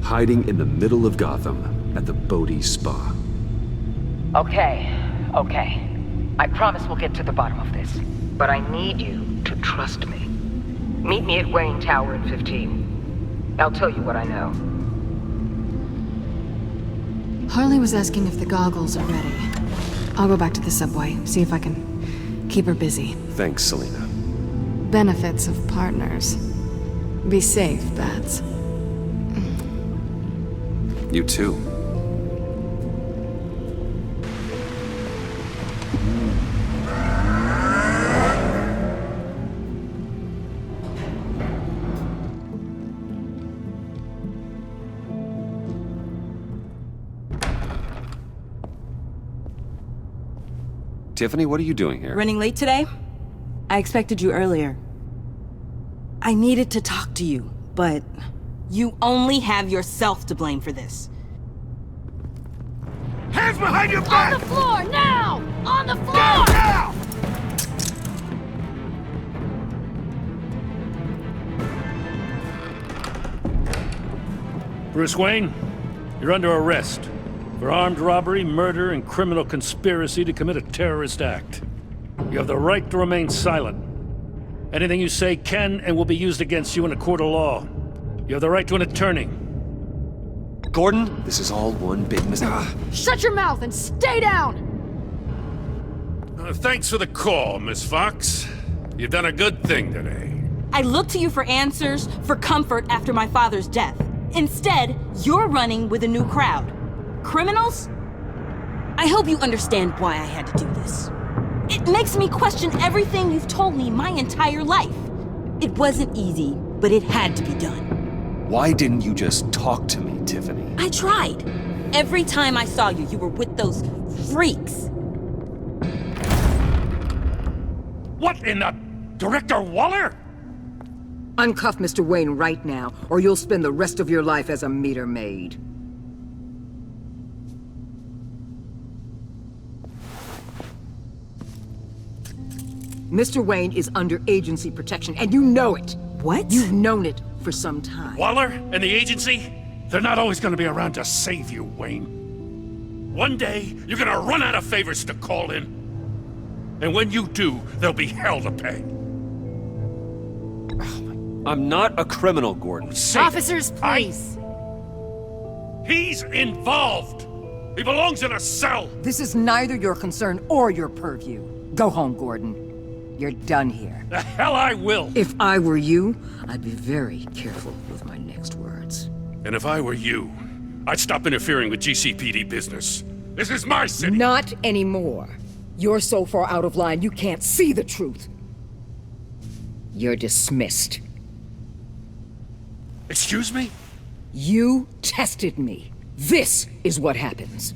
hiding in the middle of Gotham at the Bodhi Spa. Okay. I promise we'll get to the bottom of this. But I need you to trust me. Meet me at Wayne Tower in 15. I'll tell you what I know. Harley was asking if the goggles are ready. I'll go back to the subway, see if I can keep her busy. Thanks, Selina. Benefits of partners. Be safe, Bats. You too. Tiffany, what are you doing here? Running late today? I expected you earlier. I needed to talk to you, but you only have yourself to blame for this. Hands behind your back! On the floor, now! On the floor! Now! Bruce Wayne, you're under arrest for armed robbery, murder, and criminal conspiracy to commit a terrorist act. You have the right to remain silent. Anything you say can and will be used against you in a court of law. You have the right to an attorney. Gordon, this is all one big mistake. Shut your mouth and stay down! Thanks for the call, Miss Fox. You've done a good thing today. I looked to you for answers, for comfort after my father's death. Instead, you're running with a new crowd. Criminals? I hope you understand why I had to do this. It makes me question everything you've told me my entire life. It wasn't easy, but it had to be done. Why didn't you just talk to me, Tiffany? I tried. Every time I saw you, you were with those freaks. What in the... Director Waller? Uncuff Mr. Wayne right now, or you'll spend the rest of your life as a meter maid. Mr. Wayne is under agency protection, and you know it. What? You've known it for some time. Waller and the agency? They're not always gonna be around to save you, Wayne. One day, you're gonna run out of favors to call in. And when you do, there'll be hell to pay. I'm not a criminal, Gordon. Officers, please. He's involved. He belongs in a cell. This is neither your concern or your purview. Go home, Gordon. You're done here. The hell I will. If I were you, I'd be very careful with my next words. And if I were you, I'd stop interfering with GCPD business. This is my city. Not anymore. You're so far out of line, you can't see the truth. You're dismissed. Excuse me? You tested me. This is what happens.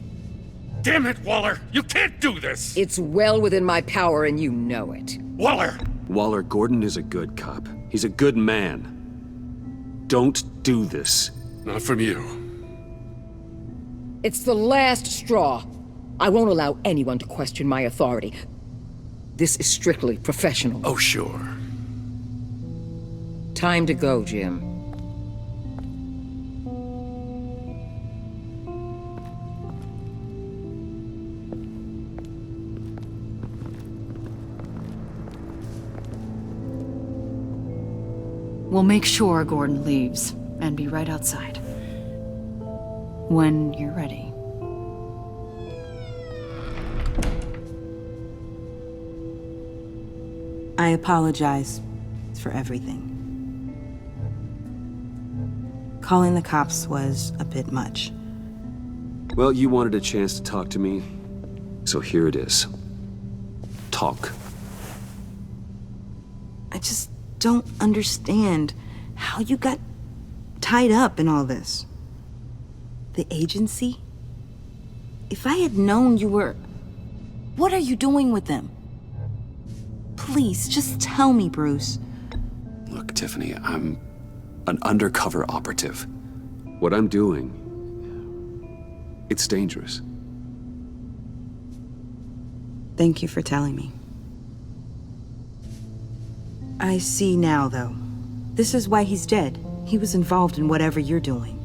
Damn it, Waller! You can't do this! It's well within my power and you know it. Waller! Waller, Gordon is a good cop. He's a good man. Don't do this. Not from you. It's the last straw. I won't allow anyone to question my authority. This is strictly professional. Oh, sure. Time to go, Jim. We'll make sure Gordon leaves, and be right outside. When you're ready. I apologize for everything. Calling the cops was a bit much. Well, you wanted a chance to talk to me, so here it is. Talk. I just don't understand how you got tied up in all this. The agency? If I had known you were... What are you doing with them? Please, just tell me, Bruce. Look, Tiffany, I'm an undercover operative. What I'm doing, it's dangerous. Thank you for telling me. I see now, though. This is why he's dead. He was involved in whatever you're doing.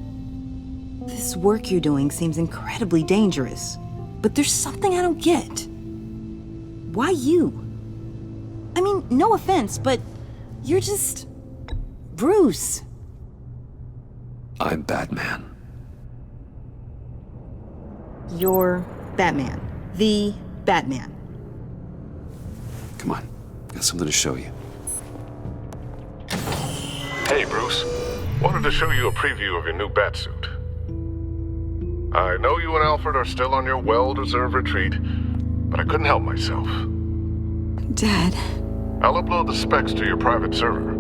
This work you're doing seems incredibly dangerous. But there's something I don't get. Why you? I mean, no offense, but you're just... Bruce. I'm Batman. You're Batman. The Batman. Come on, got something to show you. Hey, Bruce. Wanted to show you a preview of your new Batsuit. I know you and Alfred are still on your well-deserved retreat, but I couldn't help myself. Dad. I'll upload the specs to your private server.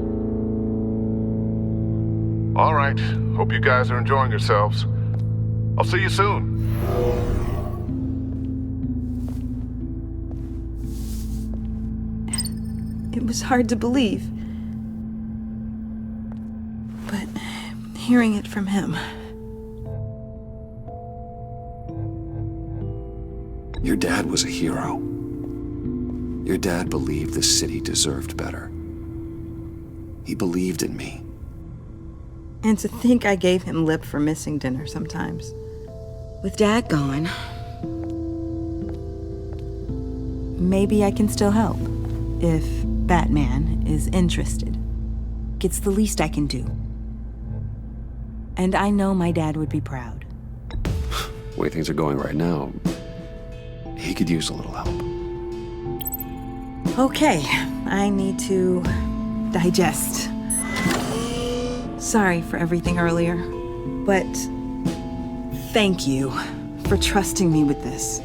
All right. Hope you guys are enjoying yourselves. I'll see you soon. It was hard to believe. But hearing it from him... Your dad was a hero. Your dad believed the city deserved better. He believed in me. And to think I gave him lip for missing dinner sometimes. With Dad gone, maybe I can still help. If Batman is interested. It's the least I can do. And I know my dad would be proud. The way things are going right now, he could use a little help. Okay, I need to digest. Sorry for everything earlier, but thank you for trusting me with this.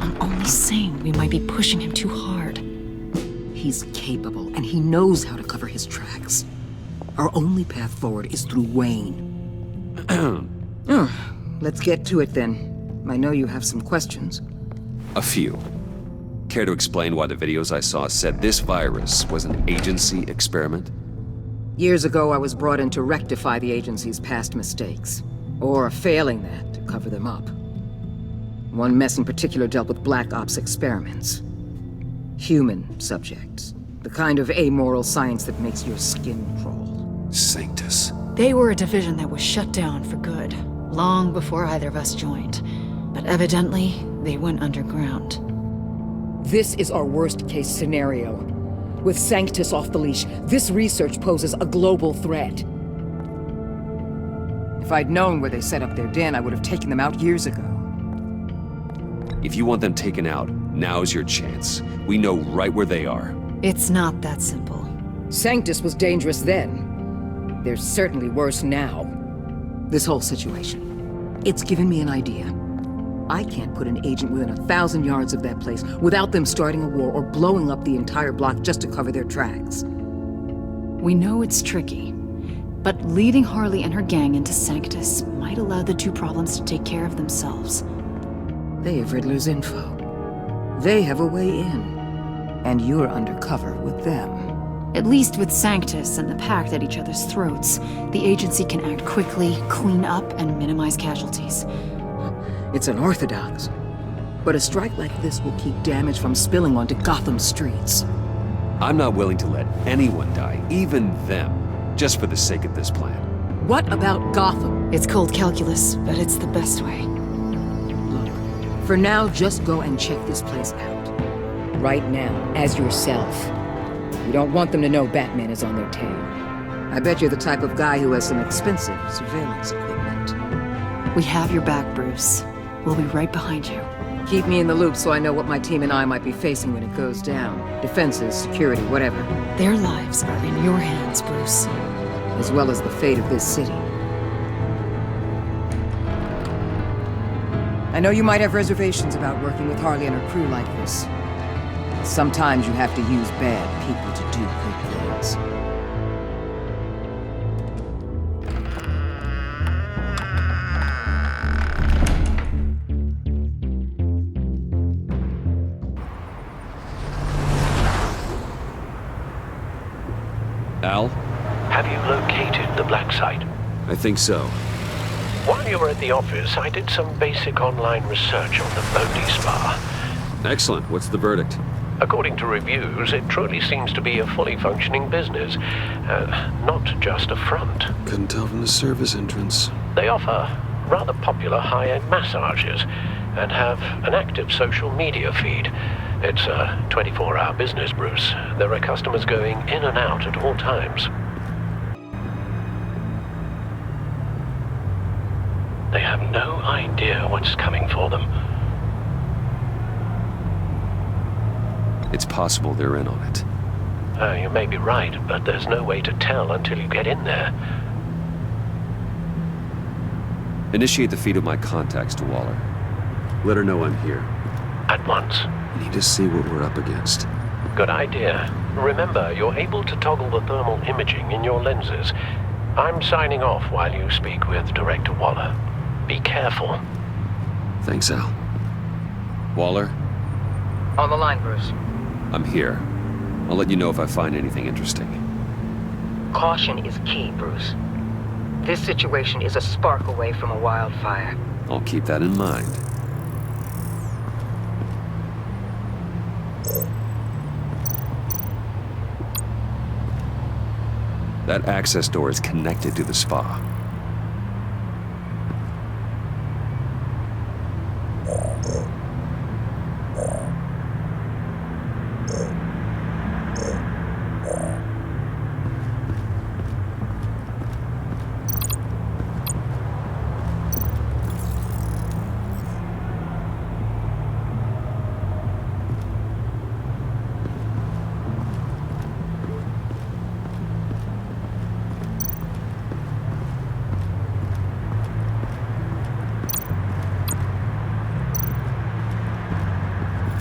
I'm only saying we might be pushing him too hard. He's capable, and he knows how to cover his tracks. Our only path forward is through Wayne. Let's get to it then. I know you have some questions. A few. Care to explain why the videos I saw said this virus was an agency experiment? Years ago, I was brought in to rectify the agency's past mistakes. Or failing that, to cover them up. One mess in particular dealt with Black Ops experiments. Human subjects. The kind of amoral science that makes your skin crawl. Sanctus. They were a division that was shut down for good, long before either of us joined. But evidently, they went underground. This is our worst-case scenario. With Sanctus off the leash, this research poses a global threat. If I'd known where they set up their den, I would have taken them out years ago. If you want them taken out, now's your chance. We know right where they are. It's not that simple. Sanctus was dangerous then. They're certainly worse now. This whole situation, it's given me an idea. I can't put an agent within 1,000 yards of that place without them starting a war or blowing up the entire block just to cover their tracks. We know it's tricky, but leading Harley and her gang into Sanctus might allow the two problems to take care of themselves. They have Riddler's info. They have a way in. And you're undercover with them. At least with Sanctus and the Pact at each other's throats, the agency can act quickly, clean up, and minimize casualties. It's unorthodox. But a strike like this will keep damage from spilling onto Gotham streets. I'm not willing to let anyone die, even them, just for the sake of this plan. What about Gotham? It's cold calculus, but it's the best way. Look, for now, just go and check this place out. right now, as yourself. You don't want them to know Batman is on their tail. I bet you're the type of guy who has some expensive surveillance equipment. We have your back, Bruce. We'll be right behind you. Keep me in the loop so I know what my team and I might be facing when it goes down. Defenses, security, whatever. Their lives are in your hands, Bruce. As well as the fate of this city. I know you might have reservations about working with Harley and her crew like this. Sometimes you have to use bad people to do good things. Al? Have you located the black site? I think so. While you were at the office, I did some basic online research on the Bodhi Spa. Excellent. What's the verdict? According to reviews, it truly seems to be a fully functioning business, not just a front. Couldn't tell from the service entrance. They offer rather popular high-end massages and have an active social media feed. It's a 24-hour business, Bruce. There are customers going in and out at all times. They have no idea what's coming for them. It's possible they're in on it. You may be right, but there's no way to tell until you get in there. Initiate the feed of my contacts to Waller. Let her know I'm here. At once. Need to see what we're up against. Good idea. Remember, you're able to toggle the thermal imaging in your lenses. I'm signing off while you speak with Director Waller. Be careful. Thanks, Al. Waller? On the line, Bruce. I'm here. I'll let you know if I find anything interesting. Caution is key, Bruce. This situation is a spark away from a wildfire. I'll keep that in mind. That access door is connected to the spa.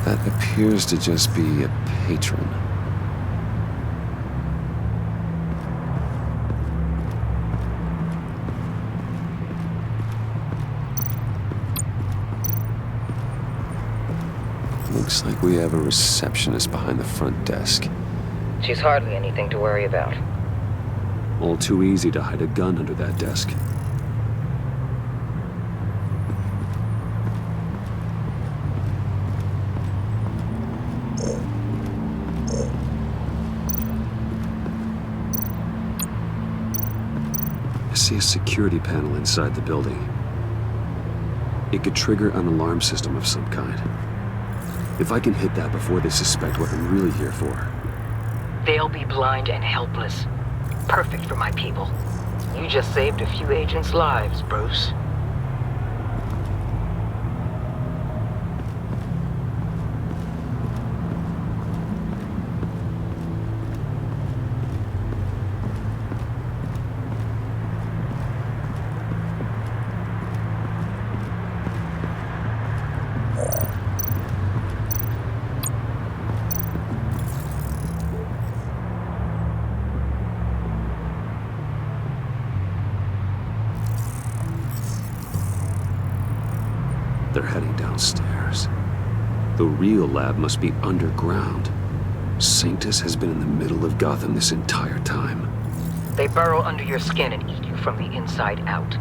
That appears to just be a patron. Looks like we have a receptionist behind the front desk. She's hardly anything to worry about. All too easy to hide a gun under that desk. I see a security panel inside the building. It could trigger an alarm system of some kind. If I can hit that before they suspect what I'm really here for. They'll be blind and helpless. Perfect for my people. You just saved a few agents' lives, Bruce. They're heading downstairs. The real lab must be underground. Sanctus has been in the middle of Gotham this entire time. They burrow under your skin and eat you from the inside out.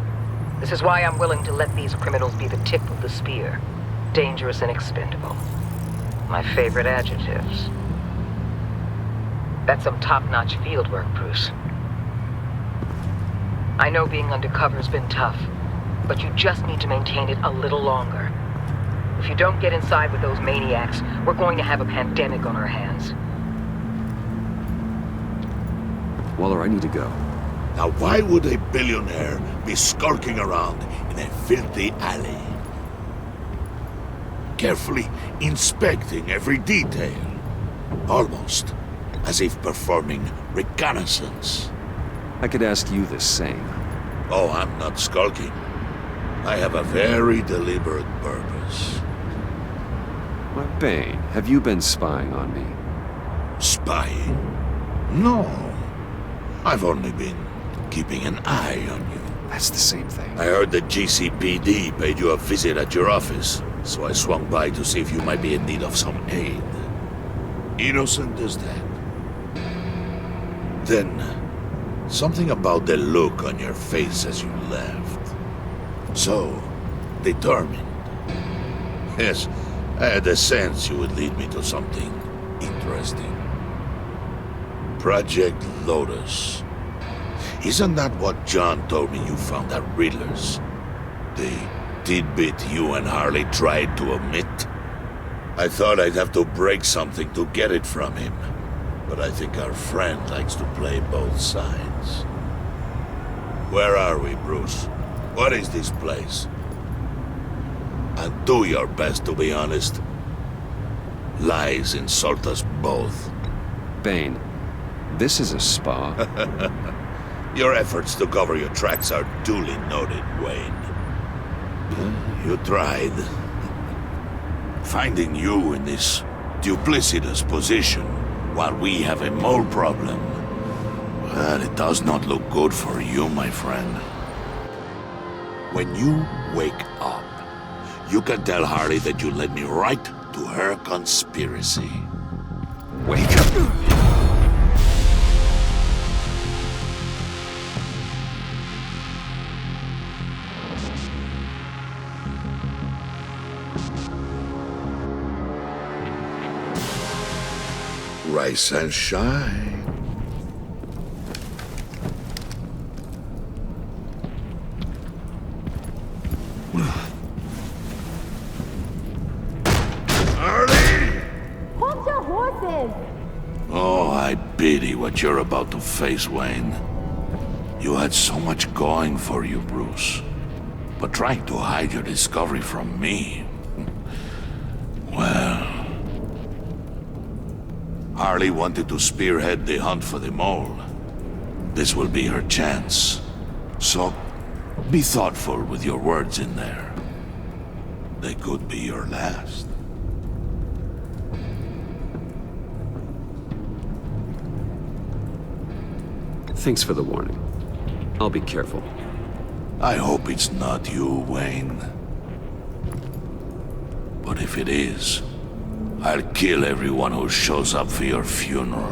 This is why I'm willing to let these criminals be the tip of the spear. Dangerous and expendable. My favorite adjectives. That's some top-notch field work, Bruce. I know being undercover's been tough, but you just need to maintain it a little longer. If you don't get inside with those maniacs, we're going to have a pandemic on our hands. Waller, I need to go. Now why would a billionaire be skulking around in a filthy alley? Carefully inspecting every detail. Almost as if performing reconnaissance. I could ask you the same. Oh, I'm not skulking. I have a very deliberate purpose. Why, Bane, have you been spying on me? Spying? No. I've only been keeping an eye on you. That's the same thing. I heard the GCPD paid you a visit at your office, so I swung by to see if you might be in need of some aid. Innocent as that. Then, something about the look on your face as you left. So, determined. Yes, I had a sense you would lead me to something interesting. Project Lotus. Isn't that what John told me you found at Riddler's? The tidbit you and Harley tried to omit? I thought I'd have to break something to get it from him. But I think our friend likes to play both sides. Where are we, Bruce? What is this place? And do your best to be honest. Lies insult us both. Bane, this is a spa. Your efforts to cover your tracks are duly noted, Wayne. You tried. Finding you in this duplicitous position while we have a mole problem. Well, it does not look good for you, my friend. When you wake up, you can tell Harley that you led me right to her conspiracy. Wake up! Rise and shine. Harley! Hold your horses! Oh, I pity what you're about to face, Wayne. You had so much going for you, Bruce. But trying to hide your discovery from me... Well... Harley wanted to spearhead the hunt for the mole. This will be her chance. So, be thoughtful with your words in there. They could be your last. Thanks for the warning. I'll be careful. I hope it's not you, Wayne. But if it is, I'll kill everyone who shows up for your funeral.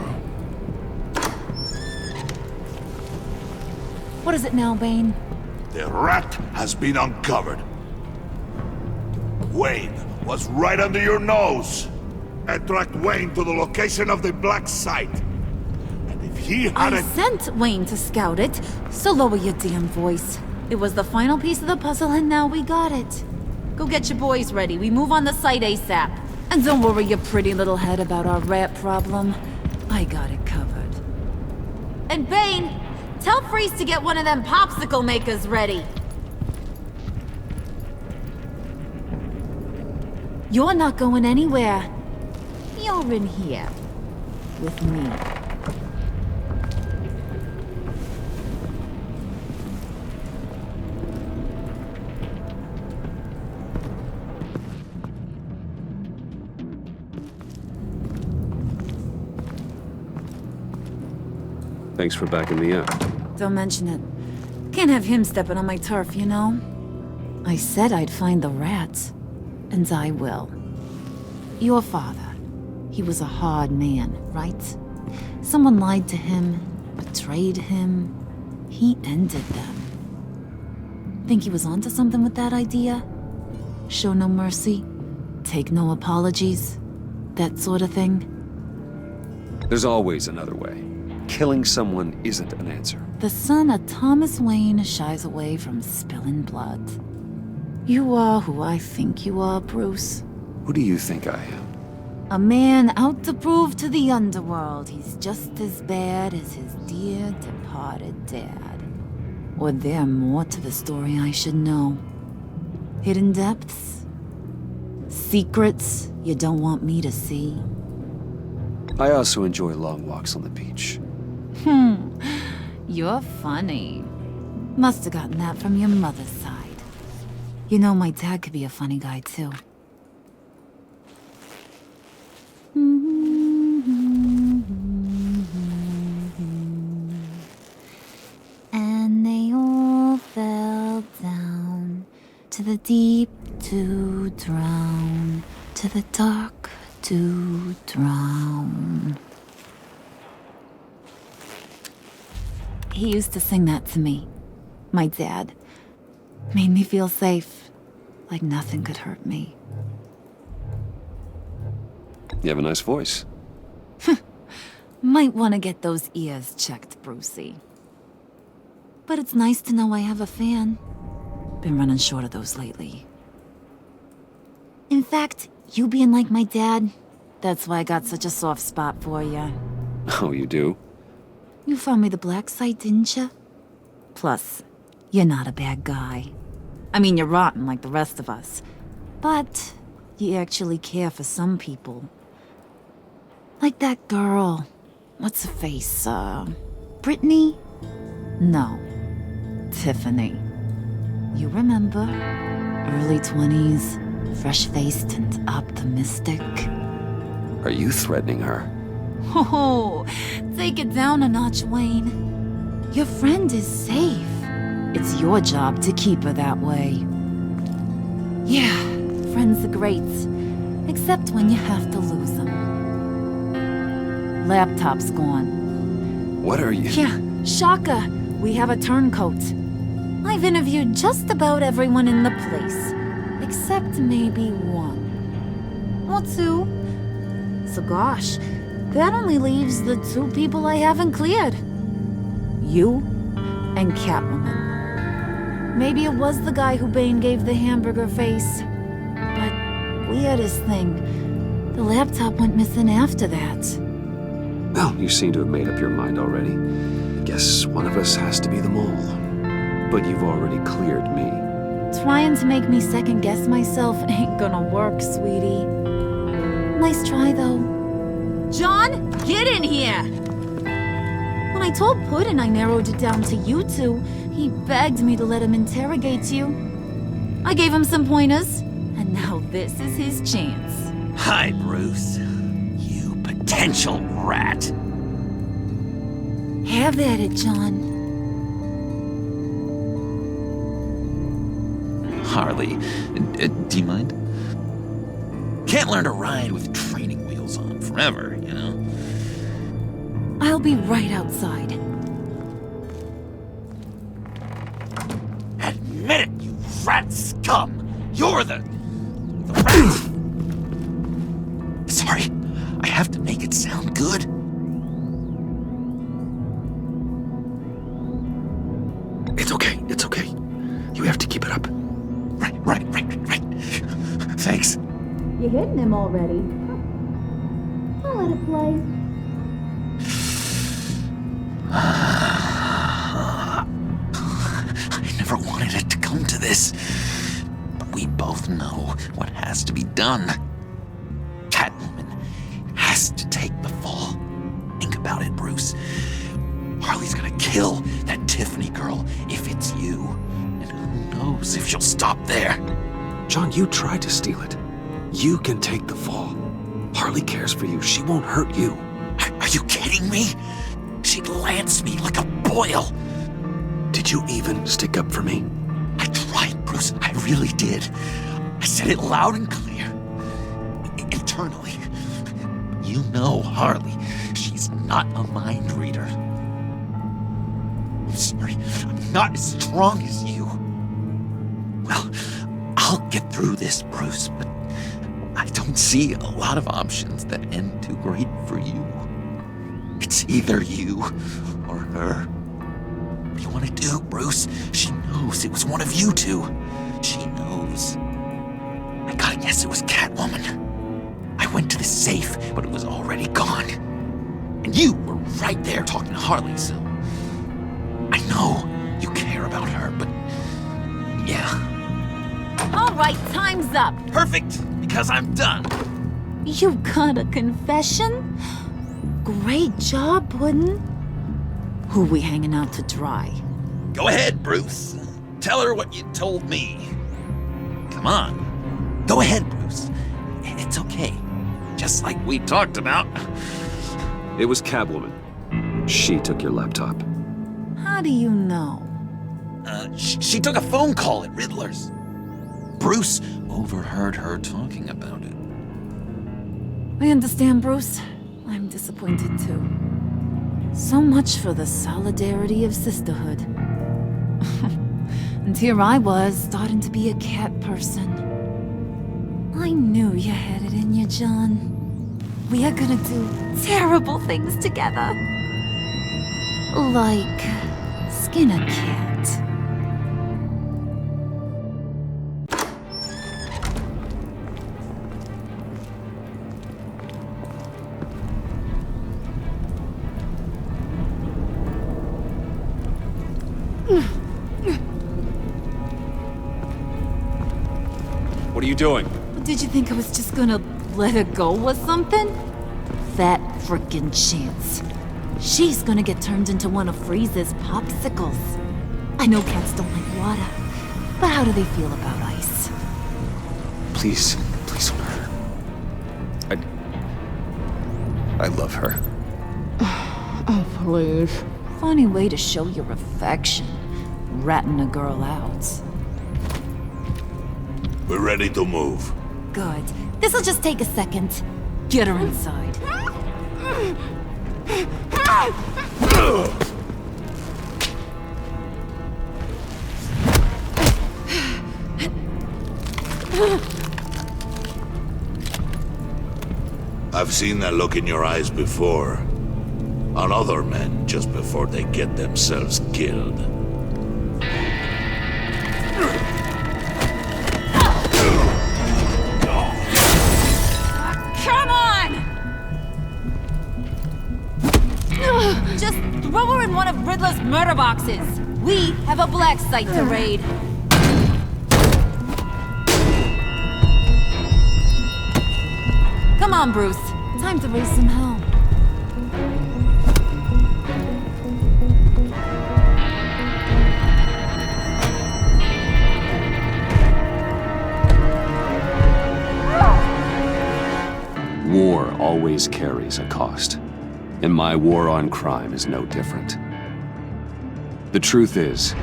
What is it now, Bane? The rat has been uncovered. Wayne was right under your nose. I tracked Wayne to the location of the black site. And if he I hadn't... sent Wayne to scout it, so lower your damn voice. It was the final piece of the puzzle and now we got it. Go get your boys ready. We move on the site ASAP. And don't worry your pretty little head about our rat problem. I got it covered. And Bane, tell Freeze to get one of them popsicle makers ready. You're not going anywhere. You're in here. With me. Thanks for backing me up. Don't mention it. Can't have him stepping on my turf, you know? I said I'd find the rats. And I will. Your father. He was a hard man, right? Someone lied to him, betrayed him. He ended them. Think he was onto something with that idea? Show no mercy? Take no apologies? That sort of thing? There's always another way. Killing someone isn't an answer. The son of Thomas Wayne shies away from spilling blood. You are who I think you are, Bruce. Who do you think I am? A man out to prove to the underworld he's just as bad as his dear departed dad. Or there more to the story I should know. Hidden depths? Secrets you don't want me to see? I also enjoy long walks on the beach. You're funny. Must have gotten that from your mother's side. You know, my dad could be a funny guy, too. And they all fell down to the deep to drown, to the dark to drown. He used to sing that to me. My dad. Made me feel safe, like nothing could hurt me. You have a nice voice. Might want to get those ears checked, Brucey. But it's nice to know I have a fan. Been running short of those lately. In fact, you being like my dad, that's why I got such a soft spot for you. Oh, you do? You found me the black site, didn't you? Plus, you're not a bad guy. I mean, you're rotten like the rest of us. But you actually care for some people. Like that girl. What's her face? Brittany? No. Tiffany. You remember? Early 20s, fresh-faced and optimistic. Are you threatening her? Oh, take it down a notch, Wayne. Your friend is safe. It's your job to keep her that way. Yeah, friends are great. Except when you have to lose them. Laptop's gone. What are you? Yeah, shocker. We have a turncoat. I've interviewed just about everyone in the place. Except maybe one. Or two. So gosh, that only leaves the two people I haven't cleared. You and Catwoman. Maybe it was the guy who Bane gave the hamburger face. But weirdest thing, the laptop went missing after that. Well, you seem to have made up your mind already. Guess one of us has to be the mole. But you've already cleared me. Trying to make me second-guess myself ain't gonna work, sweetie. Nice try, though. John, get in here! When I told Puddin' I narrowed it down to you two, he begged me to let him interrogate you. I gave him some pointers, and now this is his chance. Hi, Bruce. You potential rat. Have at it, John. Harley, do you mind? Can't learn to ride with training wheels on forever, you know? I'll be right outside. Admit it, you rat scum! You're the rat! Sorry, I have to make it sound good. It's okay, it's okay. You have to keep it up. Right. Thanks. You're hitting him already. I'll let it play. I never wanted it to come to this. But we both know what has to be done. Catwoman has to take the fall. Think about it, Bruce. Harley's gonna kill that Tiffany girl if it's you. And who knows if she'll stop there. John, you tried to steal it. You can take the fall. Harley cares for you. She won't hurt you. Are you kidding me? She'd lance me like a boil. Did you even stick up for me? I tried, Bruce. I really did. I said it loud and clear. Internally. You know Harley. She's not a mind reader. I'm sorry. I'm not as strong as you. Well, I'll get through this, Bruce, but I don't see a lot of options that end too great for you. It's either you or her. What do you want to do, Bruce? She knows it was one of you two. She knows. I gotta guess it was Catwoman. I went to the safe, but it was already gone. And you were right there talking to Harley, so... I know you care about her, but... yeah. All right, time's up. Perfect, because I'm done. You got a confession? Great job, Puddin'. Who we hanging out to dry? Go ahead, Bruce. Tell her what you told me. Come on. Go ahead, Bruce. It's okay. Just like we talked about. It was Catwoman. She took your laptop. How do you know? She took a phone call at Riddler's. Bruce overheard her talking about it. I understand, Bruce. I'm disappointed too. So much for the solidarity of sisterhood. And here I was, starting to be a cat person. I knew you had it in you, John. We are gonna do terrible things together. Like skin a cat. What are you doing? Did you think I was just gonna let her go or something? Fat frickin' chance. She's gonna get turned into one of Freeze's popsicles. I know cats don't like water, but how do they feel about ice? Please don't hurt her. I love her. Oh, please. Funny way to show your affection. Ratting a girl out. We're ready to move. Good. This'll just take a second. Get her inside. I've seen that look in your eyes before. On other men just before they get themselves killed. Come on! Just throw her in one of Riddler's murder boxes. We have a black site to raid. Come on, Bruce. Time to raise some hell. War always carries a cost, and my war on crime is no different. The truth is,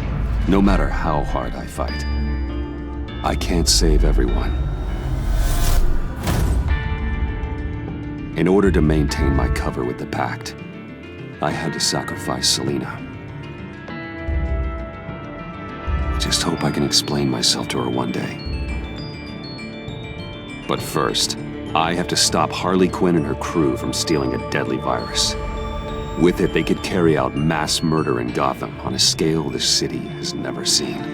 no matter how hard I fight, I can't save everyone. In order to maintain my cover with the Pact, I had to sacrifice Selina. I just hope I can explain myself to her one day. But first, I have to stop Harley Quinn and her crew from stealing a deadly virus. With it, they could carry out mass murder in Gotham on a scale this city has never seen.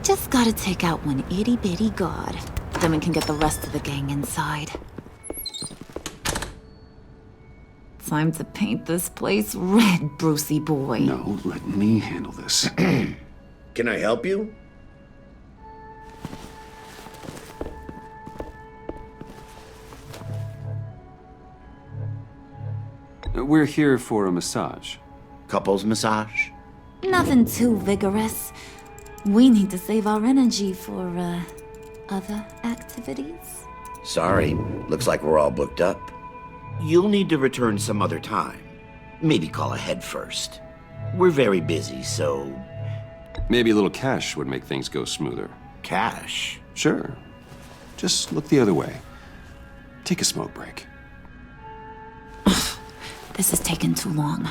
Just gotta take out one itty-bitty god. Then we can get the rest of the gang inside. Time to paint this place red, Brucey boy. No, let me handle this. Can I help you? We're here for a massage. Couples massage? Nothing too vigorous. We need to save our energy for, other activities. Sorry, looks like we're all booked up. You'll need to return some other time. Maybe call ahead first. We're very busy, so... Maybe a little cash would make things go smoother. Cash? Sure. Just look the other way. Take a smoke break. This is taking too long.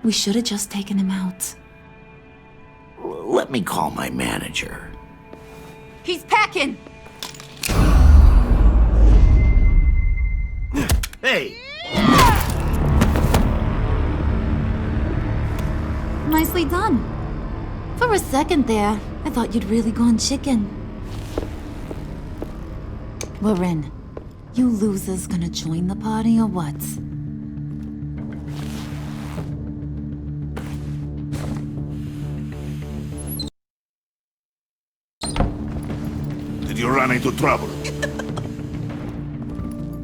We should have just taken him out. Let me call my manager. He's packing! Hey! Nicely done. For a second there, I thought you'd really gone chicken. We're in. You losers gonna join the party or what? Did you run into trouble?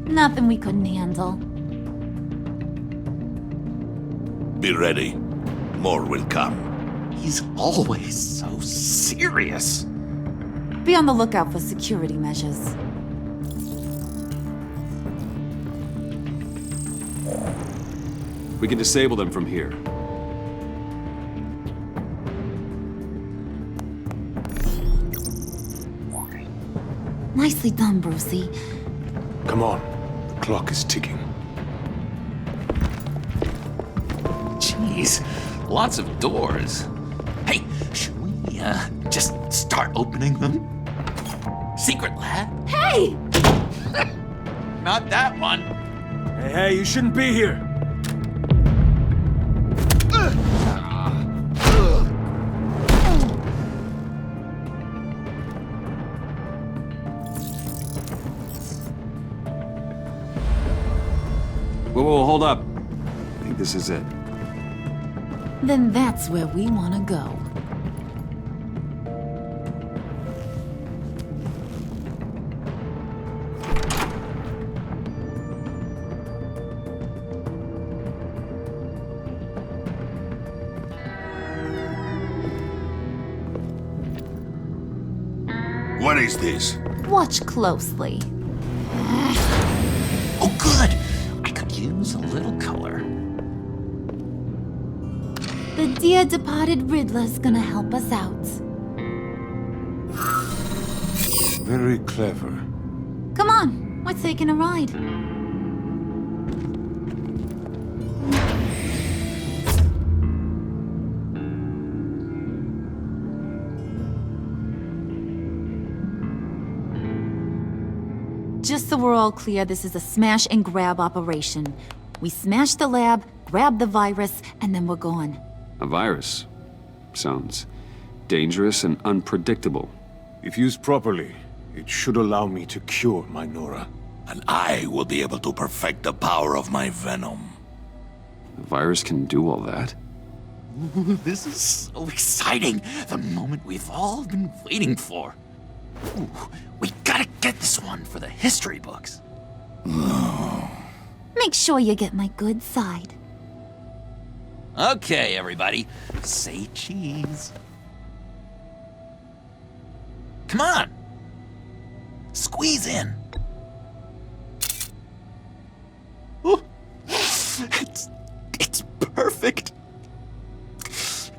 Nothing we couldn't handle. Be ready. More will come. He's always so serious. Be on the lookout for security measures. We can disable them from here. Nicely done, Brucey. Come on. The clock is ticking. Jeez, lots of doors. Hey, should we, just start opening them? Secret lab? Hey! Not that one. Hey, you shouldn't be here. Whoa, hold up. I think this is it. Then that's where we wanna go. What is this? Watch closely. Oh, good. I could use a little color. The dear departed Riddler's gonna help us out. Very clever. Come on, we're taking a ride. Just so we're all clear, this is a smash and grab operation. We smash the lab, grab the virus, and then we're gone. A virus. Sounds dangerous and unpredictable. If used properly, it should allow me to cure my Nora. And I will be able to perfect the power of my venom. The virus can do all that? Ooh, this is so exciting. The moment we've all been waiting for. Ooh, we gotta get this one for the history books. Make sure you get my good side. Okay, everybody, say cheese. Come on. Squeeze in. Ooh. It's perfect.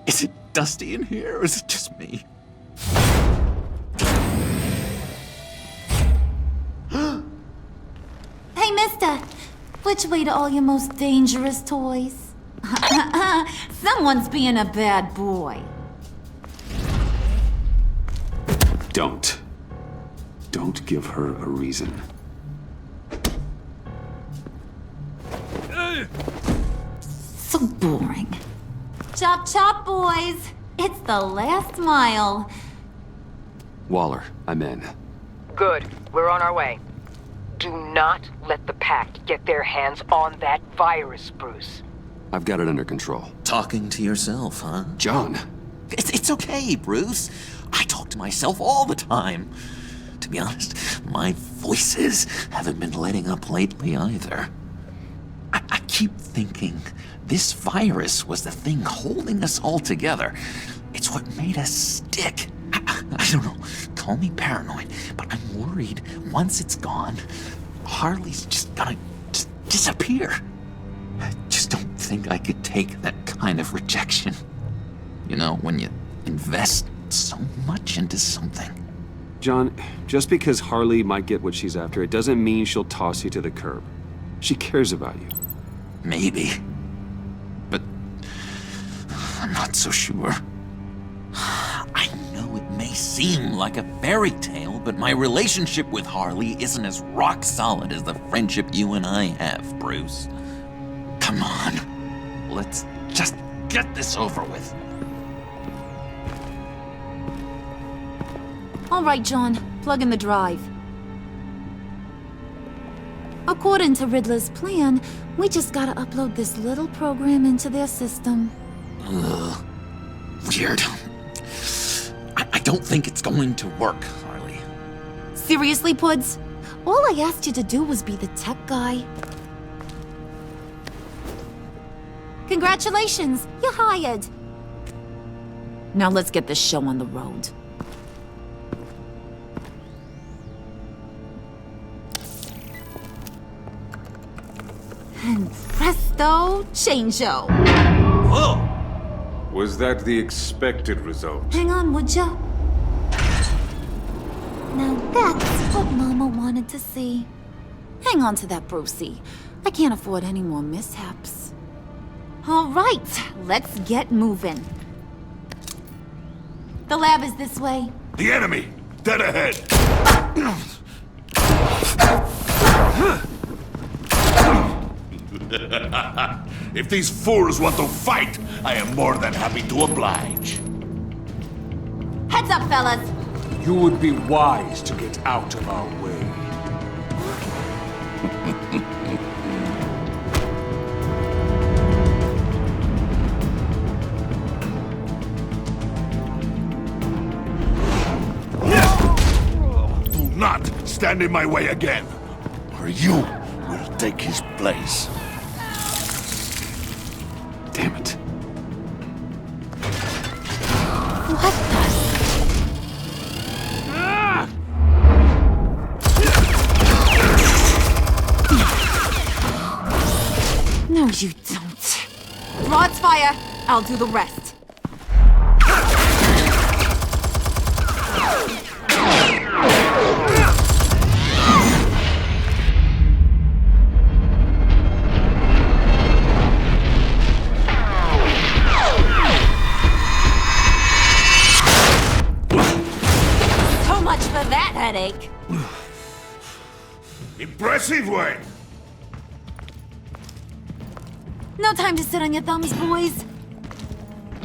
Is it dusty in here, or is it just me? Hey, mister! Which way to all your most dangerous toys? Someone's being a bad boy. Don't. Don't give her a reason. So boring. Chop chop, boys! It's the last mile. Waller, I'm in. Good. We're on our way. Do not let the Pact get their hands on that virus, Bruce. I've got it under control. Talking to yourself, huh? John! It's okay, Bruce. I talk to myself all the time. To be honest, my voices haven't been letting up lately either. I keep thinking this virus was the thing holding us all together. It's what made us stick. I don't know, call me paranoid, but I'm worried once it's gone, Harley's just gonna disappear. I just don't think I could take that kind of rejection. You know, when you invest so much into something. John, just because Harley might get what she's after, it doesn't mean she'll toss you to the curb. She cares about you. Maybe. But I'm not so sure. I know it may seem like a fairy tale, but my relationship with Harley isn't as rock solid as the friendship you and I have, Bruce. Come on, let's just get this over with. All right, John, plug in the drive. According to Riddler's plan, we just gotta upload this little program into their system. Ugh. Weird. I don't think it's going to work, Harley. Seriously, Puds? All I asked you to do was be the tech guy. Congratulations, you're hired. Now let's get this show on the road. And presto, changeo. Whoa! Was that the expected result? Hang on, would ya? Now that's what Mama wanted to see. Hang on to that, Brucey. I can't afford any more mishaps. All right, let's get moving. The lab is this way. The enemy! Dead ahead! If these fools want to fight, I am more than happy to oblige. Heads up, fellas. You would be wise to get out of our way. Do not stand in my way again, or you will take his place. Damn it. What the? No, you don't. Rod's fire. I'll do the rest. So much for that headache. Impressive way. No time to sit on your thumbs, boys.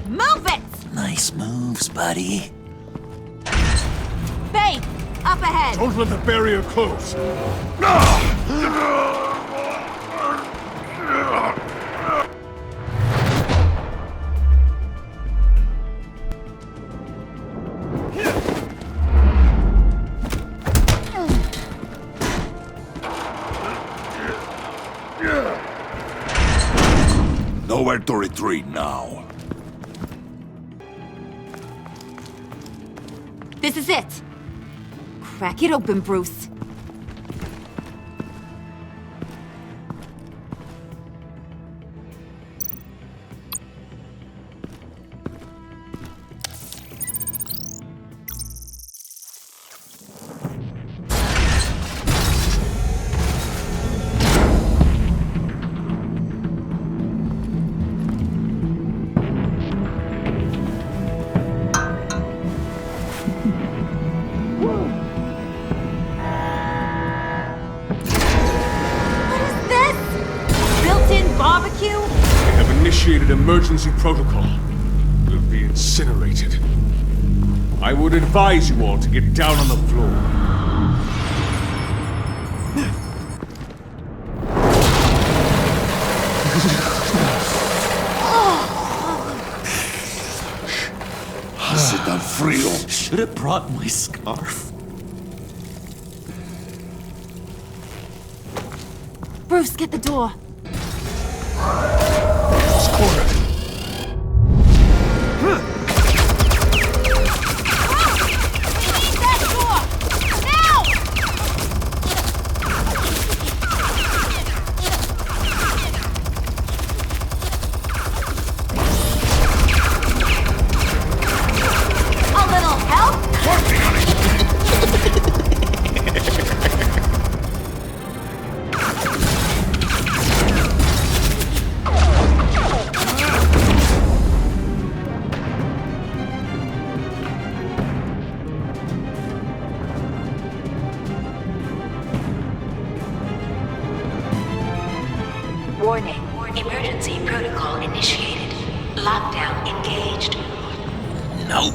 Move it! Nice moves, buddy. Faye, up ahead. Don't let the barrier close. Nowhere to retreat now. This is it. Crack it open, Bruce. Initiated emergency protocol. Will be incinerated. I would advise you all to get down on the floor. Sit down, frío. Should have brought my scarf. Bruce, get the door. Cornered. Warning. Emergency protocol initiated. Lockdown engaged. No.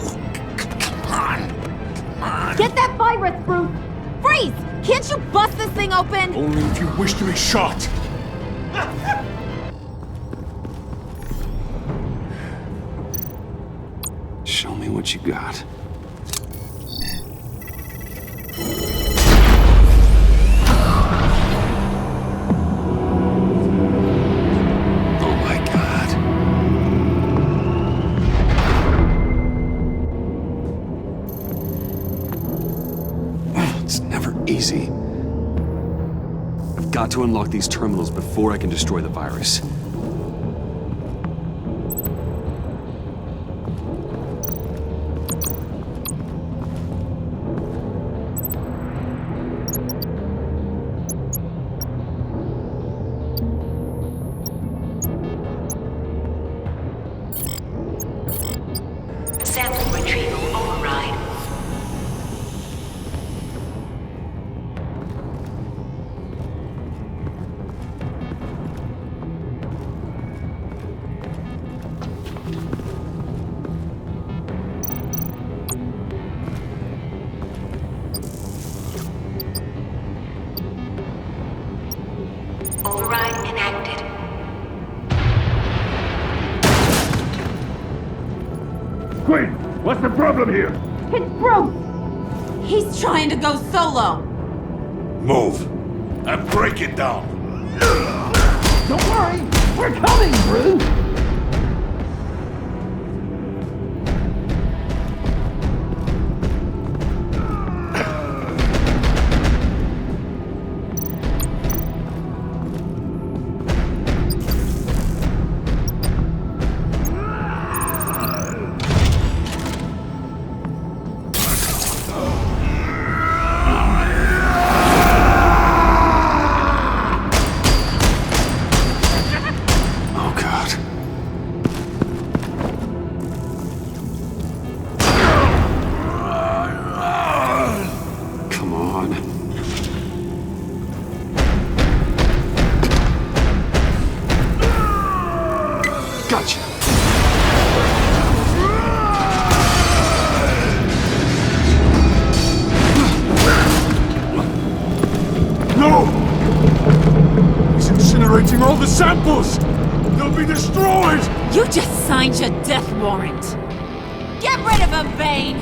Come on. Come on. Get that virus, Bruce! Freeze! Can't you bust this thing open? Only if you wish to be shot. Show me what you got. Oh my God. It's never easy. I've got to unlock these terminals before I can destroy the virus. Sample retrieval override. Override enacted. Quinn, what's the problem here? It's Bruce! He's trying to go solo! Move. And break it down. Don't worry. We're coming, Bruce. Oh God. Come on. Gotcha. No! He's incinerating all the samples! They'll be destroyed! You just signed your death warrant! Get rid of him, Bane!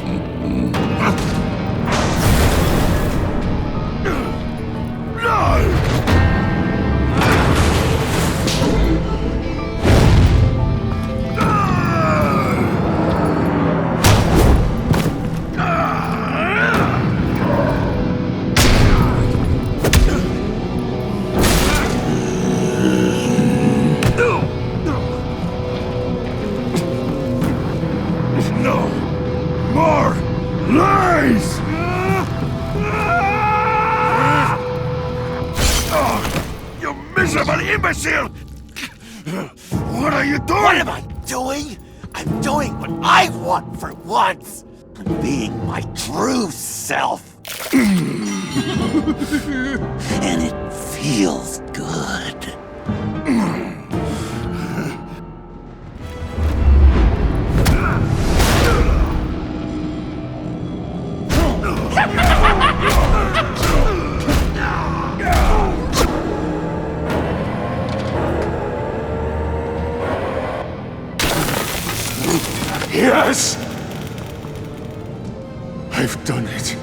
No! More lies! Oh, you miserable imbecile! What are you doing? What am I doing? I'm doing what I want for once. I'm being my true self. And it feels good. Yes! I've done it.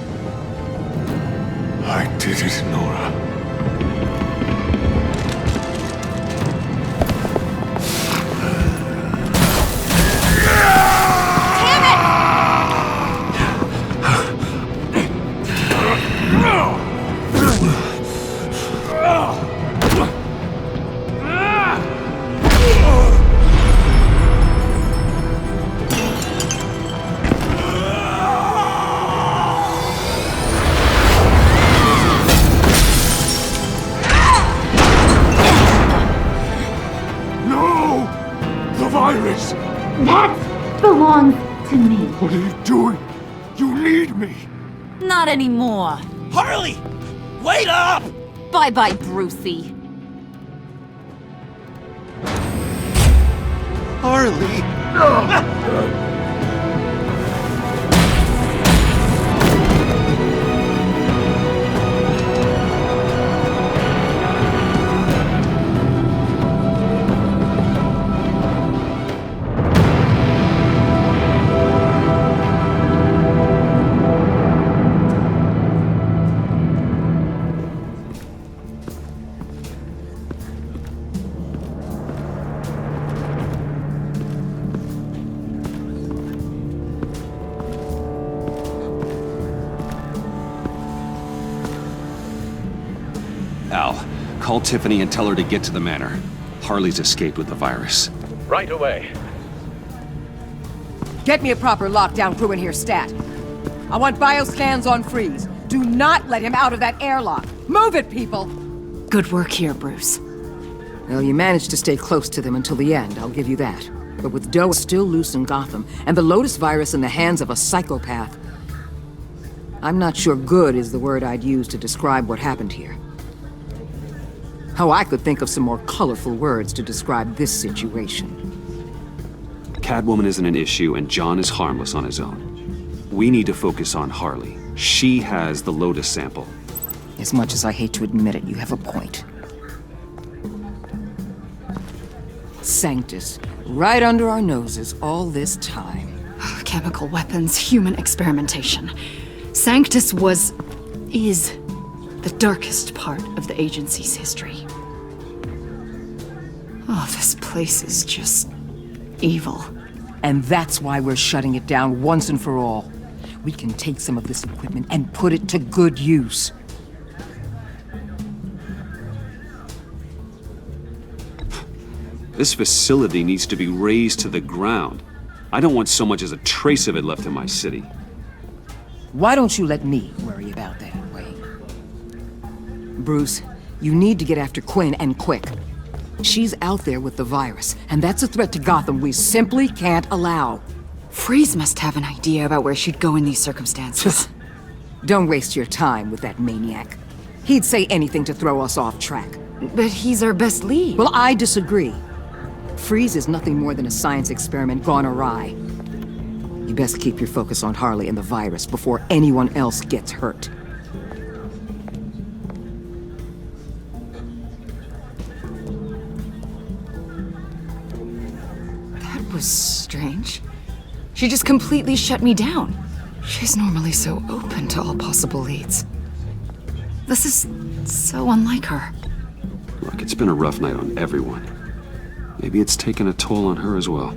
I did it, Nora. Virus! That belongs to me. What are you doing? You need me! Not anymore. Harley! Wait up! Bye-bye, Brucey. Harley! Al, call Tiffany and tell her to get to the manor. Harley's escaped with the virus. Right away. Get me a proper lockdown crew in here, stat. I want bioscans on Freeze. Do not let him out of that airlock. Move it, people! Good work here, Bruce. Well, you managed to stay close to them until the end, I'll give you that. But with Doe still loose in Gotham, and the Lotus virus in the hands of a psychopath, I'm not sure good is the word I'd use to describe what happened here. Oh, I could think of some more colorful words to describe this situation. Catwoman isn't an issue, and John is harmless on his own. We need to focus on Harley. She has the Lotus sample. As much as I hate to admit it, you have a point. Sanctus, right under our noses all this time. Chemical weapons, human experimentation. Sanctus is the darkest part of the agency's history. Oh, this place is just evil. And that's why we're shutting it down once and for all. We can take some of this equipment and put it to good use. This facility needs to be razed to the ground. I don't want so much as a trace of it left in my city. Why don't you let me worry about that, Wayne? Bruce, you need to get after Quinn, and quick. She's out there with the virus, and that's a threat to Gotham we simply can't allow. Freeze must have an idea about where she'd go in these circumstances. Don't waste your time with that maniac. He'd say anything to throw us off track. But he's our best lead. Well, I disagree. Freeze is nothing more than a science experiment gone awry. You best keep your focus on Harley and the virus before anyone else gets hurt. That was strange. She just completely shut me down. She's normally so open to all possible leads. This is so unlike her. Look, it's been a rough night on everyone. Maybe it's taken a toll on her as well.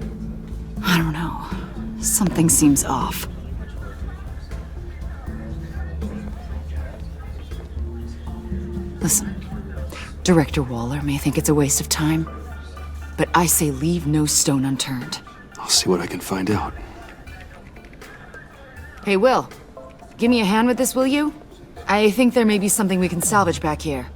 I don't know. Something seems off. Listen, Director Waller may think it's a waste of time, but I say leave no stone unturned. I'll see what I can find out. Hey, Will. Give me a hand with this, will you? I think there may be something we can salvage back here.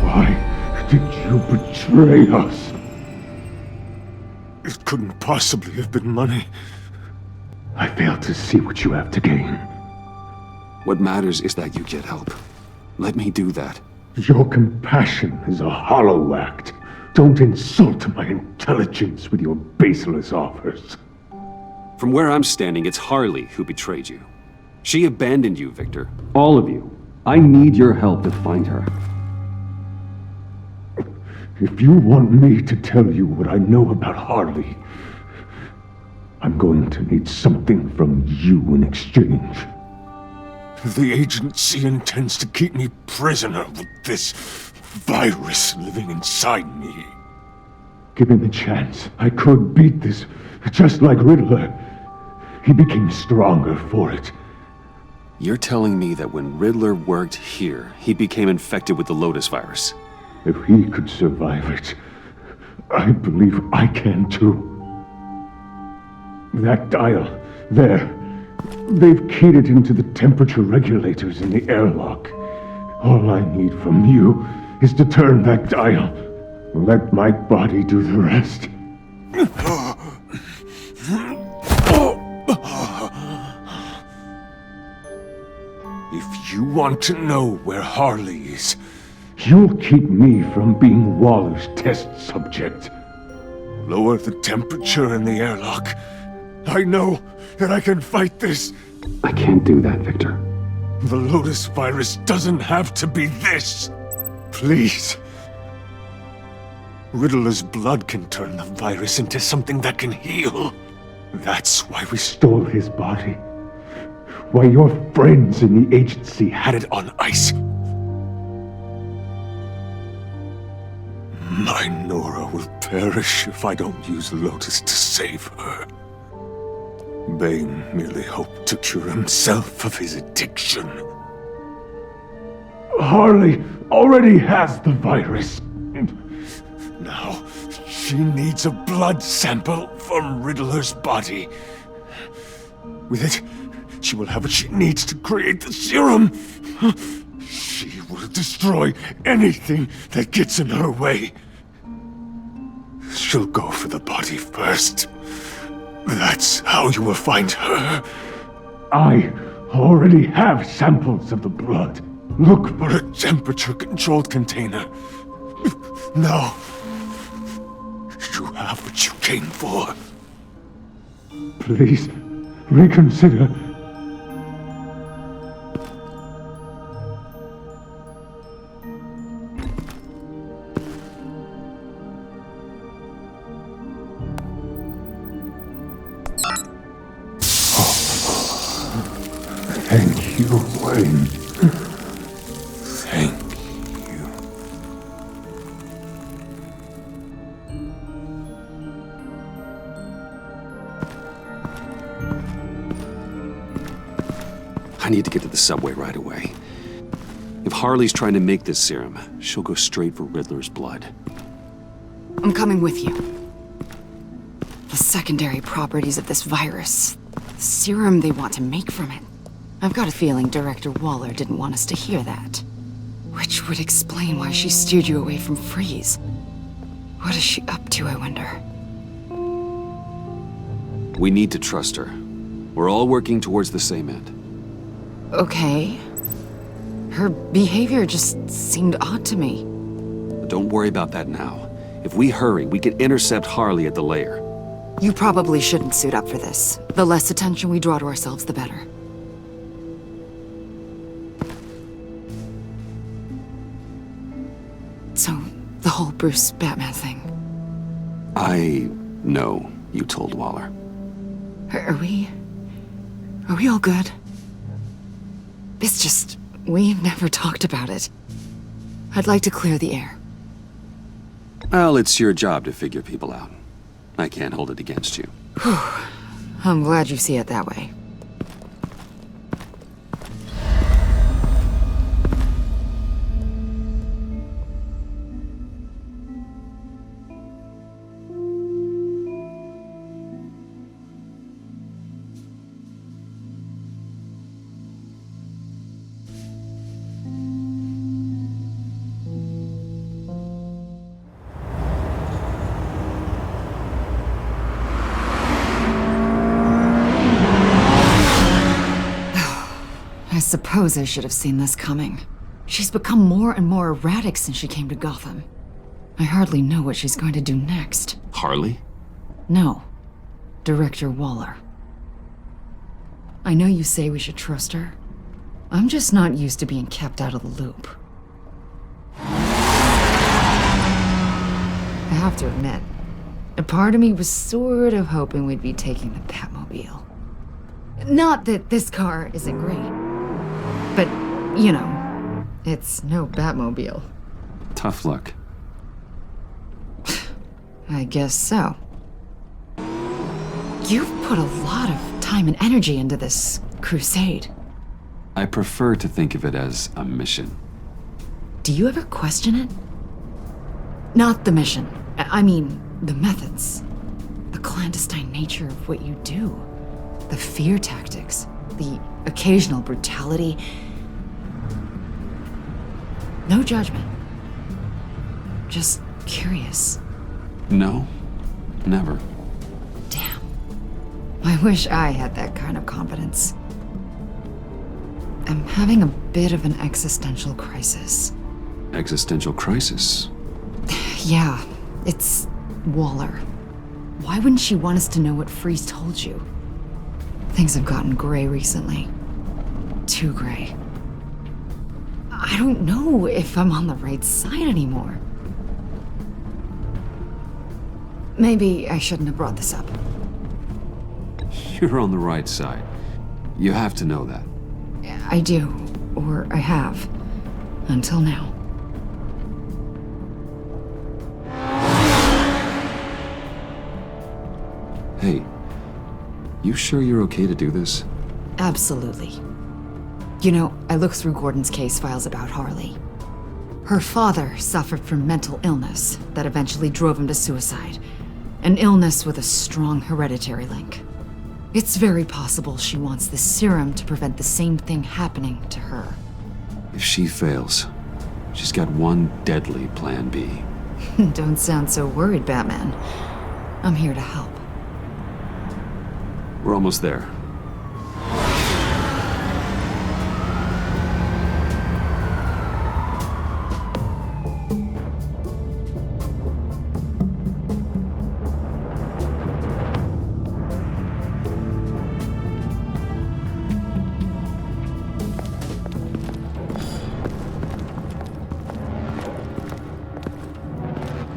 Why did you betray us? It couldn't possibly have been money. I fail to see what you have to gain. What matters is that you get help. Let me do that. Your compassion is a hollow act. Don't insult my intelligence with your baseless offers. From where I'm standing, it's Harley who betrayed you. She abandoned you, Victor. All of you. I need your help to find her. If you want me to tell you what I know about Harley, I'm going to need something from you in exchange. The agency intends to keep me prisoner with this virus living inside me. Given the chance, I could beat this, just like Riddler. He became stronger for it. You're telling me that when Riddler worked here, he became infected with the Lotus virus? If he could survive it, I believe I can too. That dial, there. They've keyed it into the temperature regulators in the airlock. All I need from you is to turn that dial. Let my body do the rest. If you want to know where Harley is, you'll keep me from being Waller's test subject. Lower the temperature in the airlock. I know that I can fight this. I can't do that, Victor. The Lotus virus doesn't have to be this. Please. Riddler's blood can turn the virus into something that can heal. That's why we stole his body. Why your friends in the agency had it on ice. My Nora will perish if I don't use Lotus to save her. Bane merely hoped to cure himself of his addiction. Harley already has the virus. Now, she needs a blood sample from Riddler's body. With it, she will have what she needs to create the serum. She will destroy anything that gets in her way. She'll go for the body first. That's how you will find her. I already have samples of the blood. Look for a temperature-controlled container. Now, you have what you came for. Please, reconsider. Thank you, Wayne. Thank you. I need to get to the subway right away. If Harley's trying to make this serum, she'll go straight for Riddler's blood. I'm coming with you. The secondary properties of this virus. The serum they want to make from it. I've got a feeling Director Waller didn't want us to hear that. Which would explain why she steered you away from Freeze. What is she up to, I wonder? We need to trust her. We're all working towards the same end. Okay. Her behavior just seemed odd to me. But don't worry about that now. If we hurry, we can intercept Harley at the lair. You probably shouldn't suit up for this. The less attention we draw to ourselves, the better. So, the whole Bruce Batman thing. I know you told Waller. Are we all good? It's just, we've never talked about it. I'd like to clear the air. Well, it's your job to figure people out. I can't hold it against you. I'm glad you see it that way. I suppose I should have seen this coming. She's become more and more erratic since she came to Gotham. I hardly know what she's going to do next. Harley? No. Director Waller. I know you say we should trust her. I'm just not used to being kept out of the loop. I have to admit, a part of me was sort of hoping we'd be taking the Batmobile. Not that this car isn't great. But, you know, it's no Batmobile. Tough luck. I guess so. You've put a lot of time and energy into this crusade. I prefer to think of it as a mission. Do you ever question it? Not the mission. I mean, the methods. The clandestine nature of what you do. The fear tactics. The occasional brutality. No judgment. Just curious. No, never. Damn. I wish I had that kind of confidence. I'm having a bit of an existential crisis. Existential crisis? Yeah, it's Waller. Why wouldn't she want us to know what Freeze told you? Things have gotten gray recently. Too gray. I don't know if I'm on the right side anymore. Maybe I shouldn't have brought this up. You're on the right side. You have to know that. I do, or I have. Until now. Hey, you sure you're okay to do this? Absolutely. You know, I looked through Gordon's case files about Harley. Her father suffered from mental illness that eventually drove him to suicide. An illness with a strong hereditary link. It's very possible she wants this serum to prevent the same thing happening to her. If she fails, she's got one deadly plan B. Don't sound so worried, Batman. I'm here to help. We're almost there.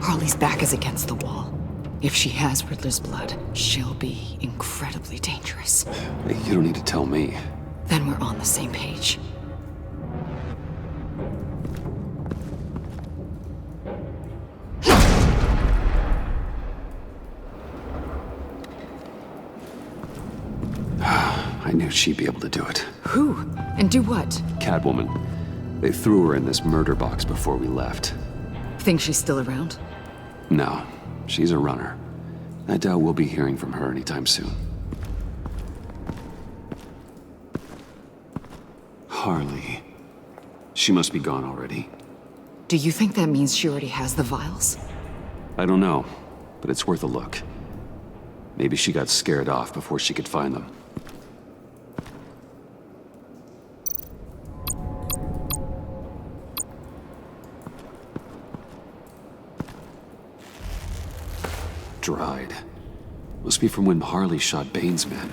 Harley's back is against the wall. If she has Riddler's blood, she'll be incredibly dangerous. Hey, you don't need to tell me. Then we're on the same page. I knew she'd be able to do it. Who? And do what? Catwoman. They threw her in this murder box before we left. Think she's still around? No, she's a runner. I doubt we'll be hearing from her anytime soon. Harley. She must be gone already. Do you think that means she already has the vials? I don't know, but it's worth a look. Maybe she got scared off before she could find them. Dried. Must be from when Harley shot Bane's men.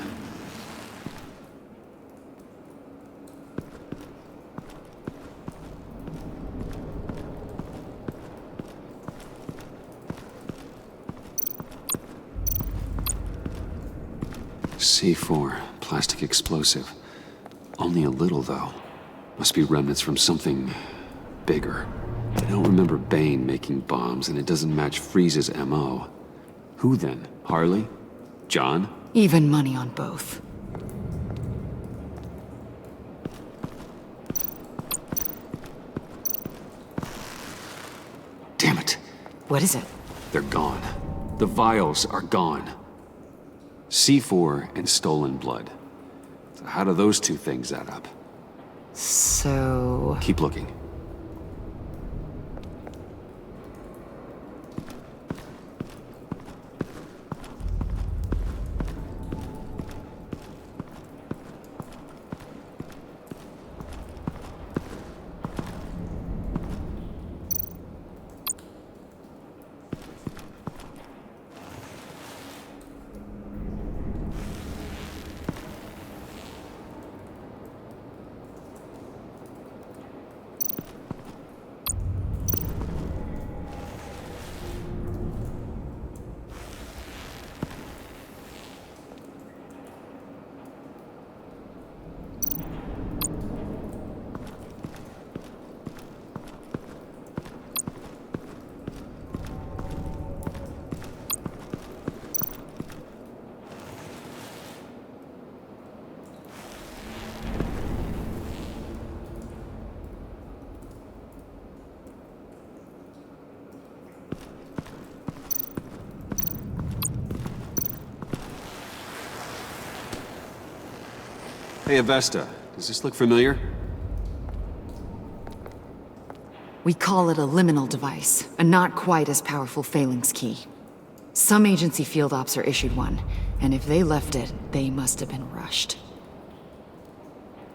C4, plastic explosive. Only a little, though. Must be remnants from something bigger. I don't remember Bane making bombs, and it doesn't match Freeze's MO. Who then? Harley? John? Even money on both. Damn it. What is it? They're gone. The vials are gone. C4 and stolen blood. So how do those two things add up? So... Keep looking. Hey, Avesta. Does this look familiar? We call it a liminal device, a not quite as powerful phalanx key. Some agency field ops are issued one, and if they left it, they must have been rushed.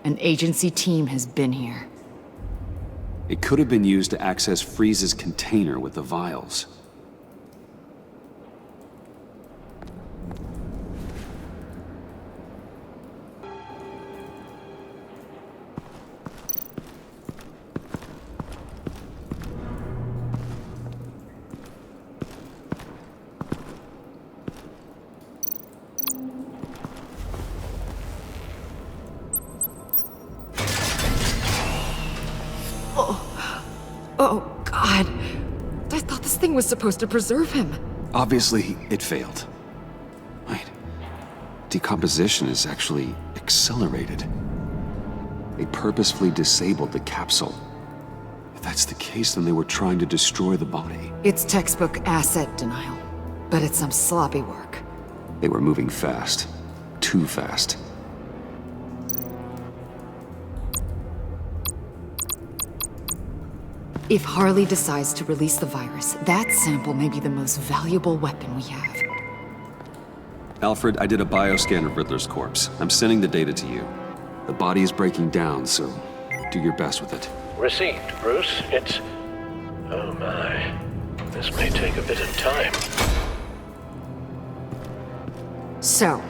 An agency team has been here. It could have been used to access Freeze's container with the vials. Oh, God. I thought this thing was supposed to preserve him. Obviously, it failed. Wait. Decomposition is actually accelerated. They purposefully disabled the capsule. If that's the case, then they were trying to destroy the body. It's textbook asset denial, but it's some sloppy work. They were moving fast. Too fast. If Harley decides to release the virus, that sample may be the most valuable weapon we have. Alfred, I did a bioscan of Riddler's corpse. I'm sending the data to you. The body is breaking down, so do your best with it. Received, Bruce. It's... oh my. This may take a bit of time. So,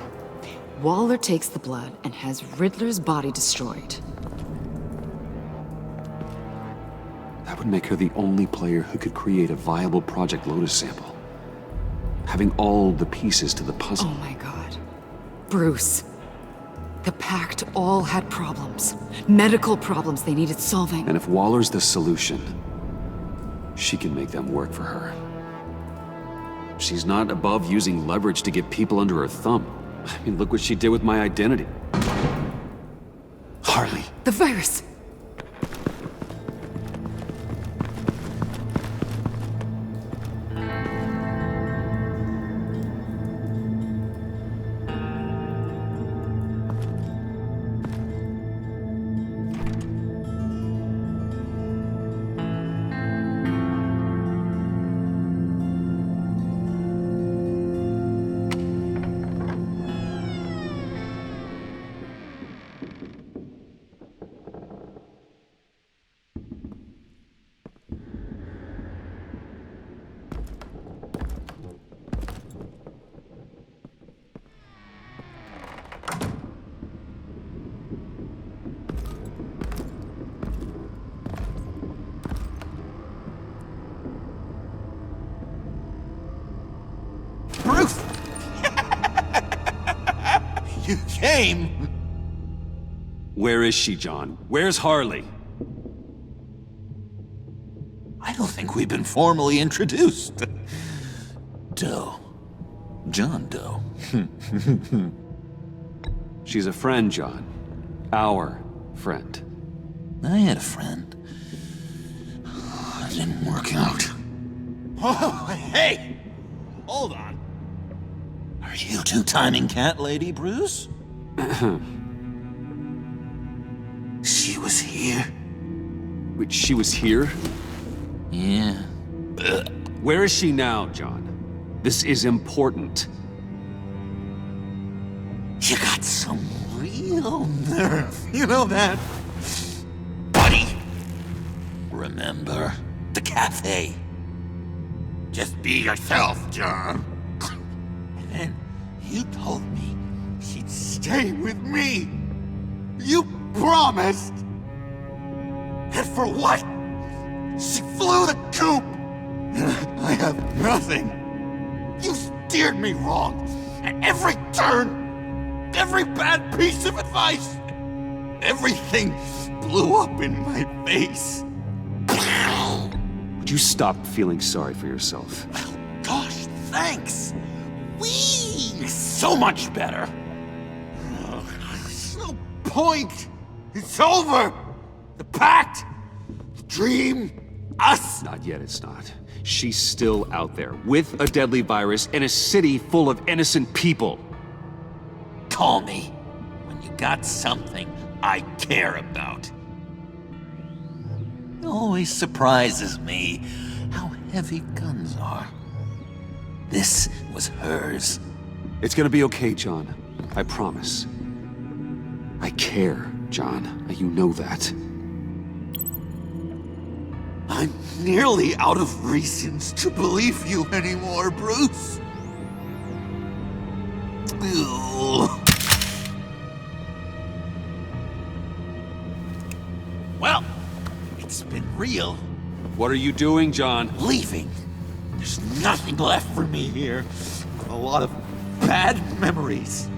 Waller takes the blood and has Riddler's body destroyed. That would make her the only player who could create a viable Project Lotus sample. Having all the pieces to the puzzle. Oh my God. Bruce. The Pact all had problems. Medical problems they needed solving. And if Waller's the solution, she can make them work for her. She's not above using leverage to get people under her thumb. I mean, look what she did with my identity. Harley. The virus! Bruce! You came! Where is she, John? Where's Harley? I don't think we've been formally introduced. Doe. John Doe. She's a friend, John. Our friend. I had a friend. It didn't work out. Oh, hey! Hold on. Are you two-timing cat lady, Bruce? She was here. Wait, she was here? Yeah. Where is she now, John? This is important. You got some real nerve. You know that? Buddy! Remember the cafe? Just be yourself, John. And then you told me she'd stay with me. You promised. And for what? She flew the coop. And I have nothing. You steered me wrong. At every turn. Every bad piece of advice. Everything blew up in my face. Would you stop feeling sorry for yourself? Well, gosh, thanks. So much better. There's no point. It's over. The Pact, the dream, us. Not yet, it's not. She's still out there, with a deadly virus in a city full of innocent people. Call me when you got something I care about. It always surprises me how heavy guns are. This was hers. It's gonna be okay, John. I promise. I care, John. You know that. I'm nearly out of reasons to believe you anymore, Bruce. Ugh. Well, it's been real. What are you doing, John? Leaving. There's nothing left for me here. A lot of bad memories.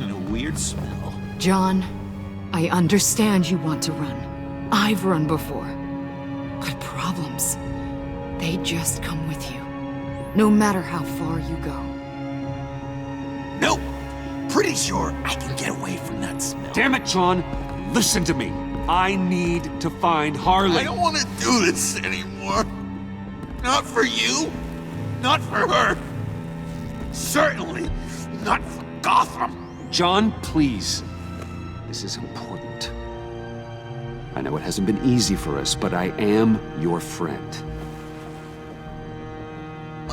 And a weird smell. John, I understand you want to run. I've run before. But problems, they just come with you. No matter how far you go. Nope. Pretty sure I can get away from that smell. Damn it, John! Listen to me. I need to find Harley. I don't want to do this anymore. Not for you. Not for her. Certainly not for Gotham. John, please. This is important. I know it hasn't been easy for us, but I am your friend.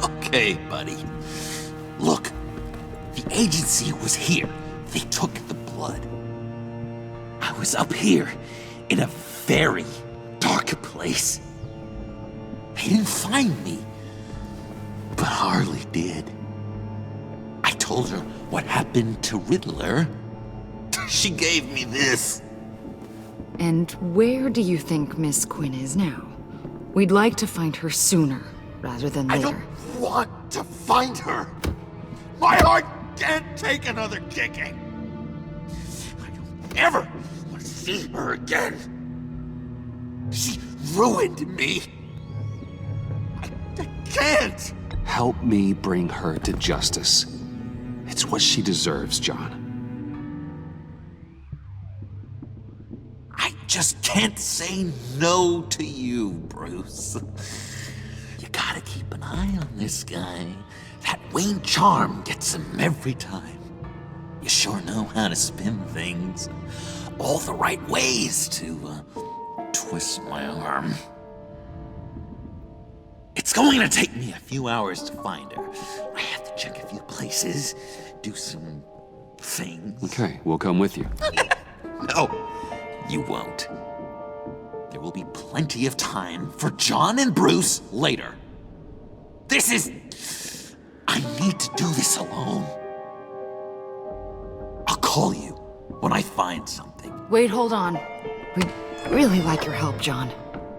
Okay, buddy. Look, the agency was here. They took the blood. I was up here in a very dark place. They didn't find me, but Harley did. I told her what happened to Riddler. She gave me this. And where do you think Miss Quinn is now? We'd like to find her sooner, rather than later. I don't want to find her. My heart can't take another kicking. I don't ever want to see her again. She ruined me. I can't. Help me bring her to justice. It's what she deserves, John. I just can't say no to you, Bruce. You gotta keep an eye on this guy. That Wayne charm gets him every time. You sure know how to spin things. All the right ways to twist my arm. It's going to take me a few hours to find her. I have to check a few places, do some things. Okay, we'll come with you. No, you won't. There will be plenty of time for John and Bruce later. I need to do this alone. I'll call you when I find something. Wait, hold on. We'd really like your help, John.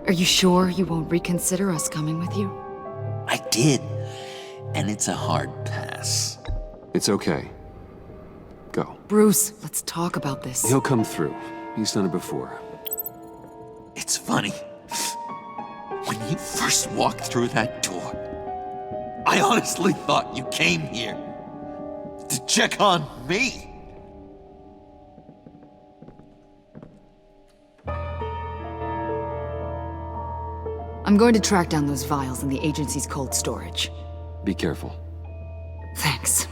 Are you sure you won't reconsider us coming with you? I did, and it's a hard pass. It's okay. Go. Bruce, let's talk about this. He'll come through. He's done it before. It's funny. When you first walked through that door, I honestly thought you came here to check on me. I'm going to track down those vials in the agency's cold storage. Be careful. Thanks.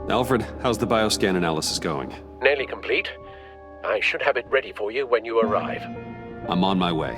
Alfred, how's the bioscan analysis going? Nearly complete. I should have it ready for you when you arrive. I'm on my way.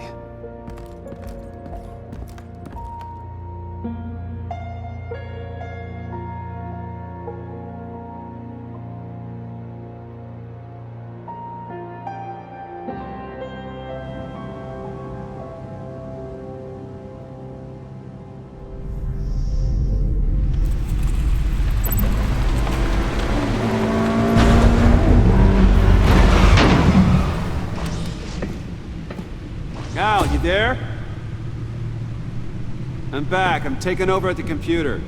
Al, you there? I'm back. I'm taking over at the computer.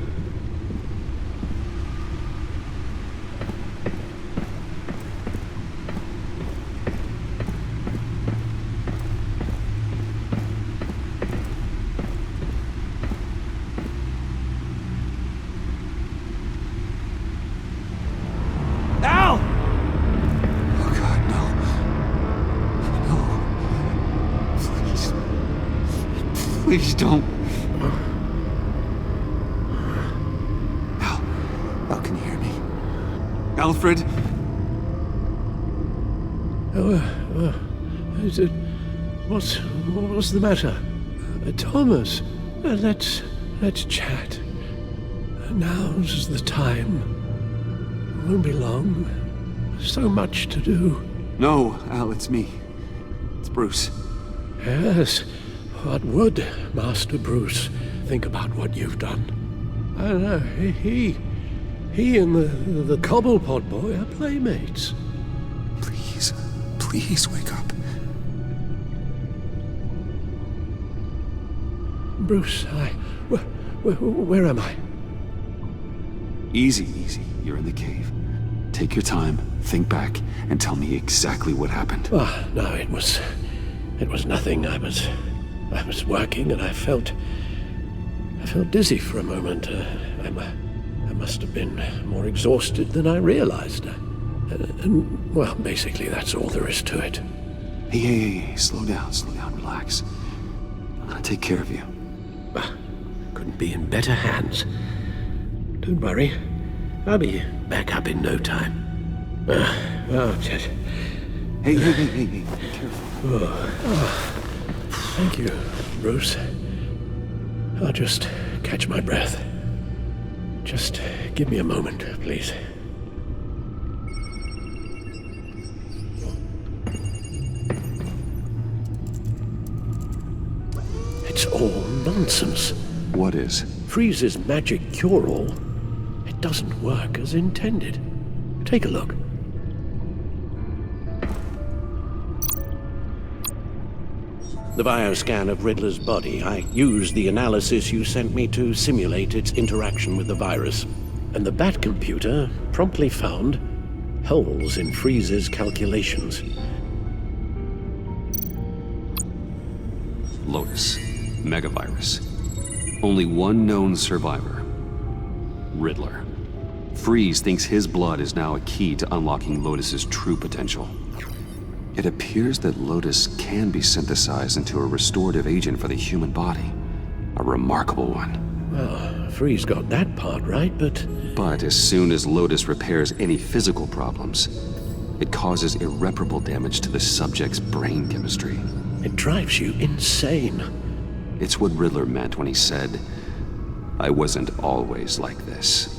Al! Oh God, no. Please don't. Al, Alfred? Is it... What's the matter? Thomas, let's chat. Now's the time. Won't be long. So much to do. No, Al, it's me. It's Bruce. Yes. What would Master Bruce think about what you've done? I don't know. He and the Cobblepot boy are playmates. Please wake up. Bruce, where am I? Easy. You're in the cave. Take your time, think back, and tell me exactly what happened. Oh, no, it was nothing. I was working and I felt dizzy for a moment. I must have been more exhausted than I realized. Well, basically, that's all there is to it. Hey, slow down, relax. I'm gonna take care of you. Couldn't be in better hands. Don't worry, I'll be back up in no time. Just... Hey, be careful. Thank you, Bruce. I'll just catch my breath. Just give me a moment, please. It's all nonsense. What is? Freeze's magic cure-all. It doesn't work as intended. Take a look. The bioscan of Riddler's body. I used the analysis you sent me to simulate its interaction with the virus. And the Bat computer promptly found holes in Freeze's calculations. Lotus. Megavirus. Only one known survivor. Riddler. Freeze thinks his blood is now a key to unlocking Lotus's true potential. It appears that Lotus can be synthesized into a restorative agent for the human body. A remarkable one. Well, Freeze got that part right, but as soon as Lotus repairs any physical problems, it causes irreparable damage to the subject's brain chemistry. It drives you insane. It's what Riddler meant when he said, "I wasn't always like this."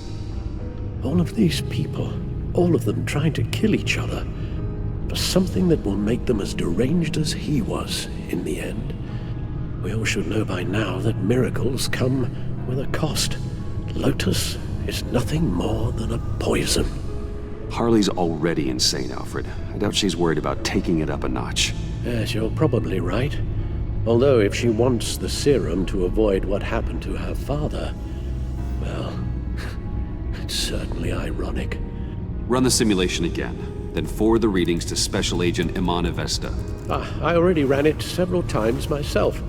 All of these people, all of them trying to kill each other, for something that will make them as deranged as he was in the end. We all should know by now that miracles come with a cost. Lotus is nothing more than a poison. Harley's already insane, Alfred. I doubt she's worried about taking it up a notch. Yes, you're probably right. Although if she wants the serum to avoid what happened to her father, well, it's certainly ironic. Run the simulation again, then forward the readings to Special Agent Imana Vesta. I already ran it several times myself.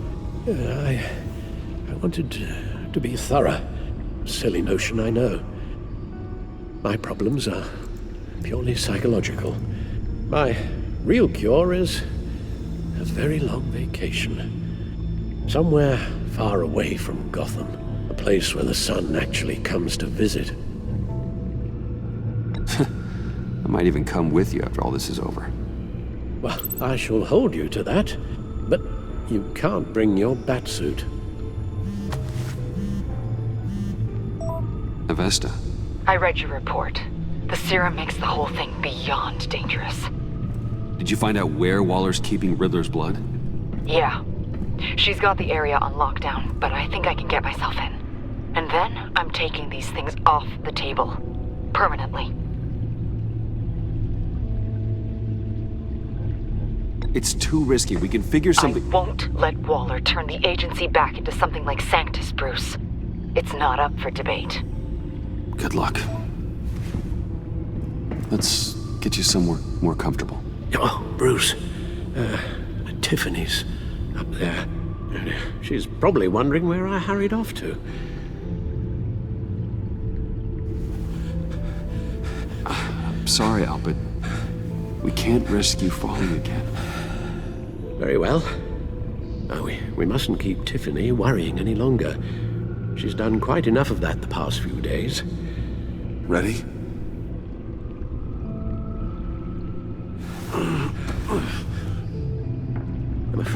I wanted to be thorough. Silly notion, I know. My problems are purely psychological. My real cure is a very long vacation. Somewhere far away from Gotham. A place where the sun actually comes to visit. I might even come with you after all this is over. Well, I shall hold you to that. But you can't bring your batsuit. Avesta. I read your report. The serum makes the whole thing beyond dangerous. Did you find out where Waller's keeping Riddler's blood? Yeah. She's got the area on lockdown, but I think I can get myself in. And then I'm taking these things off the table. Permanently. It's too risky. We can figure something... I won't let Waller turn the agency back into something like Sanctus, Bruce. It's not up for debate. Good luck. Let's get you somewhere more comfortable. Oh, Bruce. Tiffany's up there. She's probably wondering where I hurried off to. I'm sorry, Al, but we can't risk you falling again. Very well. Now, we mustn't keep Tiffany worrying any longer. She's done quite enough of that the past few days. Ready?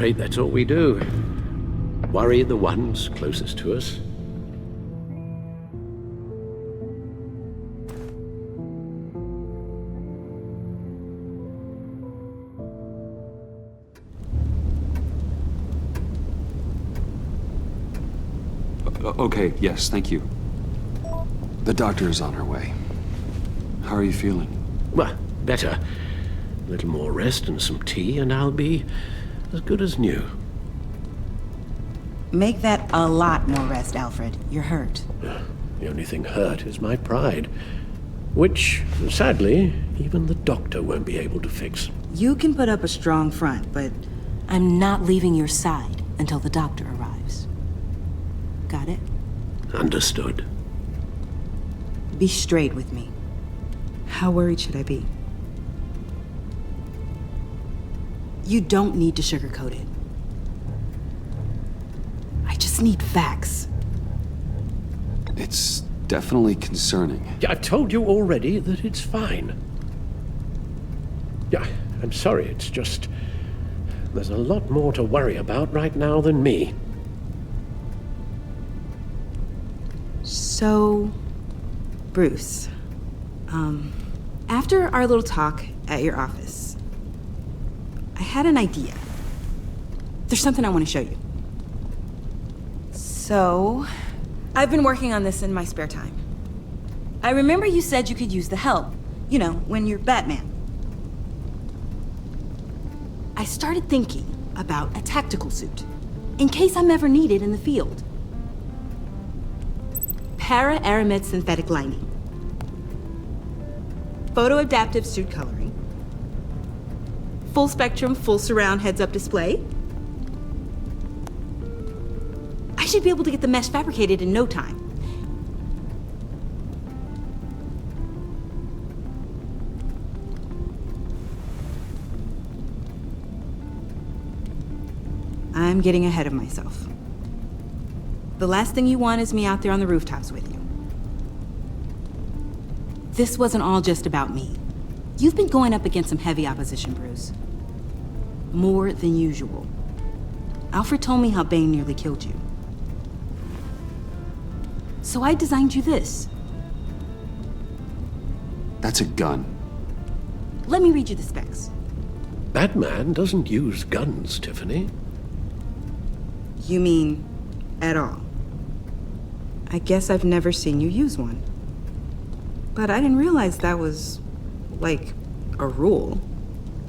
afraid that's all we do. Worry the ones closest to us. Okay, yes, thank you. The doctor is on her way. How are you feeling? Well, better. A little more rest and some tea, and I'll be as good as new. Make that a lot more rest, Alfred. You're hurt. The only thing hurt is my pride, which, sadly, even the doctor won't be able to fix. You can put up a strong front, but I'm not leaving your side until the doctor arrives. Got it? Understood. Be straight with me. How worried should I be? You don't need to sugarcoat it. I just need facts. It's definitely concerning. Yeah, I've told you already that it's fine. Yeah, I'm sorry, it's just... there's a lot more to worry about right now than me. So, Bruce, after our little talk at your office, I had an idea. There's something I want to show you. So, I've been working on this in my spare time. I remember you said you could use the help, you know, when you're Batman. I started thinking about a tactical suit, in case I'm ever needed in the field. Para-aramid synthetic lining. Photo-adaptive suit coloring. Full spectrum, full surround heads-up display. I should be able to get the mesh fabricated in no time. I'm getting ahead of myself. The last thing you want is me out there on the rooftops with you. This wasn't all just about me. You've been going up against some heavy opposition, Bruce. More than usual. Alfred told me how Bane nearly killed you. So I designed you this. That's a gun. Let me read you the specs. Batman doesn't use guns, Tiffany. You mean at all? I guess I've never seen you use one. But I didn't realize that was, like, a rule.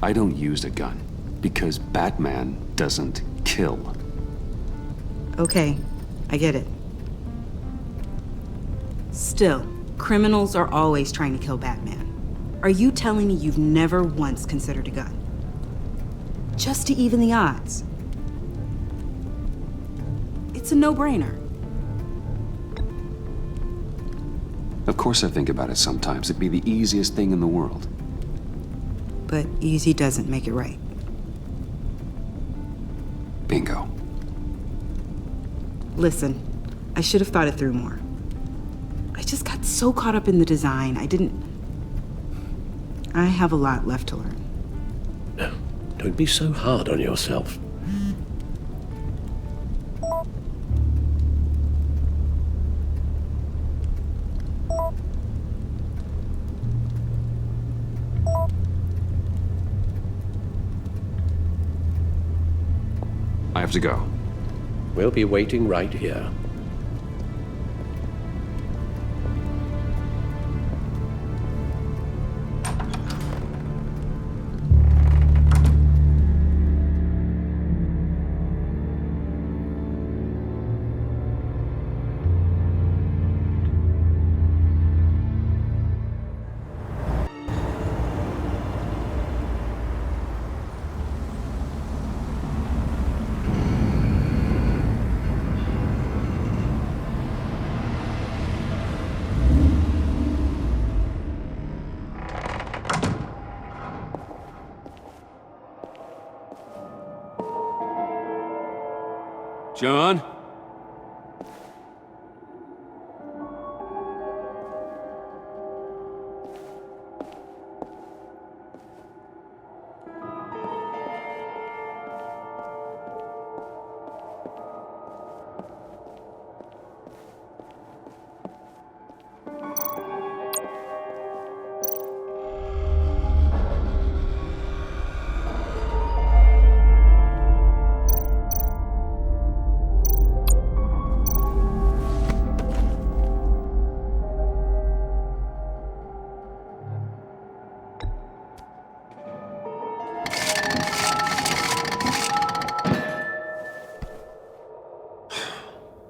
I don't use a gun because Batman doesn't kill. Okay, I get it. Still, criminals are always trying to kill Batman. Are you telling me you've never once considered a gun? Just to even the odds. It's a no-brainer. Of course I think about it sometimes. It'd be the easiest thing in the world. But easy doesn't make it right. Bingo. Listen, I should have thought it through more. I just got so caught up in the design, I have a lot left to learn. No, don't be so hard on yourself. I have to go. We'll be waiting right here. John?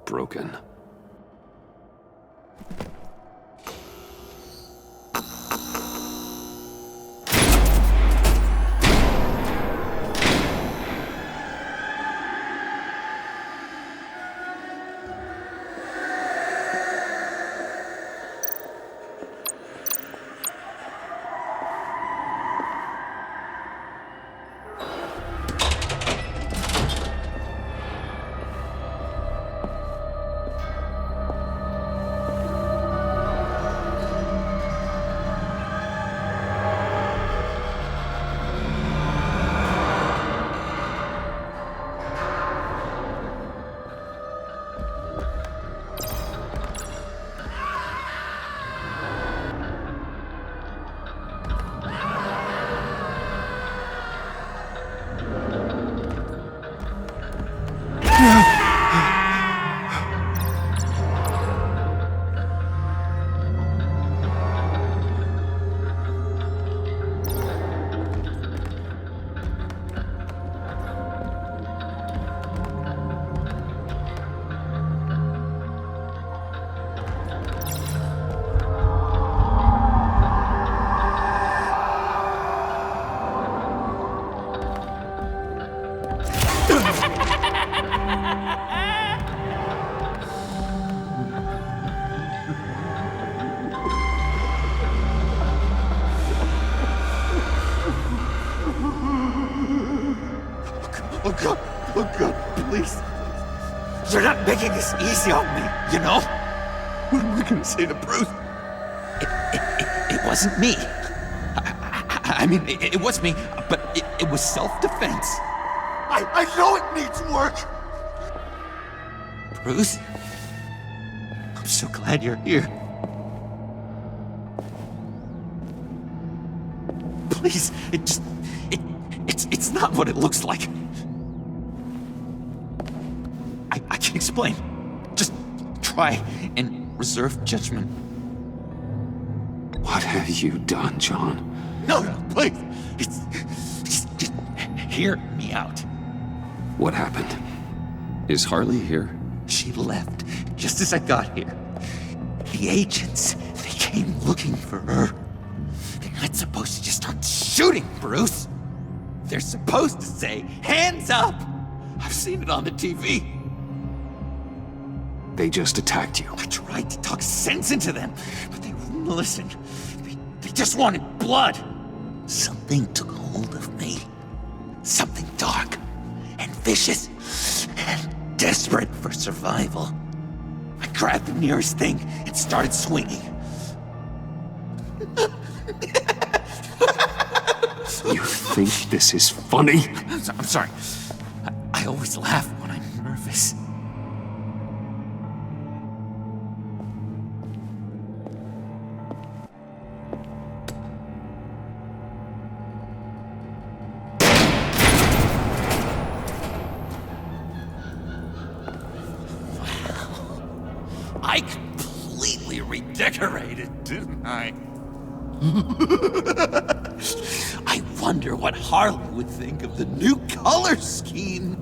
broken. Oh God, please. You're not making this easy on me, you know? What am I gonna say to Bruce? It wasn't me. I mean, it was me, but it was self-defense. I know it needs work! Bruce? I'm so glad you're here. Please, it's not what it looks like. I can explain. Just try and reserve judgment. What have you done, John? No, please. Just hear me out. What happened? Is Harley here? She left just as I got here. The agents, they came looking for her. They're not supposed to just start shooting, Bruce. They're supposed to say, hands up! I've seen it on the TV. They just attacked you. I tried to talk sense into them, but they wouldn't listen. They just wanted blood. Something took hold of me. Something dark and vicious and desperate for survival. I grabbed the nearest thing and started swinging. You think this is funny? I'm sorry. I always laugh when I'm nervous. I completely redecorated, didn't I? I wonder what Harley would think of the new color scheme.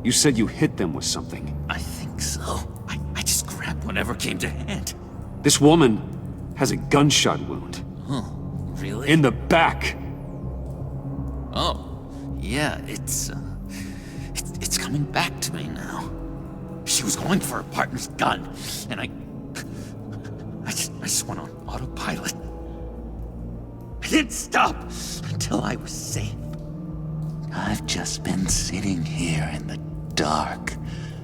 You said you hit them with something. I think so. I just grabbed whatever came to hand. This woman has a gunshot wound. Huh, really? In the back. Oh, yeah, it's coming back to me now. She was going for her partner's gun, and I just went on autopilot. I didn't stop until I was safe. I've just been sitting here in the dark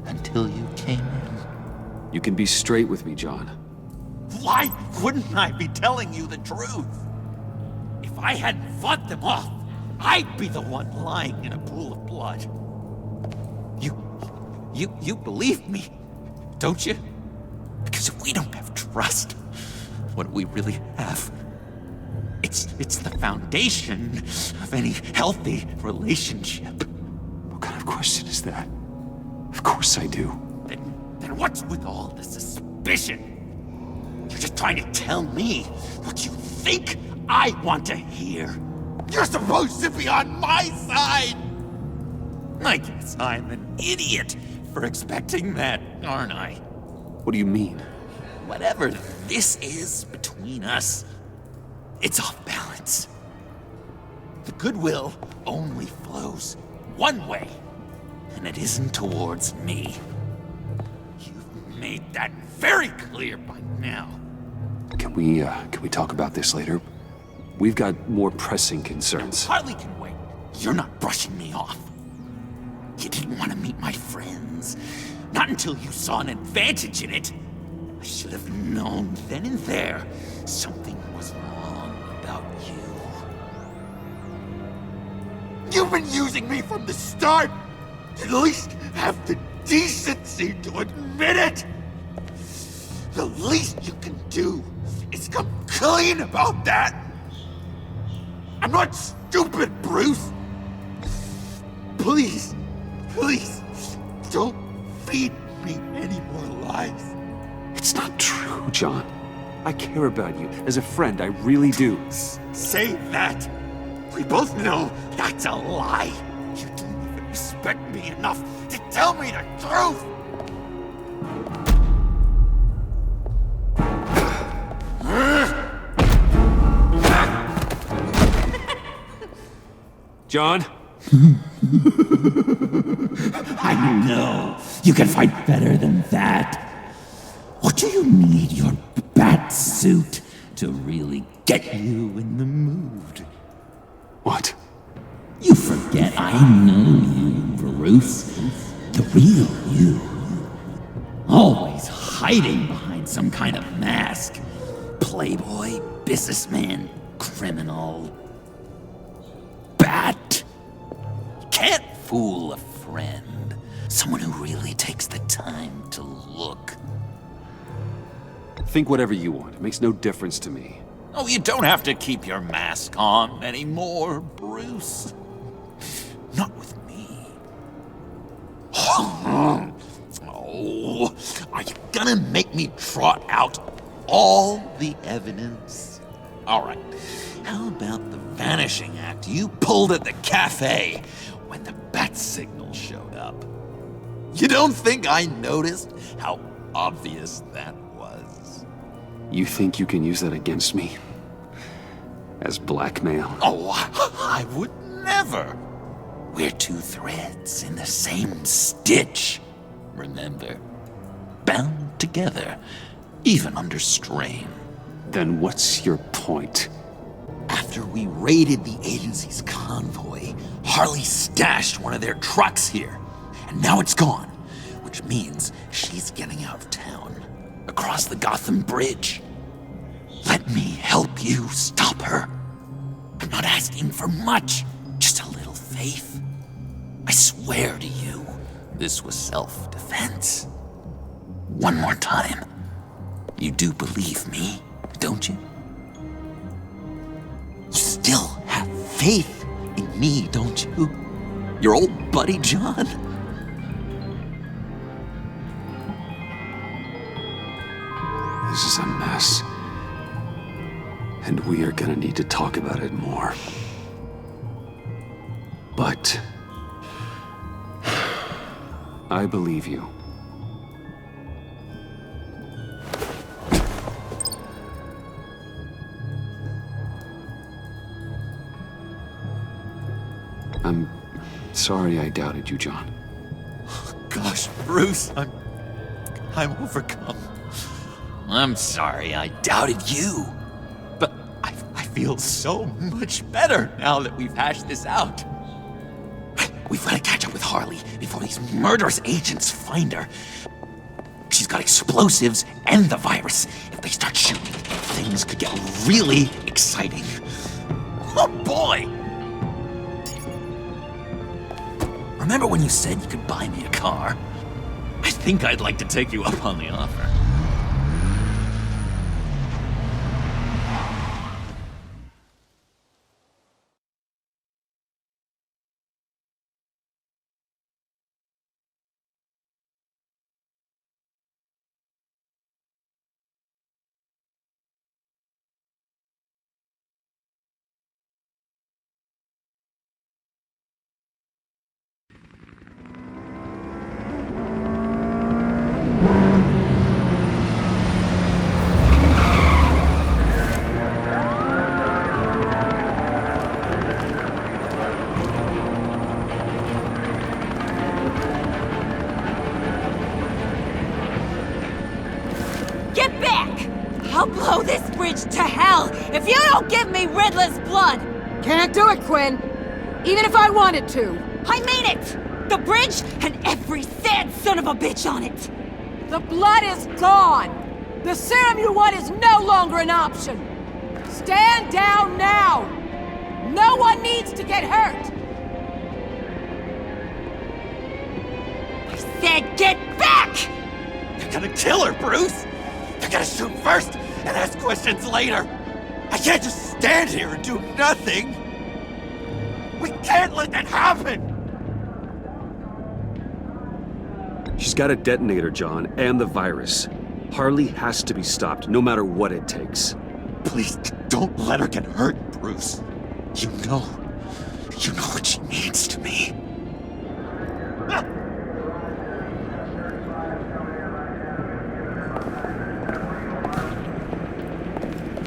until you came in. You can be straight with me, John. Why wouldn't I be telling you the truth? If I hadn't fought them off, I'd be the one lying in a pool of blood. You believe me, don't you? Because if we don't have trust, what do we really have? It's the foundation of any healthy relationship. What kind of question is that? Of course I do. Then what's with all the suspicion? You're just trying to tell me what you think I want to hear. You're supposed to be on my side! I guess I'm an idiot for expecting that, aren't I? What do you mean? Whatever this is between us, it's off balance. The goodwill only flows one way, and it isn't towards me. You've made that very clear by now. Can we talk about this later? We've got more pressing concerns. Harley can wait. You're not brushing me off. You didn't want to meet my friends. Not until you saw an advantage in it. I should have known then and there something was wrong about you. You've been using me from the start! At least have the decency to admit it! The least you can do is come clean about that! I'm not stupid, Bruce! Please, please, don't feed me any more lies. It's not true, John. I care about you. As a friend, I really do. Say that! We both know that's a lie! You didn't even respect me enough to tell me the truth! John? I know you can fight better than that. Or do you need your bat suit to really get you in the mood? What? You forget I know you, Bruce. The real you. Always hiding behind some kind of mask. Playboy, businessman, criminal. Bat. Can't fool a friend. Someone who really takes the time to look. Think whatever you want. It makes no difference to me. Oh, you don't have to keep your mask on anymore, Bruce. Not with me. Oh, are you gonna make me trot out all the evidence? All right, how about the vanishing act you pulled at the cafe when the bat signal showed up? You don't think I noticed how obvious that was? You think you can use that against me? As blackmail? Oh, I would never. We're two threads in the same stitch, remember? Bound together, even under strain. Then what's your point? After we raided the agency's convoy, Harley stashed one of their trucks here. And now it's gone, which means she's getting out of town, across the Gotham Bridge. Let me help you stop her. I'm not asking for much, just a little faith. I swear to you, this was self-defense. One more time. You do believe me, don't you? You still have faith in me, don't you? Your old buddy, John? This is a mess. And we are gonna need to talk about it more. But I believe you. I'm sorry I doubted you, John. Gosh, Bruce, I'm overcome. I'm sorry I doubted you. But I feel so much better now that we've hashed this out. We've got to catch up with Harley before these murderous agents find her. She's got explosives and the virus. If they start shooting, things could get really exciting. Oh boy! Remember when you said you could buy me a car? I think I'd like to take you up on the offer. this bridge to hell if you don't give me Riddler's blood! Can't do it, Quinn. Even if I wanted to. I mean it! The bridge and every sad son of a bitch on it! The blood is gone! The serum you want is no longer an option! Stand down now! No one needs to get hurt! I said get back! You're gonna kill her, Bruce! You're gonna shoot first and ask questions later! I can't just stand here and do nothing! We can't let that happen! She's got a detonator, John, and the virus. Harley has to be stopped, no matter what it takes. Please, don't let her get hurt, Bruce. You know what she means to me.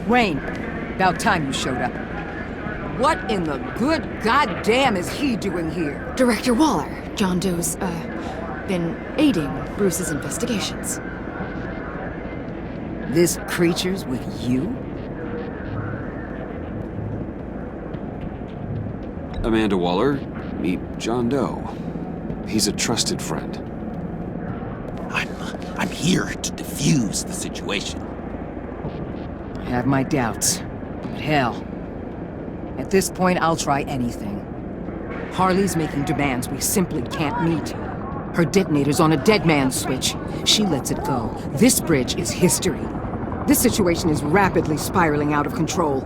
Wayne, about time you showed up. What in the good goddamn is he doing here? Director Waller, John Doe's, been aiding Bruce's investigations. This creature's with you? Amanda Waller, meet John Doe. He's a trusted friend. I'm here to defuse the situation. I have my doubts, but hell, at this point I'll try anything. Harley's making demands we simply can't meet. Her detonator's on a dead man's switch. She lets it go. This bridge is history. This situation is rapidly spiraling out of control.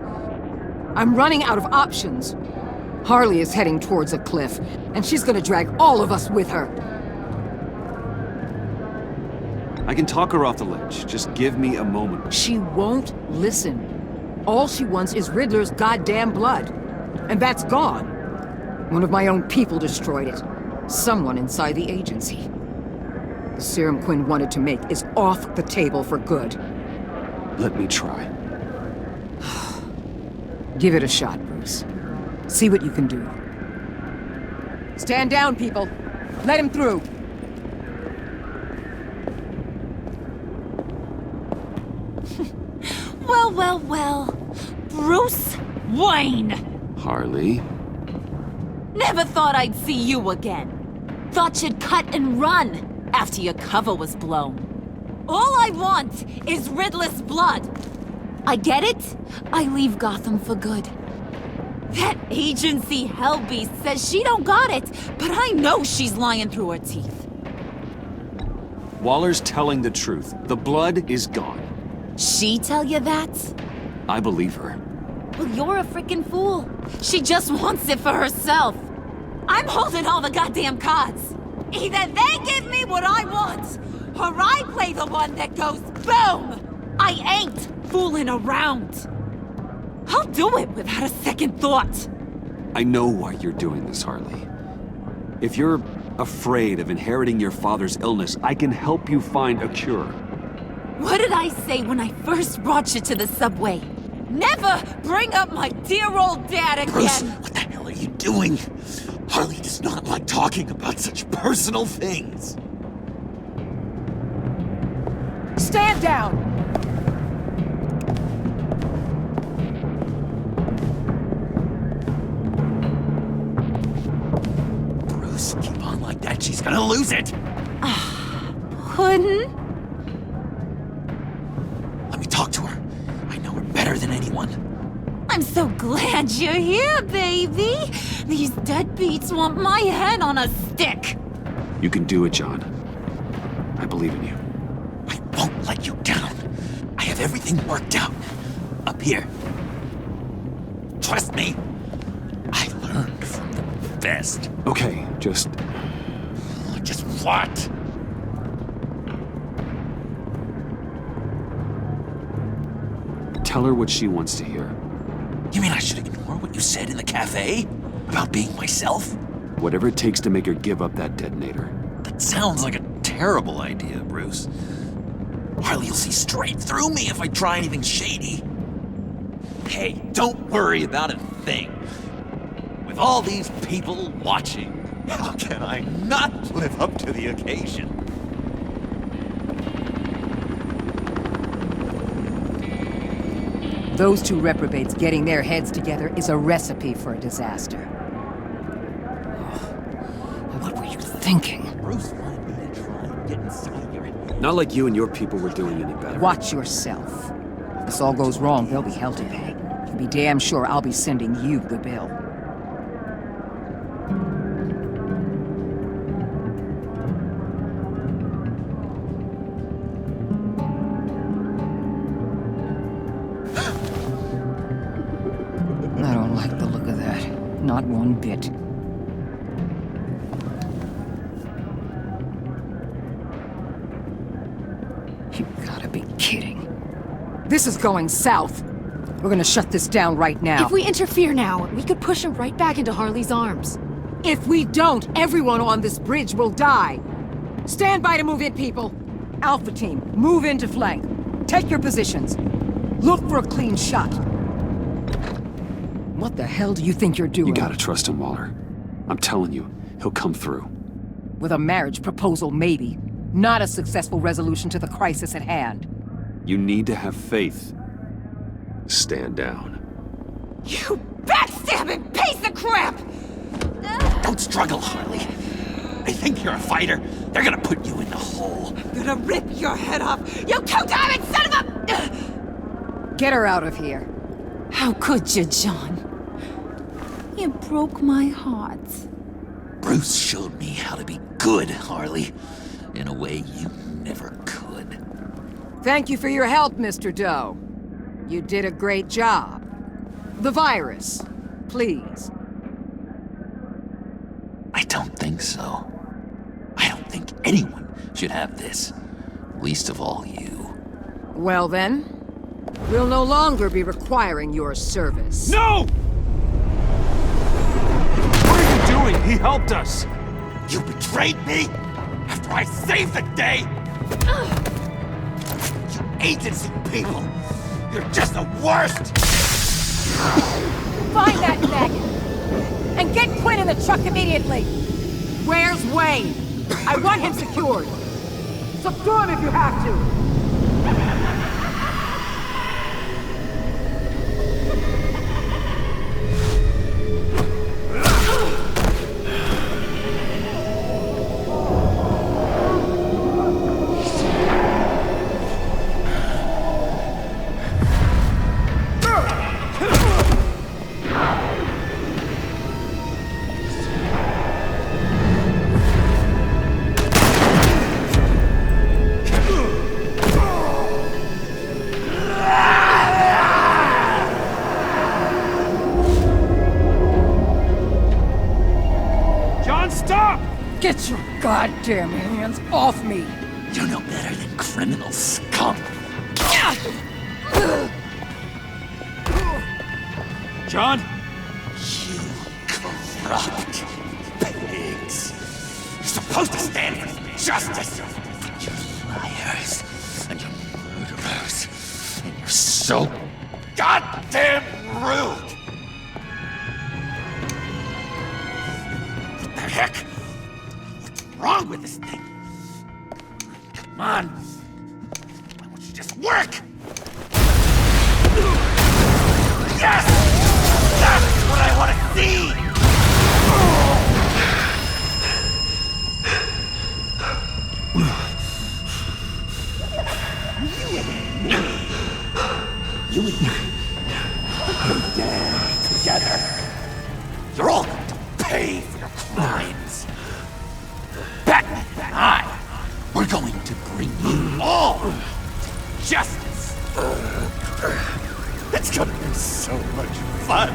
I'm running out of options. Harley is heading towards a cliff, and she's gonna drag all of us with her. I can talk her off the ledge. Just give me a moment. She won't listen. All she wants is Riddler's goddamn blood. And that's gone. One of my own people destroyed it. Someone inside the agency. The serum Quinn wanted to make is off the table for good. Let me try. Give it a shot, Bruce. See what you can do. Stand down, people. Let him through. Well. Bruce Wayne! Harley? Never thought I'd see you again. Thought you'd cut and run after your cover was blown. All I want is Riddler's blood. I get it. I leave Gotham for good. That agency hellbeast says she don't got it, but I know she's lying through her teeth. Waller's telling the truth. The blood is gone. She tell you that? I believe her. Well, you're a freaking fool. She just wants it for herself. I'm holding all the goddamn cards. Either they give me what I want, or I play the one that goes boom! I ain't fooling around. I'll do it without a second thought. I know why you're doing this, Harley. If you're afraid of inheriting your father's illness, I can help you find a cure. What did I say when I first brought you to the subway? Never bring up my dear old dad again! Bruce, what the hell are you doing? Harley does not like talking about such personal things. Stand down! Bruce, keep on like that, she's gonna lose it! Puddin'? Let me talk to her. I know her better than anyone. I'm so glad you're here, baby! These deadbeats want my head on a stick! You can do it, John. I believe in you. I won't let you down. I have everything worked out. Up here. Trust me. I learned from the best. Okay, just what? Tell her what she wants to hear. You mean I should ignore what you said in the cafe? About being myself? Whatever it takes to make her give up that detonator. That sounds like a terrible idea, Bruce. Harley will see straight through me if I try anything shady. Hey, don't worry about a thing. With all these people watching, how can I not live up to the occasion? Hey, Those two reprobates getting their heads together is a recipe for a disaster. What were you thinking? Bruce wanted me to try and get inside your head. Not like you and your people were doing any better. Watch yourself. If this all goes wrong, they'll be held to pay. You can be damn sure I'll be sending you the bill. I don't like the look of that. Not one bit. You gotta be kidding. This is going south. We're gonna shut this down right now. If we interfere now, we could push him right back into Harley's arms. If we don't, everyone on this bridge will die. Stand by to move in, people. Alpha team, move into flank. Take your positions. Look for a clean shot. What the hell do you think you're doing? You gotta trust him, Waller. I'm telling you, he'll come through. With a marriage proposal, maybe. Not a successful resolution to the crisis at hand. You need to have faith. Stand down. You backstabbing piece of crap! Don't struggle, Harley. They think you're a fighter. They're gonna put you in the hole. I'm gonna rip your head off, you two-diamond son of a... Get her out of here. How could you, John? You broke my heart. Bruce showed me how to be good, Harley. In a way you never could. Thank you for your help, Mr. Doe. You did a great job. The virus, please. I don't think so. I don't think anyone should have this. Least of all you. Well then, we'll no longer be requiring your service. No! What are you doing? He helped us. You betrayed me after I saved the day! You agency people! You're just the worst! Find that maggot! And get Quinn in the truck immediately! Where's Wayne? I want him secured! Secure him if you have to! Get your goddamn hands off me! You're no better than criminal scum. John? You corrupt pigs. You're supposed to stand for justice. You're liars. And you're murderers. And you're so goddamn rude. What the heck? What's wrong with this thing? Come on. Why won't you just work? Yes! That's what I want to see! You and me are dead together. You're all going to pay for your crimes. Batman and I, we're going to bring you all justice. It's gonna be so much fun.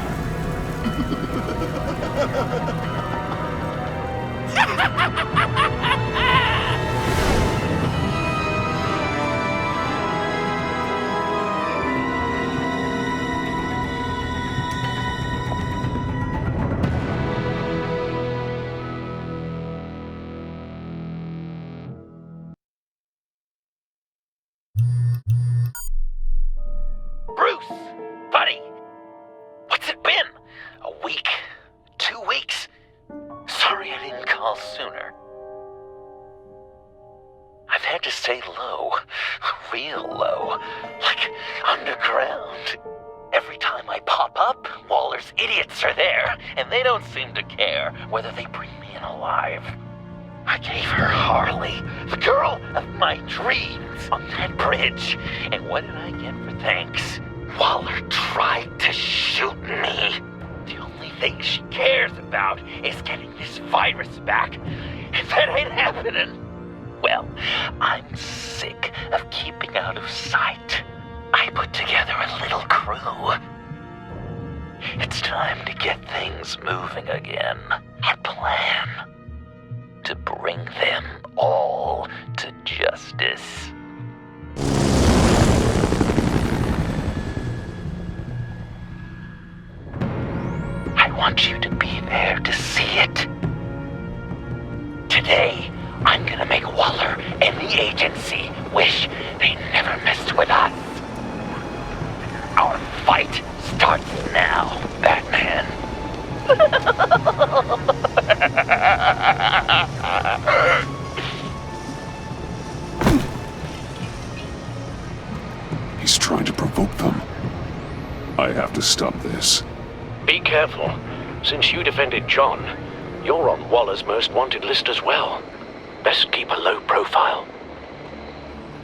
Bruce, buddy, what's it been? A week? 2 weeks? Sorry I didn't call sooner. I've had to stay low, real low, like underground. time I pop up, Waller's idiots are there, and they don't seem to care whether they bring me in alive. I gave her Harley, the girl of my dreams, on that bridge. And what did I get for thanks? Waller tried to shoot me. The only thing she cares about is getting this virus back. If that ain't happening, well, I'm sick of keeping out of sight. I put together a little crew. It's time to get things moving again. Our plan: to bring them all to justice. I want you to be there to see it. Today, I'm gonna make Waller and the agency wish they never messed with us. Our fight starts now, Batman. He's trying to provoke them. I have to stop this. Be careful. Since you defended John, you're on Waller's most wanted list as well. Best keep a low profile.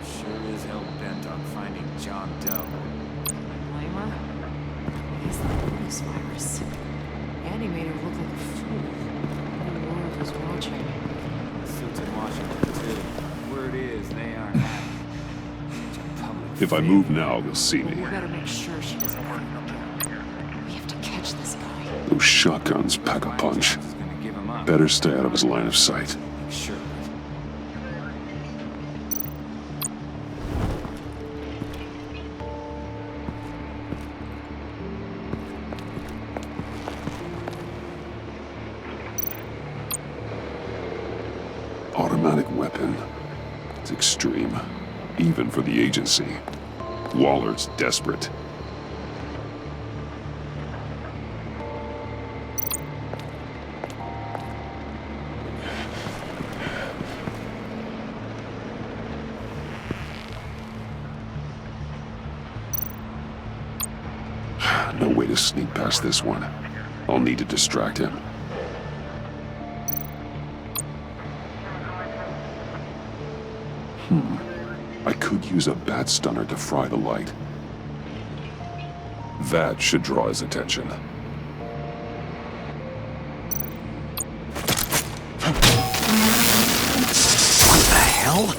Sure is hell-bent on finding John Doe. Blame her? He's the police virus. And he made her look like a fool. The world was watching. The suits in Washington, too. Word is, they aren't happy. If I move now, they'll see me. We better make sure she doesn't find again. We have to catch this guy. Those shotguns pack a punch. Better stay out of his line of sight. Sure. Automatic weapon. It's extreme, even for the agency. Waller's desperate. No way to sneak past this one. I'll need to distract him. I could use a bat stunner to fry the light. That should draw his attention. What the hell?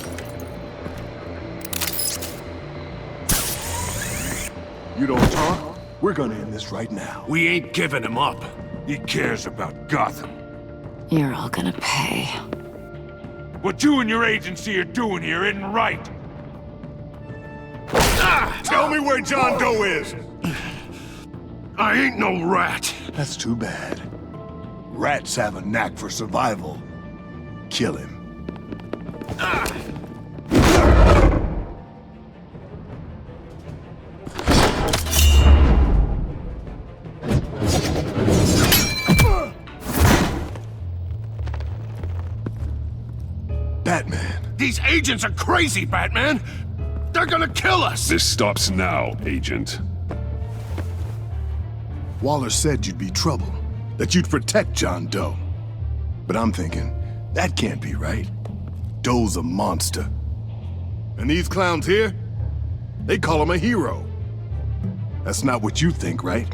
You don't talk? We're gonna end this right now. We ain't giving him up. He cares about Gotham. You're all gonna pay. What you and your agency are doing here isn't right. Tell me where John Doe is! I ain't no rat. That's too bad. Rats have a knack for survival. Kill him. Batman. These agents are crazy, Batman! They're gonna kill us! This stops now, Agent. Waller said you'd be trouble, that you'd protect John Doe. But I'm thinking, that can't be right. Doe's a monster. And these clowns here? They call him a hero. That's not what you think, right?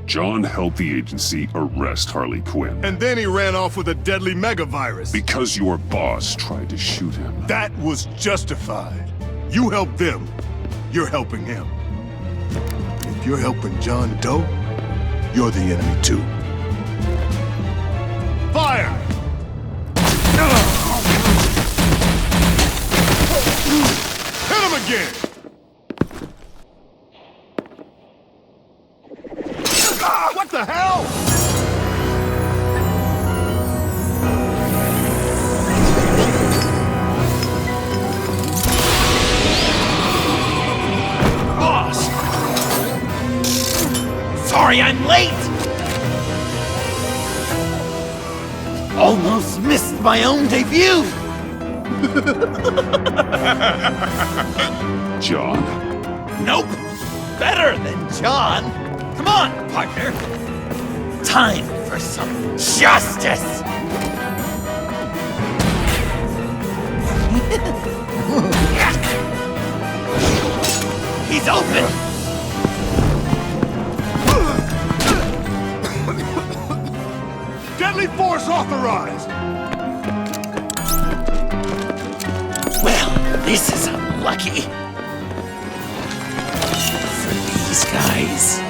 John helped the agency arrest Harley Quinn. And then he ran off with a deadly megavirus. Because your boss tried to shoot him. That was justified. You helped them. You're helping him. If you're helping John Doe, you're the enemy too. Fire! Hit him again! What the hell? Boss! Sorry I'm late! Almost missed my own debut! John? Nope! Better than John! Come on, partner! Time for some justice! He's open! Deadly force authorized! Well, this is unlucky. For these guys.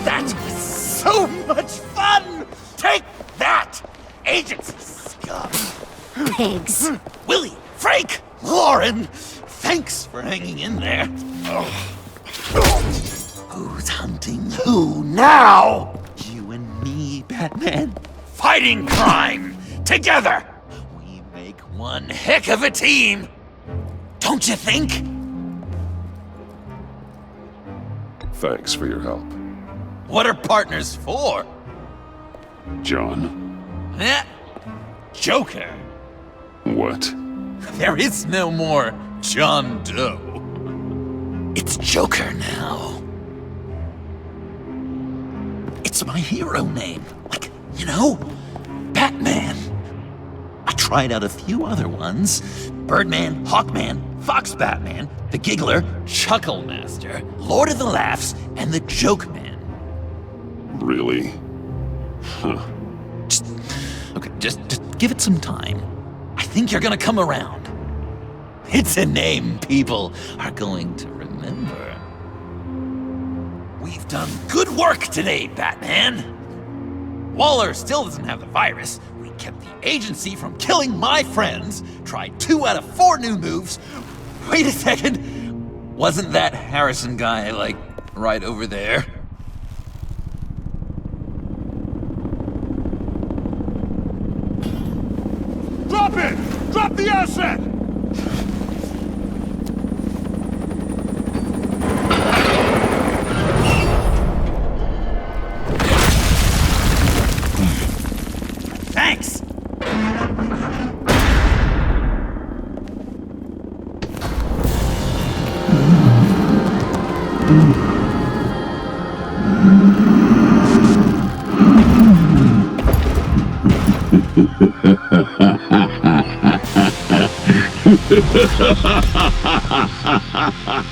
That was so much fun! Take that, agency scum! Pigs. Willie, Frank, Lauren, thanks for hanging in there. Who's hunting who now? You and me, Batman. Fighting crime together. We make one heck of a team. Don't you think? Thanks for your help. What are partners for? John? Eh? Joker. What? There is no more John Doe. It's Joker now. It's my hero name. Like, you know, Batman. I tried out a few other ones. Birdman, Hawkman, Fox Batman, the Giggler, Chuckle Master, Lord of the Laughs, and the Joke Man. Really? Huh. Just give it some time. I think you're gonna come around. It's a name people are going to remember. We've done good work today, Batman. Waller still doesn't have the virus. We kept the agency from killing my friends, tried 2 out of 4 new moves. Wait a second. Wasn't that Harrison guy, like, right over there? Drop it! Drop the asset! Thanks!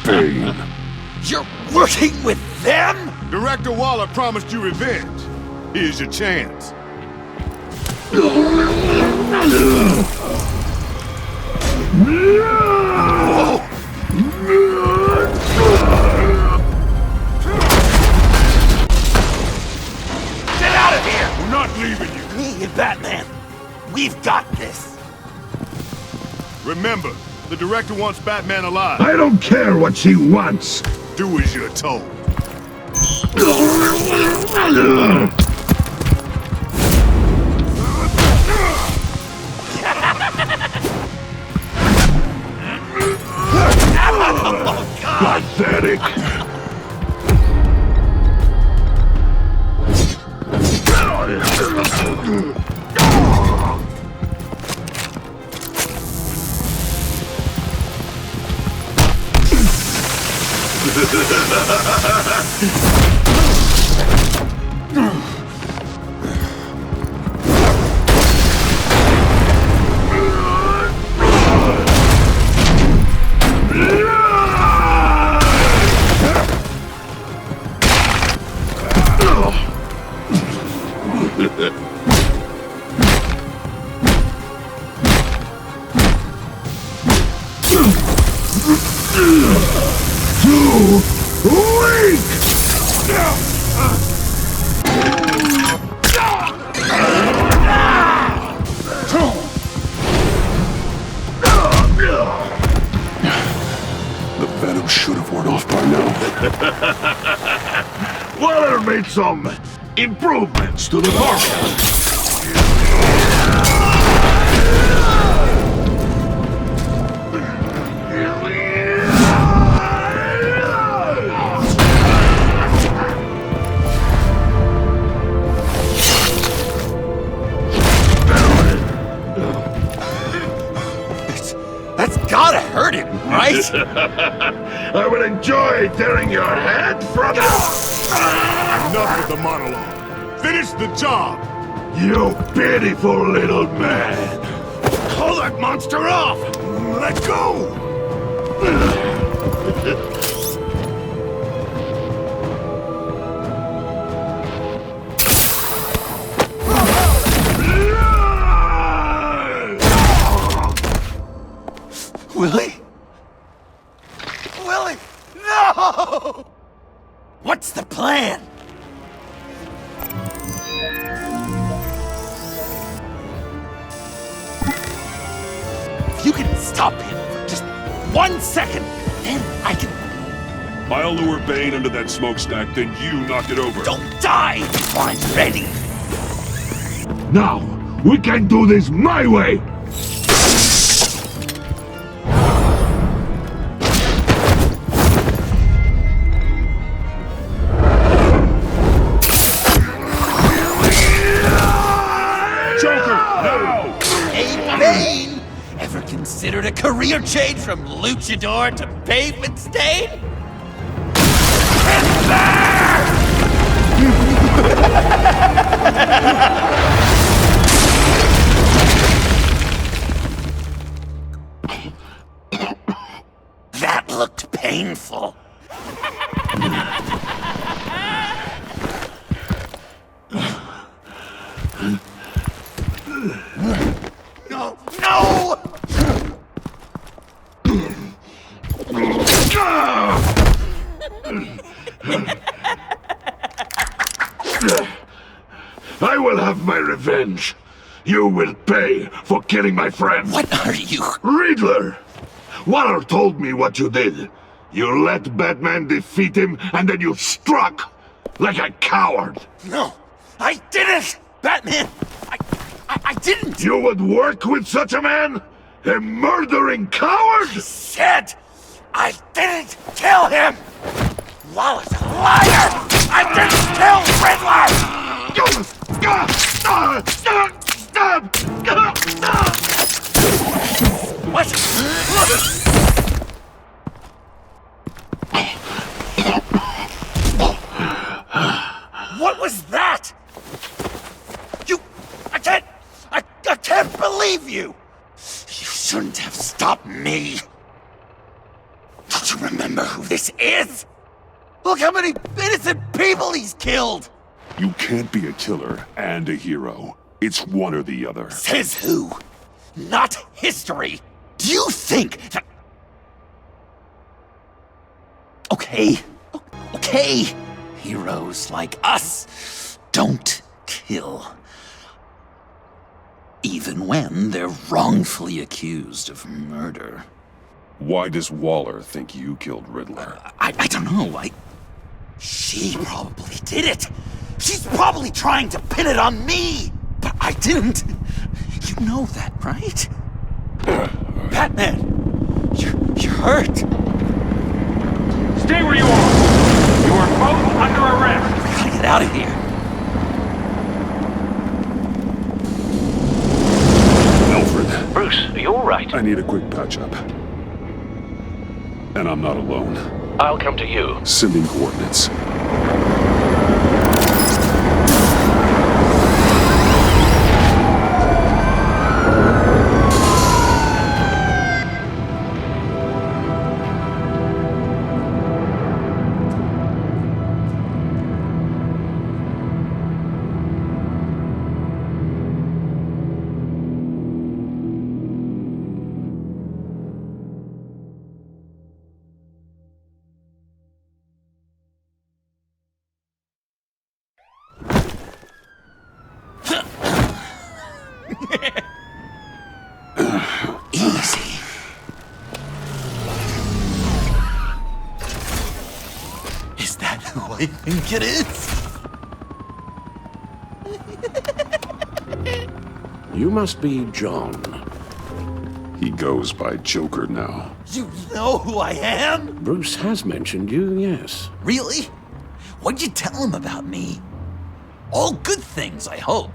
Bane. You're working with them? Director Waller promised you revenge. Here's your chance. Whoa. Get out of here! We're not leaving you. Me and Batman, we've got this. Remember, the director wants Batman alive. I don't care what she wants. Do as you're told. Oh, God. Pathetic. Too weak! The venom should have worn off by now. Waller made some improvements to the formula. right? I will enjoy tearing your head from you! Enough with the monologue. Finish the job! You pitiful little man! Call that monster off! Let go! Willie? Willie! No! What's the plan? If you can stop him for just 1 second, then I can... I'll lure Bane under that smokestack, then you knock it over. Don't die before I'm ready! Now, we can do this my way! Considered a career change from luchador to pavement stain? That looked painful. No! No! I will have my revenge. You will pay for killing my friend. What are you? Riddler! Waller told me what you did. You let Batman defeat him, and then you struck like a coward. No, I didn't! Batman! I didn't! You would work with such a man? A murdering coward? I said I didn't kill him! Waller's a liar! I didn't kill Riddler! What? What was that? I can't believe you! You shouldn't have stopped me. Don't you remember who this is? Look how many innocent people he's killed! You can't be a killer and a hero. It's one or the other. Says who? Not history. Do you think that... Okay. Heroes like us don't kill. Even when they're wrongfully accused of murder. Why does Waller think you killed Riddler? I don't know. She probably did it. She's probably trying to pin it on me. But I didn't. You know that, right? Batman! You're hurt. Stay where you are. You are both under arrest. We gotta get out of here. Alfred. Bruce, are you alright? I need a quick patch-up. And I'm not alone. I'll come to you. Sending coordinates. Easy. Is that who I think it is? You must be John. He goes by Joker now. You know who I am? Bruce has mentioned you, yes. Really? What'd you tell him about me? All good things, I hope.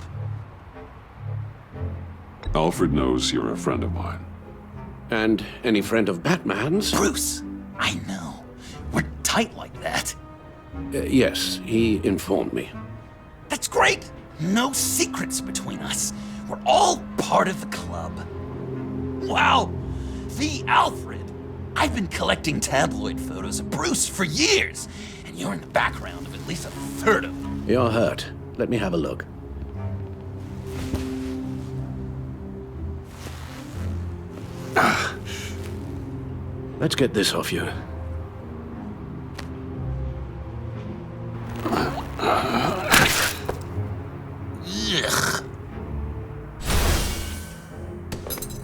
Alfred knows you're a friend of mine. And any friend of Batman's? Bruce, I know. We're tight like that. Yes, he informed me. That's great! No secrets between us. We're all part of the club. Wow! The Alfred! I've been collecting tabloid photos of Bruce for years, and you're in the background of at least a third of them. You're hurt. Let me have a look. Let's get this off you. Ugh.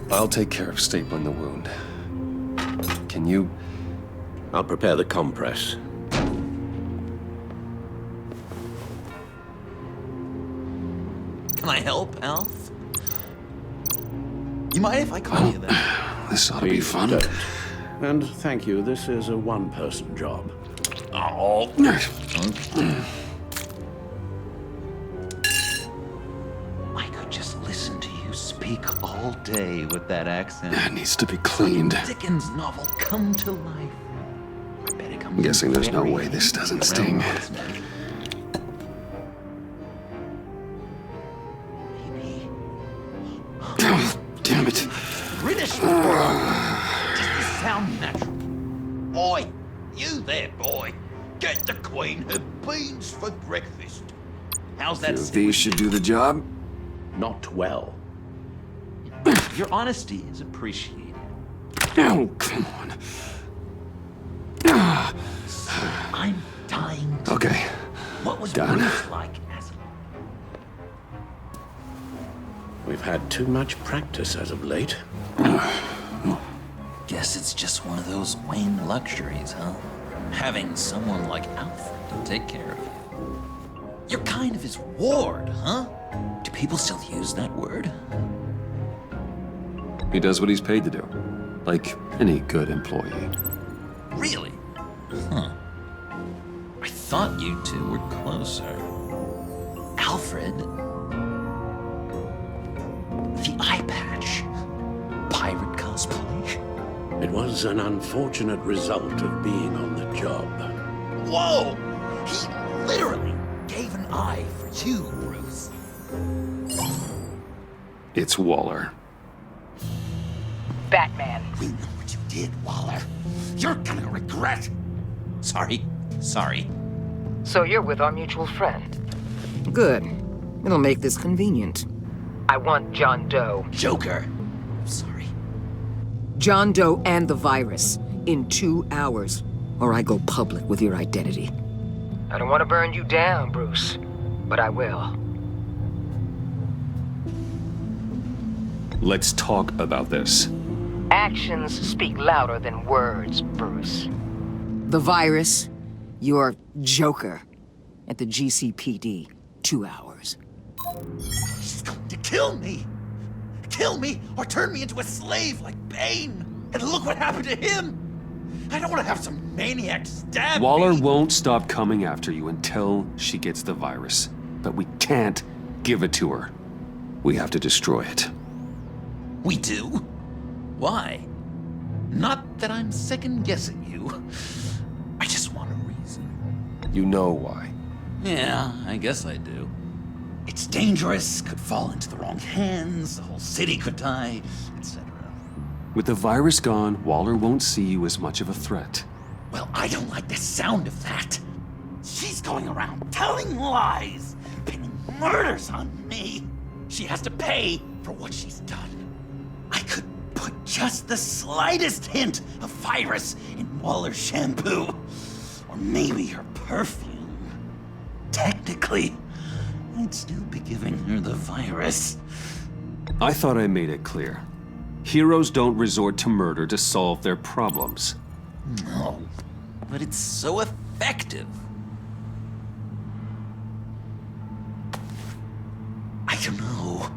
I'll take care of stapling the wound. Can you? I'll prepare the compress. Can I help, Alf? You mind if I call you that? This ought to be fun. Don't. And thank you, this is a one-person job. Oh. I could just listen to you speak all day with that accent. It needs to be cleaned. Dickens' novel come to life. I bet it comes I'm guessing there's no way this doesn't sting. Oh, damn it. British does this sound natural? Boy, you there, boy. Get the Queen her beans for breakfast. How's that? These should do the job. Not well. Your honesty is appreciated. Oh, come on. I'm dying to Okay. What was Done. Bruce like as We've had too much practice as of late. Guess it's just one of those Wayne luxuries, huh? Having someone like Alfred to take care of you. You're kind of his ward, huh? Do people still use that word? He does what he's paid to do. Like any good employee. Really? Huh. I thought you two were closer. Alfred? The eye patch? Pirate cosplay? It was an unfortunate result of being on the job. Whoa! He literally gave an eye for you, Bruce. It's Waller. Batman. We know what you did, Waller. You're gonna regret. Sorry. So you're with our mutual friend. Good. It'll make this convenient. I want John Doe. Joker. Sorry. John Doe and the virus in 2 hours, or I go public with your identity. I don't want to burn you down, Bruce, but I will. Let's talk about this. Actions speak louder than words, Bruce. The virus, your Joker, at the GCPD, 2 hours. She's going to kill me! Kill me or turn me into a slave like Bane! And look what happened to him! I don't want to have some maniac stab Waller me! won't stop coming after you until she gets the virus. But we can't give it to her. We have to destroy it. We do? Why? Not that I'm second-guessing you. I just want a reason. You know why. Yeah, I guess I do. It's dangerous, could fall into the wrong hands, the whole city could die, etc. With the virus gone, Waller won't see you as much of a threat. Well, I don't like the sound of that. She's going around telling lies, pinning murders on me. She has to pay for what she's done. I could put just the slightest hint of virus in Waller's shampoo. Or maybe her perfume. Technically, I'd still be giving her the virus. I thought I made it clear. Heroes don't resort to murder to solve their problems. No, but it's so effective. I don't know.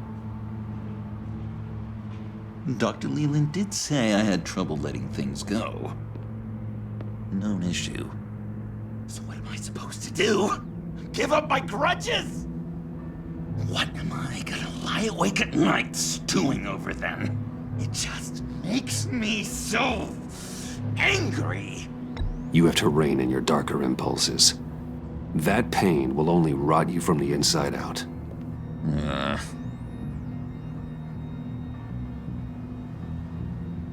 Dr. Leland did say I had trouble letting things go. Known issue. So what am I supposed to do? Give up my grudges? What am I gonna lie awake at night stewing over then? It just makes me so angry. You have to rein in your darker impulses. That pain will only rot you from the inside out.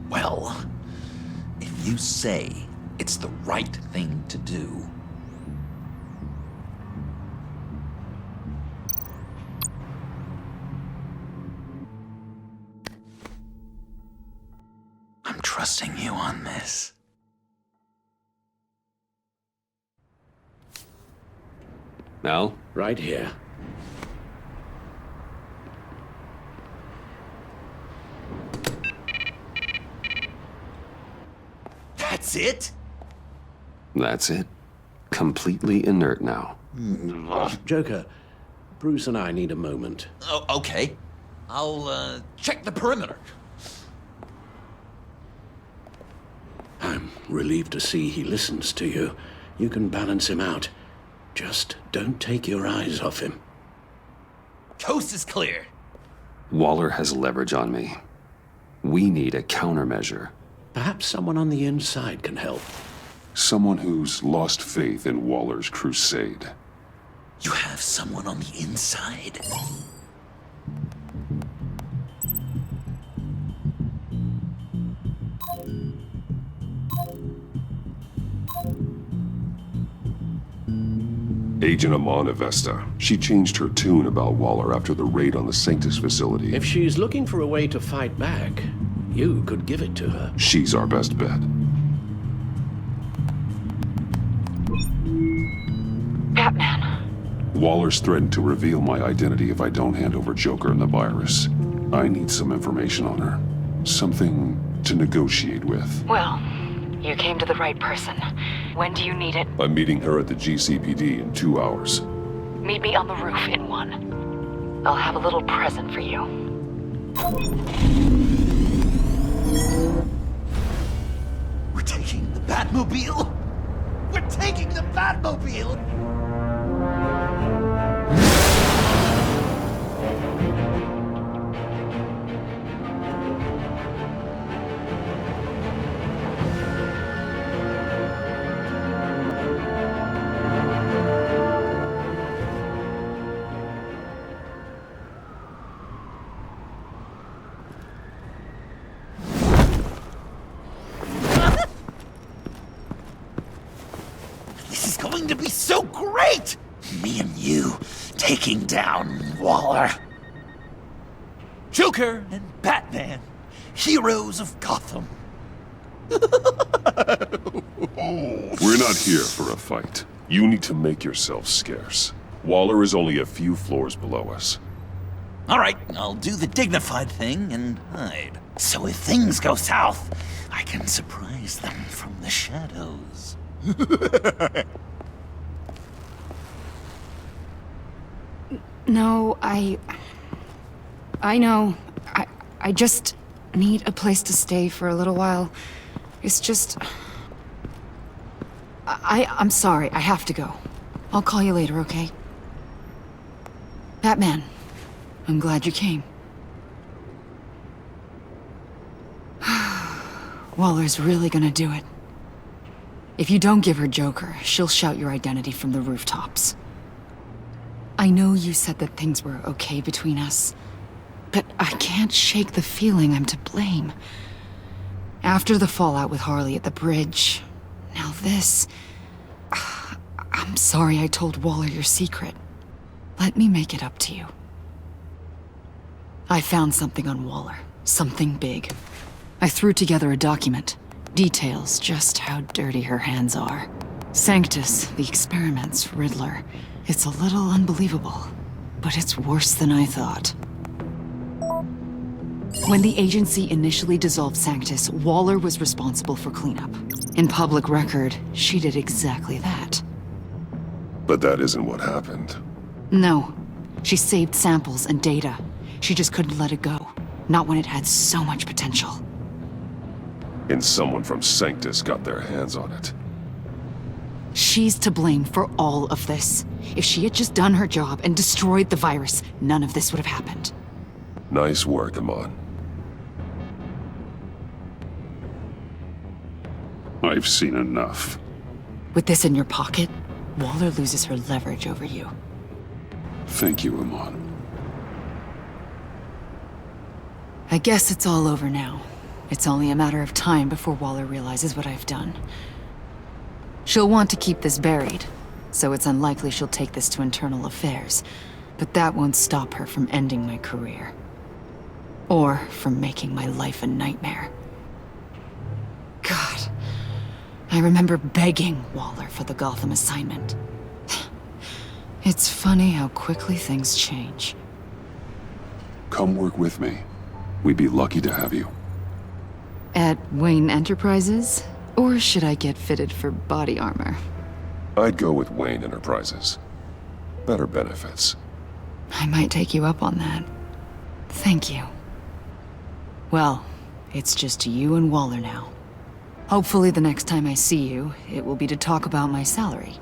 Well, if you say it's the right thing to do, I'm trusting you on this. Al? Right here. That's it? That's it. Completely inert now. Joker, Bruce and I need a moment. Oh, okay. I'll, check the perimeter. I'm relieved to see he listens to you. You can balance him out. Just don't take your eyes off him. Coast is clear. Waller has leverage on me. We need a countermeasure. Perhaps someone on the inside can help. Someone who's lost faith in Waller's crusade. You have someone on the inside? Agent Amana Vesta. She changed her tune about Waller after the raid on the Sanctus facility. If she's looking for a way to fight back, you could give it to her. She's our best bet. Batman. Waller's threatened to reveal my identity if I don't hand over Joker and the virus. I need some information on her. Something to negotiate with. Well, you came to the right person. When do you need it? I'm meeting her at the GCPD in 2 hours. Meet me on the roof in 1. I'll have a little present for you. We're taking the Batmobile? We're taking the Batmobile! This is going to be so great! Me and you taking down Waller. Joker and Batman, heroes of Gotham. We're not here for a fight. You need to make yourself scarce. Waller is only a few floors below us. All right, I'll do the dignified thing and hide. So if things go south, I can surprise them from the shadows. No, I know. I just need a place to stay for a little while. It's just... I'm sorry, I have to go. I'll call you later, okay? Batman, I'm glad you came. Waller's really gonna do it. If you don't give her Joker, she'll shout your identity from the rooftops. I know you said that things were okay between us, but I can't shake the feeling I'm to blame. After the fallout with Harley at the bridge, now this... I'm sorry I told Waller your secret. Let me make it up to you. I found something on Waller. Something big. I threw together a document. Details just how dirty her hands are. Sanctus, the experiments, Riddler. It's a little unbelievable, but it's worse than I thought. When the agency initially dissolved Sanctus, Waller was responsible for cleanup. In public record, she did exactly that. But that isn't what happened. No. She saved samples and data. She just couldn't let it go. Not when it had so much potential. And someone from Sanctus got their hands on it. She's to blame for all of this. If she had just done her job and destroyed the virus, none of this would have happened. Nice work, Amon. I've seen enough. With this in your pocket, Waller loses her leverage over you. Thank you, Amon. I guess it's all over now. It's only a matter of time before Waller realizes what I've done. She'll want to keep this buried, so it's unlikely she'll take this to internal affairs. But that won't stop her from ending my career. Or from making my life a nightmare. God, I remember begging Waller for the Gotham assignment. It's funny how quickly things change. Come work with me. We'd be lucky to have you. At Wayne Enterprises? Or should I get fitted for body armor? I'd go with Wayne Enterprises. Better benefits. I might take you up on that. Thank you. Well, it's just you and Waller now. Hopefully the next time I see you, it will be to talk about my salary.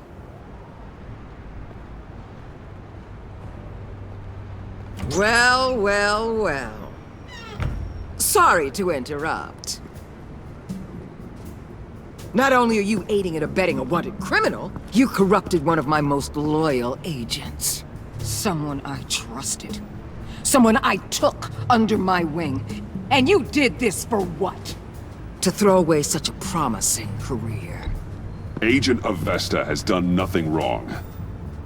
Well, well, well. Sorry to interrupt. Not only are you aiding and abetting a wanted criminal, you corrupted one of my most loyal agents. Someone I trusted. Someone I took under my wing. And you did this for what? To throw away such a promising career. Agent Avesta has done nothing wrong.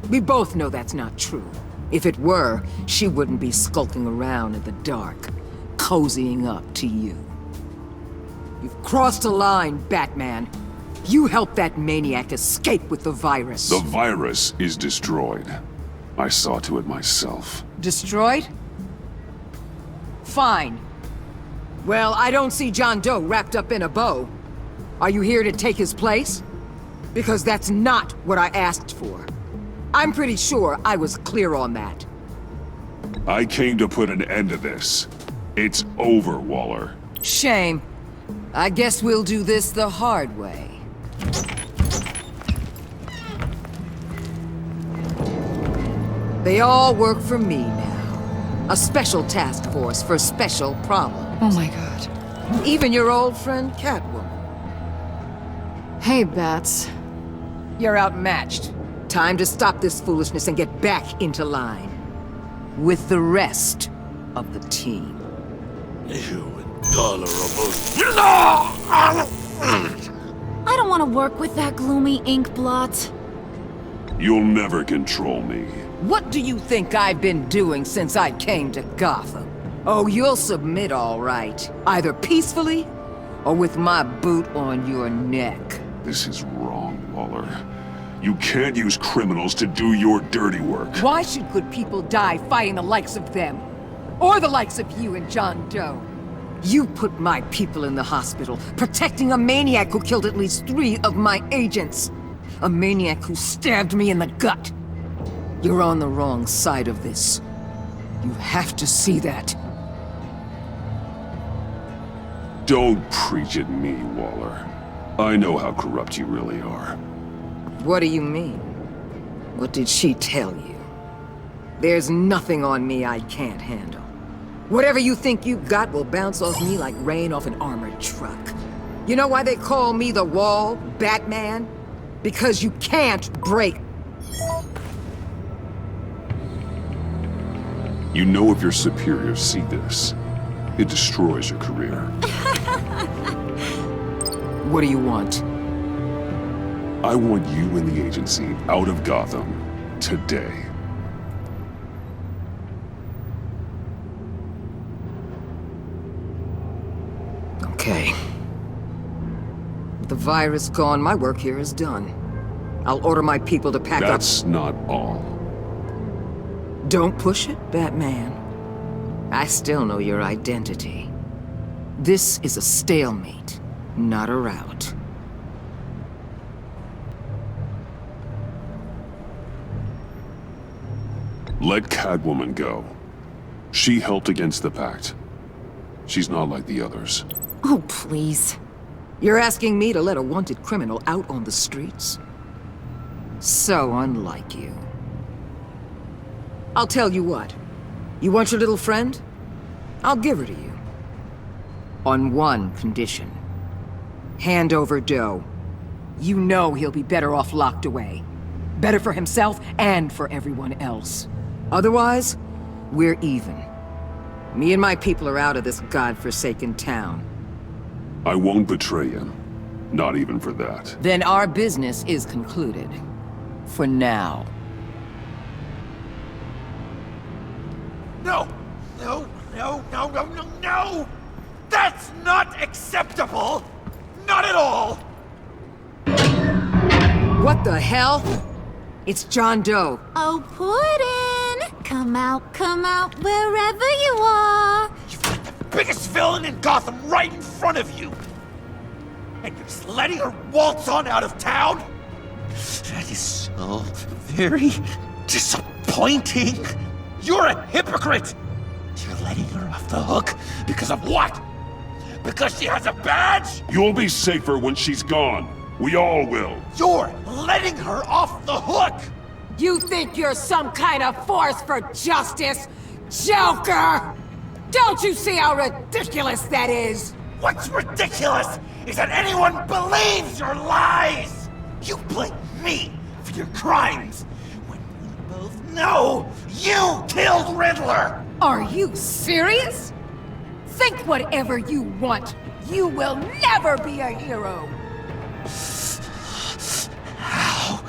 We both know that's not true. If it were, she wouldn't be skulking around in the dark, cozying up to you. You've crossed a line, Batman. You helped that maniac escape with the virus. The virus is destroyed. I saw to it myself. Destroyed? Fine. Well, I don't see John Doe wrapped up in a bow. Are you here to take his place? Because that's not what I asked for. I'm pretty sure I was clear on that. I came to put an end to this. It's over, Waller. Shame. I guess we'll do this the hard way. They all work for me now. A special task force for special problems. Oh my god. Even your old friend Catwoman. Hey, Bats. You're outmatched. Time to stop this foolishness and get back into line. With the rest of the team. You intolerable... I don't want to work with that gloomy ink blot. You'll never control me. What do you think I've been doing since I came to Gotham? Oh, you'll submit all right. Either peacefully, or with my boot on your neck. This is wrong, Waller. You can't use criminals to do your dirty work. Why should good people die fighting the likes of them? Or the likes of you and John Doe? You put my people in the hospital, protecting a maniac who killed at least 3 of my agents. A maniac who stabbed me in the gut. You're on the wrong side of this. You have to see that. Don't preach at me, Waller. I know how corrupt you really are. What do you mean? What did she tell you? There's nothing on me I can't handle. Whatever you think you got will bounce off me like rain off an armored truck. You know why they call me the Wall, Batman? Because you can't break. You know if your superiors see this, it destroys your career. What do you want? I want you and the agency out of Gotham today. Okay. With the virus gone, my work here is done. I'll order my people to pack up. That's not all. Don't push it, Batman. I still know your identity. This is a stalemate, not a rout. Let Catwoman go. She helped against the Pact. She's not like the others. Oh, please. You're asking me to let a wanted criminal out on the streets? So unlike you. I'll tell you what. You want your little friend? I'll give her to you. On one condition. Hand over dough. You know he'll be better off locked away. Better for himself and for everyone else. Otherwise, we're even. Me and my people are out of this godforsaken town. I won't betray him. Not even for that. Then our business is concluded. For now. No! No, no, no, no, no, no! That's not acceptable! Not at all! What the hell? It's John Doe. Oh, Puddin'! Come out, wherever you are! Biggest villain in Gotham right in front of you! And you're just letting her waltz on out of town? That is so very disappointing. You're a hypocrite! You're letting her off the hook because of what? Because she has a badge? You'll be safer when she's gone. We all will. You're letting her off the hook! You think you're some kind of force for justice, Joker? Don't you see how ridiculous that is? What's ridiculous is that anyone believes your lies! You blame me for your crimes, when we both know you killed Riddler! Are you serious? Think whatever you want. You will never be a hero. How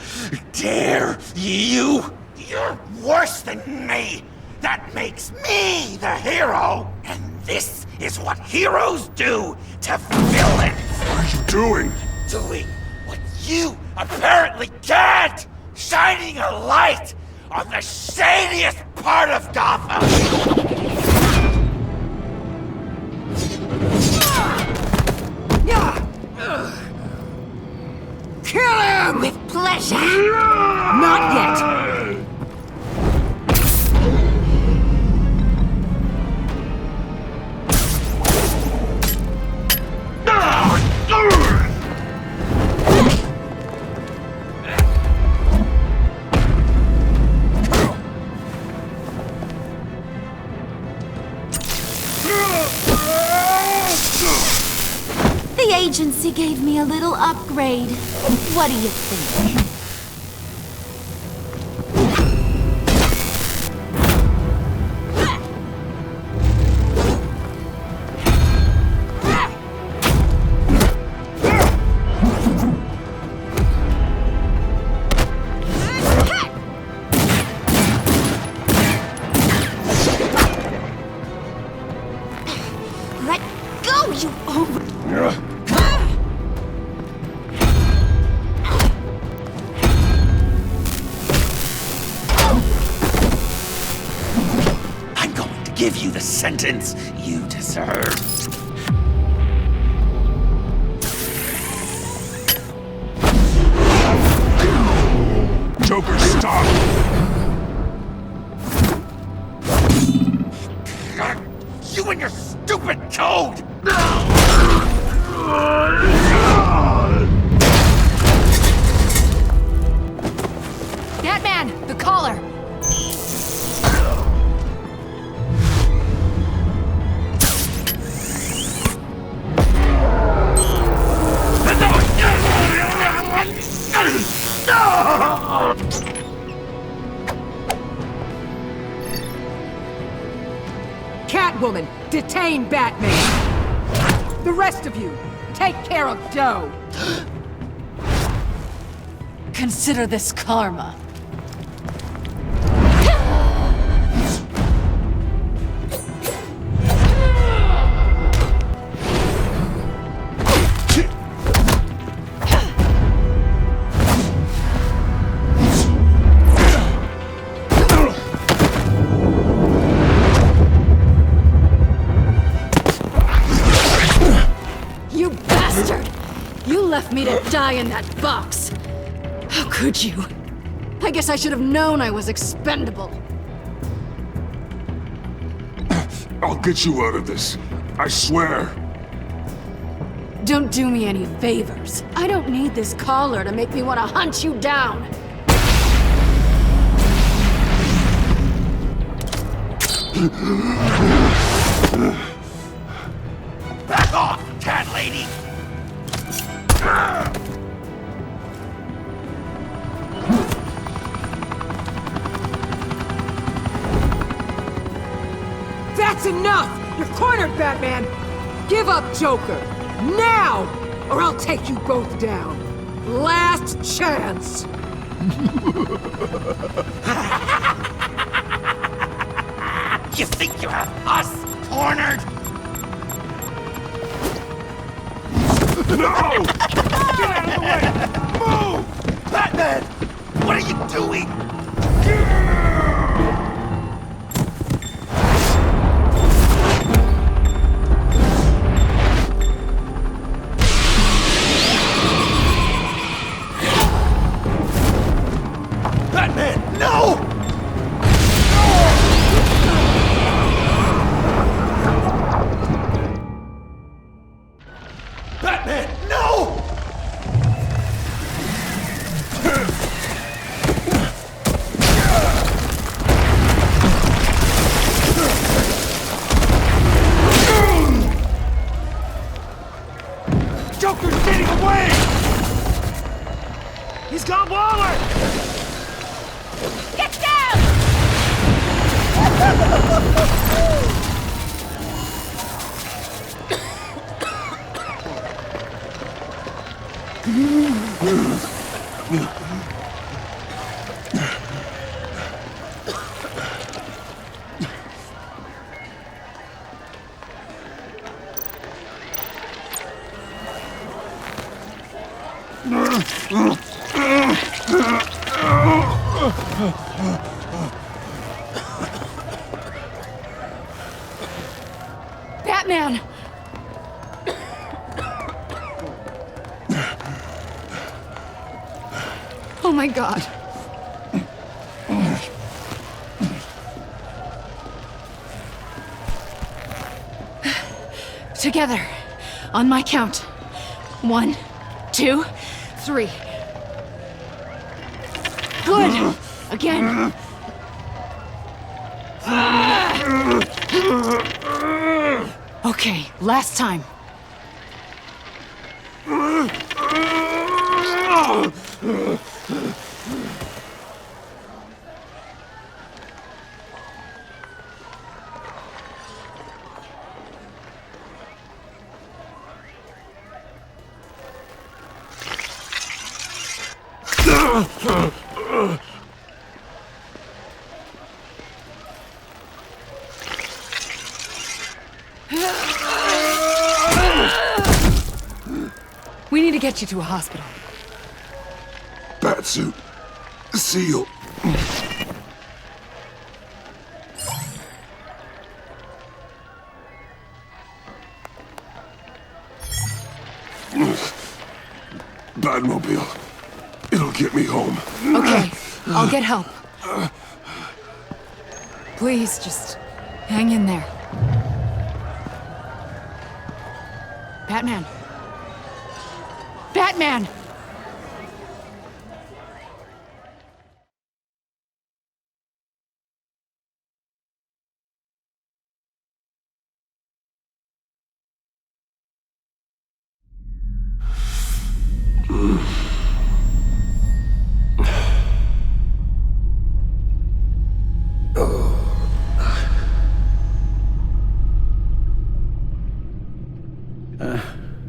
dare you? You're worse than me! That makes me the hero! And this is what heroes do to villains! What are you doing? Doing what you apparently can't! Shining a light on the shadiest part of Gotham! Kill him! With pleasure! Not yet! The agency gave me a little upgrade. What do you think? Let go, you I'm going to give you the sentence you deserve. Joker, stop! You and your stupid code! Batman, the collar! Catwoman, detain Batman! The rest of you, take care of Doe! Consider this karma. You bastard! You left me to die in that box. How could you? I guess I should have known I was expendable. I'll get you out of this. I swear. Don't do me any favors. I don't need this collar to make me want to hunt you down. Back off, cat lady! That's enough! You're cornered, Batman! Give up, Joker! Now! Or I'll take you both down! Last chance! You think you have us cornered? No! Get out of the way! Move! Batman! What are you doing? Batman, no! Batman, no! Joker's getting away! He's got Waller! Get down! Batman! Oh my God. Together, on my count. 1, 2, 3. Good! Again. Okay, last time. We need to get you to a hospital. Batsuit. Seal. Batmobile. It'll get me home. Okay, I'll get help. Please, just hang in there. Batman. Batman!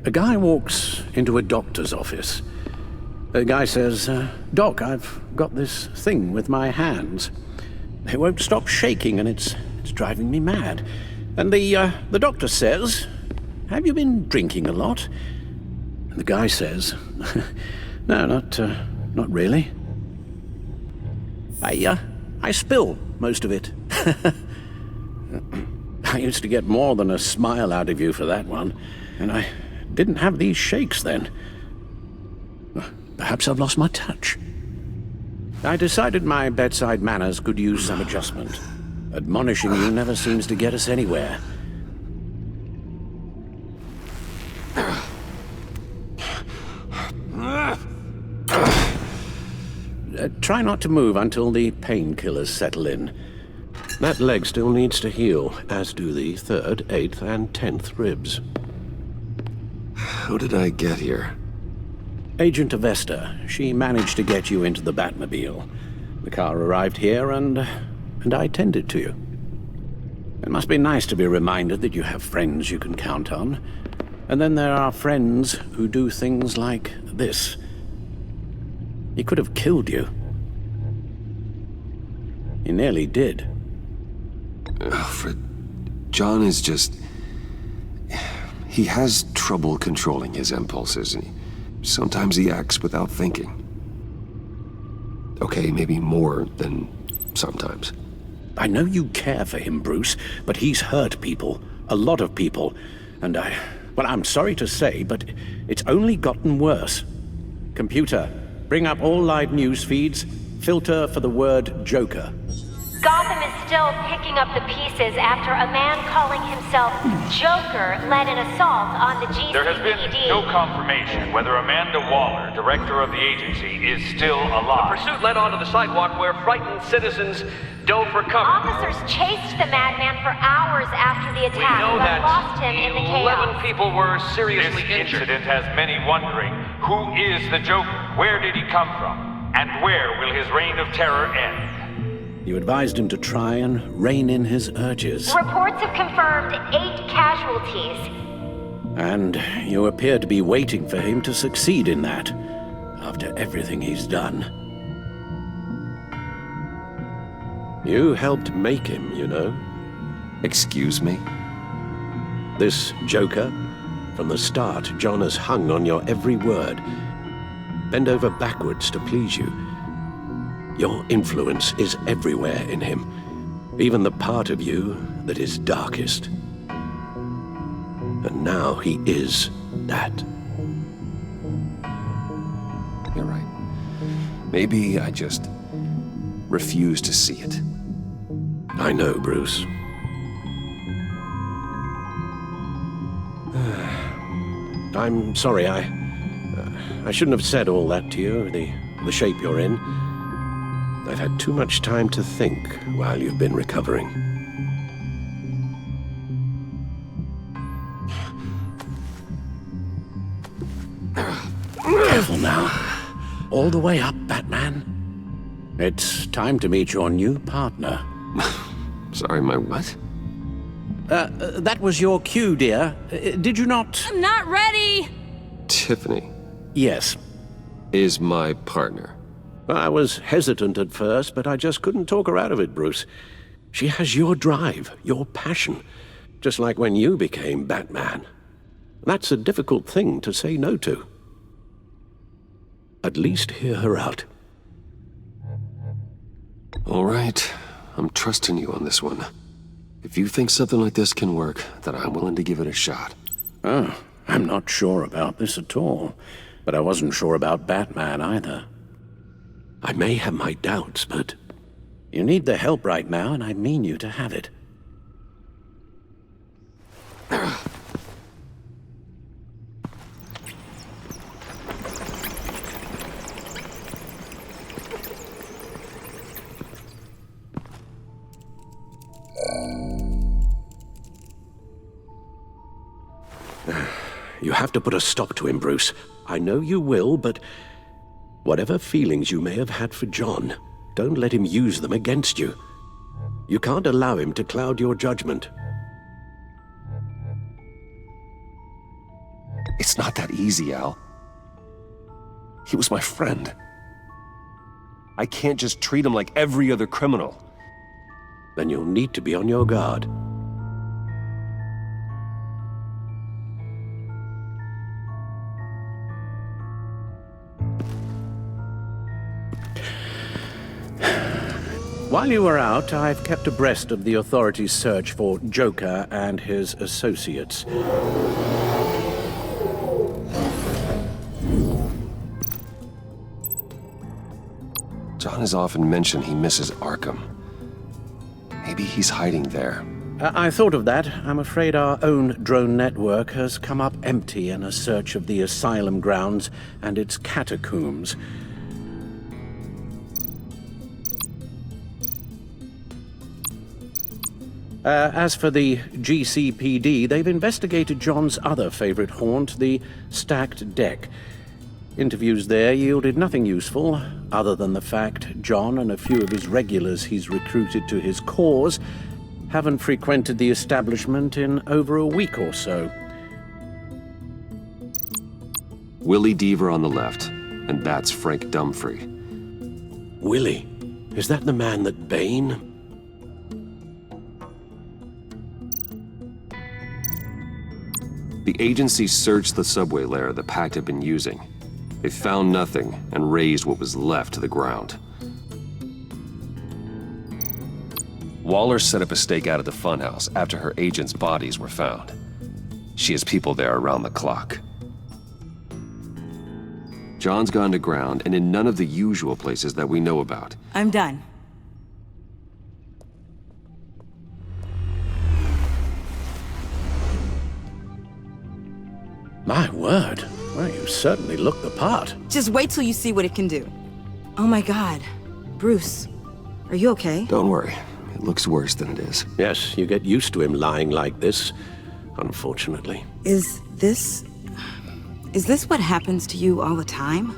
A guy walks into a doctor's office. The guy says, Doc, I've got this thing with my hands. They won't stop shaking and it's driving me mad. And the doctor says, have you been drinking a lot? And the guy says, no, not really. I spill most of it. I used to get more than a smile out of you for that one, and I didn't have these shakes then. Perhaps I've lost my touch. I decided my bedside manners could use some adjustment. Admonishing you never seems to get us anywhere. Try not to move until the painkillers settle in. That leg still needs to heal, as do the 3rd, 8th, and 10th ribs. How did I get here? Agent Avesta, she managed to get you into the Batmobile. The car arrived here and I tended to you. It must be nice to be reminded that you have friends you can count on. And then there are friends who do things like this. He could have killed you. He nearly did. Alfred, John is just... He has trouble controlling his impulses. Sometimes he acts without thinking. Okay, maybe more than sometimes. I know you care for him, Bruce, but he's hurt people. A lot of people. And well, I'm sorry to say, but it's only gotten worse. Computer, bring up all live news feeds. Filter for the word Joker. Gotham is still picking up the pieces after a man calling himself Joker led an assault on the GCPD. There has been no confirmation whether Amanda Waller, director of the agency, is still alive. The pursuit led onto the sidewalk where frightened citizens dove for cover. Officers chased the madman for hours after the attack, We know but that lost him in the 11 chaos. people were seriously This injured. incident has many wondering, who is the Joker? Where did he come from? And where will his reign of terror end? You advised him to try and rein in his urges. Reports have confirmed 8 casualties. And you appear to be waiting for him to succeed in that, after everything he's done. You helped make him, you know. Excuse me? This Joker, from the start, John has hung on your every word. Bend over backwards to please you. Your influence is everywhere in him, even the part of you that is darkest. And now he is that. You're right. Maybe I just refuse to see it. I know, Bruce. I'm sorry, I shouldn't have said all that to you, the shape you're in. I've had too much time to think while you've been recovering. Careful now. All the way up, Batman. It's time to meet your new partner. Sorry, my what? That was your cue, dear. Did you not? I'm not ready! Tiffany. Yes. Is my partner. I was hesitant at first, but I just couldn't talk her out of it, Bruce. She has your drive, your passion, just like when you became Batman. That's a difficult thing to say no to. At least hear her out. All right. I'm trusting you on this one. If you think something like this can work, then I'm willing to give it a shot. Oh, I'm not sure about this at all. But I wasn't sure about Batman either. I may have my doubts, but... You need the help right now, and I mean you to have it. You have to put a stop to him, Bruce. I know you will, but... Whatever feelings you may have had for John, don't let him use them against you. You can't allow him to cloud your judgment. It's not that easy, Al. He was my friend. I can't just treat him like every other criminal. Then you'll need to be on your guard. While you were out, I've kept abreast of the authorities' search for Joker and his associates. John has often mentioned he misses Arkham. Maybe he's hiding there. I thought of that. I'm afraid our own drone network has come up empty in a search of the asylum grounds and its catacombs. As for the GCPD, they've investigated John's other favorite haunt, the stacked deck. Interviews there yielded nothing useful, other than the fact John and a few of his regulars he's recruited to his cause haven't frequented the establishment in over a week or so. Willie Deaver on the left, and that's Frank Dumfrey. Willie? Is that the man that Bane? The agency searched the subway lair the Pact had been using. They found nothing and razed what was left to the ground. Waller set up a stakeout at the funhouse after her agents' bodies were found. She has people there around the clock. John's gone to ground and in none of the usual places that we know about. I'm done. My word. Well, you certainly look the part. Just wait till you see what it can do. Oh my God. Bruce, are you okay? Don't worry. It looks worse than it is. Yes, you get used to him lying like this, unfortunately. Is this what happens to you all the time?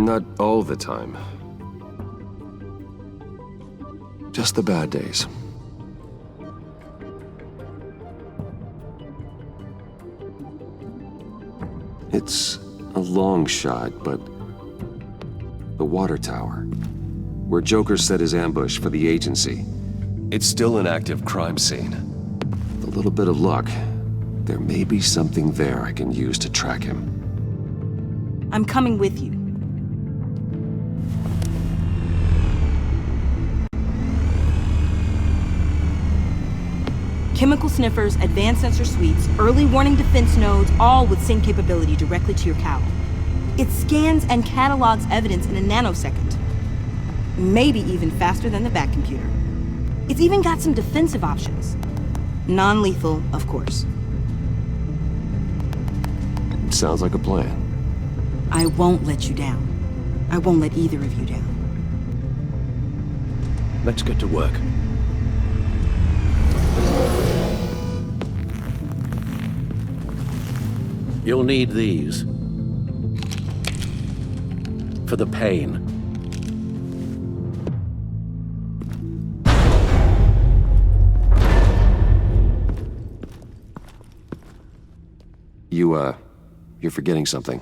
Not all the time. Just the bad days. It's a long shot, but the water tower, where Joker set his ambush for the agency, it's still an active crime scene. With a little bit of luck, there may be something there I can use to track him. I'm coming with you. Chemical sniffers, advanced sensor suites, early warning defense nodes, all with sync capability directly to your cowl. It scans and catalogs evidence in a nanosecond. Maybe even faster than the Bat computer. It's even got some defensive options. Non-lethal, of course. Sounds like a plan. I won't let you down. I won't let either of you down. Let's get to work. You'll need these. For the pain. You're forgetting something.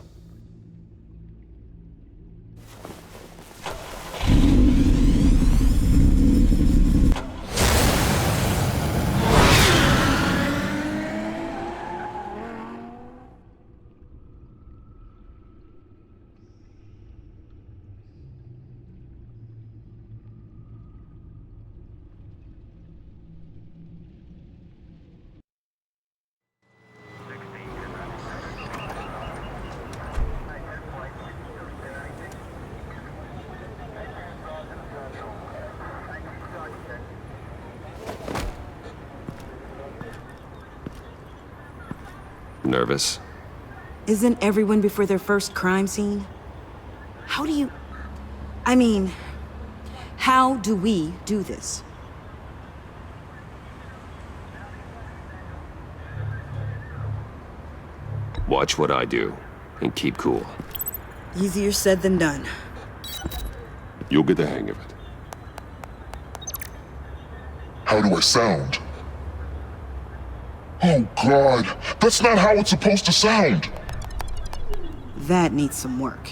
Nervous? Isn't everyone before their first crime scene? How do we do this? Watch what I do, and keep cool. Easier said than done. You'll get the hang of it. How do I sound? Oh God, that's not how it's supposed to sound! That needs some work.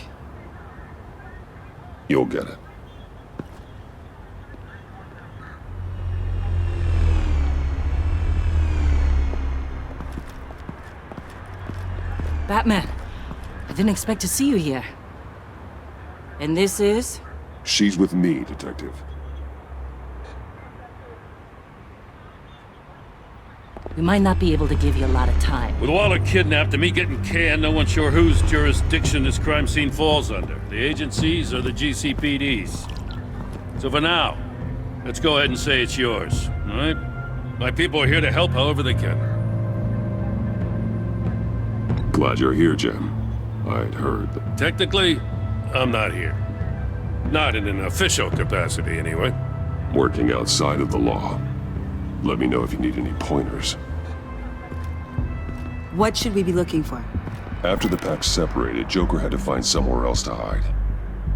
You'll get it. Batman, I didn't expect to see you here. And this is? She's with me, Detective. We might not be able to give you a lot of time. With Waller kidnapped and me getting canned, no one's sure whose jurisdiction this crime scene falls under. The agencies or the GCPD's. So for now, let's go ahead and say it's yours, all right? My people are here to help however they can. Glad you're here, Jim. I'd heard that... Technically, I'm not here. Not in an official capacity, anyway. Working outside of the law. Let me know if you need any pointers. What should we be looking for? After the Pact separated, Joker had to find somewhere else to hide.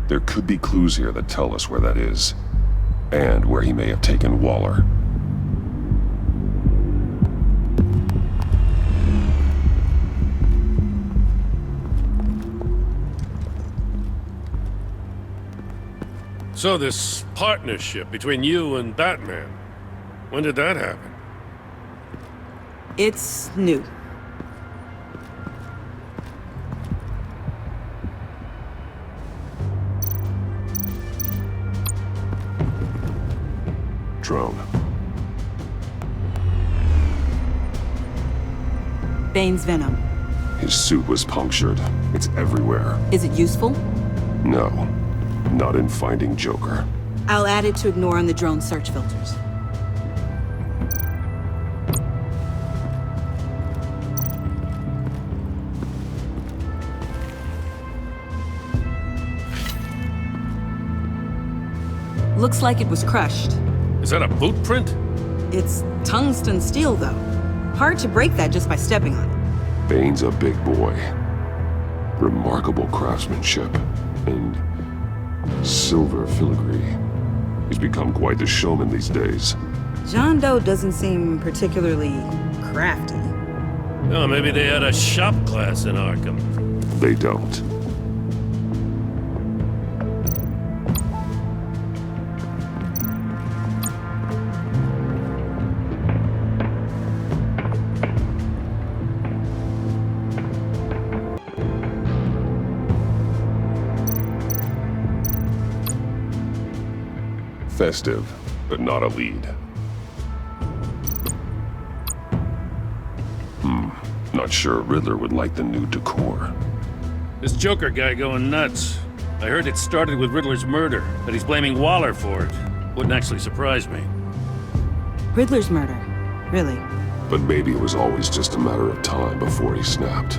There could be clues here that tell us where that is, and where he may have taken Waller. So this partnership between you and Batman, when did that happen? It's new. Drone. Bane's venom. His suit was punctured. It's everywhere. Is it useful? No. Not in finding Joker. I'll add it to ignore on the drone search filters. Looks like it was crushed. Is that a boot print? It's tungsten steel, though. Hard to break that just by stepping on it. Bane's a big boy. Remarkable craftsmanship. And silver filigree. He's become quite the showman these days. John Doe doesn't seem particularly crafty. Oh, maybe they had a shop class in Arkham. They don't. Festive, but not a lead. Not sure Riddler would like the new decor. This Joker guy going nuts. I heard it started with Riddler's murder, that he's blaming Waller for it. Wouldn't actually surprise me. Riddler's murder? Really? But maybe it was always just a matter of time before he snapped.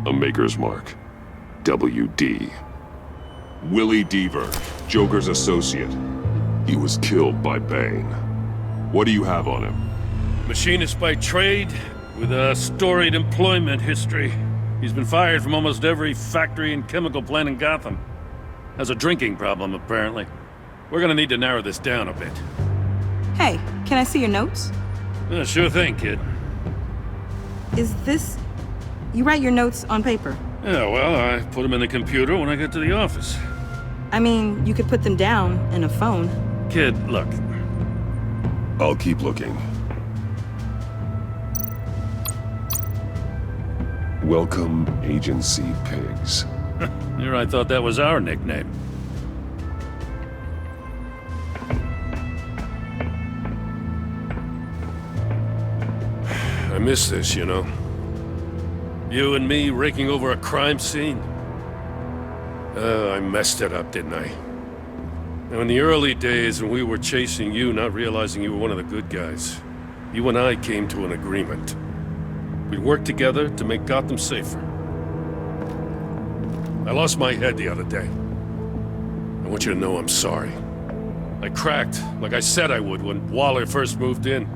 A Maker's Mark. WD. Willie Deaver, Joker's associate. He was killed by Bane. What do you have on him? Machinist by trade, with a storied employment history. He's been fired from almost every factory and chemical plant in Gotham. Has a drinking problem, apparently. We're gonna need to narrow this down a bit. Hey, can I see your notes? Sure thing, kid. Is this... You write your notes on paper? Yeah, well, I put them in the computer when I get to the office. I mean, you could put them down in a phone. Kid, look. I'll keep looking. Welcome, Agency Pigs. Here I thought that was our nickname. I miss this, you know. You and me raking over a crime scene. I messed it up, didn't I? Now, in the early days when we were chasing you, not realizing you were one of the good guys, you and I came to an agreement. We'd work together to make Gotham safer. I lost my head the other day. I want you to know I'm sorry. I cracked, like I said I would when Waller first moved in.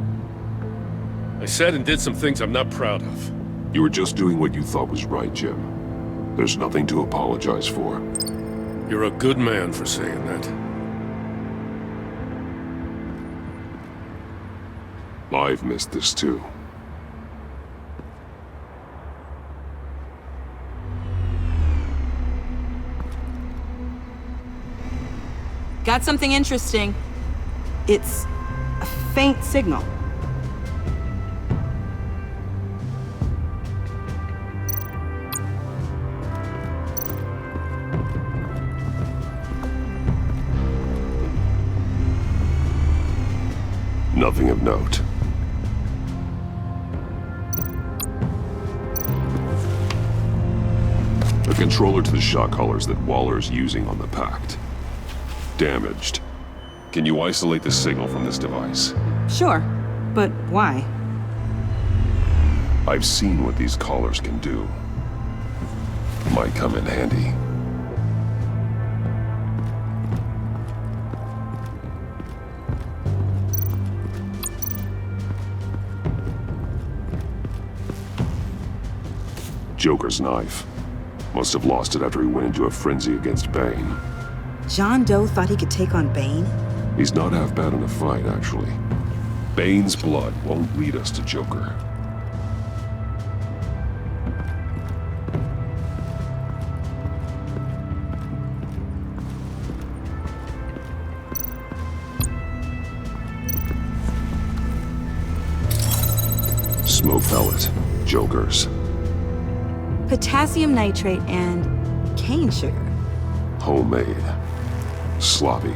I said and did some things I'm not proud of. You were just doing what you thought was right, Jim. There's nothing to apologize for. You're a good man for saying that. I've missed this too. Got something interesting. It's a faint signal. Nothing of note. A controller to the shock collars that Waller's using on the Pact. Damaged. Can you isolate the signal from this device? Sure, but why? I've seen what these collars can do. Might come in handy. Joker's knife. Must have lost it after he went into a frenzy against Bane. John Doe thought he could take on Bane? He's not half bad in a fight, actually. Bane's blood won't lead us to Joker. Smoke pellet. Joker's. Potassium nitrate and cane sugar. Homemade. Sloppy.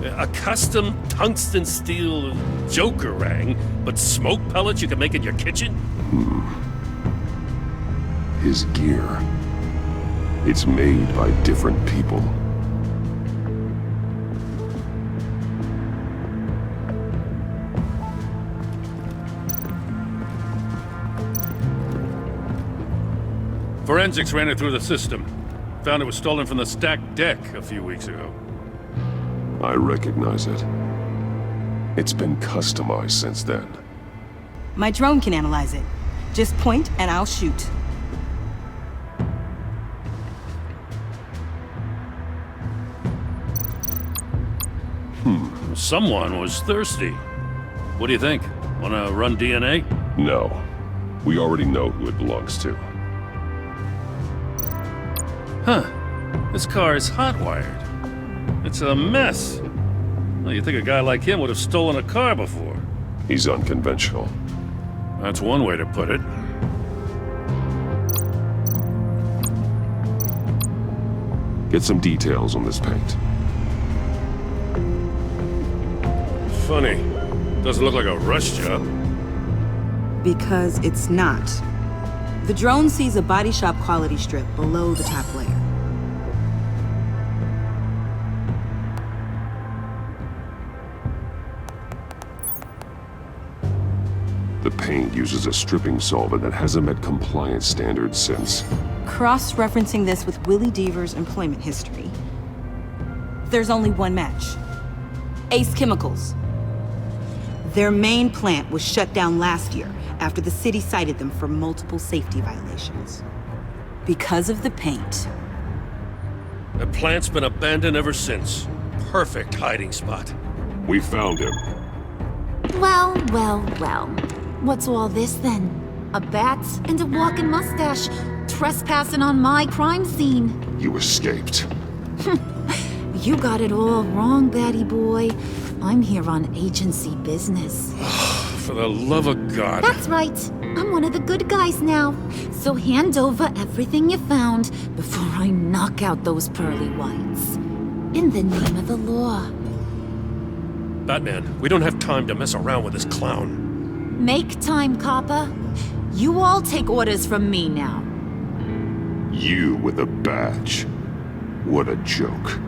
A custom tungsten steel Jokerang, but smoke pellets you can make in your kitchen? His gear. It's made by different people. Forensics ran it through the system. Found it was stolen from the stacked deck a few weeks ago. I recognize it. It's been customized since then. My drone can analyze it. Just point and I'll shoot. Someone was thirsty. What do you think? Wanna run DNA? No. We already know who it belongs to. Huh. This car is hot-wired. It's a mess. Well, you'd think a guy like him would have stolen a car before. He's unconventional. That's one way to put it. Get some details on this paint. Funny. Doesn't look like a rush job. Because it's not. The drone sees a body shop quality strip below the top layer. The paint uses a stripping solvent that hasn't met compliance standards since. Cross-referencing this with Willie Deaver's employment history, there's only one match. Ace Chemicals. Their main plant was shut down last year after the city cited them for multiple safety violations. Because of the paint. The plant's been abandoned ever since. Perfect hiding spot. We found him. Well, well, well. What's all this then? A bat and a walking mustache trespassing on my crime scene. You escaped. You got it all wrong, Batty boy. I'm here on agency business. For the love of God. That's right. I'm one of the good guys now. So hand over everything you found before I knock out those pearly whites. In the name of the law. Batman, we don't have time to mess around with this clown. Make time, copper. You all take orders from me now. You with a badge. What a joke.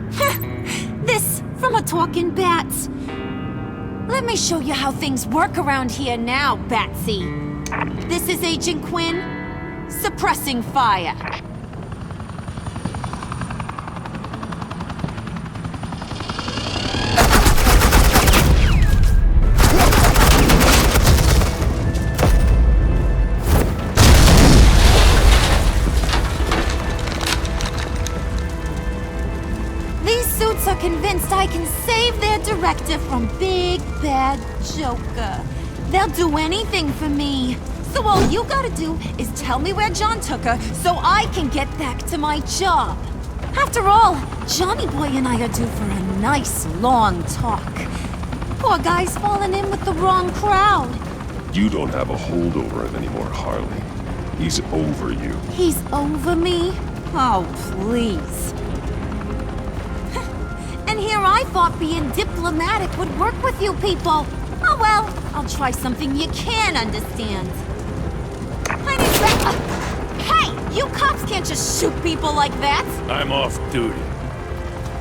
This from a talking bat. Let me show you how things work around here now, Batsy. This is Agent Quinn, suppressing fire. Convinced I can save their director from Big Bad Joker. They'll do anything for me. So all you gotta do is tell me where John took her so I can get back to my job. After all, Johnny Boy and I are due for a nice long talk. Poor guy's fallen in with the wrong crowd. You don't have a hold over him anymore, Harley. He's over you. He's over me? Oh, please. And here I thought being diplomatic would work with you people. Oh well, I'll try something you can understand. Hey, you cops can't just shoot people like that. I'm off duty.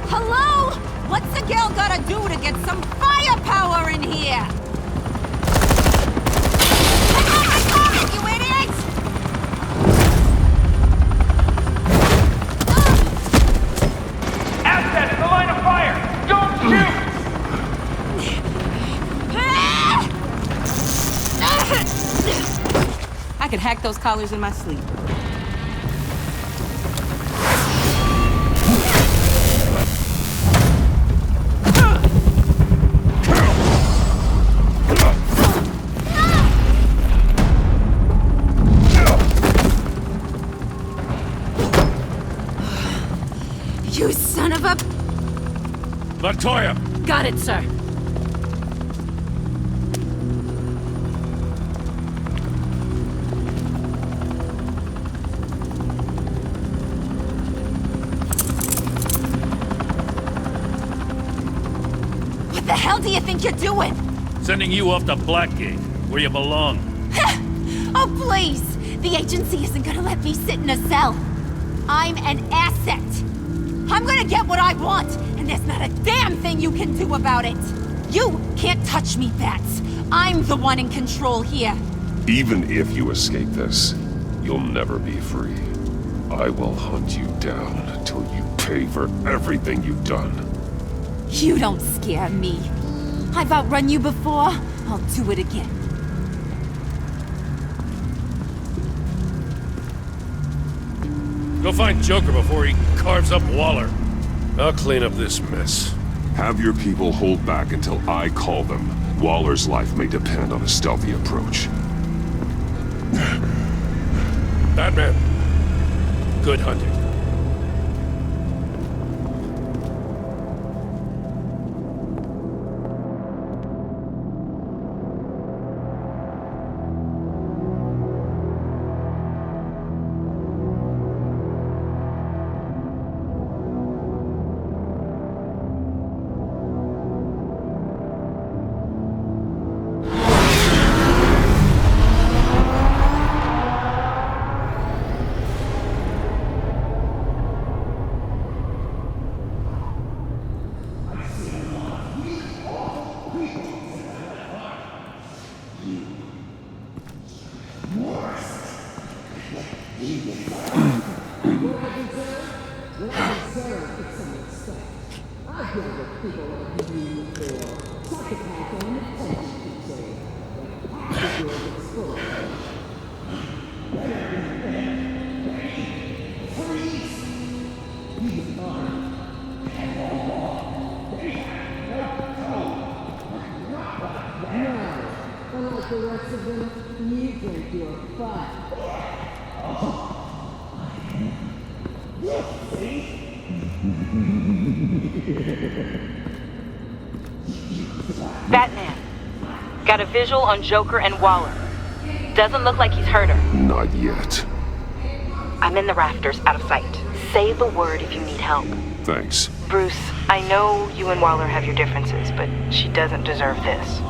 Hello? What's a girl gotta do to get some firepower in here? You idiot! can hack those collars in my sleep. You son of a... Montoya! Got it, sir. What the hell do you think you're doing? Sending you off to Blackgate, where you belong. Oh, please! The agency isn't gonna let me sit in a cell. I'm an asset. I'm gonna get what I want, and there's not a damn thing you can do about it. You can't touch me, Bats. I'm the one in control here. Even if you escape this, you'll never be free. I will hunt you down until you pay for everything you've done. You don't scare me. I've outrun you before. I'll do it again. Go find Joker before he carves up Waller. I'll clean up this mess. Have your people hold back until I call them. Waller's life may depend on a stealthy approach. Batman, good hunting. Batman, got a visual on Joker and Waller. Doesn't look like he's hurt her. Not yet. I'm in the rafters, out of sight. Say the word if you need help. Thanks. Bruce, I know you and Waller have your differences, but she doesn't deserve this.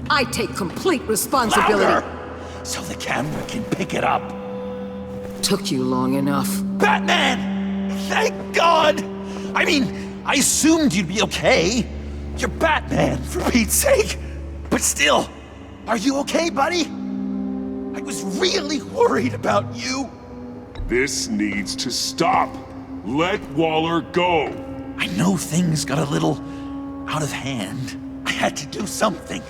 I take complete responsibility. Louder! So the camera can pick it up. Took you long enough. Batman! Thank God! I mean, I assumed you'd be okay. You're Batman, for Pete's sake. But still, are you okay, buddy? I was really worried about you. This needs to stop. Let Waller go. I know things got a little out of hand. I had to do something.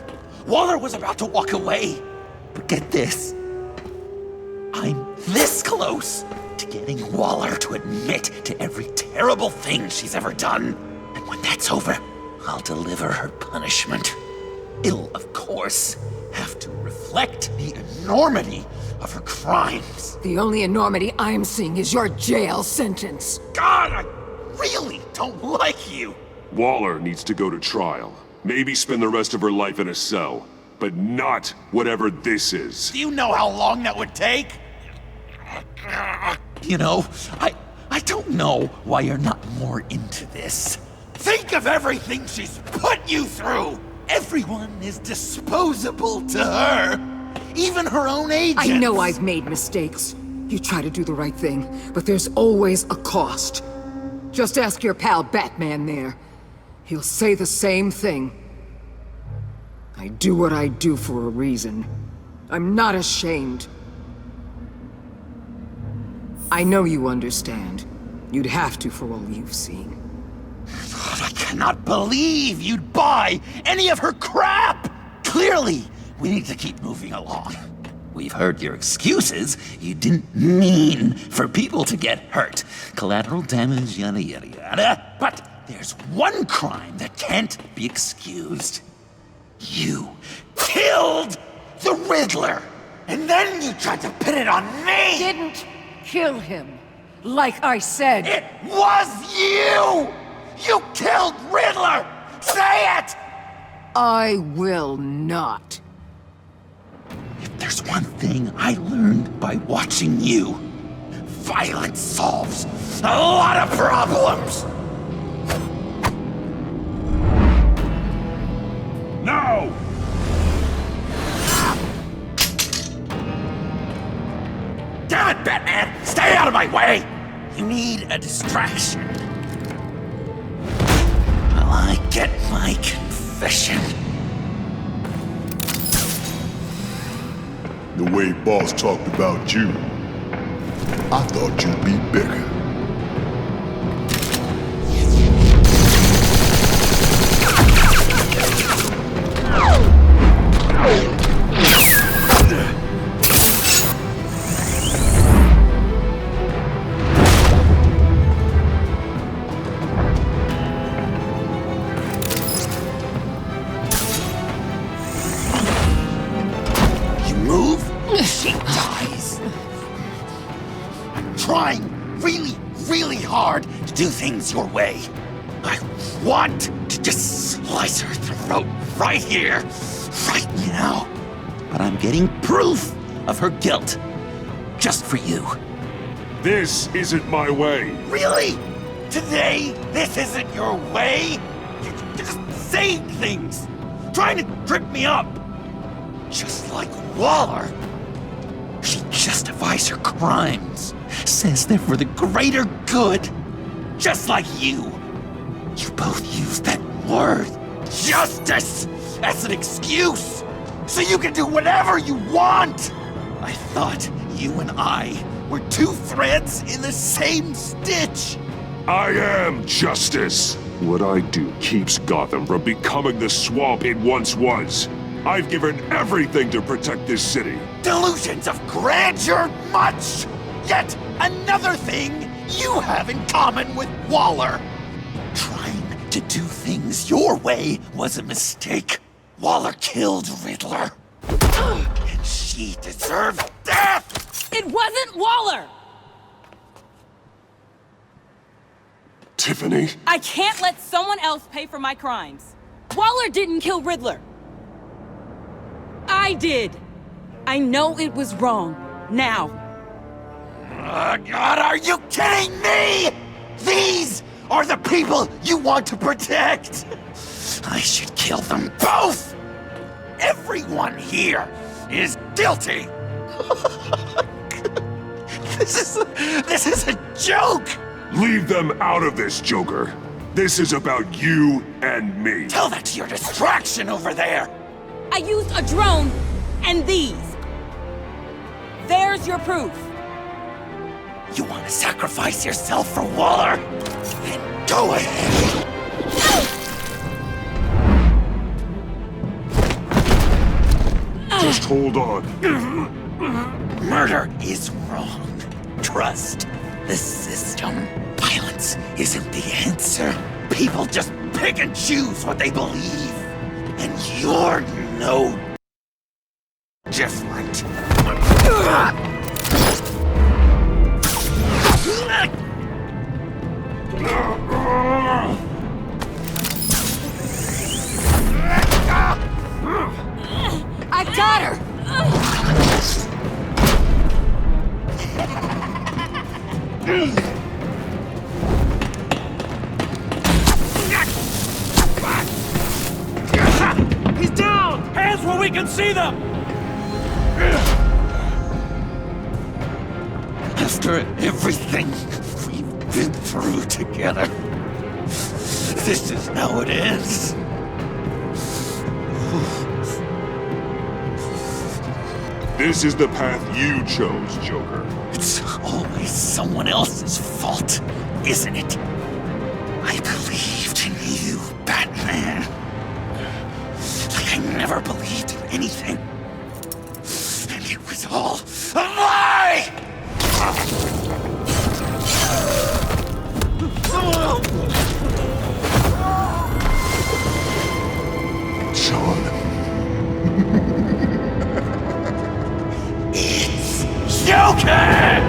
Waller was about to walk away. But get this. I'm this close to getting Waller to admit to every terrible thing she's ever done. And when that's over, I'll deliver her punishment. It'll, of course, have to reflect the enormity of her crimes. The only enormity I'm seeing is your jail sentence. God, I really don't like you. Waller needs to go to trial. Maybe spend the rest of her life in a cell. But not whatever this is. Do you know how long that would take? You know, I don't know why you're not more into this. Think of everything she's put you through! Everyone is disposable to her. Even her own agents. I know I've made mistakes. You try to do the right thing, but there's always a cost. Just ask your pal Batman there. He'll say the same thing. I do what I do for a reason. I'm not ashamed. I know you understand. You'd have to for all you've seen. God, I cannot believe you'd buy any of her crap! Clearly, we need to keep moving along. We've heard your excuses. You didn't mean for people to get hurt. Collateral damage, yada yada yada. But there's one crime that can't be excused. You killed the Riddler! And then you tried to pin it on me! Didn't kill him. Like I said. It was you! You killed Riddler! Say it! I will not. If there's one thing I learned by watching you, violence solves a lot of problems! No! Damn it, Batman! Stay out of my way! You need a distraction. While I get my confession. The way Boss talked about you, I thought you'd be bigger. She dies. I'm trying really hard to do things your way. I want to just slice her throat right here, right now. But I'm getting proof of her guilt, just for you. This isn't my way. Really? Today, this isn't your way? You're just saying things, trying to trip me up. Just like Waller. She justifies her crimes, says they're for the greater good. Just like you. You both use that word, justice, as an excuse, so you can do whatever you want. I thought you and I were two threads in the same stitch. I am justice. What I do keeps Gotham from becoming the swamp it once was. I've given everything to protect this city. Delusions of grandeur much! Yet another thing you have in common with Waller. Trying to do things your way was a mistake. Waller killed Riddler. And she deserves death! It wasn't Waller! Tiffany? I can't let someone else pay for my crimes. Waller didn't kill Riddler. I did. I know it was wrong. Now. God, are you kidding me? These are the people you want to protect. I should kill them both. Everyone here is guilty. This is a joke. Leave them out of this, Joker. This is about you and me. Tell that to your distraction over there. I used a drone and these. There's your proof. You want to sacrifice yourself for Waller? Then go ahead. Just hold on. Murder is wrong. Trust the system. Violence isn't the answer. People just pick and choose what they believe. And you're no different. I got her! He's down! Hands where we can see them! After everything we've been through together, this is how it ends. This is the path you chose, Joker. It's always someone else's fault, isn't it? I believed in you, Batman. Like I never believed in anything. And it was all a lie! John. It's Joker!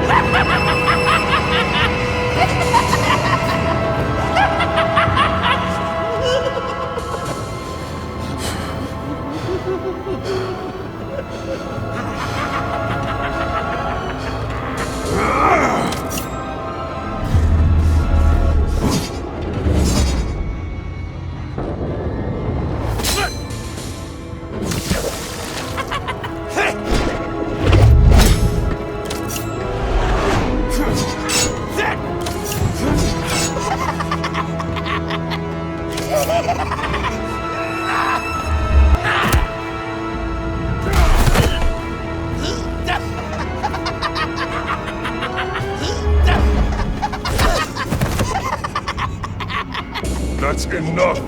That's enough!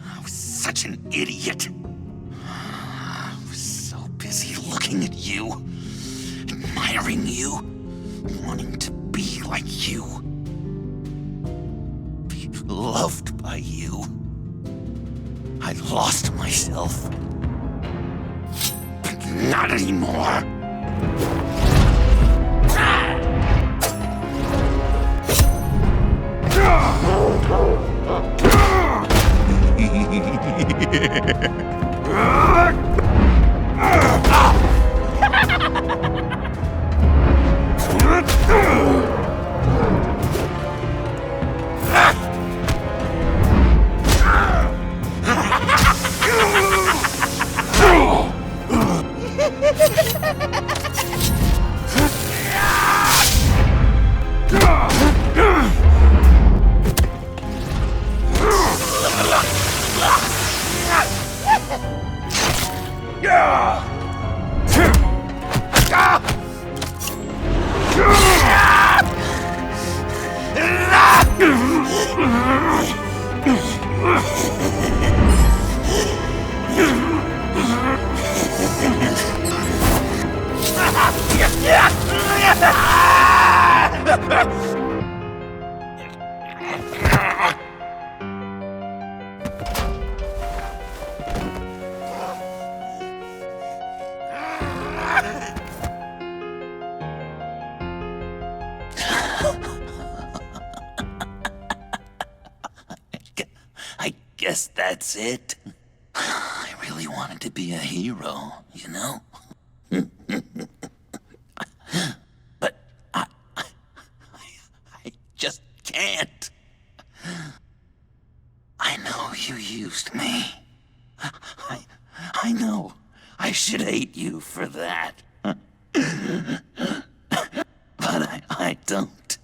I was such an idiot. I was so busy looking at you, admiring you, wanting to be like you, be loved by you. I lost myself. But not anymore. I guess that's it. I really wanted to be a hero, you know? But I just can't. I know you used me. I know. I should hate you for that. But I don't.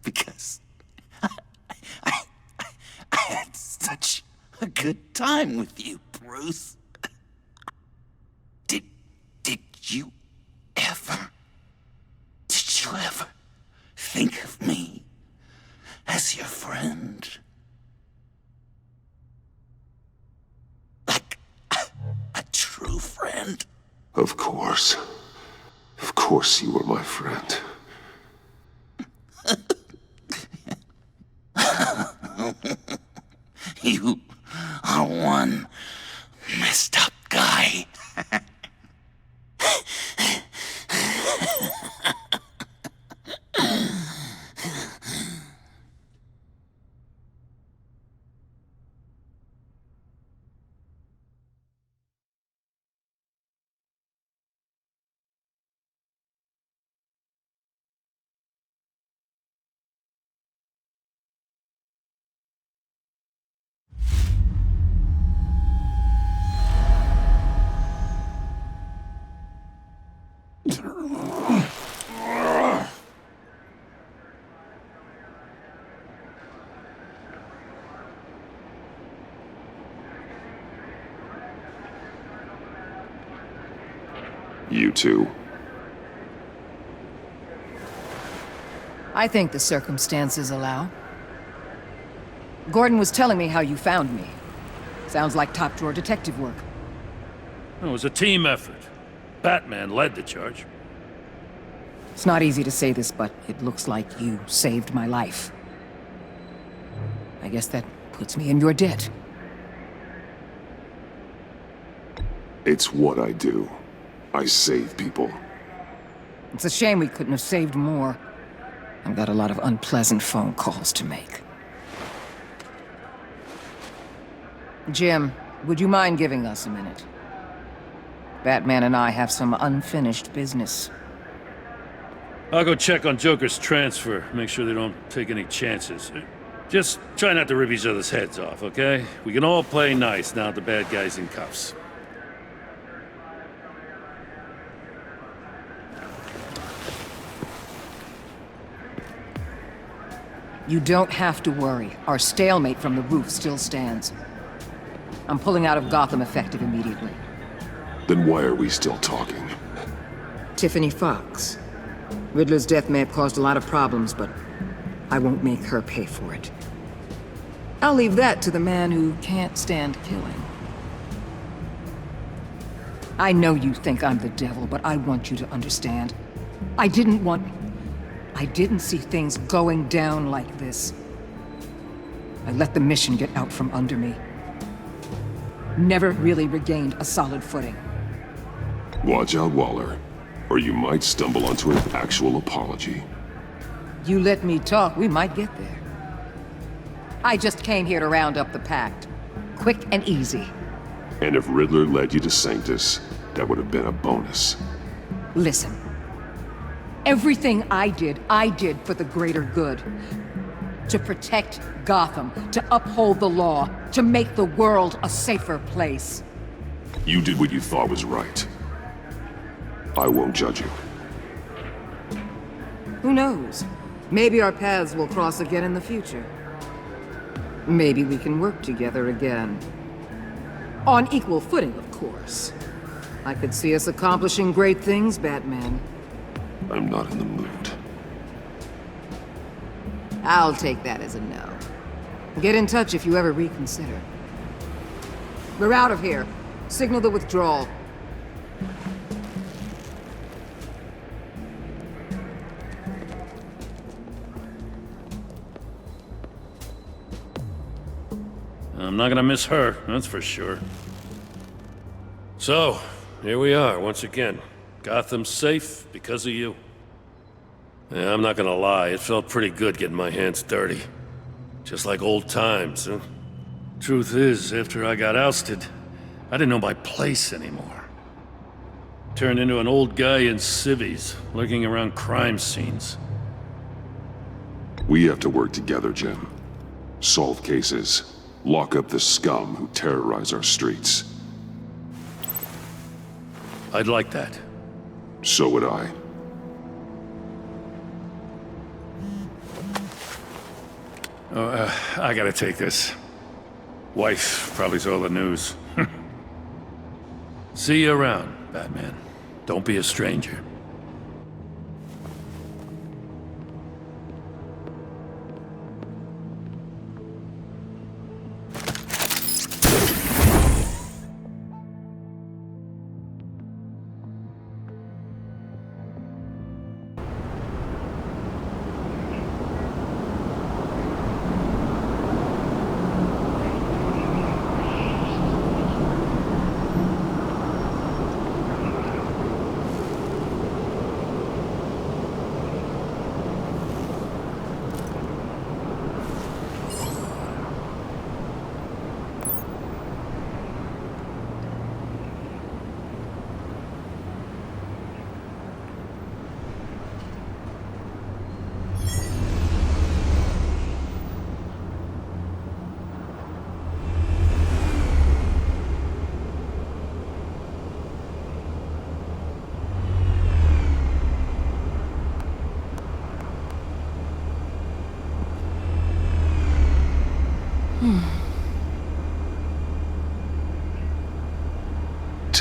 Because I had such a good time with you, Bruce. Did you ever think of me as your friend? Like, friend? Of course. Of course you were my friend. You are one messed up guy. You two. I think the circumstances allow. Gordon was telling me how you found me. Sounds like top-drawer detective work. It was a team effort. Batman led the charge. It's not easy to say this, but it looks like you saved my life. I guess that puts me in your debt. It's what I do. I save people. It's a shame we couldn't have saved more. I've got a lot of unpleasant phone calls to make. Jim, would you mind giving us a minute? Batman and I have some unfinished business. I'll go check on Joker's transfer, make sure they don't take any chances. Just try not to rip each other's heads off, okay? We can all play nice now that the bad guy's in cuffs. You don't have to worry. Our stalemate from the roof still stands. I'm pulling out of Gotham effective immediately. Then why are we still talking? Tiffany Fox. Riddler's death may have caused a lot of problems, but I won't make her pay for it. I'll leave that to the man who can't stand killing. I know you think I'm the devil, but I want you to understand. I didn't see things going down like this. I let the mission get out from under me. Never really regained a solid footing. Watch out, Waller, or you might stumble onto an actual apology. You let me talk, we might get there. I just came here to round up the Pact. Quick and easy. And if Riddler led you to Sanctus, that would have been a bonus. Listen. Everything I did for the greater good. To protect Gotham, to uphold the law, to make the world a safer place. You did what you thought was right. I won't judge you. Who knows? Maybe our paths will cross again in the future. Maybe we can work together again. On equal footing, of course. I could see us accomplishing great things, Batman. I'm not in the mood. I'll take that as a no. Get in touch if you ever reconsider. We're out of here. Signal the withdrawal. I'm not gonna miss her, that's for sure. So, here we are, once again. Gotham's safe because of you. Yeah, I'm not gonna lie, it felt pretty good getting my hands dirty. Just like old times, huh? Truth is, after I got ousted, I didn't know my place anymore. Turned into an old guy in civvies, lurking around crime scenes. We have to work together, Jim. Solve cases. Lock up the scum who terrorize our streets. I'd like that. So would I. I gotta take this. Wife probably saw the news. See you around, Batman. Don't be a stranger.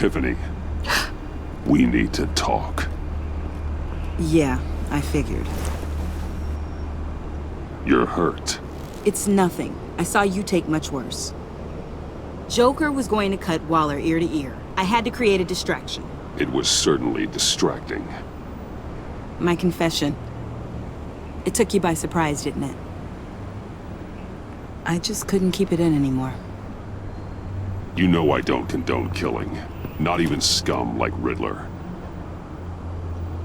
Tiffany, we need to talk. Yeah, I figured. You're hurt. It's nothing. I saw you take much worse. Joker was going to cut Waller ear to ear. I had to create a distraction. It was certainly distracting. My confession. It took you by surprise, didn't it? I just couldn't keep it in anymore. You know I don't condone killing. Not even scum like Riddler.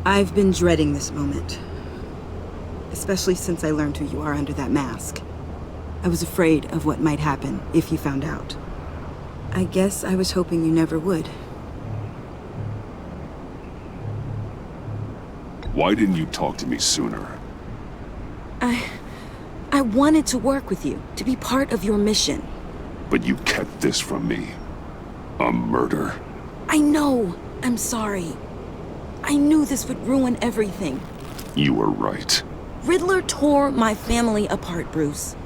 I've been dreading this moment. Especially since I learned who you are under that mask. I was afraid of what might happen if you found out. I guess I was hoping you never would. Why didn't you talk to me sooner? I wanted to work with you, to be part of your mission. But you kept this from me. A murder. I know. I'm sorry. I knew this would ruin everything. You were right. Riddler tore my family apart, Bruce.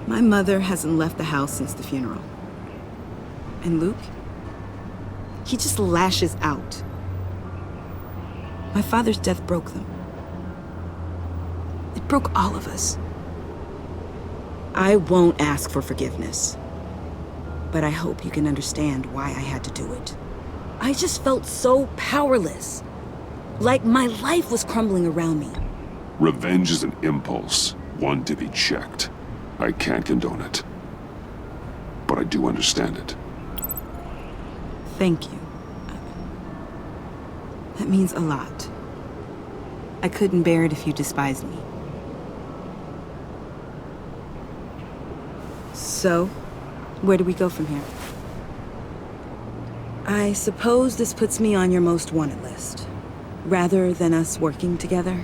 My mother hasn't left the house since the funeral. And Luke? He just lashes out. My father's death broke them. It broke all of us. I won't ask for forgiveness. But I hope you can understand why I had to do it. I just felt so powerless. Like my life was crumbling around me. Revenge is an impulse, one to be checked. I can't condone it. But I do understand it. Thank you. That means a lot. I couldn't bear it if you despised me. So, where do we go from here? I suppose this puts me on your most wanted list, rather than us working together.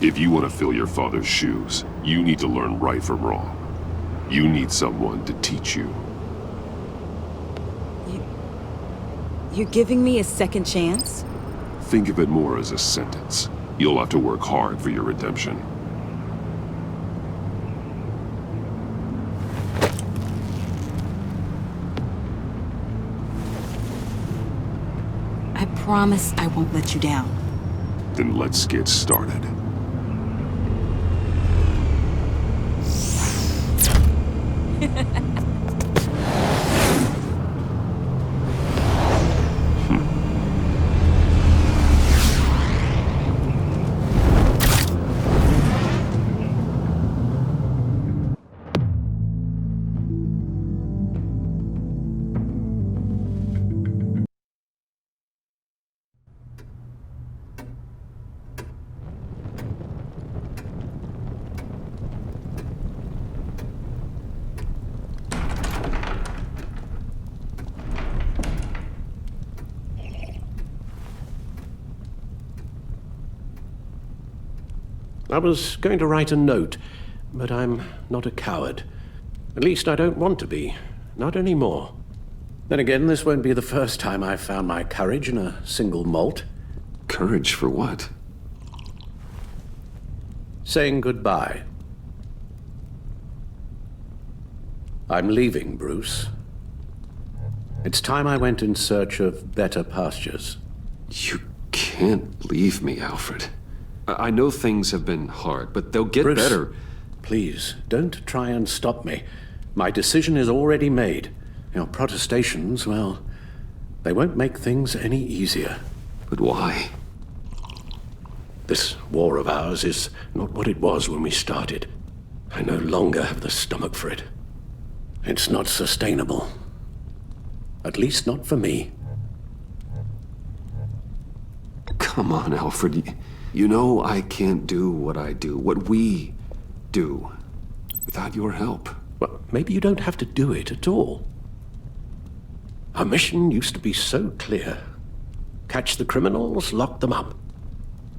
If you want to fill your father's shoes, you need to learn right from wrong. You need someone to teach you. You're giving me a second chance? Think of it more as a sentence. You'll have to work hard for your redemption. I promise I won't let you down. Then let's get started. I was going to write a note, but I'm not a coward. At least I don't want to be. Not anymore. Then again, this won't be the first time I've found my courage in a single malt. Courage for what? Saying goodbye. I'm leaving, Bruce. It's time I went in search of better pastures. You can't leave me, Alfred. I know things have been hard, but they'll get Bruce, better. Please, don't try and stop me. My decision is already made. Your protestations, well, they won't make things any easier. But why? This war of ours is not what it was when we started. I no longer have the stomach for it. It's not sustainable. At least not for me. Come on, Alfred. You know I can't do what I do, what we do, without your help. Well, maybe you don't have to do it at all. Our mission used to be so clear. Catch the criminals, lock them up.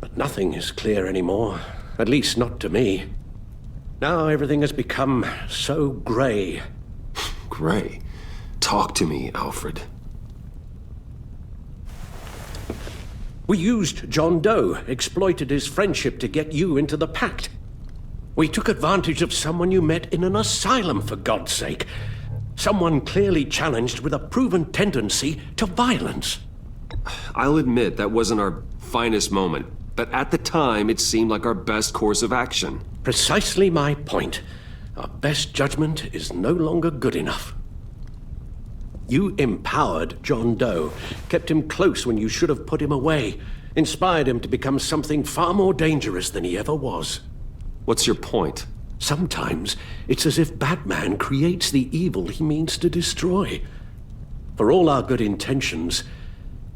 But nothing is clear anymore, at least not to me. Now everything has become so gray. Gray? Talk to me, Alfred. We used John Doe, exploited his friendship to get you into the Pact. We took advantage of someone you met in an asylum, for God's sake. Someone clearly challenged with a proven tendency to violence. I'll admit that wasn't our finest moment, but at the time it seemed like our best course of action. Precisely my point. Our best judgment is no longer good enough. You empowered John Doe, kept him close when you should have put him away, inspired him to become something far more dangerous than he ever was. What's your point? Sometimes it's as if Batman creates the evil he means to destroy. For all our good intentions,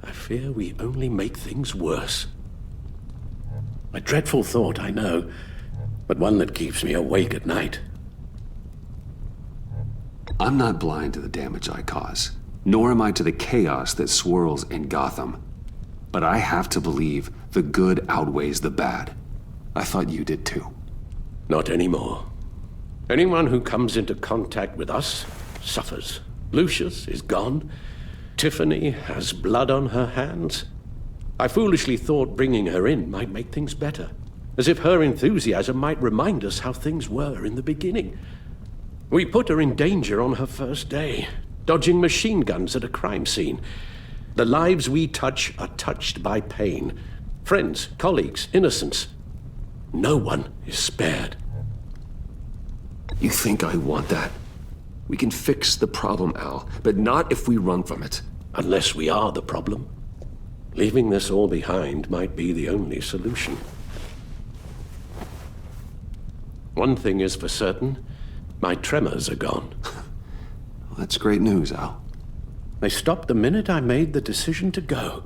I fear we only make things worse. A dreadful thought, I know, but one that keeps me awake at night. I'm not blind to the damage I cause, nor am I to the chaos that swirls in Gotham. But I have to believe the good outweighs the bad. I thought you did too. Not anymore. Anyone who comes into contact with us suffers. Lucius is gone. Tiffany has blood on her hands. I foolishly thought bringing her in might make things better, as if her enthusiasm might remind us how things were in the beginning. We put her in danger on her first day, dodging machine guns at a crime scene. The lives we touch are touched by pain. Friends, colleagues, innocents. No one is spared. You think I want that? We can fix the problem, Al, but not if we run from it. Unless we are the problem. Leaving this all behind might be the only solution. One thing is for certain, my tremors are gone. Well, that's great news, Al. They stopped the minute I made the decision to go.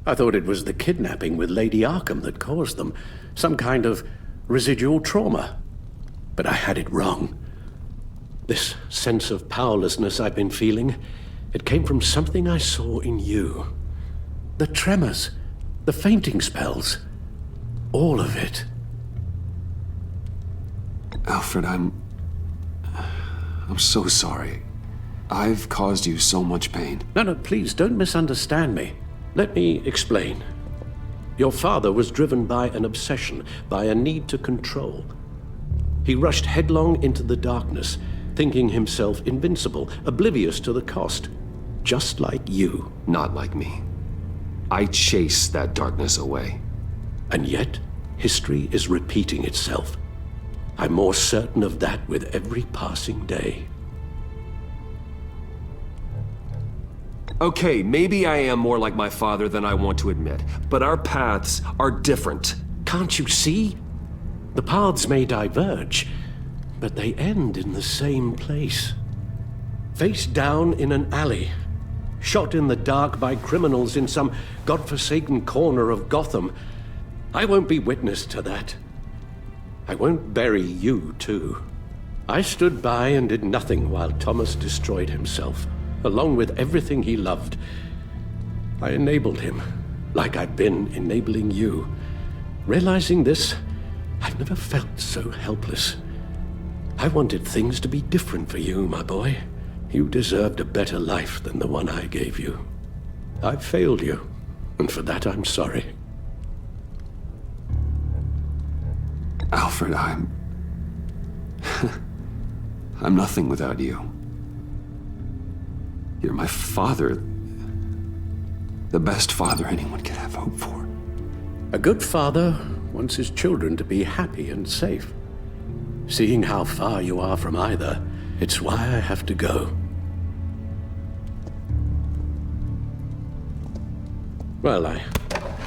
I thought it was the kidnapping with Lady Arkham that caused them, some kind of residual trauma. But I had it wrong. This sense of powerlessness I've been feeling, it came from something I saw in you. The tremors, the fainting spells, all of it. Alfred, I'm so sorry. I've caused you so much pain. No, please don't misunderstand me. Let me explain. Your father was driven by an obsession, by a need to control. He rushed headlong into the darkness, thinking himself invincible, oblivious to the cost. Just like you. Not like me. I chased that darkness away. And yet, history is repeating itself. I'm more certain of that with every passing day. Okay, maybe I am more like my father than I want to admit, but our paths are different. Can't you see? The paths may diverge, but they end in the same place. Face down in an alley, shot in the dark by criminals in some godforsaken corner of Gotham. I won't be witness to that. I won't bury you, too. I stood by and did nothing while Thomas destroyed himself, along with everything he loved. I enabled him, like I'd been enabling you. Realizing this, I've never felt so helpless. I wanted things to be different for you, my boy. You deserved a better life than the one I gave you. I've failed you, and for that I'm sorry. Alfred, I'm nothing without you. You're my father. The best father anyone could have hope for. A good father wants his children to be happy and safe. Seeing how far you are from either, it's why I have to go. Well, I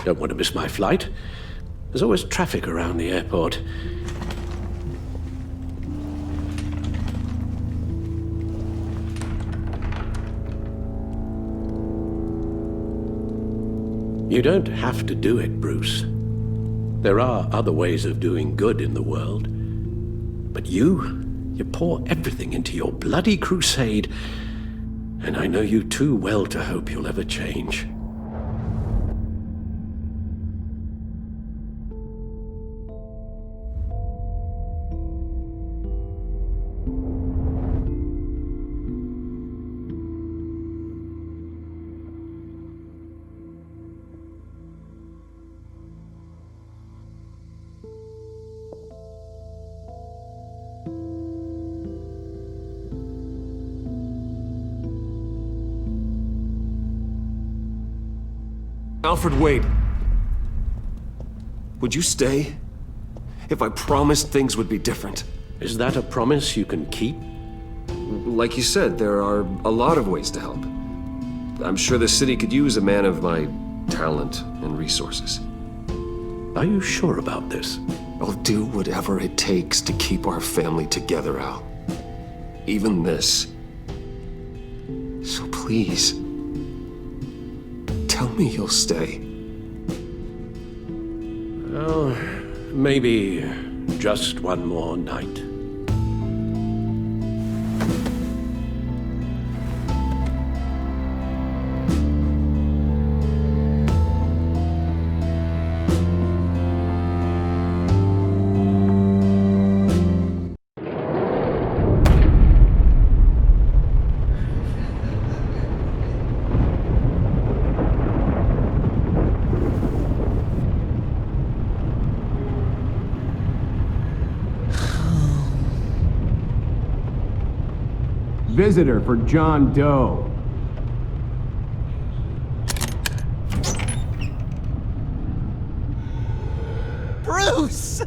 don't want to miss my flight. There's always traffic around the airport. You don't have to do it, Bruce. There are other ways of doing good in the world. But you pour everything into your bloody crusade, and I know you too well to hope you'll ever change. Alfred, wait. Would you stay? If I promised things would be different. Is that a promise you can keep? Like you said, there are a lot of ways to help. I'm sure the city could use a man of my talent and resources. Are you sure about this? I'll do whatever it takes to keep our family together, Al. Even this. So please, tell me you'll stay. Well, maybe just one more night. Visitor for John Doe. Bruce!